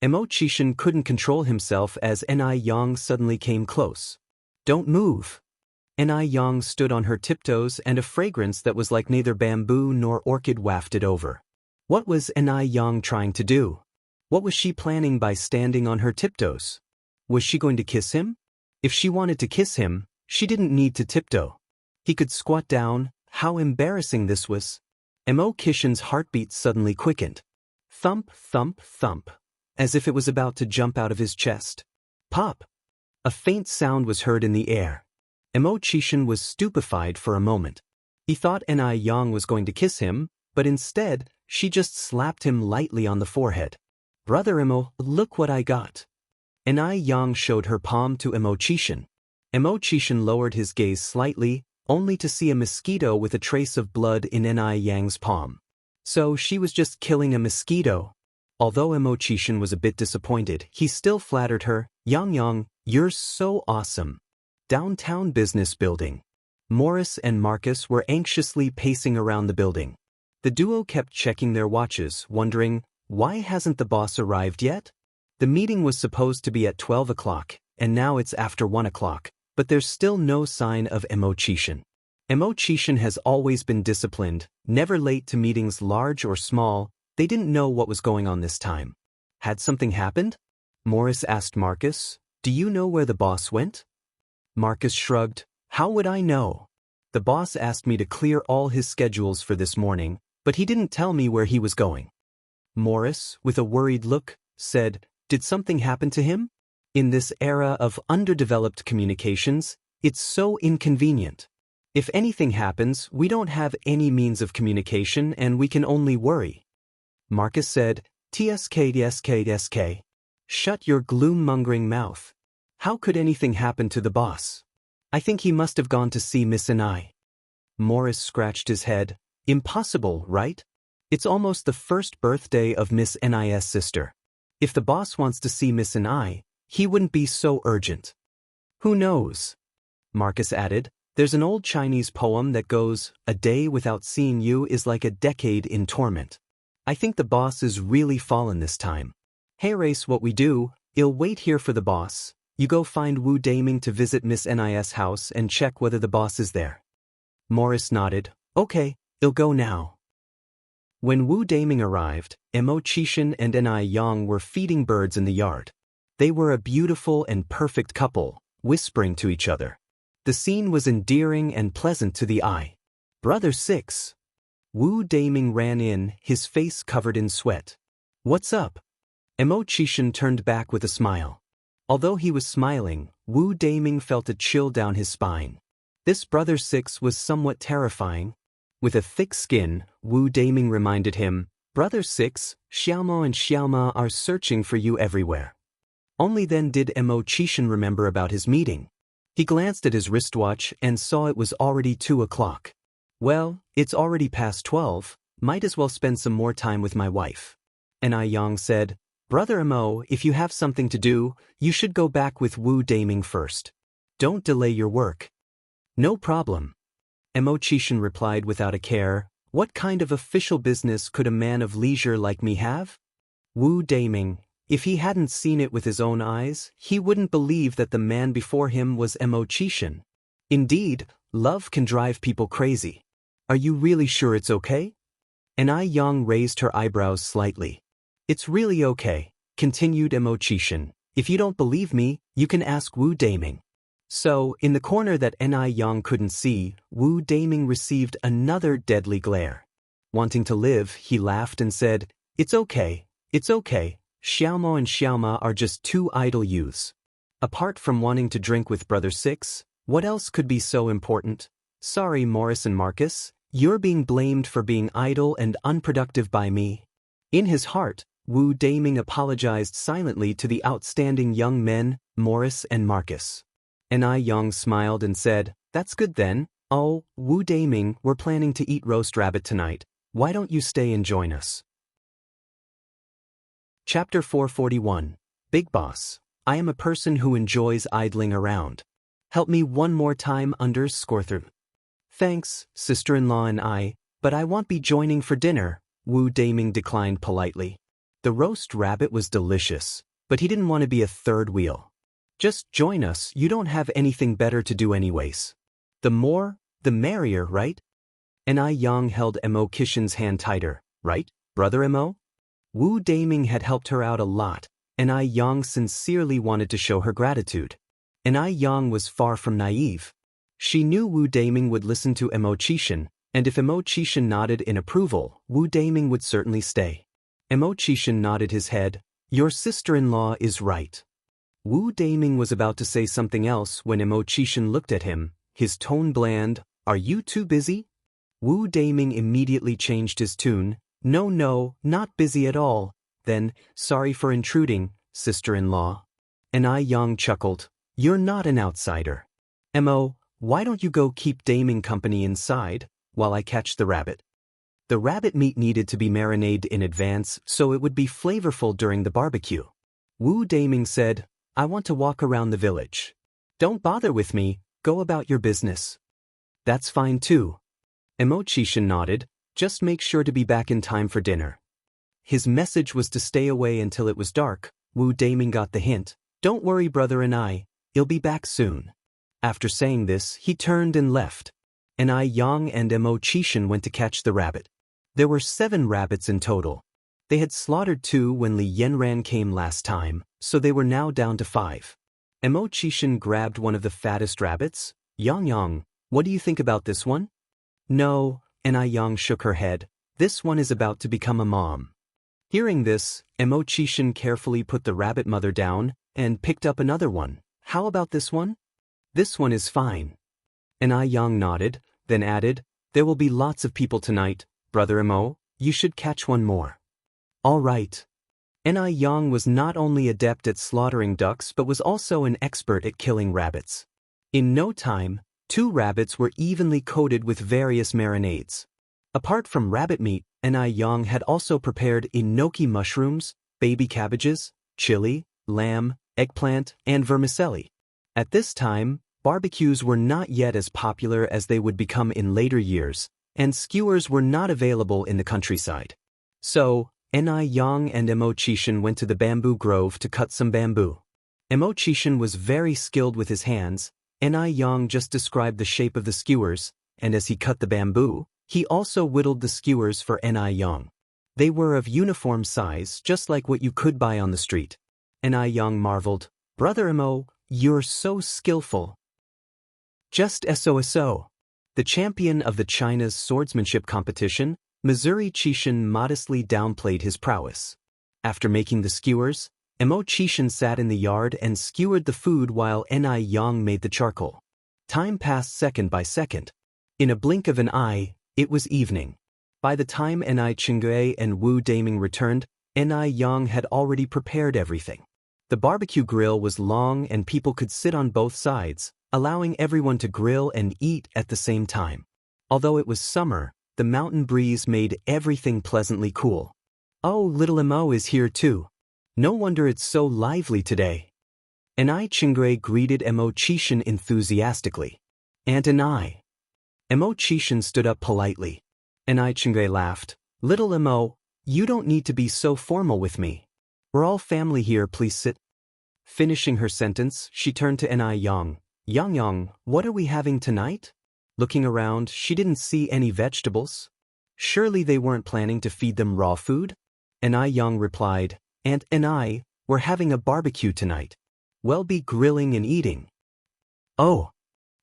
Mo Chishin couldn't control himself as Yang suddenly came close. Don't move. Yang stood on her tiptoes and a fragrance that was like neither bamboo nor orchid wafted over. What was Yang trying to do? What was she planning by standing on her tiptoes? Was she going to kiss him? If she wanted to kiss him, she didn't need to tiptoe. He could squat down. How embarrassing this was. Mo Kishin's heartbeat suddenly quickened. Thump, thump, thump, as if it was about to jump out of his chest. Pop! A faint sound was heard in the air. Mo Chishin was stupefied for a moment. He thought Yang was going to kiss him, but instead, she just slapped him lightly on the forehead. Brother Mo, look what I got. Yang showed her palm to Mo Chishin. Mo Chishin lowered his gaze slightly, only to see a mosquito with a trace of blood in Yang's palm. So she was just killing a mosquito. Although Mo Chishin was a bit disappointed, he still flattered her. Yang, you're so awesome. Downtown business building. Morris and Marcus were anxiously pacing around the building. The duo kept checking their watches, wondering, why hasn't the boss arrived yet? The meeting was supposed to be at 12 o'clock, and now it's after 1 o'clock, but there's still no sign of Mo Chishin. Mo Chishin has always been disciplined, never late to meetings large or small. They didn't know what was going on this time. Had something happened? Morris asked Marcus, do you know where the boss went? Marcus shrugged, how would I know? The boss asked me to clear all his schedules for this morning, but he didn't tell me where he was going. Morris, with a worried look, said, did something happen to him? In this era of underdeveloped communications, it's so inconvenient. If anything happens, we don't have any means of communication and we can only worry. Marcus said, TSK. Shut your gloom-mongering mouth. How could anything happen to the boss? I think he must have gone to see Miss Ni. Morris scratched his head. Impossible, right? It's almost the first birthday of Miss Ni's sister. If the boss wants to see Miss Ni, he wouldn't be so urgent. Who knows? Marcus added, there's an old Chinese poem that goes, a day without seeing you is like a decade in torment. I think the boss is really fallen this time. Hey Race, what we do, I'll wait here for the boss. You go find Wu Daming to visit Miss Ni's house and check whether the boss is there. Morris nodded, okay, I'll go now. When Wu Daming arrived, Mo Chishin and Yang were feeding birds in the yard. They were a beautiful and perfect couple, whispering to each other. The scene was endearing and pleasant to the eye. Brother 6. Wu Daming ran in, his face covered in sweat. What's up? Emo Chishan turned back with a smile. Although he was smiling, Wu Daming felt a chill down his spine. This Brother 6 was somewhat terrifying. With a thick skin, Wu Daming reminded him, Brother 6, Xiaomo and Xiaoma are searching for you everywhere. Only then did Emo Chishan remember about his meeting. He glanced at his wristwatch and saw it was already 2 o'clock. Well, it's already past 12, might as well spend some more time with my wife. Ni Yang said, Brother Emo, if you have something to do, you should go back with Wu Daming first. Don't delay your work. No problem. Emo Chishan replied without a care, what kind of official business could a man of leisure like me have? Wu Daming, if he hadn't seen it with his own eyes, he wouldn't believe that the man before him was Emo Chishan. Indeed, love can drive people crazy. Are you really sure it's okay? Ni Yang raised her eyebrows slightly. It's really okay, continued Emo Chishan. If you don't believe me, you can ask Wu Daming. So, in the corner that Ni Yang couldn't see, Wu Daming received another deadly glare. Wanting to live, he laughed and said, It's okay, Xiaomo and Xiaoma are just two idle youths. Apart from wanting to drink with Brother 6, what else could be so important? Sorry, Morris and Marcus, you're being blamed for being idle and unproductive by me. In his heart, Wu Daming apologized silently to the outstanding young men, Morris and Marcus. Ni Yang smiled and said, That's good then. Oh, Wu Daming, we're planning to eat roast rabbit tonight. Why don't you stay and join us? Chapter 441. Big Boss. I am a person who enjoys idling around. Help me one more time _through. Thanks, sister-in-law and I, but I won't be joining for dinner, Wu Daming declined politely. The roast rabbit was delicious, but he didn't want to be a third wheel. Just join us, you don't have anything better to do anyways. The more, the merrier, right? Ni Yang held Emo Chishan's hand tighter, right, Brother Emo? Wu Daming had helped her out a lot, and Ni Yang sincerely wanted to show her gratitude. Ni Yang was far from naive. She knew Wu Daming would listen to Emo Chishan, and if Emo Chishan nodded in approval, Wu Daming would certainly stay. Emo Chishan nodded his head. Your sister-in-law is right. Wu Daming was about to say something else when Emo Chishan looked at him, his tone bland. Are you too busy? Wu Daming immediately changed his tune. No, not busy at all. Then, sorry for intruding, sister-in-law. Ni Yang chuckled. You're not an outsider. Emo, why don't you go keep Daming company inside, while I catch the rabbit? The rabbit meat needed to be marinated in advance so it would be flavorful during the barbecue. Wu Daming said, I want to walk around the village. Don't bother with me, go about your business. That's fine too. Emo Chishan nodded, just make sure to be back in time for dinner. His message was to stay away until it was dark. Wu Daming got the hint. Don't worry, brother, and I'll be back soon. After saying this, he turned and left. Ni Yang and Emo Chishan went to catch the rabbit. There were 7 rabbits in total. They had slaughtered 2 when Li Yanran came last time, so they were now down to 5. Emo Chishan grabbed one of the fattest rabbits. Yang, what do you think about this one? No, Ni Yang shook her head. This one is about to become a mom. Hearing this, Emo Chishan carefully put the rabbit mother down and picked up another one. How about this one? This one is fine. Ni Yang nodded, then added, there will be lots of people tonight, Brother Emo, you should catch one more. All right. Ni Yang was not only adept at slaughtering ducks but was also an expert at killing rabbits. In no time, 2 rabbits were evenly coated with various marinades. Apart from rabbit meat, Ni Yang had also prepared enoki mushrooms, baby cabbages, chili, lamb, eggplant, and vermicelli. At this time, barbecues were not yet as popular as they would become in later years, and skewers were not available in the countryside. So, Ni Yang and Emo Chishan went to the bamboo grove to cut some bamboo. Emo Chishan was very skilled with his hands. Ni Yang just described the shape of the skewers, and as he cut the bamboo, he also whittled the skewers for Ni Yang. They were of uniform size, just like what you could buy on the street. Ni Yang marveled, Brother Emo, you're so skillful. Just so. The champion of the China's swordsmanship competition, Missouri Chishan modestly downplayed his prowess. After making the skewers, Mo Chishan sat in the yard and skewered the food while Ni Yang made the charcoal. Time passed second by second. In a blink of an eye, it was evening. By the time Ni Chingui and Wu Daming returned, Ni Yang had already prepared everything. The barbecue grill was long and people could sit on both sides, allowing everyone to grill and eat at the same time. Although it was summer, the mountain breeze made everything pleasantly cool. Oh, little Mo is here too. No wonder it's so lively today. Ni Chingui greeted Mo Chishan enthusiastically. And Ni. Mo Chishan stood up politely. Ni Chingui laughed. Little Mo, you don't need to be so formal with me. We're all family here, please sit. Finishing her sentence, she turned to Ni Yang. Yang, what are we having tonight? Looking around, she didn't see any vegetables. Surely they weren't planning to feed them raw food? Ni Yang replied, Aunt Ni, we're having a barbecue tonight. We'll be grilling and eating. Oh.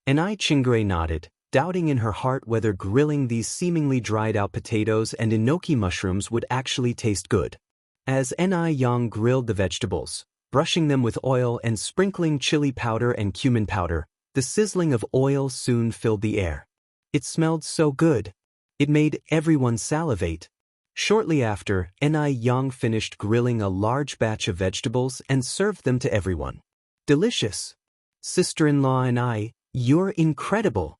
Ni Chingui nodded, doubting in her heart whether grilling these seemingly dried-out potatoes and enoki mushrooms would actually taste good. As Ni Yang grilled the vegetables, brushing them with oil and sprinkling chili powder and cumin powder, the sizzling of oil soon filled the air. It smelled so good. It made everyone salivate. Shortly after, Ni Yang finished grilling a large batch of vegetables and served them to everyone. Delicious. Sister-in-law Ni, you're incredible.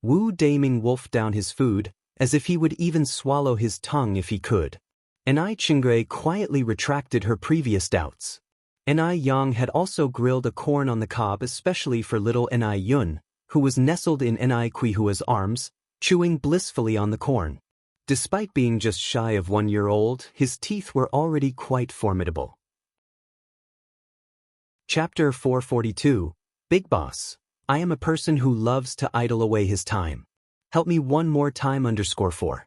Wu Daming wolfed down his food, as if he would even swallow his tongue if he could. Ni Chingui quietly retracted her previous doubts. Ni Yang had also grilled a corn on the cob especially for little Ni Yun, who was nestled in Ni Quihua's arms, chewing blissfully on the corn. Despite being just shy of 1 year old, his teeth were already quite formidable. Chapter 442, Big Boss. I am a person who loves to idle away his time. Help me one more time _4.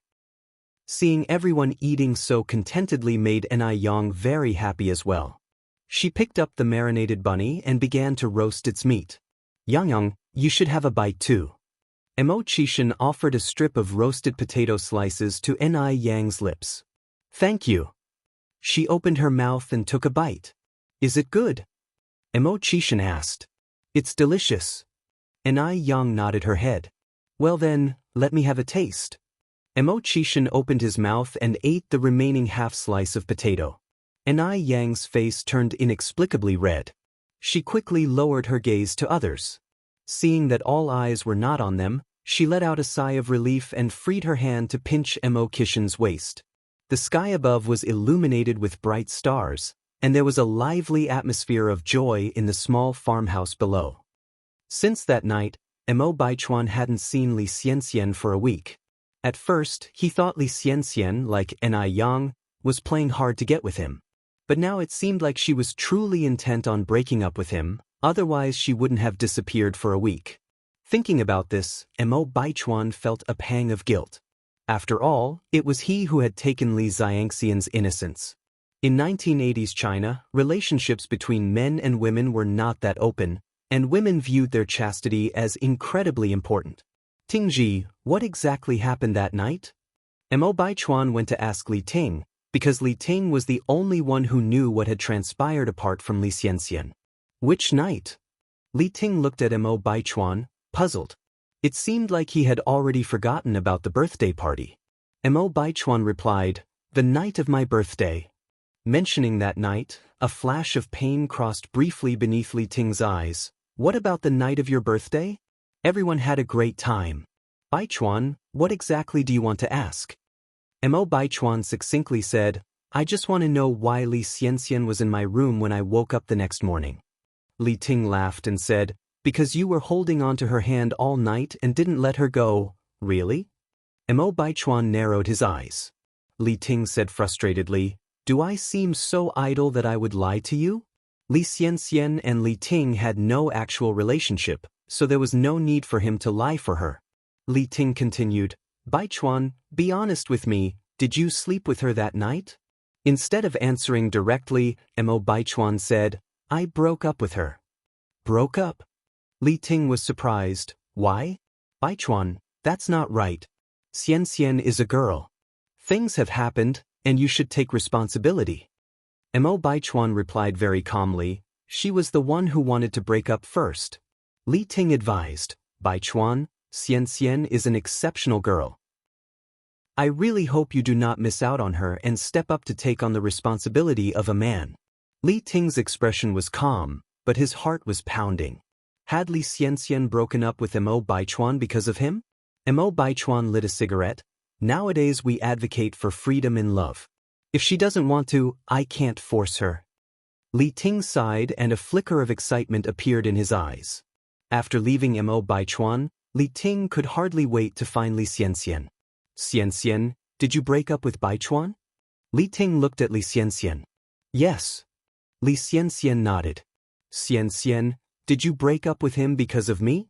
Seeing everyone eating so contentedly made Ni Yang very happy as well. She picked up the marinated bunny and began to roast its meat. Yang, you should have a bite too. Mo Chishan offered a strip of roasted potato slices to Ni Yang's lips. Thank you. She opened her mouth and took a bite. Is it good? Mo Chishan asked. It's delicious. Ni Yang nodded her head. Well then, let me have a taste. Mo Chishan opened his mouth and ate the remaining half slice of potato. Ni Yang's face turned inexplicably red. She quickly lowered her gaze to others. Seeing that all eyes were not on them, she let out a sigh of relief and freed her hand to pinch Mo Chishan's waist. The sky above was illuminated with bright stars, and there was a lively atmosphere of joy in the small farmhouse below. Since that night, Mo Baichuan hadn't seen Li Xianxian for a week. At first, he thought Li Xianxian, like Ni Yang, was playing hard to get with him. But now it seemed like she was truly intent on breaking up with him, otherwise she wouldn't have disappeared for a week. Thinking about this, Mo Baichuan felt a pang of guilt. After all, it was he who had taken Li Xianxian's innocence. In 1980s China, relationships between men and women were not that open, and women viewed their chastity as incredibly important. Tingji, what exactly happened that night? Mo Baichuan went to ask Li Ting, because Li Ting was the only one who knew what had transpired apart from Li Xianxian. Which night? Li Ting looked at Mo Baichuan, puzzled. It seemed like he had already forgotten about the birthday party. Mo Baichuan replied, the night of my birthday. Mentioning that night, a flash of pain crossed briefly beneath Li Ting's eyes. What about the night of your birthday? Everyone had a great time. Baichuan, what exactly do you want to ask? Mo Baichuan succinctly said, I just want to know why Li Xianxian was in my room when I woke up the next morning. Li Ting laughed and said, because you were holding on to her hand all night and didn't let her go. Really? Mo Baichuan narrowed his eyes. Li Ting said frustratedly, do I seem so idle that I would lie to you? Li Xianxian and Li Ting had no actual relationship, so there was no need for him to lie for her. Li Ting continued, Baichuan, be honest with me, did you sleep with her that night? Instead of answering directly, Mo Baichuan said, I broke up with her. Broke up? Li Ting was surprised. Why? Baichuan, that's not right. Xian Xian is a girl. Things have happened, and you should take responsibility. Mo Baichuan replied very calmly, she was the one who wanted to break up first. Li Ting advised, Baichuan, Xian Xian is an exceptional girl. I really hope you do not miss out on her and step up to take on the responsibility of a man. Li Ting's expression was calm, but his heart was pounding. Had Li Xianxian broken up with Mo Baichuan because of him? Mo Baichuan lit a cigarette. Nowadays we advocate for freedom in love. If she doesn't want to, I can't force her. Li Ting sighed and a flicker of excitement appeared in his eyes. After leaving Mo Baichuan, Li Ting could hardly wait to find Li Xianxian. Xianxian, did you break up with Baichuan? Li Ting looked at Li Xianxian. Yes. Li Xianxian nodded. Xianxian, did you break up with him because of me?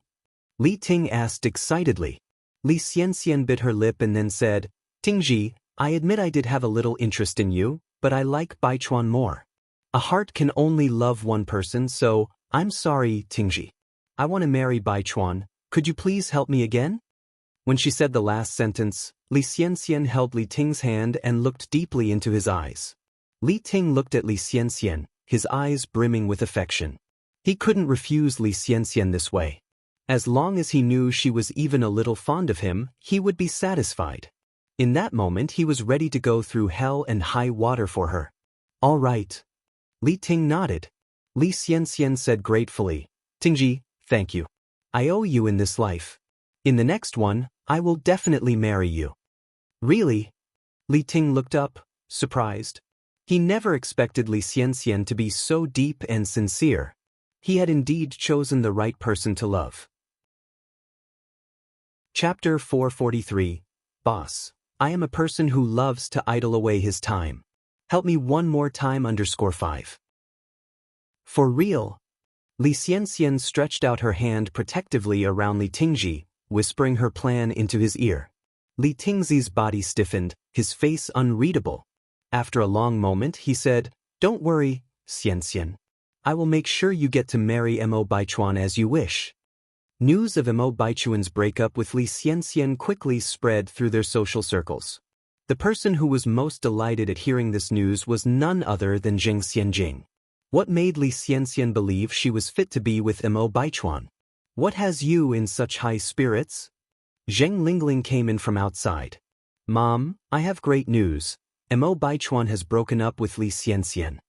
Li Ting asked excitedly. Li Xianxian bit her lip and then said, Tingji, I admit I did have a little interest in you, but I like Baichuan more. A heart can only love one person, so, I'm sorry, Tingji. I want to marry Baichuan, could you please help me again? When she said the last sentence, Li Xianxian held Li Ting's hand and looked deeply into his eyes. Li Ting looked at Li Xianxian, his eyes brimming with affection. He couldn't refuse Li Xianxian this way. As long as he knew she was even a little fond of him, he would be satisfied. In that moment he was ready to go through hell and high water for her. All right. Li Ting nodded. Li Xianxian said gratefully, Tingji, thank you. I owe you in this life. In the next one, I will definitely marry you. Really? Li Ting looked up, surprised. He never expected Li Xianxian to be so deep and sincere. He had indeed chosen the right person to love. Chapter 443. Boss, I am a person who loves to idle away his time. Help me one more time _5. For real? Li Xianxian stretched out her hand protectively around Li Tingji, whispering her plan into his ear. Li Tingji's body stiffened, his face unreadable. After a long moment he said, Don't worry, Xianxian. I will make sure you get to marry Mo Baichuan as you wish. News of Mo Baichuan's breakup with Li Xianxian quickly spread through their social circles. The person who was most delighted at hearing this news was none other than Zheng Xianjing. What made Li Xianxian believe she was fit to be with Mo Baichuan? What has you in such high spirits? Zheng Lingling came in from outside. Mom, I have great news. Mo Baichuan has broken up with Li Xianxian.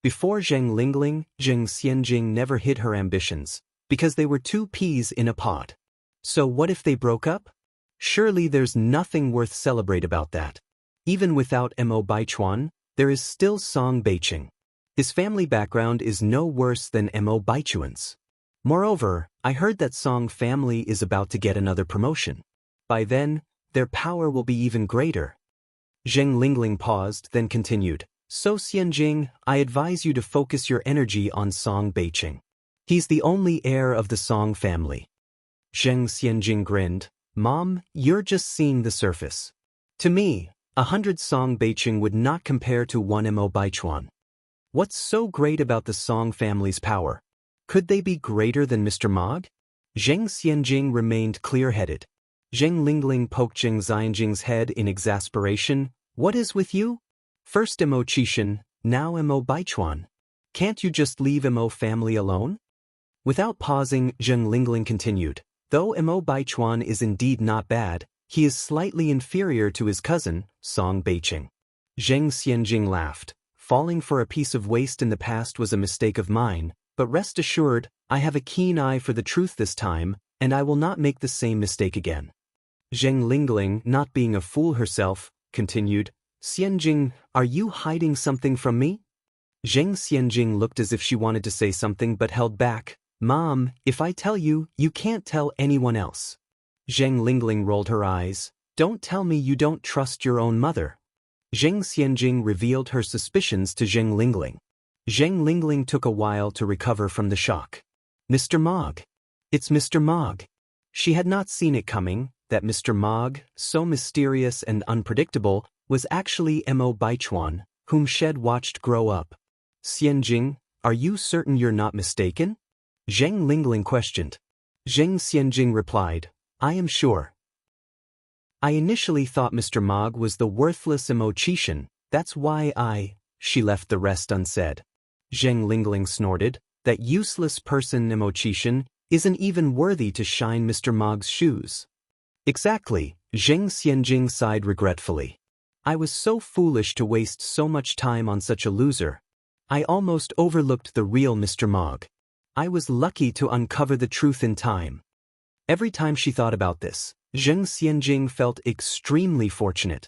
Before Zheng Lingling, Zheng Xianjing never hid her ambitions, because they were two peas in a pod. So what if they broke up? Surely there's nothing worth celebrate about that. Even without Mo Baichuan, there is still Song Beiqing. His family background is no worse than Mo Baichuan's. Moreover, I heard that Song family is about to get another promotion. By then, their power will be even greater. Zheng Lingling paused, then continued, So Xianjing, I advise you to focus your energy on Song Beiqing. He's the only heir of the Song family. Zheng Xianjing grinned, Mom, you're just seeing the surface. To me, 100 Song Beiqing would not compare to one Mo Baichuan. What's so great about the Song family's power? Could they be greater than Mr. Mog? Zheng Xianjing remained clear-headed. Zheng Lingling poked Zheng Xianjing's head in exasperation. What is with you? First Mo Qishan, now Mo Baichuan. Can't you just leave Mo family alone? Without pausing, Zheng Lingling continued. Though Mo Baichuan is indeed not bad, he is slightly inferior to his cousin, Song Beiqing. Zheng Xianjing laughed. Falling for a piece of waste in the past was a mistake of mine, but rest assured, I have a keen eye for the truth this time, and I will not make the same mistake again. Zheng Lingling, not being a fool herself, continued, Xianjing, are you hiding something from me? Zheng Xianjing looked as if she wanted to say something but held back. Mom, if I tell you, you can't tell anyone else. Zheng Lingling rolled her eyes. Don't tell me you don't trust your own mother. Zheng Xianjing revealed her suspicions to Zheng Lingling. Zheng Lingling took a while to recover from the shock. Mr. Mog. It's Mr. Mog. She had not seen it coming, that Mr. Mog, so mysterious and unpredictable, was actually Mo Baichuan, whom she had watched grow up. Xianjing, are you certain you're not mistaken? Zheng Lingling questioned. Zheng Xianjing replied, I am sure. I initially thought Mr. Mog was the worthless Emo-Chishan, that's why she left the rest unsaid. Zheng Lingling snorted, that useless person Emo-Chishan isn't even worthy to shine Mr. Mog's shoes. Exactly, Zheng Xianjing sighed regretfully. I was so foolish to waste so much time on such a loser. I almost overlooked the real Mr. Mog. I was lucky to uncover the truth in time. Every time she thought about this, Zheng Xianjing felt extremely fortunate.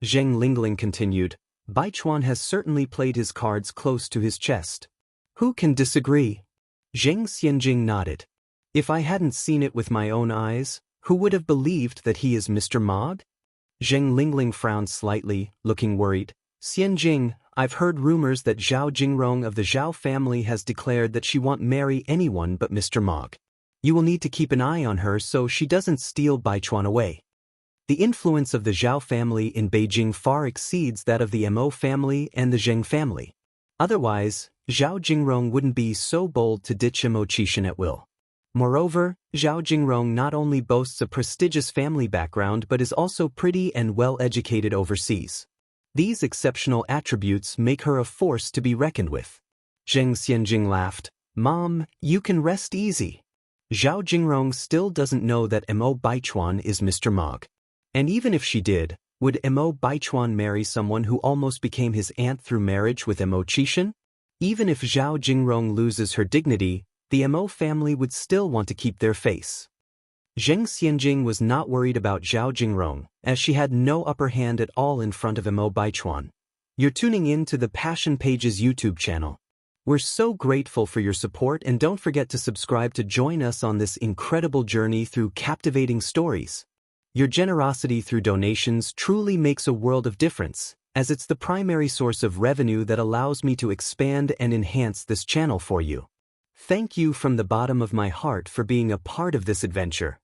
Zheng Lingling continued, Baichuan has certainly played his cards close to his chest. Who can disagree? Zheng Xianjing nodded. If I hadn't seen it with my own eyes, who would have believed that he is Mr. Mog? Zheng Lingling frowned slightly, looking worried. Xianjing, I've heard rumors that Zhao Jingrong of the Zhao family has declared that she won't marry anyone but Mr. Mog. You will need to keep an eye on her so she doesn't steal Baichuan away. The influence of the Zhao family in Beijing far exceeds that of the Mo family and the Zheng family. Otherwise, Zhao Jingrong wouldn't be so bold to ditch Emo-Chishan at will. Moreover, Zhao Jingrong not only boasts a prestigious family background but is also pretty and well-educated overseas. These exceptional attributes make her a force to be reckoned with. Zheng Xianjing laughed. Mom, you can rest easy. Zhao Jingrong still doesn't know that Mo Baichuan is Mr. Mog. And even if she did, would Mo Baichuan marry someone who almost became his aunt through marriage with Emo-Chishan? Even if Zhao Jingrong loses her dignity, the Mo family would still want to keep their face. Zheng Xianjing was not worried about Zhao Jingrong, as she had no upper hand at all in front of Mo Baichuan. You're tuning in to the Passion Pages YouTube channel. We're so grateful for your support, and don't forget to subscribe to join us on this incredible journey through captivating stories. Your generosity through donations truly makes a world of difference, as it's the primary source of revenue that allows me to expand and enhance this channel for you. Thank you from the bottom of my heart for being a part of this adventure.